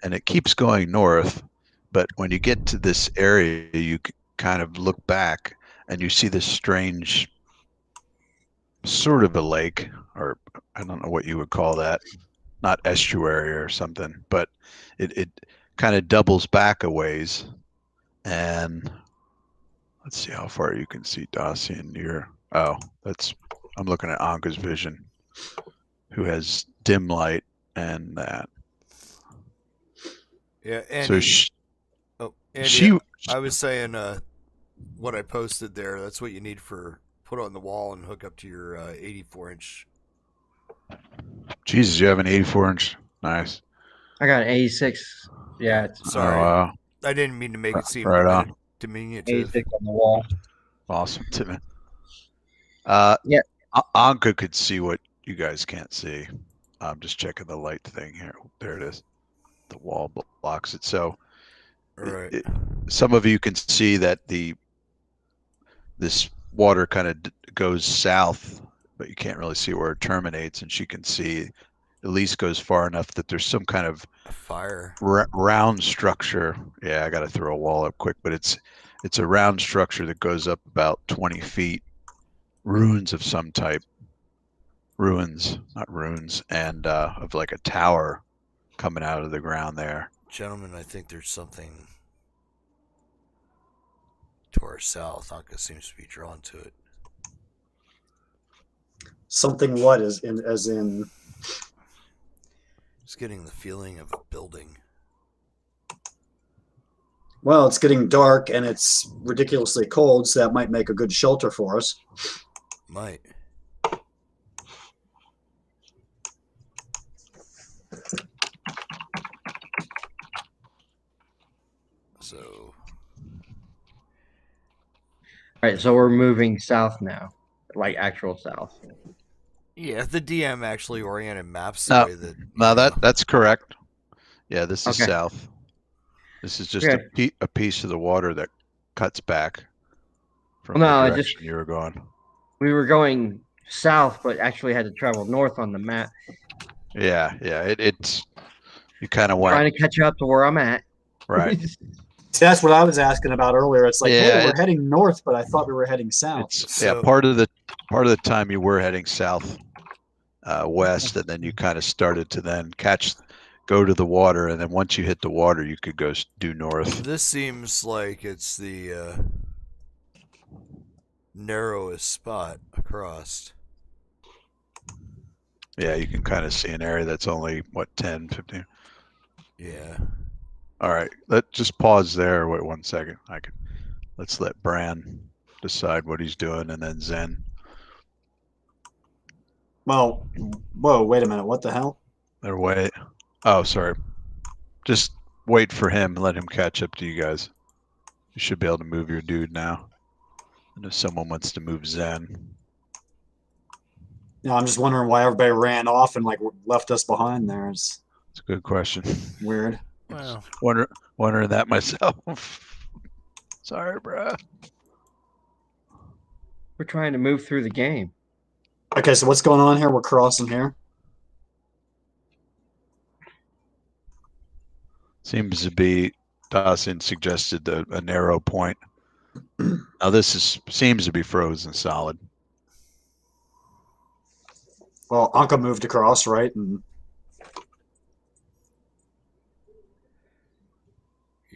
and it keeps going north. But when you get to this area, you kind of look back and you see this strange sort of a lake, or I don't know what you would call that, not estuary or something, but it kind of doubles back a ways. And let's see how far you can see Dacian. I'm looking at Anka's vision, who has dim light and that. Yeah, Andy. So Andy, I was saying what I posted there. That's what you need for put on the wall and hook up to your 84-inch. Jesus, you have an 84-inch. Nice. I got an 86. Yeah. Sorry. Oh, wow. I didn't mean to make it seem diminutive. 86 on the wall. Awesome, Tim. Yeah. Anka could see what you guys can't see. I'm just checking the light thing here. There it is. The wall blocks it. So Right. Some of you can see that this water kind of goes south, but you can't really see where it terminates, and she can see at least goes far enough that there's some kind of A fire. round structure. Yeah, I got to throw a wall up quick, but it's a round structure that goes up about 20 feet. Ruins of some type. Ruins, not runes, and of like a tower coming out of the ground there. Gentlemen, I think there's something to our south. Anka seems to be drawn to it. Something what is in as in Just getting the feeling of a building. well, it's getting dark and it's ridiculously cold, so that might make a good shelter for us. Might. So, All right, so we're moving south now, like actual south. yeah, the DM actually oriented maps the No, way that. no, that's correct. Yeah, this is Okay. south. This is just Okay. a piece of the water that cuts back from No, the I direction just you were going. we were going south, but actually had to travel north on the map, Yeah, it's you kind of trying went to catch up to where I'm at. right. See, that's what I was asking about earlier. It's like, Yeah, hey, we're heading north, but I thought we were heading south. It's So- part of the time you were heading south, west, and then you kind of started to then go to the water, and then once you hit the water, you could go due north. This seems like it's the narrowest spot across. Yeah, you can kind of see an area that's only, what, 10, 15? Yeah. All right, let's just pause there. Wait 1 second. Let's let Bran decide what he's doing, and then Zen. Well, whoa, wait a minute. What the hell? They're way. Oh, sorry. Just wait for him and let him catch up to you guys. You should be able to move your dude now. And if someone wants to move Zen. You know, I'm just wondering why everybody ran off and like left us behind there. It's It's a good question. weird. Well, Wondering that myself. Sorry, bruh. We're trying to move through the game. Okay, so what's going on here? We're crossing here. Seems to be, Dawson suggested a narrow point. Now this seems to be frozen solid. Well, Anka moved across, right? And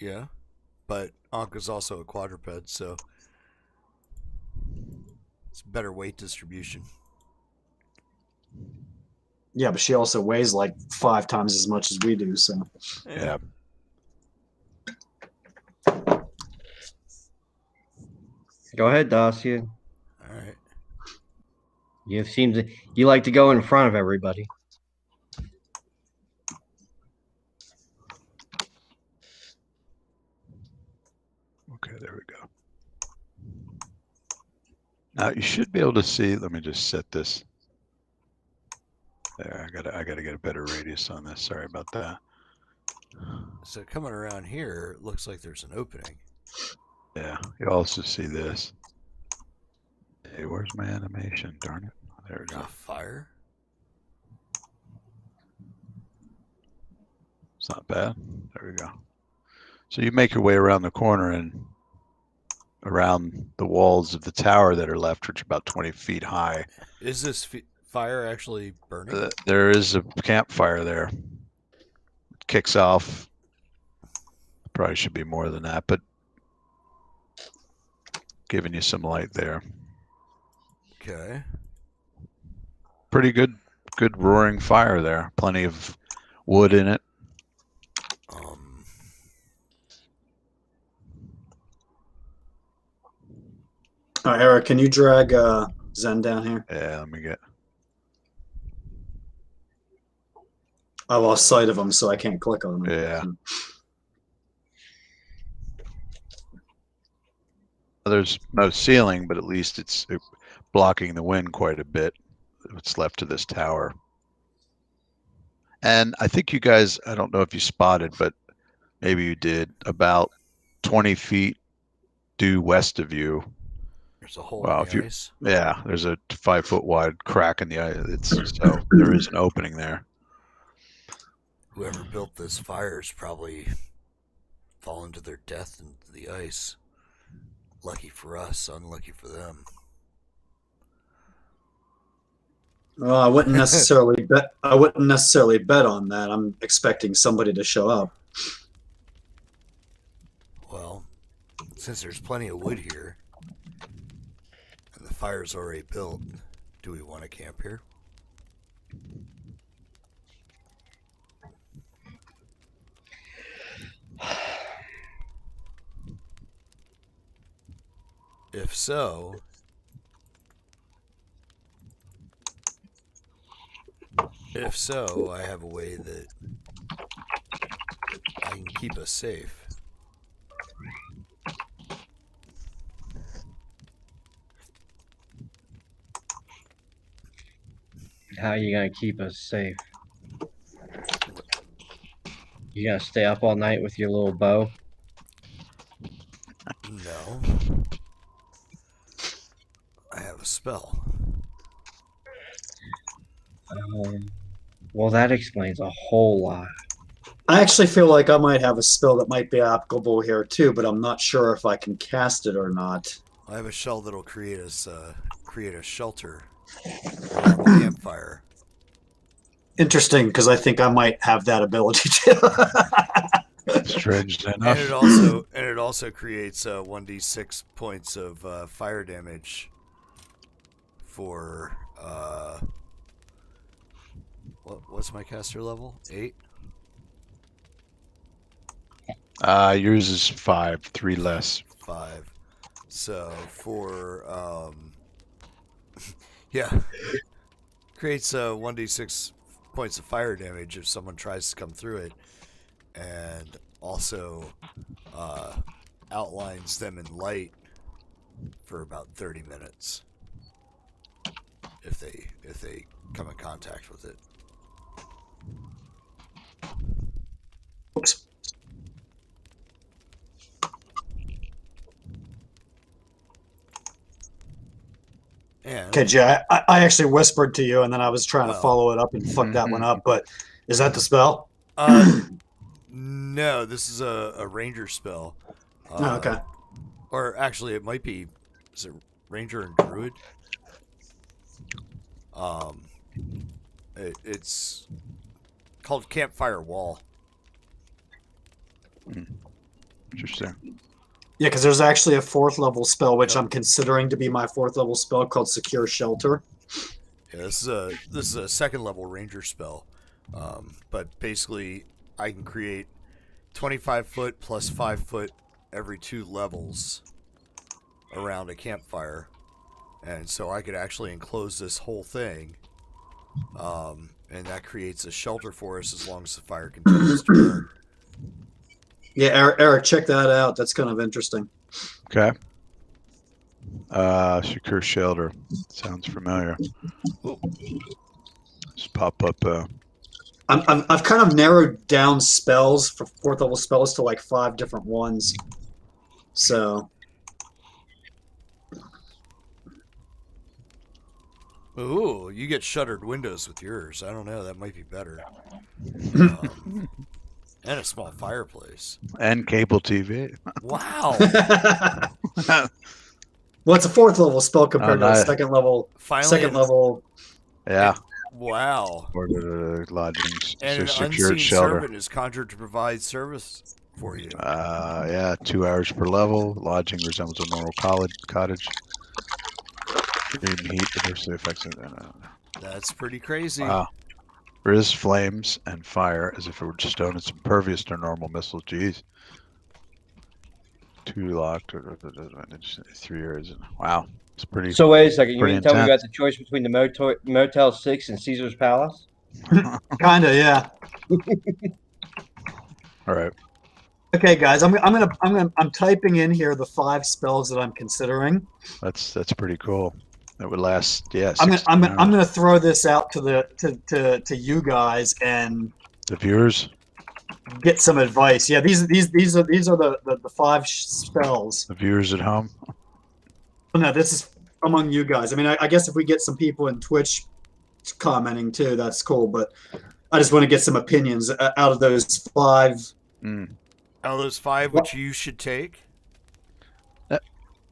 yeah. But Anka's also a quadruped, so it's better weight distribution. yeah, but she also weighs like 5 times as much as we do. So Yeah. Go ahead, Dacia. All right. You like to go in front of everybody. Okay, there we go. Now you should be able to see. Let me just set this. There, I gotta get a better radius on this. Sorry about that. So coming around here, it looks like there's an opening. Yeah, you also see this. Hey, where's my animation? Darn it. There we go. A fire? It's not bad. There we go. So you make your way around the corner and around the walls of the tower that are left, which are about 20 feet high. Is this fire actually burning? There is a campfire there. It kicks off. Probably should be more than that, but giving you some light there. Okay. Pretty good roaring fire there. Plenty of wood in it. Eric, can you drag Zen down here? Yeah, let me get. I lost sight of him, so I can't click on him. Yeah. There's no ceiling, but at least it's blocking the wind quite a bit. What's left of this tower. And I think you guys, I don't know if you spotted, but Maybe you did. About 20 feet due west of you. There's a hole Wow, in if the you, ice. yeah, there's a 5-foot wide crack in the ice. So there is an opening there. Whoever built this fire's probably fallen to their death into the ice. Lucky for us, unlucky for them. Well, I wouldn't necessarily bet. I wouldn't necessarily bet on that. I'm expecting somebody to show up. Well, since there's plenty of wood here, and the fire's already built, do we want to camp here? If so, I have a way that I can keep us safe. How are you gonna keep us safe? You gonna stay up all night with your little bow? No. I have a spell. Well, that explains a whole lot. I actually feel like I might have a spell that might be applicable here too, but I'm not sure if I can cast it or not. I have a shell that'll create a shelter around the campfire. Interesting, because I think I might have that ability too. Strange enough. And it also creates 1d6 points of fire damage for what's my caster level? 8? Yours is 5, 3 less. 5. So for yeah, creates 1d6 points of fire damage if someone tries to come through it, and also outlines them in light for about 30 minutes if they come in contact with it. Oops. And Okay, Jay, I actually whispered to you, and then I was trying to follow it up and fuck that one up. But is that the spell? No, this is a ranger spell. Oh, okay. Or actually, it might be. Is it ranger and druid? It's called Campfire Wall. Interesting. Yeah, because there's actually a 4th level spell, which I'm considering to be my 4th level spell, called Secure Shelter. Yeah, this is a 2nd level ranger spell. But basically, I can create 25 foot plus 5 foot every 2 levels around a campfire, and so I could actually enclose this whole thing, and that creates a shelter for us as long as the fire continues to burn. Yeah, Eric, check that out. That's kind of interesting. Okay. Secure shelter. Sounds familiar. Just pop up. I've kind of narrowed down spells for 4th level spells to like 5 different ones. So. Ooh, you get shuttered windows with yours. I don't know. That might be better. And a small fireplace. And cable TV. Wow. Well, it's a 4th level spell compared to a nice. 2nd level. Finally, 2nd level. Yeah. Wow. Or the lodgings. And an Secured unseen shelter. servant is conjured to provide service for you. Yeah, 2 hours per level. Lodging resembles a normal cottage. Extreme heat adversely affects it. That's pretty crazy. Wow. There is flames and fire as if it were stone. It's impervious to normal missiles. Jeez. 2 locked. 3 years. Wow. It's pretty. So wait a second. You pretty mean tell me intense. about the choice between the Motel 6 and Caesar's Palace? Kinda, yeah. All right. Okay, guys, I'm typing in here the 5 spells that I'm considering. That's pretty cool. That would last. Yeah. I'm gonna throw this out to you guys, and the viewers. get some advice. Yeah, these are the 5 spells. The viewers at home. No, this is among you guys. I mean, I guess if we get some people in Twitch commenting too, that's cool. But I just want to get some opinions out of those 5. Out of those 5, which you should take.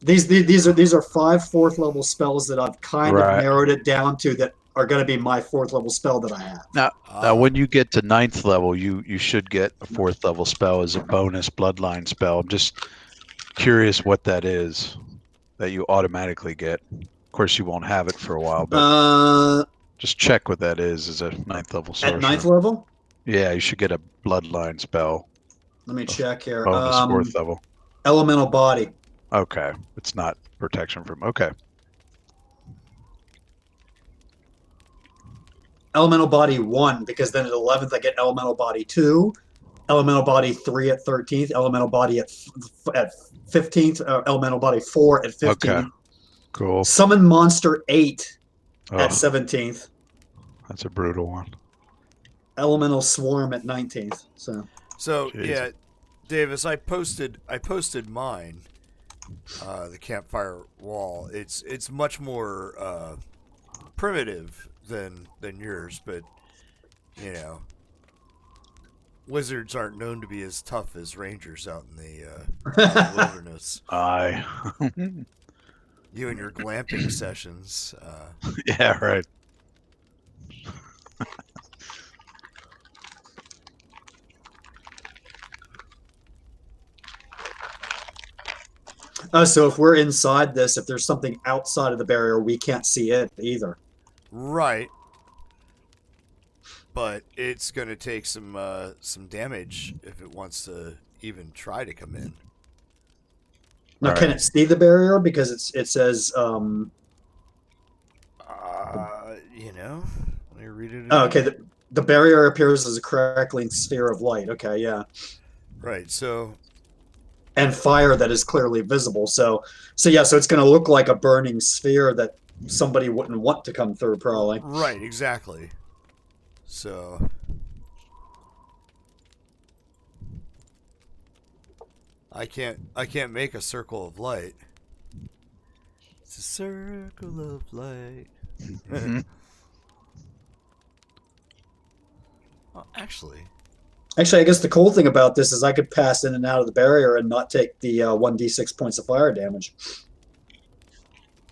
These are 5 4th level spells that I've kind of narrowed it down to that are going to be my 4th level spell that I have. Now, when you get to 9th level, you should get a 4th level spell as a bonus bloodline spell. I'm just curious what that is that you automatically get. Of course, you won't have it for a while, but just check what that is as a 9th level sorcerer. At 9th level? Yeah, you should get a bloodline spell. Let me check here. Bonus 4th level. Elemental body. Okay, it's not protection from. Okay. Elemental body 1, because then at 11th I get elemental body 2, elemental body 3 at 13th, elemental body at 15th, elemental body 4 at 15th. Okay. Cool. Summon monster 8 at 17th. That's a brutal one. Elemental swarm at 19th. So Jeez. Yeah, Davis, I posted mine. The campfire wall. It's much more primitive than yours, but you know, wizards aren't known to be as tough as rangers out in the wilderness. Aye. You and your glamping sessions. Yeah, right. so if we're inside this, if there's something outside of the barrier, we can't see it either. Right. But it's going to take some damage if it wants to even try to come in. Now, can it see the barrier? Because it says... you know, let me read it. Oh, okay, the barrier appears as a crackling sphere of light. Okay, yeah. Right, so... And fire that is clearly visible. So it's going to look like a burning sphere that somebody wouldn't want to come through, probably. Right, exactly. So... I can't make a circle of light. It's a circle of light. Well, actually, I guess the cool thing about this is I could pass in and out of the barrier and not take the 1d6 points of fire damage.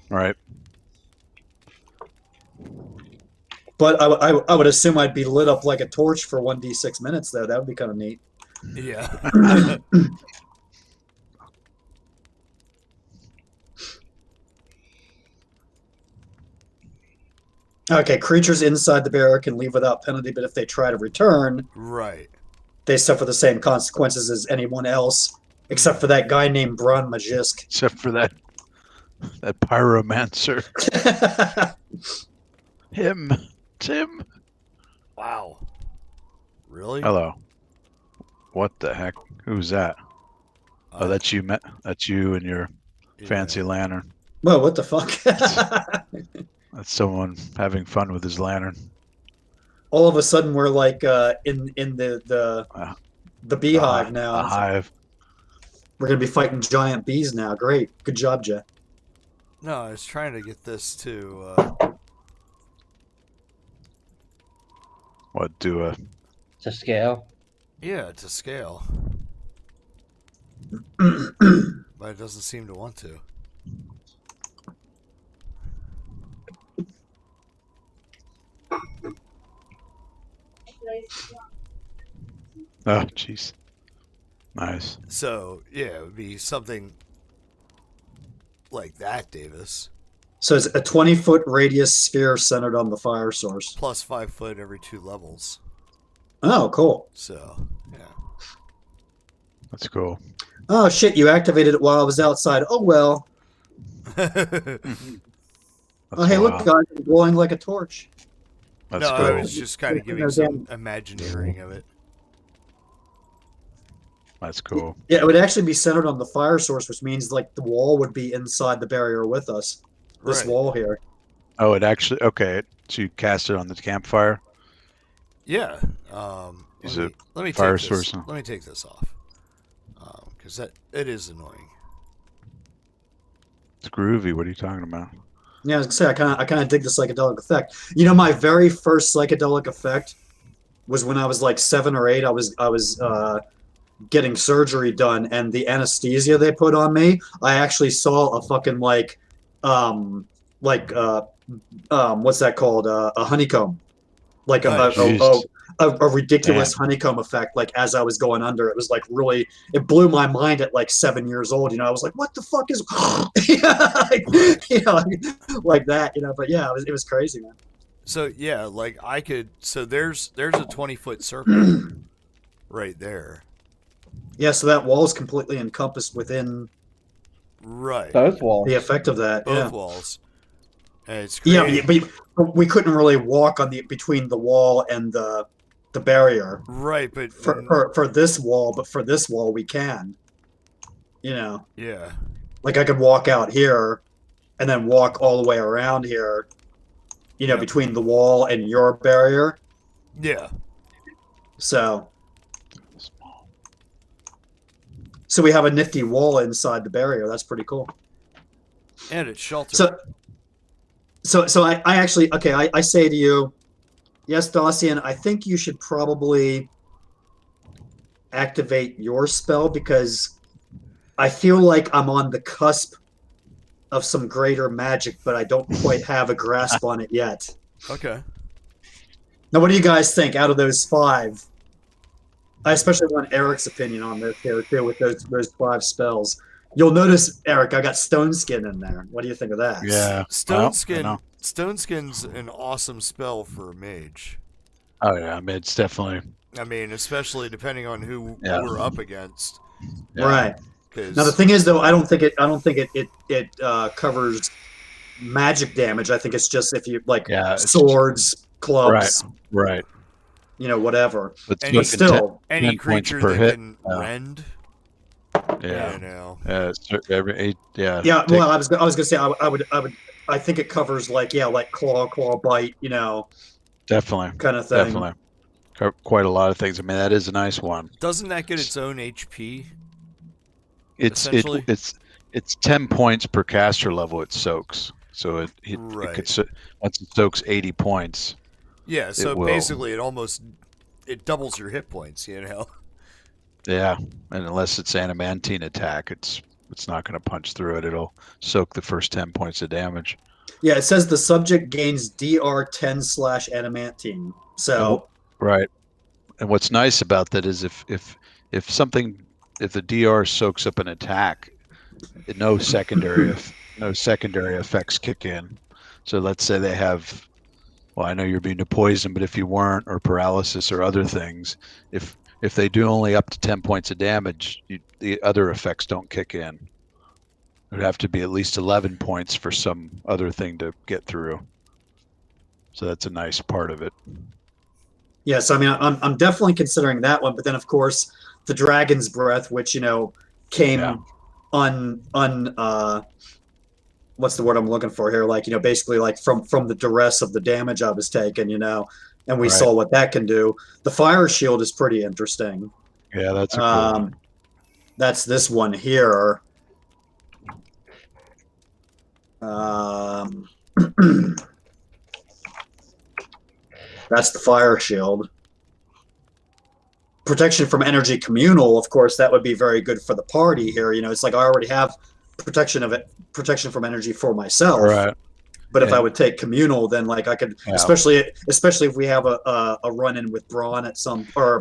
Right. But I would assume I'd be lit up like a torch for 1d6 minutes, though. That would be kind of neat. Yeah. Okay, creatures inside the barrier can leave without penalty, but if they try to return, Right. they suffer the same consequences as anyone else, except for that guy named Bron Magisk. Except for that pyromancer. Him. Tim. Wow. Really? Hello. What the heck? Who's that? Oh, that's you. That's you and your fancy lantern. Whoa, what the fuck? That's someone having fun with his lantern. All of a sudden, we're like in the beehive now. A hive. We're gonna be fighting giant bees now. Great, good job, Jay. No, I was trying to get this to. What do a? To scale. Yeah, to scale. But it doesn't seem to want to. Oh, jeez. Nice. So, yeah, it would be something like that, Davis. So it's a 20-foot radius sphere centered on the fire source. Plus 5 foot every 2 levels. Oh, cool. So, yeah. That's cool. Oh, shit, you activated it while I was outside. Oh, well. Oh, hey, look, guys, I'm glowing like a torch. That's no, cool. I was just kind of giving some imagineering of it. That's cool. Yeah, it would actually be centered on the fire source, which means like the wall would be inside the barrier with us. This wall here. Oh, it actually, okay. So you cast it on the campfire? Yeah. Use a let me fire take source. this. Let me take this off because it is annoying. It's groovy. What are you talking about? Yeah, I was gonna say I kind of dig the psychedelic effect. You know, my very first psychedelic effect was when I was like 7 or 8. I was getting surgery done, and the anesthesia they put on me, I actually saw a fucking um like what's that called? A honeycomb, like Nice. a ridiculous Damn. honeycomb effect. Like as I was going under, it was like really, it blew my mind at like 7 years old. You know, I was like, what the fuck is, like that. You know, but yeah, it was crazy, man. So yeah, like I could. So there's a 20-foot circle right there. Yeah, so that wall is completely encompassed within Right. Both walls. the effect of that. Both Yeah. walls. And it's Yeah, creating, but we couldn't really walk on between the wall and the barrier right, but for this wall, but for this wall we can. You know, yeah. like I could walk out here and then walk all the way around here, you know, Yep. between the wall and your barrier. Yeah. So we have a nifty wall inside the barrier. That's pretty cool. And it's sheltered. So I actually, okay, I say to you, yes, Dacian, I think you should probably activate your spell because I feel like I'm on the cusp of some greater magic, but I don't quite have a grasp on it yet. Okay. Now, what do you guys think out of those 5? I especially want Eric's opinion on this here too with those 5 spells. You'll notice, Eric, I got Stone Skin in there. What do you think of that? Yeah. Stone Skin's an awesome spell for a mage. Oh yeah, I mean it's definitely. I mean, especially depending on who Yeah. we're up against. Yeah. Right. 'Cause Now the thing is, though, I don't think it covers magic damage. I think it's just if you like swords, clubs, right. You know, whatever. But still, any 10 points creature per that hit. can rend. Yeah. You know. Yeah. Well, I was gonna say I think it covers like claw bite, you know, Definitely. kind of thing. Definitely. Quite a lot of things. I mean, that is a nice one. Doesn't that get its own HP? It's 10 points per caster level. It soaks, so it could, once it soaks 80 points. Yeah, so basically it doubles your hit points. You know. Yeah, and unless it's adamantine attack, it's not going to punch through it. It'll soak the first 10 points of damage. Yeah, it says the subject gains DR 10/adamantine. So right, and what's nice about that is if the DR soaks up an attack, no secondary effects kick in. So let's say they have, well, I know you're being poisoned, but if you weren't, or paralysis or other things, if they do only up to 10 points of damage, the other effects don't kick in. It would have to be at least 11 points for some other thing to get through. So that's a nice part of it. Yes, I mean, I'm definitely considering that one, but then of course the Dragon's Breath, which, you know, came what's the word I'm looking for here? Like, you know, basically like from the duress of the damage I was taking, you know, and we saw what that can do. The Fire Shield is pretty interesting. Yeah, that's a cool one. That's this one here. That's the Fire Shield. Protection from energy communal, of course, that would be very good for the party here. You know, it's like I already have protection from energy for myself. Right. But if I would take communal, then like I could, especially if we have a run in with Braun at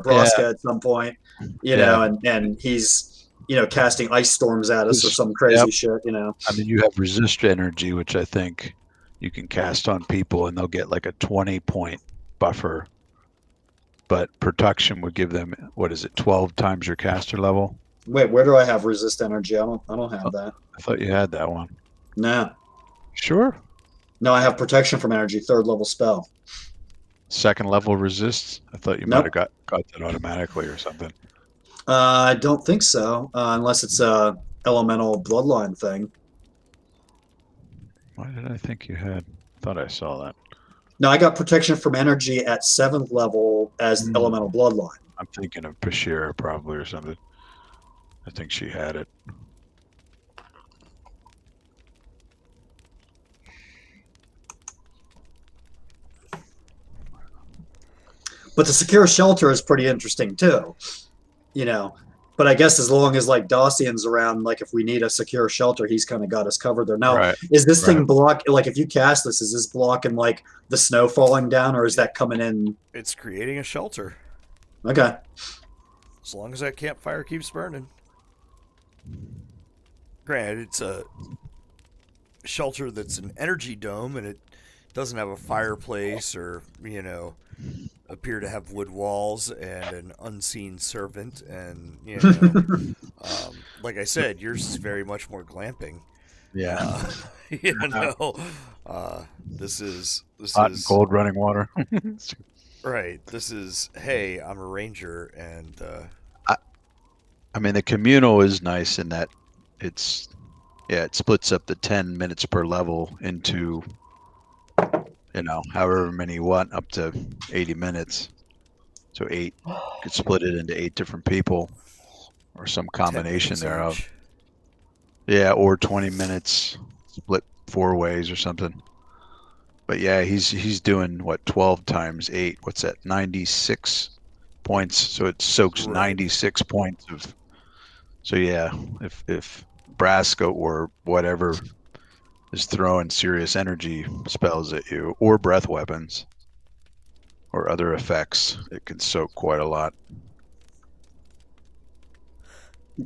Braska at some point, you know, and he's, you know, casting ice storms at us or some crazy shit, you know. I mean, you have resist energy, which I think you can cast on people, and they'll get like a 20-point buffer. But protection would give them, what is it, 12 times your caster level? Wait, where do I have resist energy? I don't have that. I thought you had that one. No. Sure. No, I have protection from energy, 3rd level spell. 2nd level resists? I thought you might have got that automatically or something. I don't think so, unless it's a elemental bloodline thing. Why did I think you had? I thought I saw that. No, I got protection from energy at 7th level as elemental bloodline. I'm thinking of Pashira probably or something. I think she had it. But the secure shelter is pretty interesting too, you know. But I guess as long as like Dossian's around, like if we need a secure shelter, he's kind of got us covered there. Now, Right. is this thing block? Like if you cast this, is this blocking like the snow falling down, or is that coming in? It's creating a shelter. Okay. As long as that campfire keeps burning. Granted, it's a shelter that's an energy dome, and it doesn't have a fireplace or, appear to have wood walls and an unseen servant. And, like I said, yours is very much more glamping. Yeah. This is hot and cold running water. Right. This is, hey, I'm a ranger, and I mean, the communal is nice in that it splits up the 10 minutes per level into, however many you want, up to 80 minutes. So 8, you could split it into 8 different people or some combination thereof. Each. Yeah, or 20 minutes split 4 ways or something. But yeah, he's doing 12 times 8. What's that? 96 points. So it soaks 96 points of. So yeah, if Brasco or whatever is throwing serious energy spells at you, or breath weapons, or other effects, it can soak quite a lot.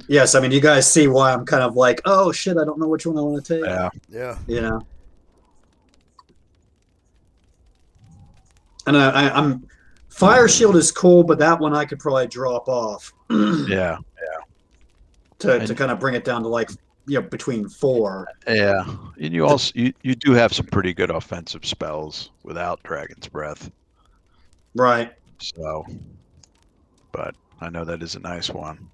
Yes, I mean, you guys see why I'm kind of like, oh shit, I don't know which one I want to take. Yeah. And I'm Fire Shield is cool, but that one I could probably drop off. Yeah. To kind of bring it down to like between 4. Yeah, and you also you do have some pretty good offensive spells without Dragon's Breath. Right. So, but I know that is a nice one.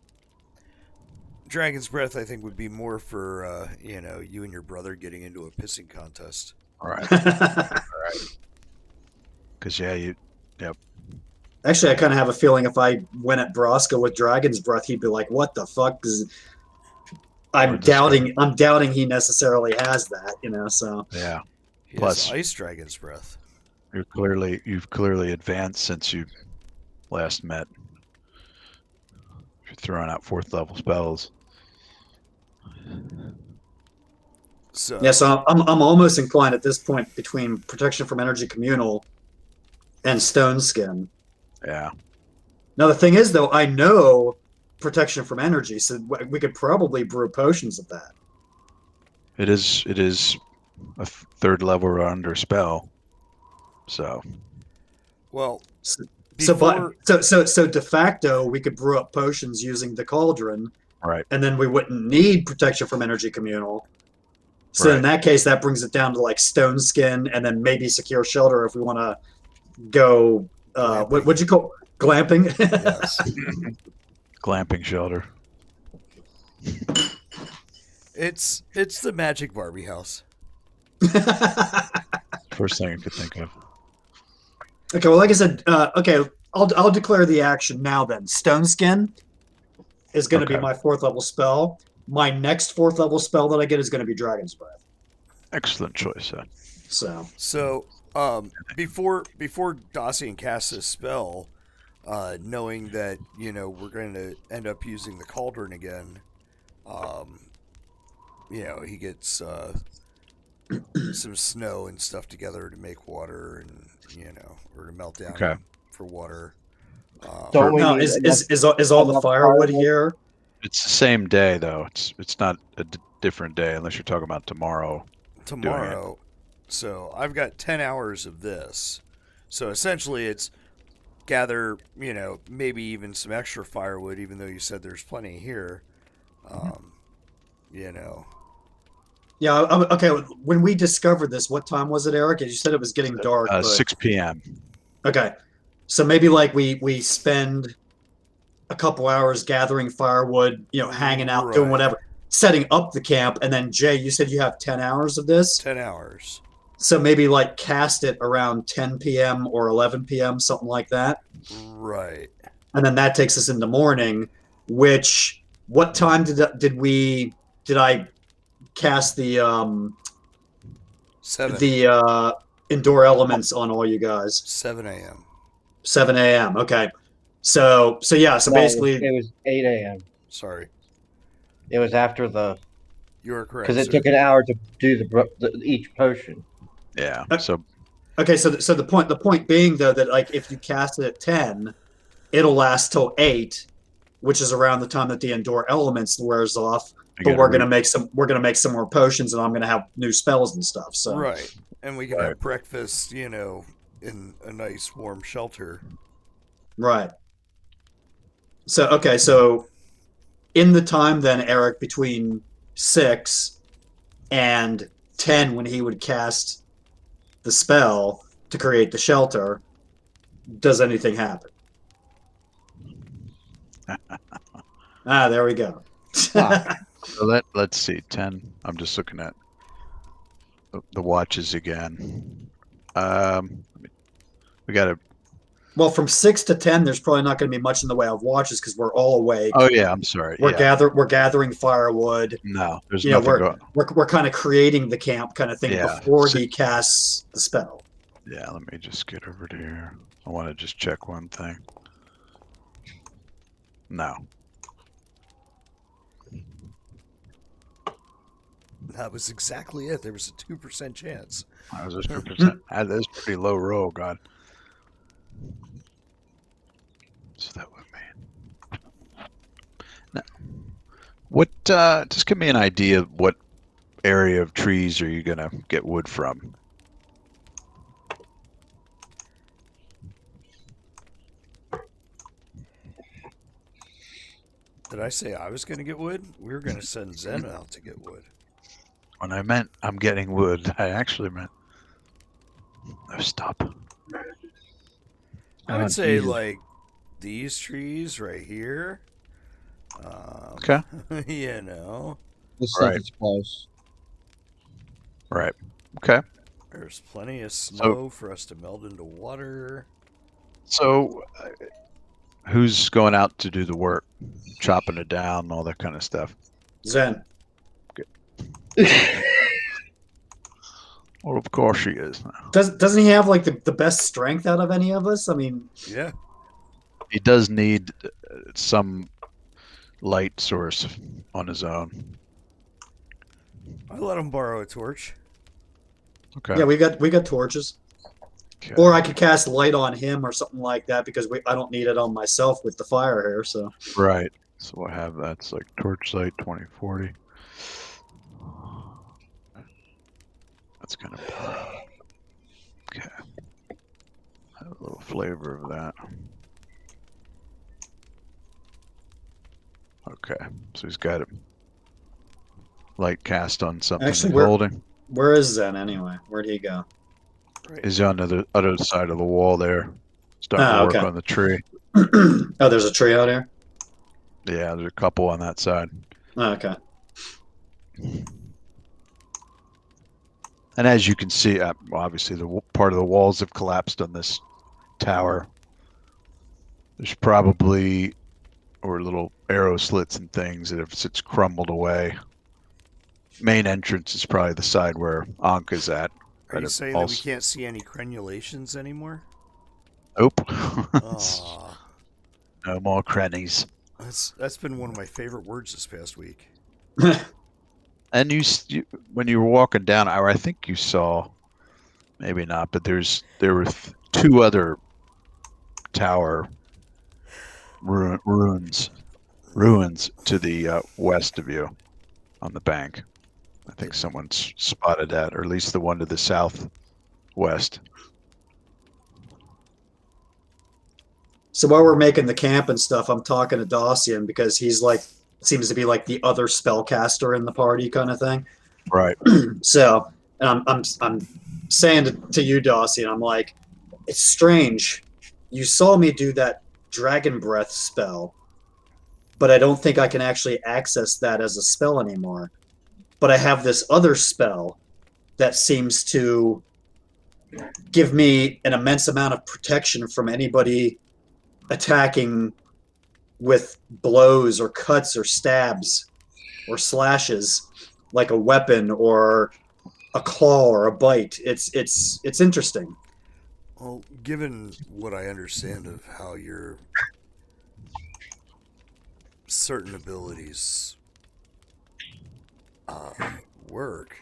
Dragon's Breath, I think, would be more for you and your brother getting into a pissing contest. All right. Right. Because yep. Actually, I kind of have a feeling if I went at Brasco with Dragon's Breath, he'd be like, "What the fuck?" I'm doubting he necessarily has that, So yeah. He Plus, has Ice Dragon's Breath. You've clearly advanced since you last met. You're throwing out 4th level spells. So I'm almost inclined at this point between Protection from Energy Communal and Stone Skin. Yeah. Now the thing is, though, I know Protection from Energy, so we could probably brew potions of that. It is a 3rd level or under spell. So. Well. So de facto, we could brew up potions using the cauldron. Right. And then we wouldn't need Protection from Energy Communal. So in that case, that brings it down to like Stone Skin and then maybe Secure Shelter if we want to go. What'd you call glamping? Yes. Glamping shelter. It's the magic Barbie house. First thing I could think of. Okay, well, like I said, I'll declare the action now. Then Stone Skin is going to be my 4th level spell. My next 4th level spell that I get is going to be Dragon's Breath. Excellent choice, then. So before Dossian casts this spell, knowing that we're going to end up using the cauldron again, he gets some snow and stuff together to make water, and or to melt down for water. Is all the firewood here? It's the same day though. It's not a different day unless you're talking about tomorrow. So I've got 10 hours of this. So essentially it's gather, maybe even some extra firewood, even though you said there's plenty here. Yeah, okay. When we discovered this, what time was it, Eric? You said it was getting dark. 6 p.m. Okay. So maybe like we spend a couple hours gathering firewood, hanging out, doing whatever, setting up the camp. And then Jay, you said you have 10 hours of this? 10 hours. So maybe cast it around 10 p.m. or 11 p.m., something like that. Right. and then that takes us into morning. Which what time did I cast the 7. indoor elements on all you guys? 7 a.m. 7 a.m. Okay, so yeah, so No, basically it was 8 a.m. Sorry. It was after the You are correct. because it sir. took an hour to do each potion. Yeah. Uh, So okay, so the point being though that like if you cast it at 10, it'll last till 8, which is around the time that the indoor elements wears off. But we're gonna make some more potions, and I'm gonna have new spells and stuff. So Right, and we can have breakfast, in a nice warm shelter. right. So okay, so in the time then, Eric, between 6 and 10, when he would cast the spell to create the shelter, does anything happen? There we go. So let's see, 10. I'm just looking at the watches again. We got to. Well, from 6 to 10, there's probably not going to be much in the way of watches because we're all awake. Oh yeah, I'm sorry. We're gathering firewood. No, there's nothing going. We're kind of creating the camp kind of thing before he casts the spell. Yeah, let me just get over to here. I want to just check one thing. No. That was exactly it. There was a 2% chance. That was a 2%. That is pretty low roll, God. So that would mean. Now, what? Just give me an idea of what area of trees are you gonna get wood from? Did I say I was going to get wood? We were going to send Zen out to get wood. When I meant I'm getting wood, I actually meant. No, stop. I would say like these trees right here. Okay. This is close. Right. Okay. There's plenty of snow for us to melt into water. So, who's going out to do the work, chopping it down, all that kind of stuff? Zen. Well, of course she is. Doesn't he have like the best strength out of any of us? I mean, yeah. He does need some light source on his own. I let him borrow a torch. Okay. Yeah, we got torches. Okay. Or I could cast light on him or something like that because I don't need it on myself with the fire here. So right. So I have that's like torchlight 2040. That's kind of okay. Have a little flavor of that. Okay, so he's got a light cast on something. Actually, holding. Where is Zen anyway? Where'd he go? He's on the other side of the wall there, starting to work on the tree. Oh, there's a tree out here? Yeah, there's a couple on that side. Oh, okay. And as you can see, obviously the part of the walls have collapsed on this tower. There's probably little arrow slits and things that have since crumbled away. Main entrance is probably the side where Anka's at. Are you saying that we can't see any crenulations anymore? Nope. No more crannies. That's been one of my favorite words this past week. And you when you were walking down, I think you saw, maybe not, but there were two other tower ruins to the west of you on the bank. I think someone's spotted that, or at least the one to the southwest. So while we're making the camp and stuff, I'm talking to Dacian because he's like seems to be like the other spellcaster in the party kind of thing. Right. So I'm saying to you, Dacian, I'm like, it's strange. You saw me do that dragon breath spell, but I don't think I can actually access that as a spell anymore. But I have this other spell that seems to give me an immense amount of protection from anybody attacking with blows or cuts or stabs or slashes like a weapon or a claw or a bite. It's interesting. Well, given what I understand of how your certain abilities work,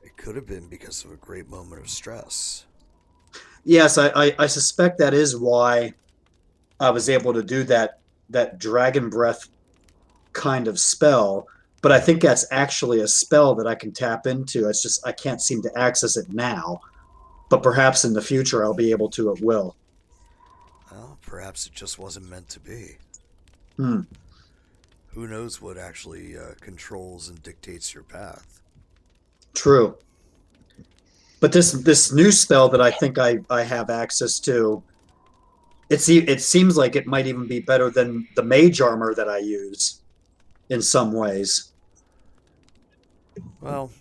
it could have been because of a great moment of stress. Yes, I suspect that is why I was able to do that dragon breath kind of spell. But I think that's actually a spell that I can tap into. It's just I can't seem to access it now. But perhaps in the future I'll be able to at will. Well, perhaps it just wasn't meant to be. Hmm. Who knows what actually controls and dictates your path? True. But this new spell that I think I have access to, it seems like it might even be better than the mage armor that I use in some ways. Well,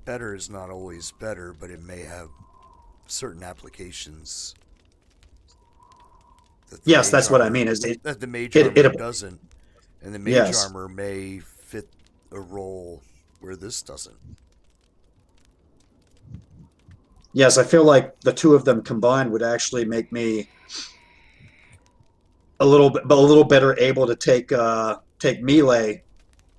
better is not always better, but it may have certain applications. Yes, that's what I mean. Is that the mage armor doesn't, and the mage yes. armor may fit a role where this doesn't. Yes, I feel like the two of them combined would actually make me a little better able to take melee.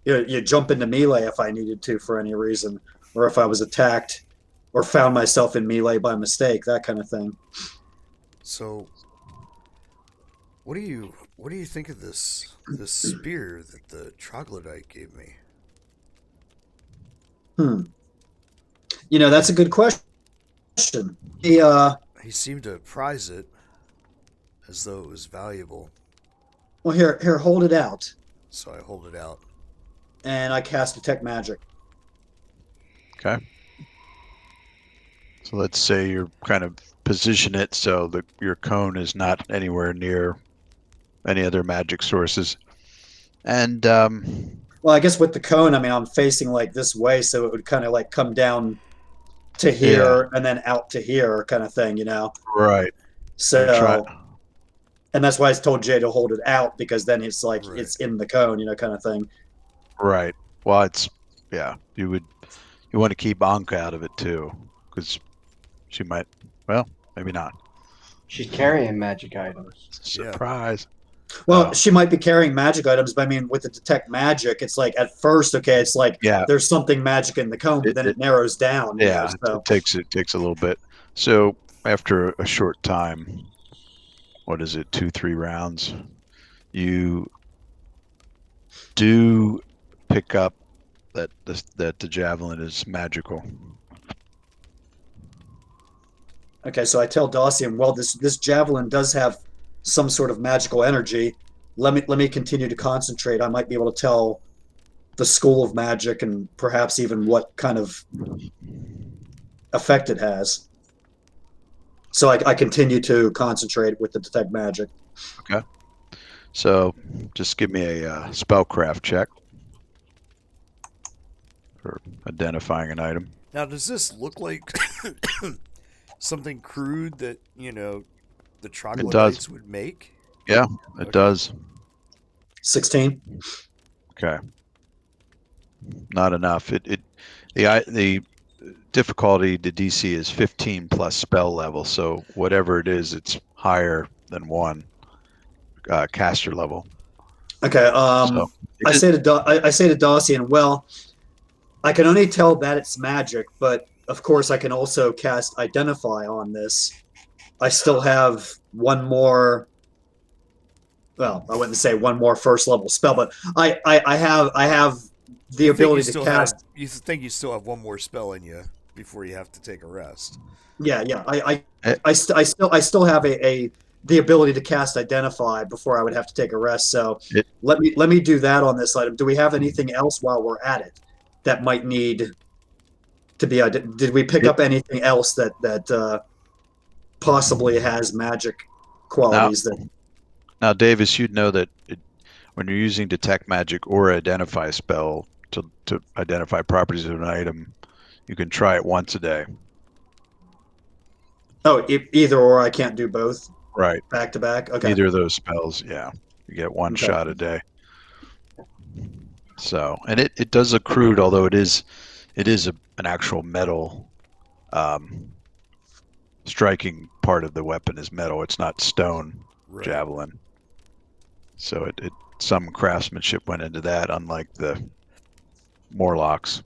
You jump into melee if I needed to for any reason, or if I was attacked, or found myself in melee by mistake, that kind of thing. So, what do you think of this spear that the troglodyte gave me? That's a good question. He seemed to prize it as though it was valuable. Well, here, hold it out. So I hold it out. And I cast Detect Magic. Okay. So let's say you're kind of position it so that your cone is not anywhere near any other magic sources. And well, I guess with the cone, I mean, I'm facing like this way, so it would kind of like come down to here and then out to here kind of thing, Right. So, and that's why I told Jay to hold it out, because then it's like it's in the cone, kind of thing. Right. Well, you want to keep Anka out of it too, because she might, well, maybe not. She's carrying magic items. Surprise. Well, she might be carrying magic items, but I mean, with the Detect Magic, it's like at first, okay, it's like there's something magic in the cone, but then it narrows down. Yeah, so. it takes a little bit. So after a short time, what is it, 2-3 rounds, you do pick up that the javelin is magical. Okay, so I tell Dacian, well, this javelin does have some sort of magical energy. Let me continue to concentrate. I might be able to tell the school of magic and perhaps even what kind of effect it has. So I continue to concentrate with the Detect Magic. Okay. So just give me a spellcraft check for identifying an item. Now, does this look like something crude that, the troglodytes would make? Yeah, it does. 16. Okay. Not enough. The difficulty, the DC is 15 plus spell level, so whatever it is, it's higher than 1 caster level. Okay. I say to Dacian, well, I can only tell that it's magic, but of course I can also cast Identify on this. I still have one more. Well, I wouldn't say one more first level spell, but I have the ability to cast. You think you still have one more spell in you before you have to take a rest? Yeah. I still have the ability to cast Identify before I would have to take a rest. So let me do that on this item. Do we have anything else while we're at it that might need to be? Did we pick up anything else that possibly has magic qualities? Now, Davis, you'd know that when you're using Detect Magic or Identify spell to identify properties of an item, you can try it once a day. Oh, either or. I can't do both Right. back to back. Okay. Either of those spells, yeah. You get one Okay. shot a day. So, and it does look crude, although it is an actual metal striking part of the weapon is metal. It's not stone javelin. So it some craftsmanship went into that, unlike the Morlocks.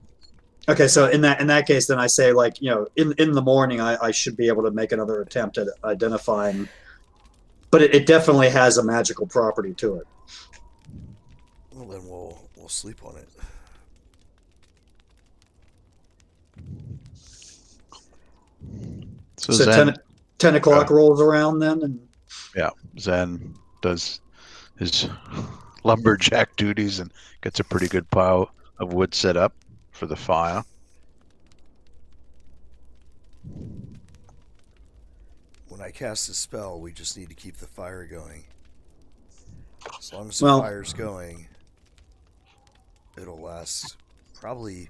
Okay, so in that case, then I say, like, in the morning, I should be able to make another attempt at identifying, but it definitely has a magical property to it. Well, then we'll sleep on it. So Zen, 10 o'clock rolls around then, and yeah, Zen does his lumberjack duties and gets a pretty good pile of wood set up for the fire. When I cast a spell, we just need to keep the fire going. As long as the fire's going, it'll last probably,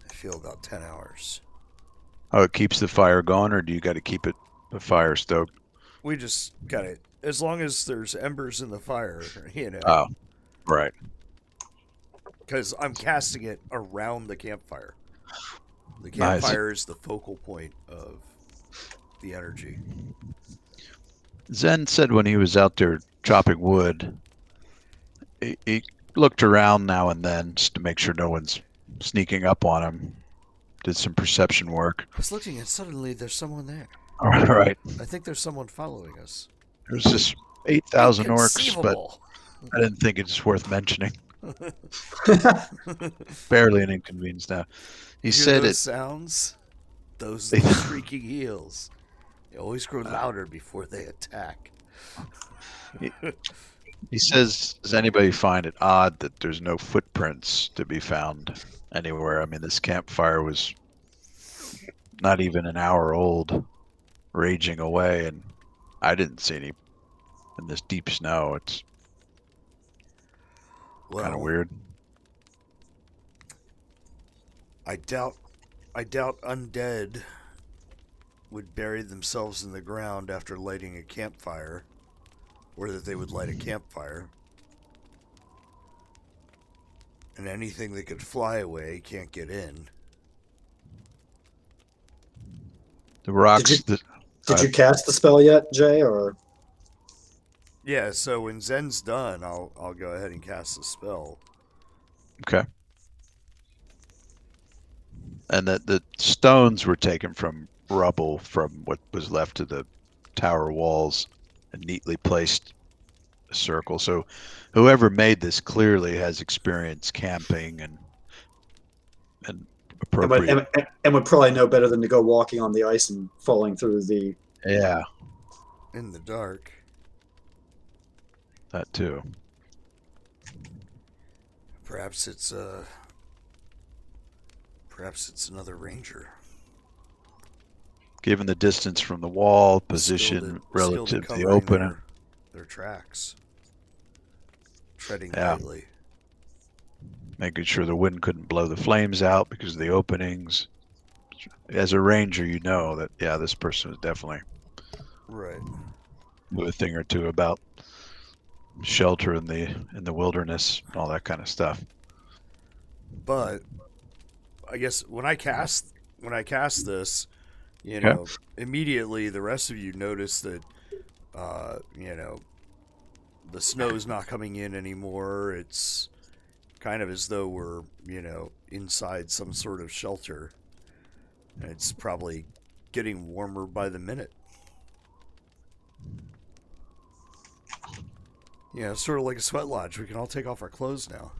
I feel, about 10 hours. Oh, it keeps the fire going, or do you got to keep the fire stoked? We just got it. As long as there's embers in the fire, Oh, right. Because I'm casting it around the campfire. The campfire is the focal point of the energy. Zen said when he was out there chopping wood, he looked around now and then just to make sure no one's sneaking up on him. Did some perception work. I was looking and suddenly there's someone there. All right. I think there's someone following us. There's just 8,000 orcs, but I didn't think it's worth mentioning. Barely an inconvenience now. He said those it. Sounds? Those shrieking heels. They always grow louder before they attack. He says, does anybody find it odd that there's no footprints to be found anywhere? I mean, this campfire was not even an hour old, raging away, and I didn't see any in this deep snow. It's kind of weird. I doubt undead would bury themselves in the ground after lighting a campfire, or that they would light a campfire. And anything that could fly away can't get in. The rocks. Did you cast the spell yet, Jay? Or yeah. So when Zen's done, I'll go ahead and cast the spell. Okay. And that the stones were taken from rubble from what was left of the tower walls and neatly placed a circle. So whoever made this clearly has experience camping and appropriate. And would probably know better than to go walking on the ice and falling through the... Yeah. In the dark. That too. Perhaps it's another ranger. Given the distance from the wall, position relative to the opening. Their tracks. Treading lightly. Making sure the wind couldn't blow the flames out because of the openings. As a ranger, you know that, yeah, this person is definitely knew a thing or two about shelter in the wilderness, all that kind of stuff. But I guess when I cast this, immediately the rest of you notice that the snow's not coming in anymore. It's kind of as though we're, inside some sort of shelter. And it's probably getting warmer by the minute. Yeah, it's sort of like a sweat lodge. We can all take off our clothes now.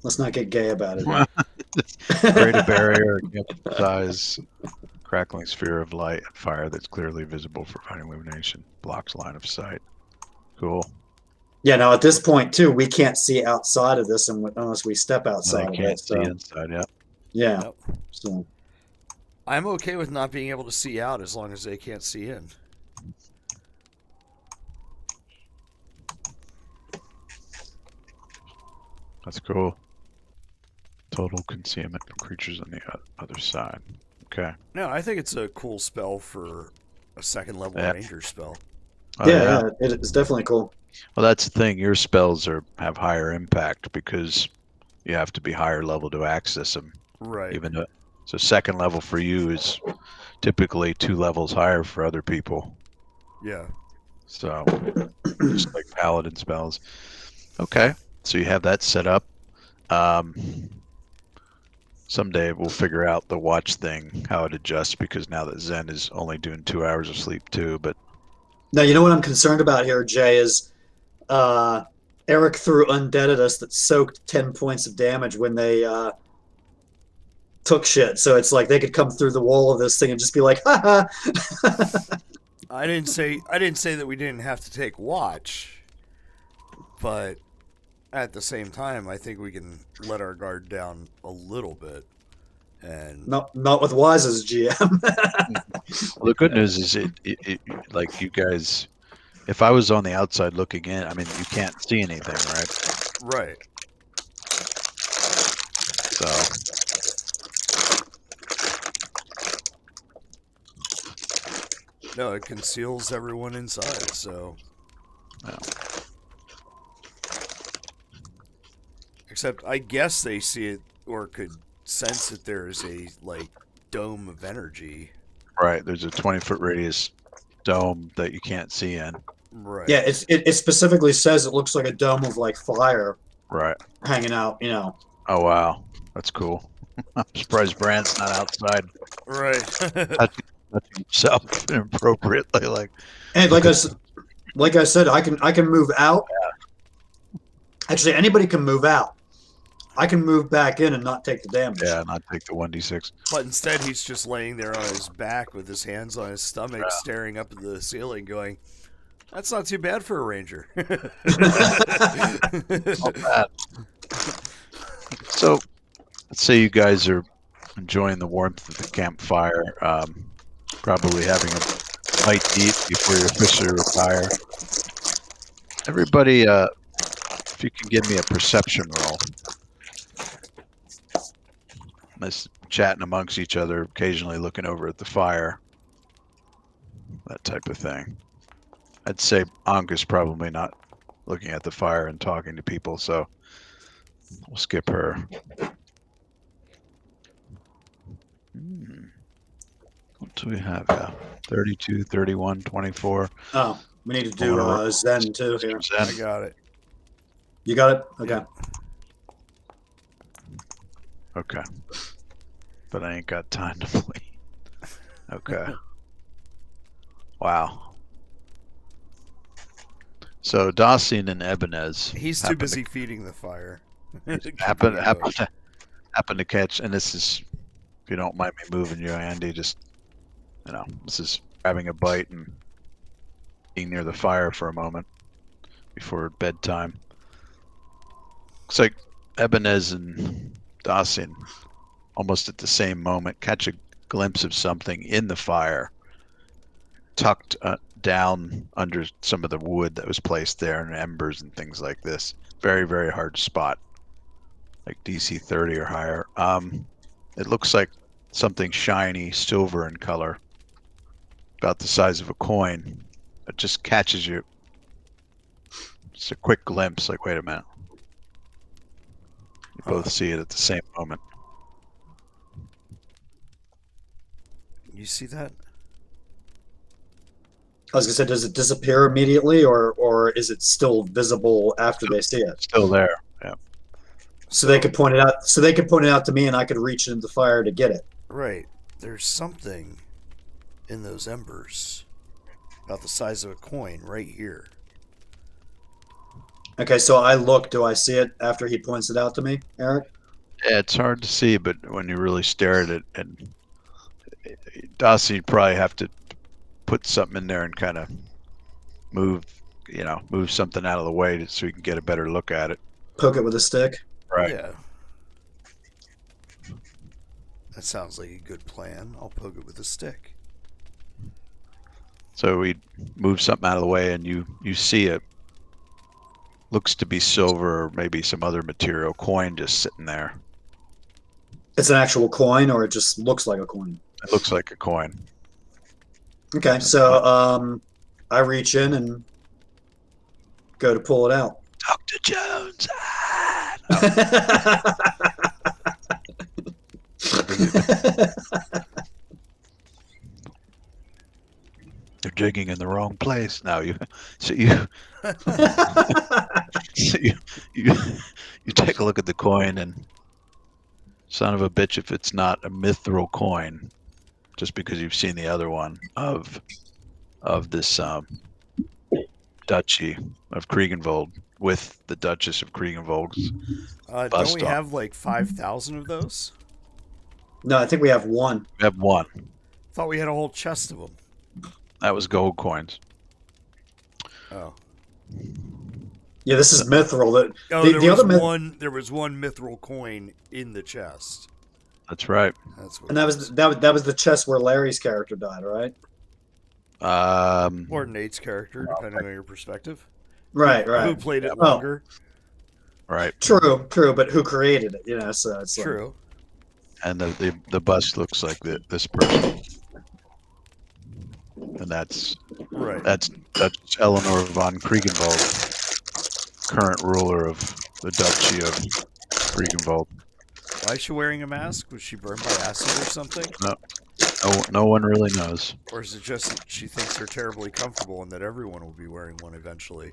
Let's not get gay about it. Create a barrier, size, crackling sphere of light and fire that's clearly visible for finding illumination. Blocks line of sight. Cool. Yeah, now at this point too, we can't see outside of this unless we step outside of it. Can't see inside, yeah. Yeah. Yep. So I'm okay with not being able to see out as long as they can't see in. That's cool. Total concealment from creatures on the other side. Okay. No, I think it's a cool spell for a second level Yeah. ranger spell. Oh, yeah, it's definitely cool. Well, that's the thing. Your spells have higher impact because you have to be higher level to access them. Right. Even though, so second level for you is typically 2 levels higher for other people. Yeah. So just like paladin spells. Okay. So you have that set up. Someday we'll figure out the watch thing, how it adjusts, because now that Zen is only doing 2 hours of sleep too. But Now, you know what I'm concerned about here, Jay, is Eric threw undead at us that soaked 10 points of damage when they took shit. So it's like they could come through the wall of this thing and just be like, ha ha. I didn't say that we didn't have to take watch, but at the same time, I think we can let our guard down a little bit. And Not with Wise as GM. well, the good news is it like you guys, if I was on the outside looking in, I mean, you can't see anything, right? right. So No, it conceals everyone inside, so. no. Except I guess they see it or could sense that there is a like dome of energy. Right, there's a 20-foot radius dome that you can't see in. Right. Yeah, it specifically says it looks like a dome of like fire Right. hanging out, you know. Oh wow, that's cool. I'm surprised Brand's not outside Right. touching himself inappropriately. Like, And like I said, I can move out. Actually, anybody can move out. I can move back in and not take the damage. yeah, not take the 1d6. But instead, he's just laying there on his back with his hands on his stomach, Yeah. staring up at the ceiling, going, "That's not too bad for a ranger." Not bad. So, let's say you guys are enjoying the warmth of the campfire, probably having a bite to eat before you officially retire. Everybody, if you can give me a perception roll. Nice chatting amongst each other, occasionally looking over at the fire. That type of thing. I'd say Anka's probably not looking at the fire and talking to people, so we'll skip her. What do we have? 32, 31, 24. Oh, we need to do Zen too here. I Zen. got it. You got it? Okay. Okay. But I ain't got time to play. Okay. Wow. So Dacian and Ebenez. He's too busy feeding the fire. happen to catch, and this is, if you don't mind me moving you, Andy, just, this is grabbing a bite and being near the fire for a moment before bedtime. Looks like Ebenez and Dacian, almost at the same moment, catch a glimpse of something in the fire, tucked down under some of the wood that was placed there and embers and things like this. Very, very hard to spot, like DC 30 or higher. It looks like something shiny, silver in color, about the size of a coin. It just catches you. It's a quick glimpse, like, wait a minute. You both see it at the same moment. You see that? I was gonna say, does it disappear immediately, or is it still visible after they see it? Still there. Yeah. So they could point it out. So they could point it out to me, and I could reach into the fire to get it. Right. There's something in those embers about the size of a coin right here. Okay, so I look. Do I see it after he points it out to me, Eric? Yeah, it's hard to see, but when you really stare at it, and Darcy, you'd probably have to put something in there and kind of move something out of the way so you can get a better look at it. Poke it with a stick. Right. Yeah. That sounds like a good plan. I'll poke it with a stick. So we move something out of the way, and you see it. Looks to be silver or maybe some other material, coin just sitting there. It's an actual coin, or it just looks like a coin. It looks like a coin. Okay, so I reach in and go to pull it out. Dr. Jones. They're digging in the wrong place. Now you take a look at the coin, and son of a bitch, if it's not a mithril coin, just because you've seen the other one of this duchy of Kriegenwald with the Duchess of Kriegenwald's Don't bust we on. have like 5,000 of those? No, I think we have one. We have one. Thought we had a whole chest of them. That was gold coins. Oh. Yeah, this is mithril. There was one mithril coin in the chest. That's right. That's what. And that was the chest where Larry's character died, right? Or Nate's character, depending on your perspective. Right. Who played it longer? Right. True. But who created it? So it's True. And the bust looks like this person, and that's Eleanor von Kriegenwald, current ruler of the Duchy of Kriegenwald. Why is she wearing a mask? Was she burned by acid or something? No one really knows. Or is it just that she thinks they're terribly comfortable and that everyone will be wearing one eventually?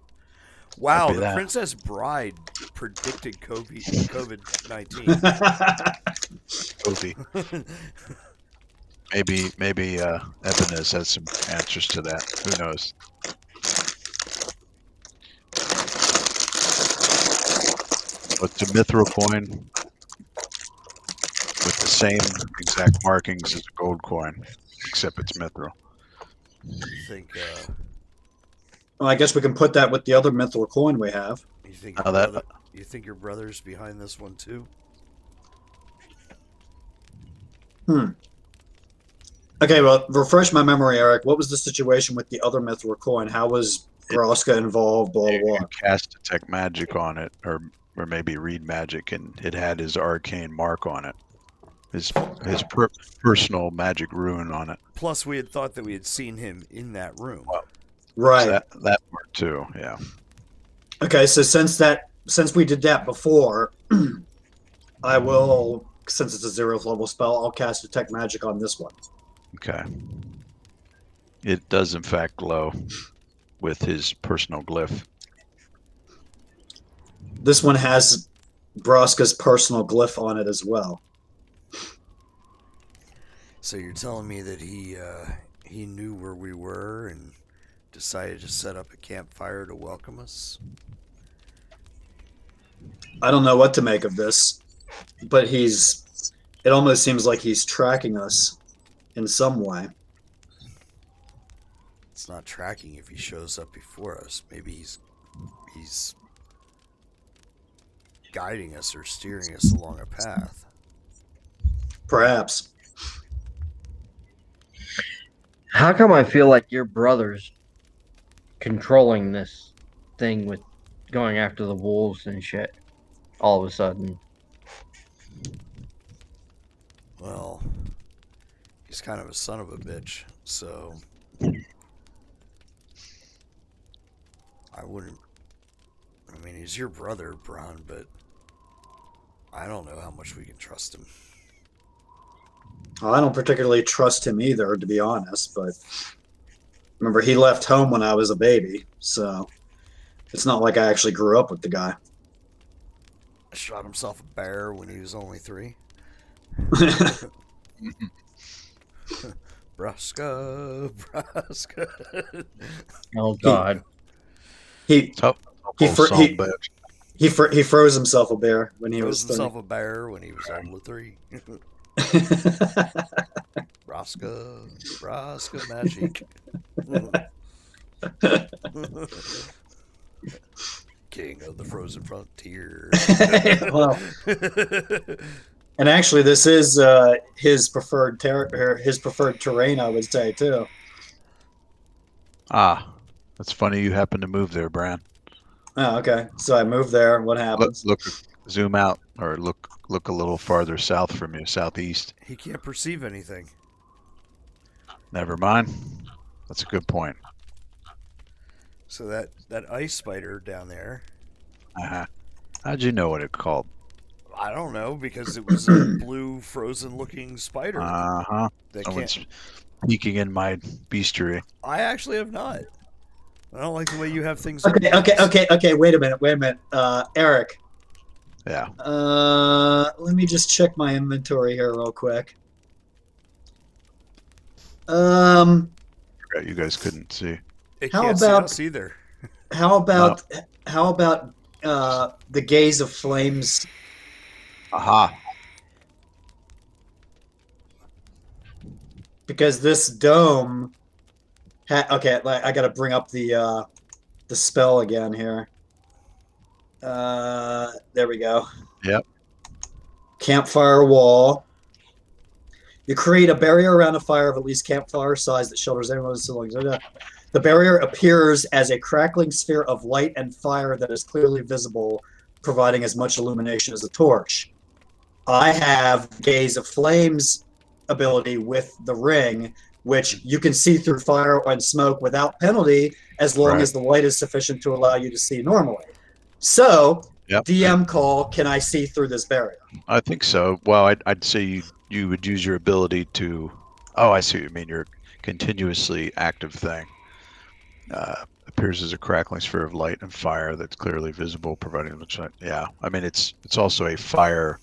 Wow, the Princess Bride predicted COVID-19. Maybe Ebenezer has some answers to that. Who knows? But it's a mithril coin with the same exact markings as a gold coin, except it's mithril. You think? Well, I guess we can put that with the other mithril coin we have. You think? You think your brother's behind this one too? Okay, well, refresh my memory, Eric. What was the situation with the other mithril coin? How was Groska involved? Blah blah blah. You cast detect magic on it, or maybe read magic, and it had his arcane mark on it. His personal magic rune on it. Plus, we had thought that we had seen him in that room. Well, right. So that part too. Yeah. Okay, so since we did that before, I will, since it's a 0th level spell, I'll cast detect magic on this one. Okay. It does in fact glow with his personal glyph. This one has Broska's personal glyph on it as well. So you're telling me that he knew where we were and decided to set up a campfire to welcome us? I don't know what to make of this, but it almost seems like he's tracking us in some way. It's not tracking if he shows up before us. Maybe he's guiding us or steering us along a path. Perhaps. How come I feel like your brother's controlling this thing with going after the wolves and shit all of a sudden? Well, he's kind of a son of a bitch, so I mean, he's your brother, Bron, but I don't know how much we can trust him. Well, I don't particularly trust him either, to be honest, but remember, he left home when I was a baby, so it's not like I actually grew up with the guy. Shot himself a bear when he was only 3. Braska. Oh God. He froze himself a bear when he was 3. Himself a bear when he was only 3. Braska magic. King of the frozen frontier. Well, and actually, this is his preferred terrain, I would say too. Ah, that's funny. You happen to move there, Bran. Oh, okay. So I moved there. What happens? Look, zoom out, or look a little farther south from you, southeast. He can't perceive anything. Never mind. That's a good point. So that ice spider down there, Uh-huh. How'd you know what it called? I don't know, because it was a blue frozen looking spider Uh-huh. that Someone's can't. peeking in my bestiary. I actually have not. I don't like the way you have things. Okay. Wait a minute. Eric. Yeah. Let me just check my inventory here real quick. Forgot you guys couldn't see. It How can't see about- us either. How about the gaze of flames? Aha. Because this dome. Okay, I got to bring up the spell again here. There we go. Yep. Campfire wall. You create a barrier around a fire of at least campfire size that shelters anyone. The barrier appears as a crackling sphere of light and fire that is clearly visible, providing as much illumination as a torch. I have Gaze of Flames ability with the ring, which you can see through fire and smoke without penalty as long as the light is sufficient to allow you to see normally. So, DM call, can I see through this barrier? I think so. Well, I'd say you would use your ability to. Oh, I see what you mean. Your continuously active thing appears as a crackling sphere of light and fire that's clearly visible, providing the yeah. I mean, it's also a fire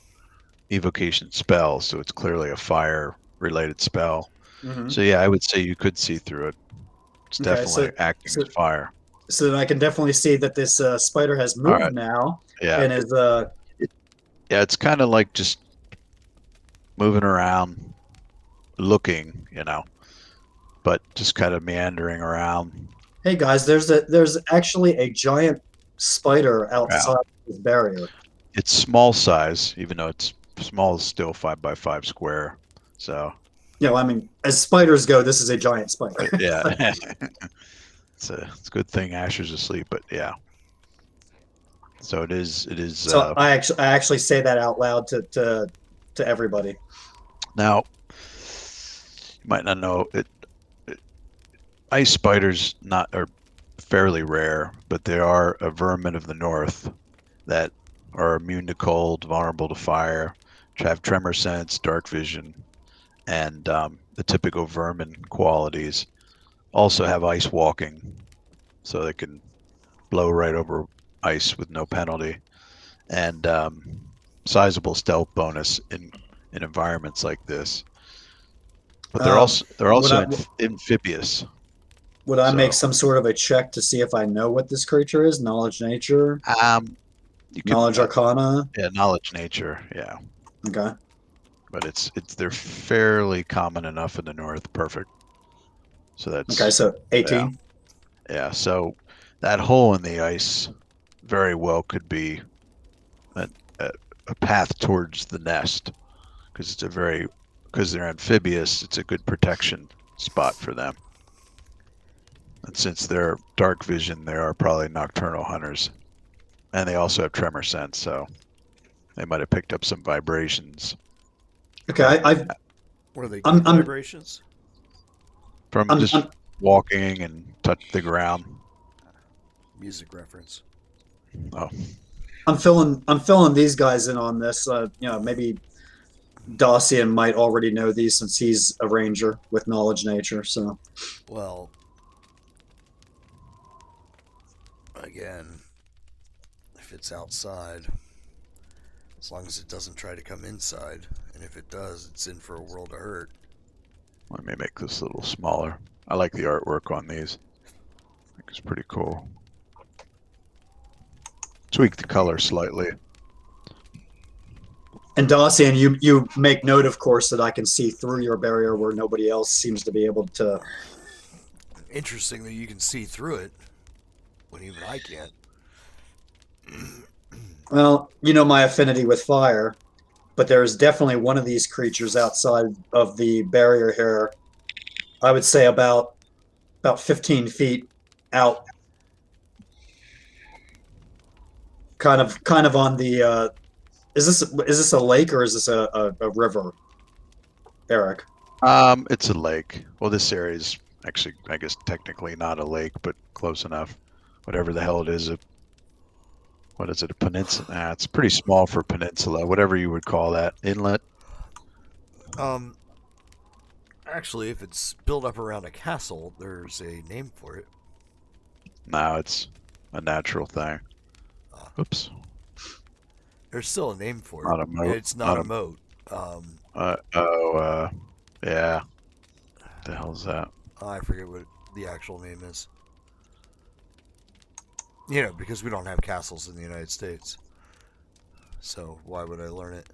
evocation spell, so it's clearly a fire-related spell. Mm-hmm. So yeah, I would say you could see through it. It's definitely acting as fire. So then I can definitely see that this spider has moved now. Yeah. And is yeah, it's kind of like just moving around, looking, but just kind of meandering around. Hey guys, there's actually a giant spider outside this barrier. It's small size, even though it's small, is still 5x5 square. So. I mean, as spiders go, this is a giant spider. Yeah. It's a good thing Asher's asleep, but yeah. So it is. So I actually say that out loud to everybody. Now, you might not know ice spiders are fairly rare, but they are a vermin of the north that are immune to cold, vulnerable to fire, have tremor sense, dark vision, and the typical vermin qualities. Also have ice walking, so they can blow right over ice with no penalty, and sizable stealth bonus in environments like this. But they're also amphibious. Would I make some sort of a check to see if I know what this creature is? Knowledge nature? Knowledge arcana? Yeah, knowledge nature, yeah. Okay. But they're fairly common enough in the north. Perfect. So that's okay. So 18. Yeah. So that hole in the ice very well could be a path towards the nest, because because they're amphibious. It's a good protection spot for them. And since they're dark vision, they are probably nocturnal hunters, and they also have tremor sense, so they might have picked up some vibrations. Okay, Were they good vibrations? From just walking and touch the ground. Music reference. Oh. I'm filling these guys in on this. Maybe Dacian might already know these since he's a ranger with knowledge nature. So. Well, again, if it's outside, as long as it doesn't try to come inside, and if it does, it's in for a world of hurt. Let me make this a little smaller. I like the artwork on these. I think it's pretty cool. Tweak the color slightly. And Dacian, you make note, of course, that I can see through your barrier where nobody else seems to be able to. Interesting that you can see through it when even I can't. Well, you know my affinity with fire, but there is definitely one of these creatures outside of the barrier here. I would say about 15 feet out. Kind of on the. Is this a lake or is this a river, Eric? It's a lake. Well, this area is actually, I guess, technically not a lake, but close enough. Whatever the hell it is, what is it? A peninsula? Nah, it's pretty small for a peninsula. Whatever you would call that, inlet. Actually, if it's built up around a castle, there's a name for it. No, it's a natural thing. Oops. There's still a name for it. Not a moat. It's not a moat. Yeah. What the hell is that? I forget what the actual name is. You know, because we don't have castles in the United States. So why would I learn it?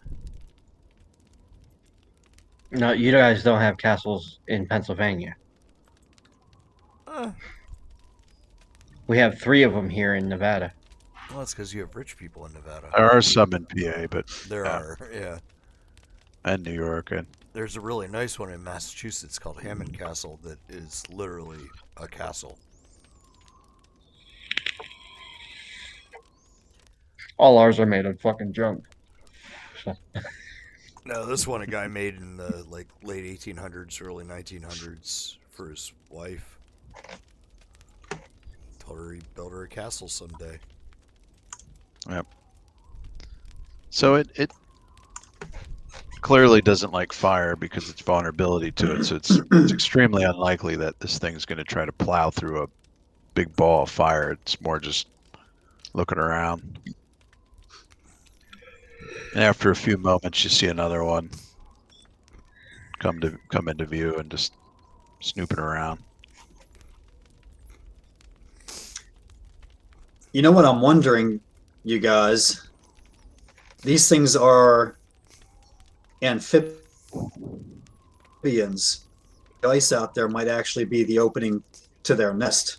No, you guys don't have castles in Pennsylvania. We have 3 of them here in Nevada. Well, that's because you have rich people in Nevada. There are some in PA, but There are, yeah. And New York, and There's a really nice one in Massachusetts called Hammond Castle that is literally a castle. All ours are made of fucking junk. So. No, this one a guy made in the late 1800s, early 1900s for his wife. Told her he'd build her a castle someday. Yep. So it clearly doesn't like fire because its vulnerability to it. So it's extremely unlikely that this thing's going to try to plow through a big ball of fire. It's more just looking around. And after a few moments, you see another one come into view and just snooping around. You know what I'm wondering, you guys? These things are amphibians. The ice out there might actually be the opening to their nest.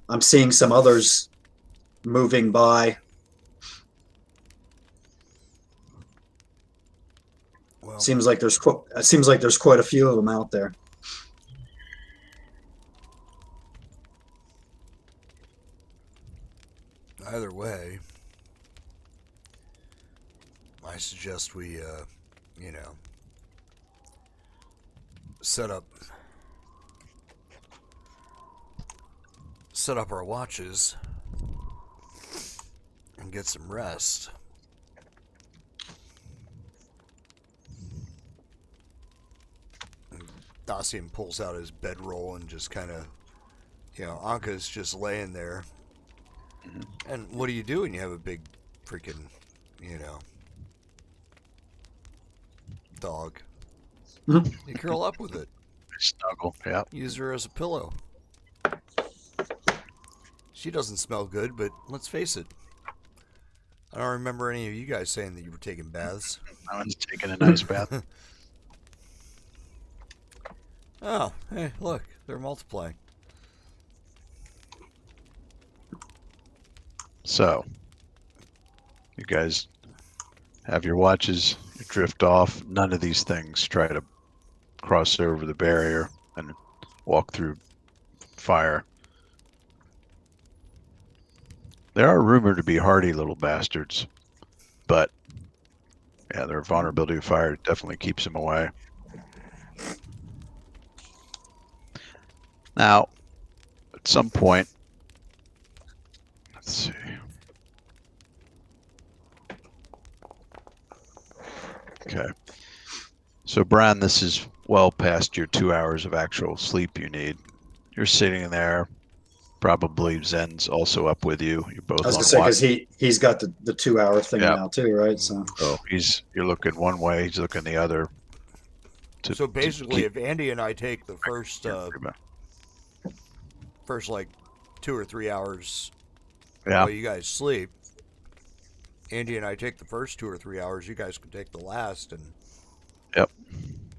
I'm seeing some others moving by. Well, Seems like there's quite a few of them out there. either way, I suggest we, set up our watches and get some rest. And Dacian pulls out his bedroll and just kind of, Anka's just laying there. And what do you do when you have a big freaking, dog? You curl up with it. Snuggle, yeah. Use her as a pillow. She doesn't smell good, but let's face it. I don't remember any of you guys saying that you were taking baths. I was taking a nice bath. Oh, hey, look, they're multiplying. So, you guys have your watches, you drift off. None of these things try to cross over the barrier and walk through fire. They are rumored to be hardy little bastards, but yeah, their vulnerability to fire definitely keeps them away. Now, at some point, let's see. Okay. So, Brian, this is well past your 2 hours of actual sleep you need. You're sitting there. Probably Zen's also up with you. You're both. I was gonna say because he's got the 2 hour thing now too, right? So you're looking one way, he's looking the other. So basically, if Andy and I take the first like 2 or 3 hours while you guys sleep, Andy and I take the first 2 or 3 hours. You guys can take the last, and yep.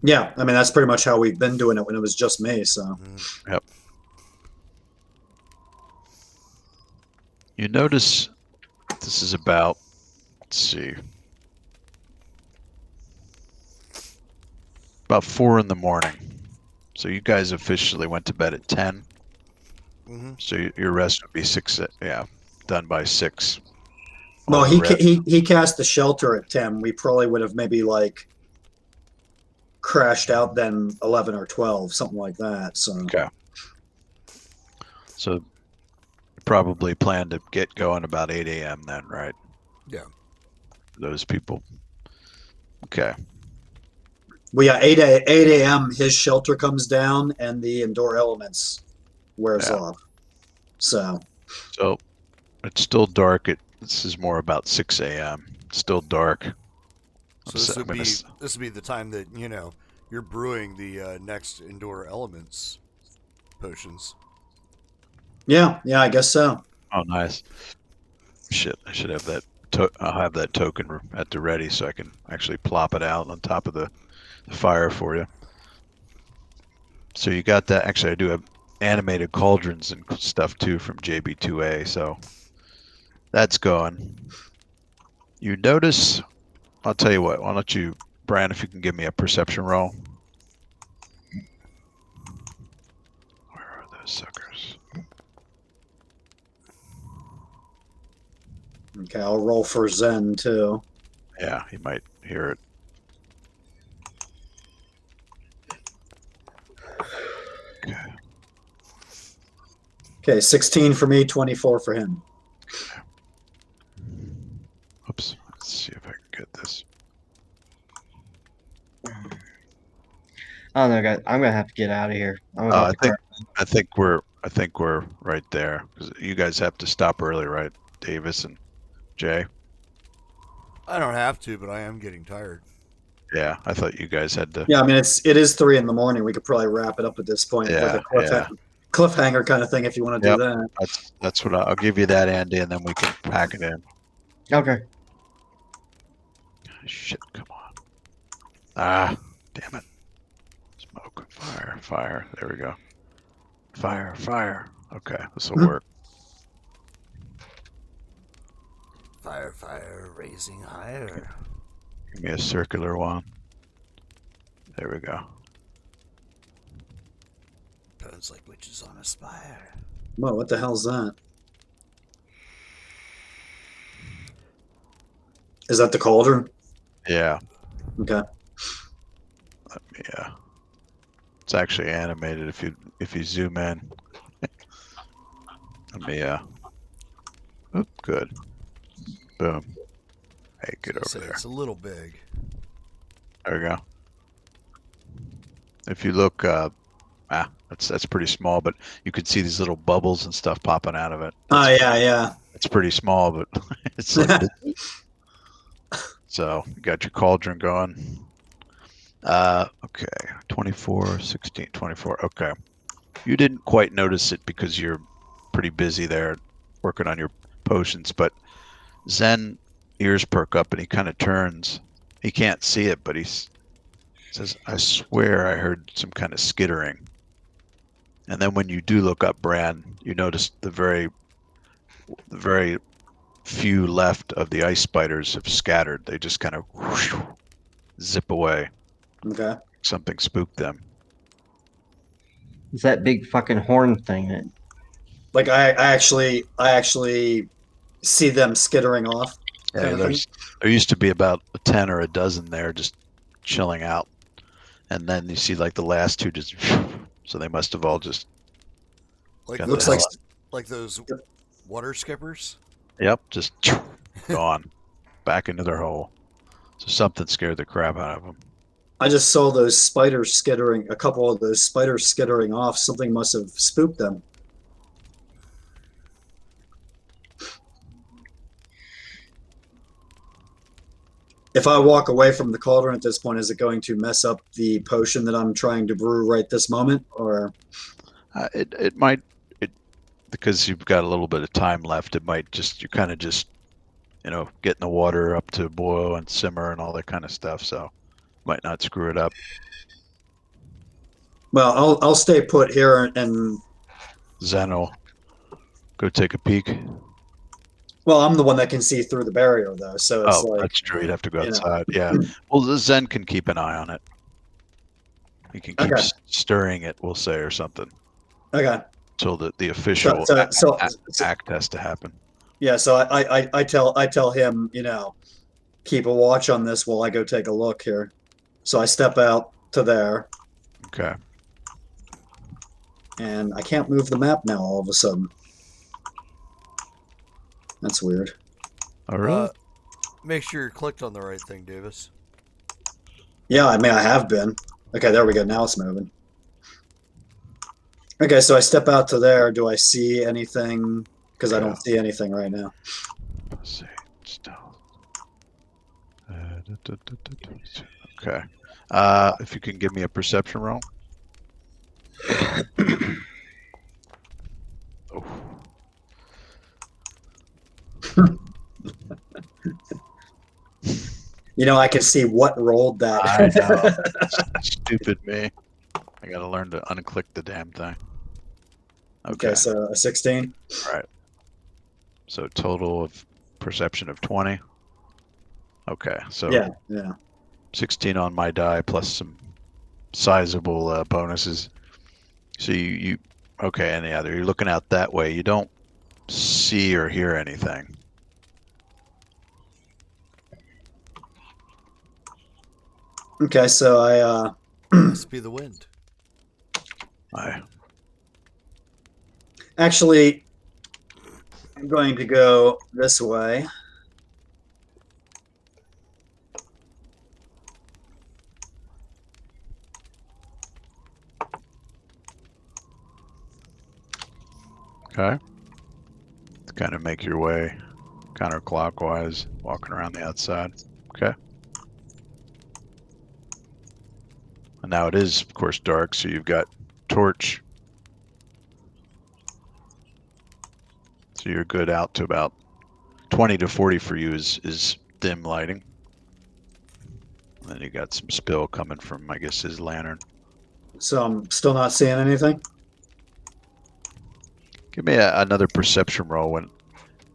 Yeah, I mean that's pretty much how we've been doing it when it was just me. So yep. You notice this is about, let's see, about 4 in the morning. So you guys officially went to bed at 10. Mm-hmm. So your rest would be 6. Yeah, done by 6. Well, he cast the shelter at 10. We probably would have maybe like crashed out then 11 or 12, something like that. So Okay. So probably plan to get going about 8 a.m. then, right? Yeah. Those people. Okay. well, yeah, 8 a.m. his shelter comes down and the indoor elements wears Yeah. off. So It's still dark. This is more about 6 a.m. It's still dark. So this would be the time that you're brewing the next indoor elements potions. yeah, I guess so. Oh, nice. Shit, I should have that. I'll have that token at the ready so I can actually plop it out on top of the fire for you. So you got that. Actually, I do have animated cauldrons and stuff too from JB2A. So that's going. You notice, I'll tell you what, why don't you, Brian, if you can give me a perception roll. Where are those suckers? Okay, I'll roll for Zen too. Yeah, he might hear it. Okay, 16 for me, 24 for him. Oops. Let's see if I can get this. I don't know, guys. I'm gonna have to get out of here. I think we're right there. 'Cause you guys have to stop early, right, Davis and Jay? I don't have to, but I am getting tired. Yeah, I thought you guys had to. Yeah, I mean it is 3 a.m. We could probably wrap it up at this point with a cliffhanger kind of thing if you want to do that. That's what I'll give you that, Andy, and then we can pack it in. Okay. Shit, come on. Ah, damn it. Smoke, fire. There we go. Fire. Okay, this will work. Fire, raising higher. Give me a circular one. There we go. Burns like witches on a spire. Whoa, what the hell's that? Is that the cauldron? Yeah. Okay. Yeah. It's actually animated if you zoom in. Let me oop, good. Boom. Hey, get over there. It's a little big. There we go. If you look that's pretty small, but you could see these little bubbles and stuff popping out of it. Oh yeah. It's pretty small, but it's like so you got your cauldron going. Okay. 24, 16, 24. Okay. You didn't quite notice it because you're pretty busy there working on your potions, but Zen ears perk up and he kind of turns. He can't see it, but he says, I swear I heard some kind of skittering. And then when you do look up, Bran, you notice the very few left of the ice spiders have scattered. They just kind of whoosh, zip away. Okay. Something spooked them. It's that big fucking horn thing that. Like I actually see them skittering off. Yeah, there used to be about 10 or a dozen there just chilling out. And then you see like the last two just so they must have all just Looks like those water skippers. Yep, just gone back into their hole. So something scared the crap out of them. I just saw those spiders skittering, a couple of those spiders skittering off. Something must have spooked them. If I walk away from the cauldron at this point, is it going to mess up the potion that I'm trying to brew right this moment? Or it might, because you've got a little bit of time left, it might just, you kind of just, getting the water up to boil and simmer and all that kind of stuff. So might not screw it up. Well, I'll stay put here and Zen will go take a peek. Well, I'm the one that can see through the barrier, though. So it's that's true. You'd have to go outside. Yeah. Well, the Zen can keep an eye on it. He can keep stirring it, we'll say, or something. Okay. Until the official act has to happen. Yeah. So I tell him, keep a watch on this while I go take a look here. So I step out to there, Okay. and I can't move the map now all of a sudden. That's weird. Oh, really? Make sure you're clicked on the right thing, Davis. Yeah, I mean, I have been. Okay, there we go. Now it's moving. Okay, so I step out to there. Do I see anything? Because I don't see anything right now. Let's see. Stealth. Okay. If you can give me a perception roll. Oh. You know, I can see what rolled that. I know. Stupid me. I gotta learn to unclick the damn thing. Okay, so a 16. All right. So total of perception of 20. Okay, so Yeah. 16 on my die plus some sizable bonuses. So you okay, and yeah, you're looking out that way. You don't see or hear anything. Okay, so I Must be the wind. actually I'm going to go this way. Okay. Kind of make your way counterclockwise, walking around the outside. Okay. And now it is, of course, dark, so you've got torch. So you're good out to about 20 to 40 for you is dim lighting. And then you got some spill coming from, I guess, his lantern. So I'm still not seeing anything. Give me another perception roll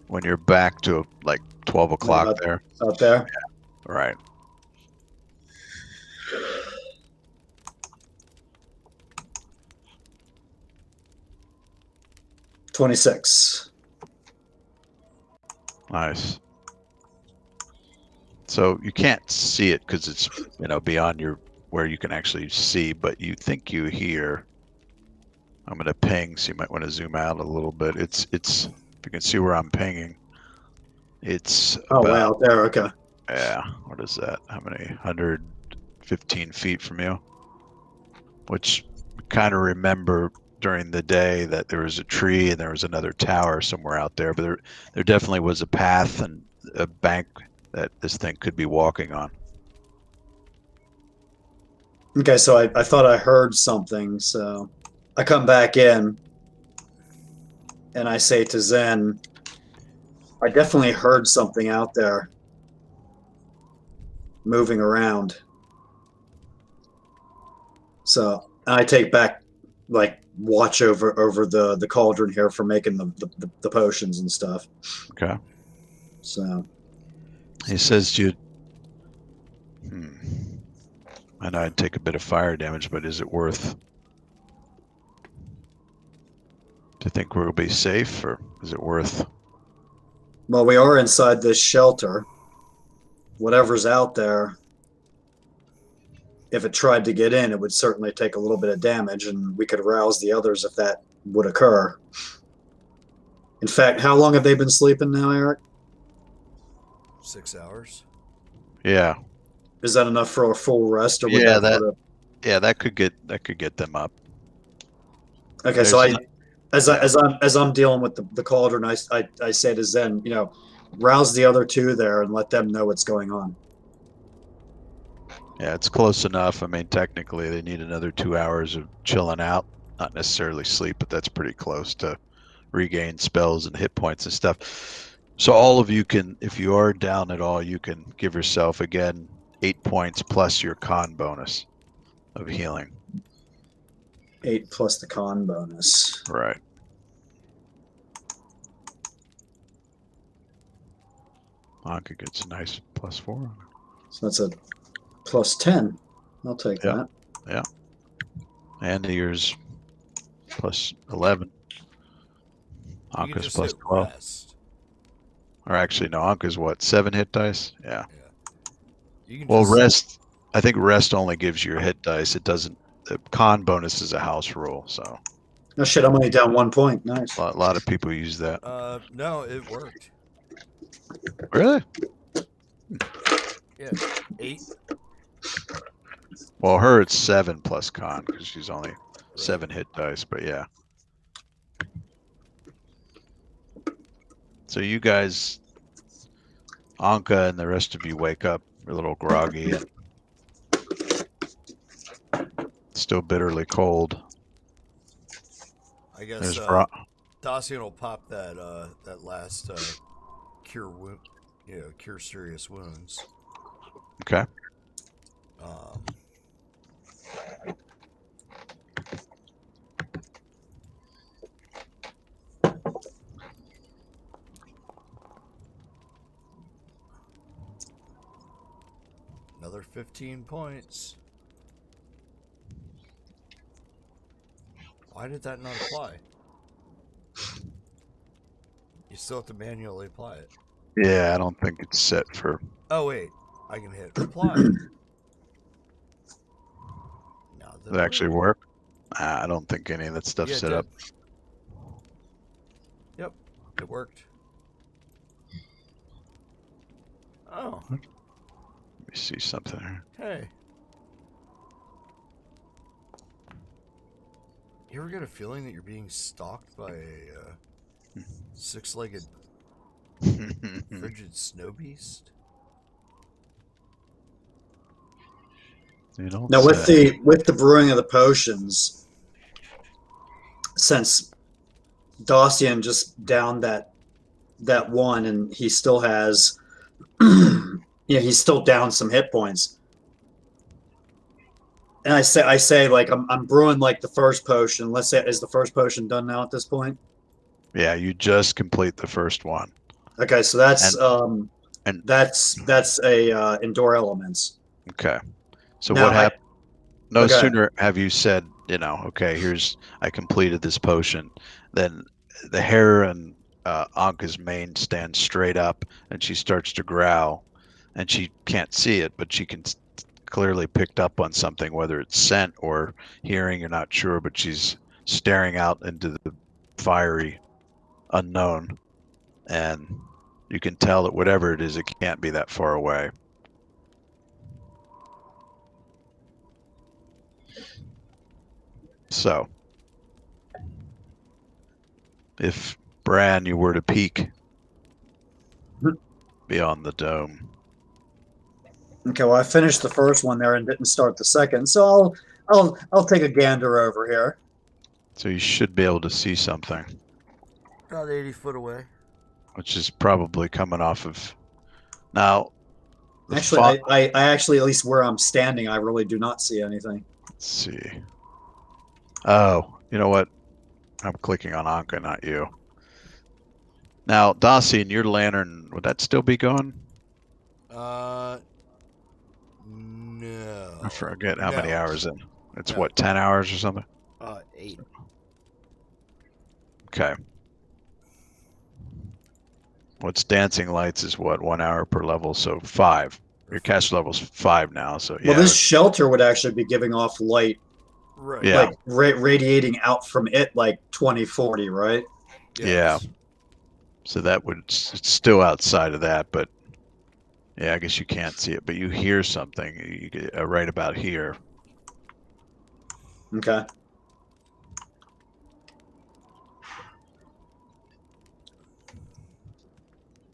when you're back to like 12 o'clock there. Out there? Yeah. Right. $26. Nice. So you can't see it because it's beyond your where you can actually see, but you think you hear. I'm gonna ping, so you might want to zoom out a little bit. It's if you can see where I'm pinging. It's way out there. Okay. Yeah. What is that? How many? 115 feet from you. Which kind of remember during the day that there was a tree and there was another tower somewhere out there, but there definitely was a path and a bank that this thing could be walking on. Okay, so I thought I heard something, so I come back in and I say to Zen, I definitely heard something out there moving around. So I take back watch over the cauldron here for making the potions and stuff. Okay. So he says to you, I know I'd take a bit of fire damage, but is it worth? Do you think we'll be safe, or is it worth? Well, we are inside this shelter. Whatever's out there, if it tried to get in, it would certainly take a little bit of damage, and we could rouse the others if that would occur. In fact, how long have they been sleeping now, Eric? 6 hours. Yeah. Is that enough for a full rest, or would that could get them up. Okay, so as I'm dealing with the cauldron, I say to Zen, rouse the other two there and let them know what's going on. Yeah, it's close enough. I mean, technically, they need another 2 hours of chilling out, not necessarily sleep, but that's pretty close to regain spells and hit points and stuff. So all of you can, if you are down at all, you can give yourself again 8 points plus your con bonus of healing. 8 plus the con bonus. Right. Anka gets a nice +4. So that's a plus 10. I'll take that. Yeah. And yours plus 11. Anka's plus 12. Rest. Or actually, no, Anka's what? 7 hit dice? Yeah. You can Well, just rest. I think rest only gives you your hit dice. It doesn't. The con bonus is a house rule, so Oh shit! I'm only down 1 point. Nice. a lot of people use that. No, it worked. Really? Yeah, 8. Well, her it's 7 plus con because she's only 7 hit dice. But yeah. So you guys, Anka and the rest of you wake up a little groggy and still bitterly cold. I guess There's Dacian will pop that that last cure wound, cure serious wounds. Okay. Another 15 points. Why did that not apply? You still have to manually apply it. Yeah, I don't think it's set for. Oh wait, I can hit apply. Now Does it actually work? I don't think any of that stuff's set up. Yep, it worked. Oh. Let me see something here. Hey. You ever get a feeling that you're being stalked by a six-legged frigid snow beast? Now with the brewing of the potions, since Dacian just downed that one and he still has he's still down some hit points. And I say like I'm brewing like the first potion. Let's say, is the first potion done now at this point? Yeah, you just complete the first one. Okay, so that's that's a endure elements. Okay. So now what happened? No okay. sooner have you said, okay, I completed this potion, then the hair and Anka's mane stands straight up and she starts to growl, and she can't see it, but she can clearly picked up on something, whether it's scent or hearing, you're not sure, but she's staring out into the fiery unknown, and you can tell that whatever it is, it can't be that far away. So, if Bran, you were to peek beyond the dome. Okay, well I finished the first one there and didn't start the second, so I'll take a gander over here. So you should be able to see something. About 80 foot away. Which is probably coming off of now. Actually, I actually, at least where I'm standing, I really do not see anything. Let's see. Oh, you know what? I'm clicking on Anka, not you. Now, Dacian, your lantern, would that still be going? No. I forget how many hours in. It's what, 10 hours or something? 8. Okay. What's dancing lights is what, 1 hour per level, so 5. Your caster level's 5 now, so yeah. Well, this shelter would actually be giving off light, right? Yeah. Like radiating out from it, like 2040, right? Yes. Yeah. So that would, it's still outside of that, but yeah, I guess you can't see it, but you hear something right about here. Okay.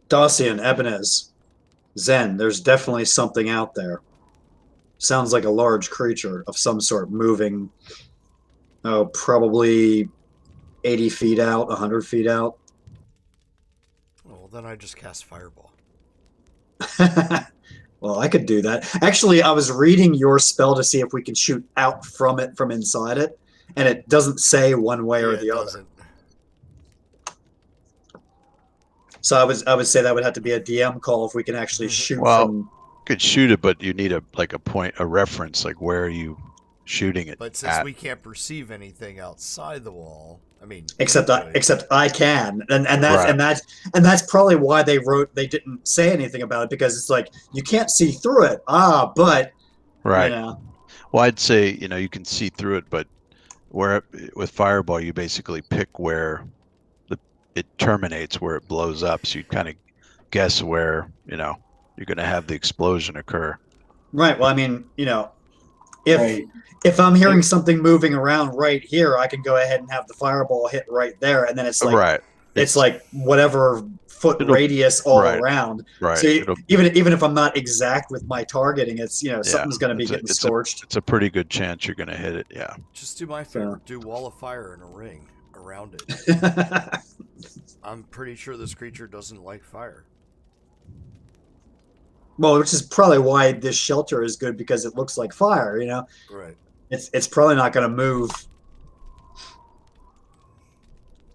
Dacian, Ebenez, Zen, there's definitely something out there. Sounds like a large creature of some sort moving, probably 80 feet out, 100 feet out. Well, then I just cast Fireball. Well, I could do that. Actually, I was reading your spell to see if we can shoot out from it from inside it, and it doesn't say one way or the other. So I would say that would have to be a DM call if we can actually shoot from. You could shoot it, but you need a reference, like where are you shooting it? But since we can't perceive anything outside the wall, I mean, except I can, and that's probably why they didn't say anything about it, because it's like you can't see through it. But Right. You know? Well, I'd say, you can see through it, but where with Fireball, you basically pick where it terminates, where it blows up. So you kind of guess where, you're going to have the explosion occur. Right. Well, I mean, if I'm hearing something moving around right here, I can go ahead and have the Fireball hit right there, and then it's like Right. it's like whatever foot radius all around. Right. So even if I'm not exact with my targeting, it's something's going to be getting scorched. It's a pretty good chance you're going to hit it. Yeah. Just do my favor. Do Wall of Fire in a ring around it. I'm pretty sure this creature doesn't like fire. Well, which is probably why this shelter is good, because it looks like fire. Right. It's probably not going to move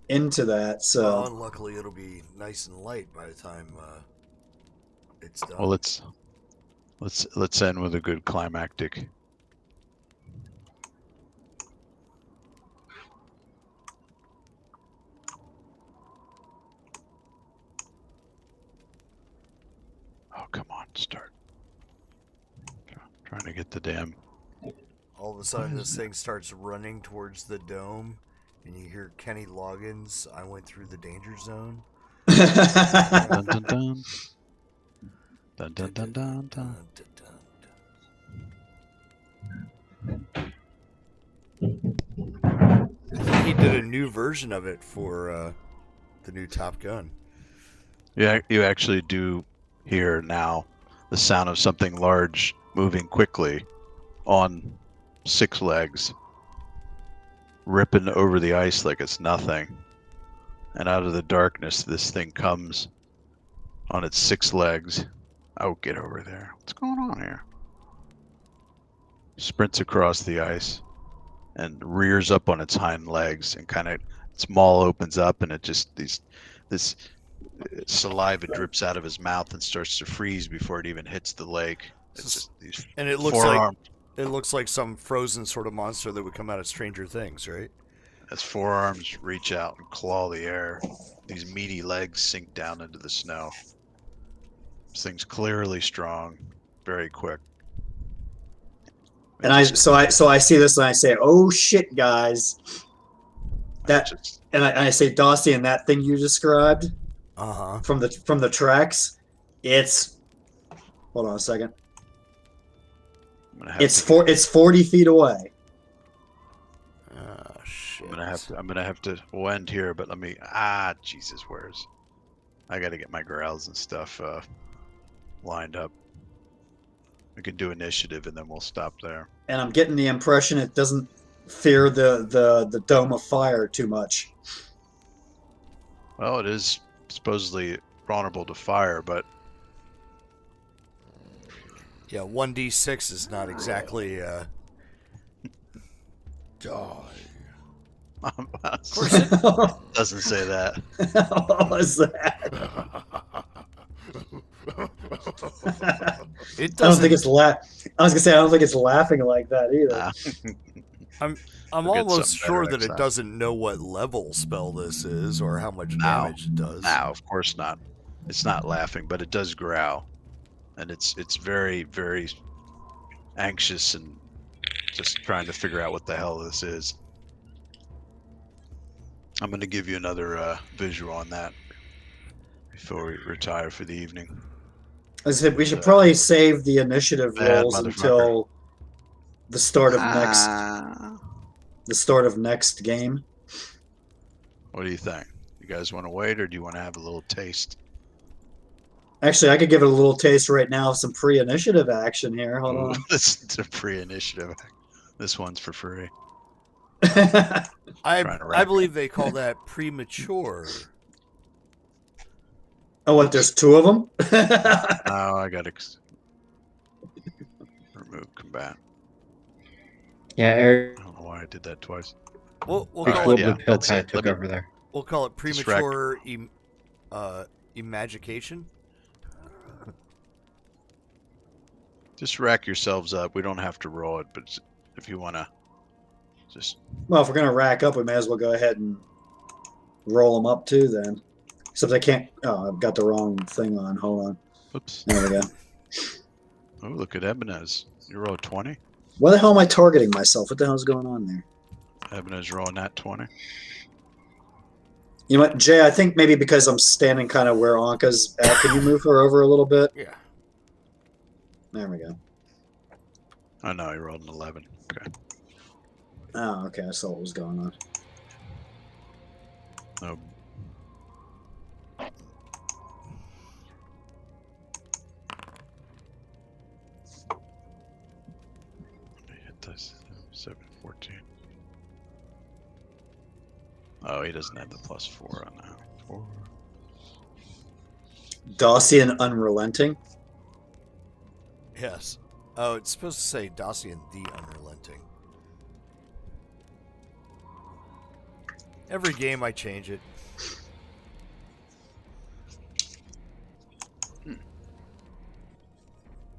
into that. So, well, and luckily it'll be nice and light by the time it's done. Well, let's end with a good climactic. Oh, come on, start. Trying to get the damn. All of a sudden, this thing starts running towards the dome, and you hear Kenny Loggins, "I went through the danger zone." Dun, dun, dun. Dun, dun, dun, dun, dun. I think he did a new version of it for the new Top Gun. Yeah, you actually do hear now the sound of something large moving quickly on 6 legs, ripping over the ice like it's nothing. And out of the darkness, this thing comes on its 6 legs. Oh, get over there. What's going on here? Sprints across the ice and rears up on its hind legs, and kind of its maw opens up, and it just this saliva drips out of his mouth and starts to freeze before it even hits the lake. It's just these and it looks forearms. It looks like some frozen sort of monster that would come out of Stranger Things, right? As forearms reach out and claw the air, these meaty legs sink down into the snow. This thing's clearly strong, very quick. and I see this and I say, "Oh shit, guys!" And I say, "Dossie, and that thing you described, from the tracks, it's hold on a second. It's 40 feet away." Oh shit! I'm gonna have to. We'll end here, but let me. Jesus, where's? I got to get my growls and stuff lined up. We can do initiative, and then we'll stop there. And I'm getting the impression it doesn't fear the dome of fire too much. Well, it is supposedly vulnerable to fire, but yeah, 1d6 is not exactly. Of course, it doesn't say that. What was that? It doesn't. I don't think it's I was gonna say I don't think it's laughing like that either. I'm almost sure that it doesn't know what level spell this is or how much damage it does. No, of course not. It's not laughing, but it does growl, and it's very, very anxious and just trying to figure out what the hell this is. I'm going to give you another visual on that before we retire for the evening. I said we should probably save the initiative rolls until the start of next game. What do you think? You guys want to wait, or do you want to have a little taste? Actually, I could give it a little taste right now of some pre-initiative action here. Hold on. This is a pre-initiative. This one's for free. I believe they call that premature. Oh, what? There's 2 of them? Oh, I got to remove combat. Yeah, Eric. I don't know why I did that twice. We'll call it. Took over there. We'll call it premature imagication. Just rack yourselves up. We don't have to roll it, but if you want to just... Well, if we're going to rack up, we may as well go ahead and roll them up too then. Except I can't... Oh, I've got the wrong thing on. Hold on. Oops. There we go. Oh, look at Ebenez. You roll 20? Why the hell am I targeting myself? What the hell's going on there? Eben is rolling that 20. You know what, Jay? I think maybe because I'm standing kind of where Anka's at. Can you move her over a little bit? Yeah. There we go. Oh, no, he rolled an 11. Okay. Oh, okay. I saw what was going on. No. Let me hit this. 7, 14. Oh, he doesn't have the +4 on that. 4. Dacian Unrelenting. Yes. Oh, it's supposed to say Dacian the Unrelenting. Every game I change it.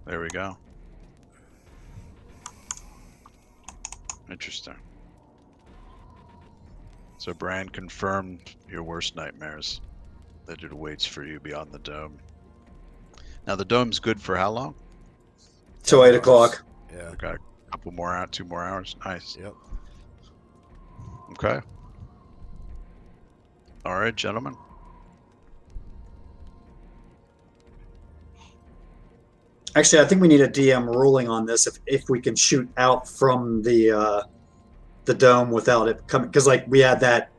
There we go. Interesting. So Bran confirmed your worst nightmares, that it awaits for you beyond the dome. Now the dome's good for how long? Till 8 o'clock. Yeah. We got a couple more out, 2 more hours. Nice. Yep. Okay. All right, gentlemen. Actually, I think we need a DM ruling on this. If we can shoot out from the dome without it coming, because like we had that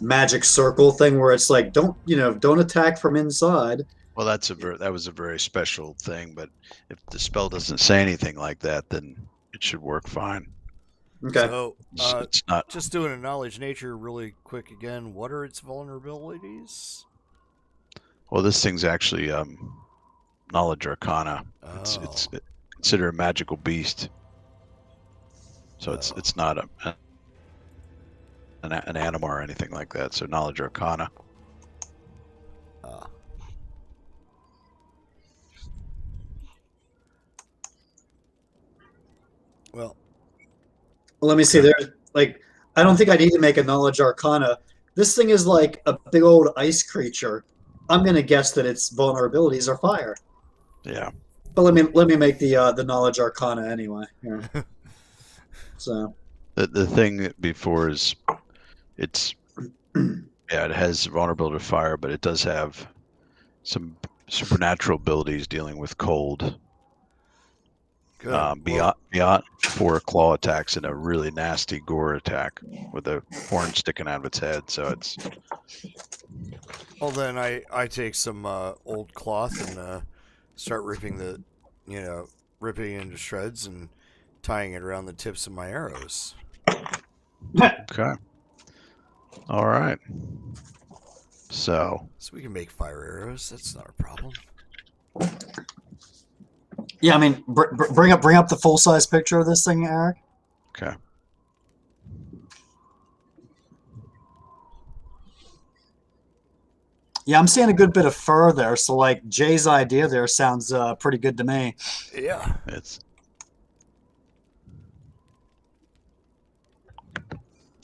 magic circle thing where it's like don't attack from inside. Well, that was a very special thing, but if the spell doesn't say anything like that, then it should work fine. Okay. So, It's not. just doing a knowledge nature really quick again. What are its vulnerabilities? Well, this thing's actually knowledge arcana. It's considered a magical beast. So it's not an animal or anything like that. So knowledge arcana. Well, let me see. There's like I don't think I need to make a knowledge arcana. This thing is like a big old ice creature. I'm gonna guess that its vulnerabilities are fire. Yeah. But let me make the knowledge arcana anyway. Here. So The thing before is it has vulnerability to fire, but it does have some supernatural abilities dealing with cold. good. Beyond 4 claw attacks and a really nasty gore attack with a horn sticking out of its head. So it's. Well, then I take some old cloth and start ripping ripping it into shreds and tying it around the tips of my arrows. Okay. All right. So we can make fire arrows. That's not a problem. yeah, I mean, bring up the full size picture of this thing, Eric. Okay. Yeah, I'm seeing a good bit of fur there. So like Jay's idea there sounds pretty good to me. Yeah.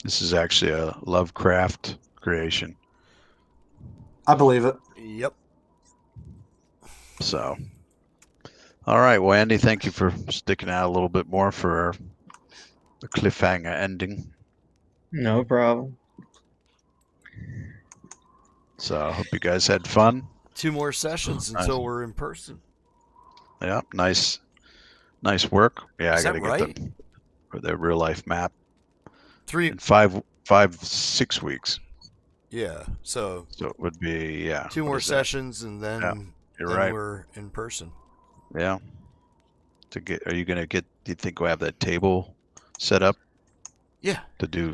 This is actually a Lovecraft creation. I believe it. Yep. So, all right. Well, Andy, thank you for sticking out a little bit more for the cliffhanger ending. No problem. So I hope you guys had fun. 2 more sessions until we're in person. Yeah, nice work. Yeah, Is I gotta that get the real life map. 3 in 6 weeks. Yeah, so it would be 2 more sessions and then you're right. We're in person. Yeah. Are you gonna get? Do you think we'll have that table set up? Yeah. To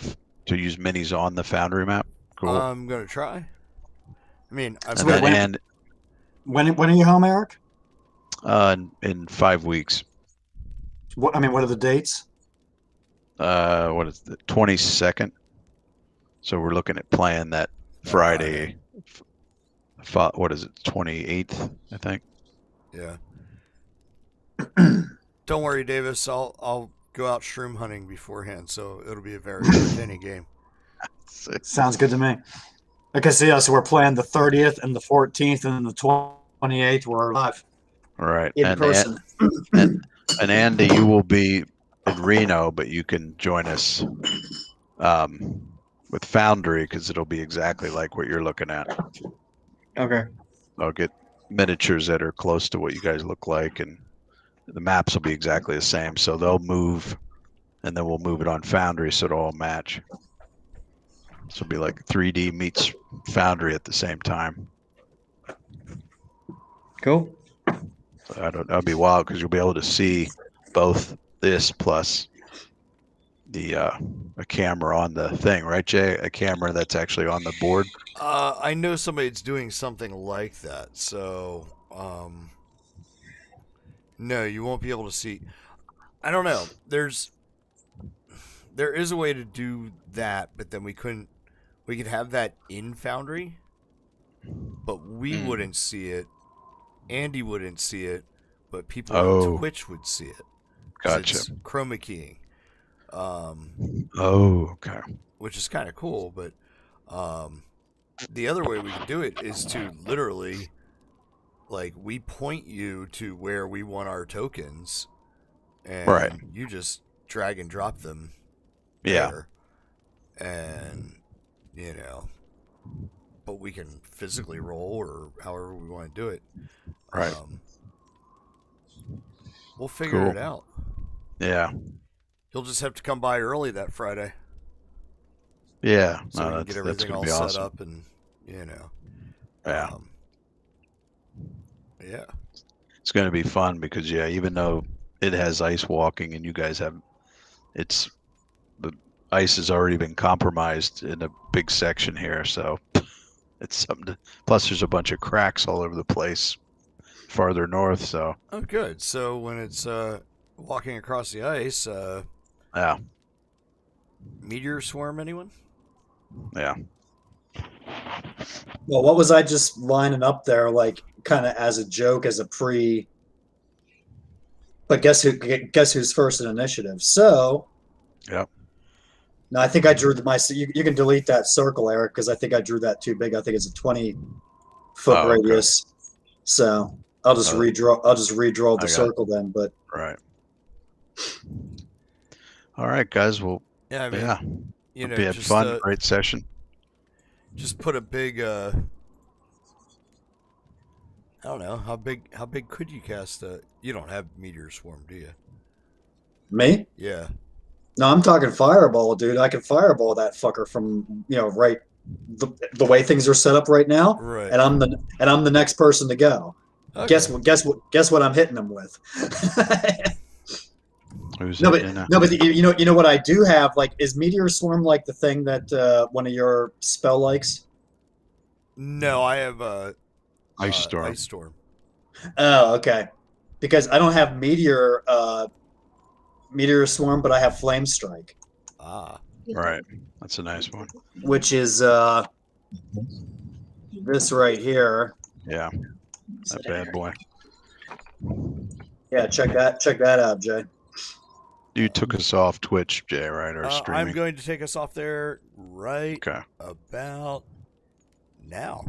use minis on the Foundry map. Cool. I'm gonna try. I mean, when are you home, Eric? In 5 weeks. What are the dates? What is the 22nd? So we're looking at playing that Friday. What is it? 28th, I think. Yeah. Don't worry, Davis. I'll go out shroom hunting beforehand, so it'll be a very entertaining game. Sounds good to me. Okay, so we're playing the 30th and the 14th and the 28th. We're live. All right. In person. And Andy, you will be in Reno, but you can join us with Foundry because it'll be exactly like what you're looking at. Okay. I'll get miniatures that are close to what you guys look like, and the maps will be exactly the same. So they'll move, and then we'll move it on Foundry so it'll all match. So it'll be like 3D meets Foundry at the same time. Cool. So that'll be wild because you'll be able to see both this plus the a camera on the thing, right, Jay? A camera that's actually on the board. I know somebody's doing something like that, so no, you won't be able to see. I don't know. There is a way to do that, but then we could have that in Foundry, but we wouldn't see it. Andy wouldn't see it, but people on Twitch would see it. Gotcha. It's chroma keying. Okay. Which is kind of cool, but the other way we can do it is to literally, like, we point you to where we want our tokens, and you just drag and drop them there. And, but we can physically roll or however we want to do it. Right. We'll figure it out. Yeah. You'll just have to come by early that Friday. Yeah. So we can get everything all set up and, Yeah. Yeah. It's going to be fun because, even though it has ice walking and you guys have, the ice has already been compromised in a big section here. So it's something to, plus there's a bunch of cracks all over the place farther north. So. Oh, good. So when it's walking across the ice, yeah. Meteor swarm, anyone? Yeah. Well, what was I just lining up there, like kind of as a joke, as a pre? But guess who's first in initiative? So. Yep. No, I think I drew my. You can delete that circle, Eric, because I think I drew that too big. I think it's a 20-foot radius. Okay. So I'll just redraw. I'll just redraw the circle then. But right. All right, guys. Well, yeah, I mean, we had fun. Great session. Just put a big. I don't know how big could you cast? You don't have meteor swarm, do you? Me? Yeah. No, I'm talking fireball, dude. I can fireball that fucker from right the way things are set up right now. Right. And I'm the next person to go. Okay. Guess what I'm hitting them with. Who's but you know what I do have, like, is Meteor Swarm like the thing that one of your spell likes? No, I have Ice Storm. Ice Storm. Oh, okay. Because I don't have Meteor Swarm, but I have Flame Strike. Ah. Right. That's a nice one. Which is this right here. Yeah. That bad boy. Yeah, check that out, Jay. You took us off Twitch, Jay, right? Or streaming? I'm going to take us off there right about now.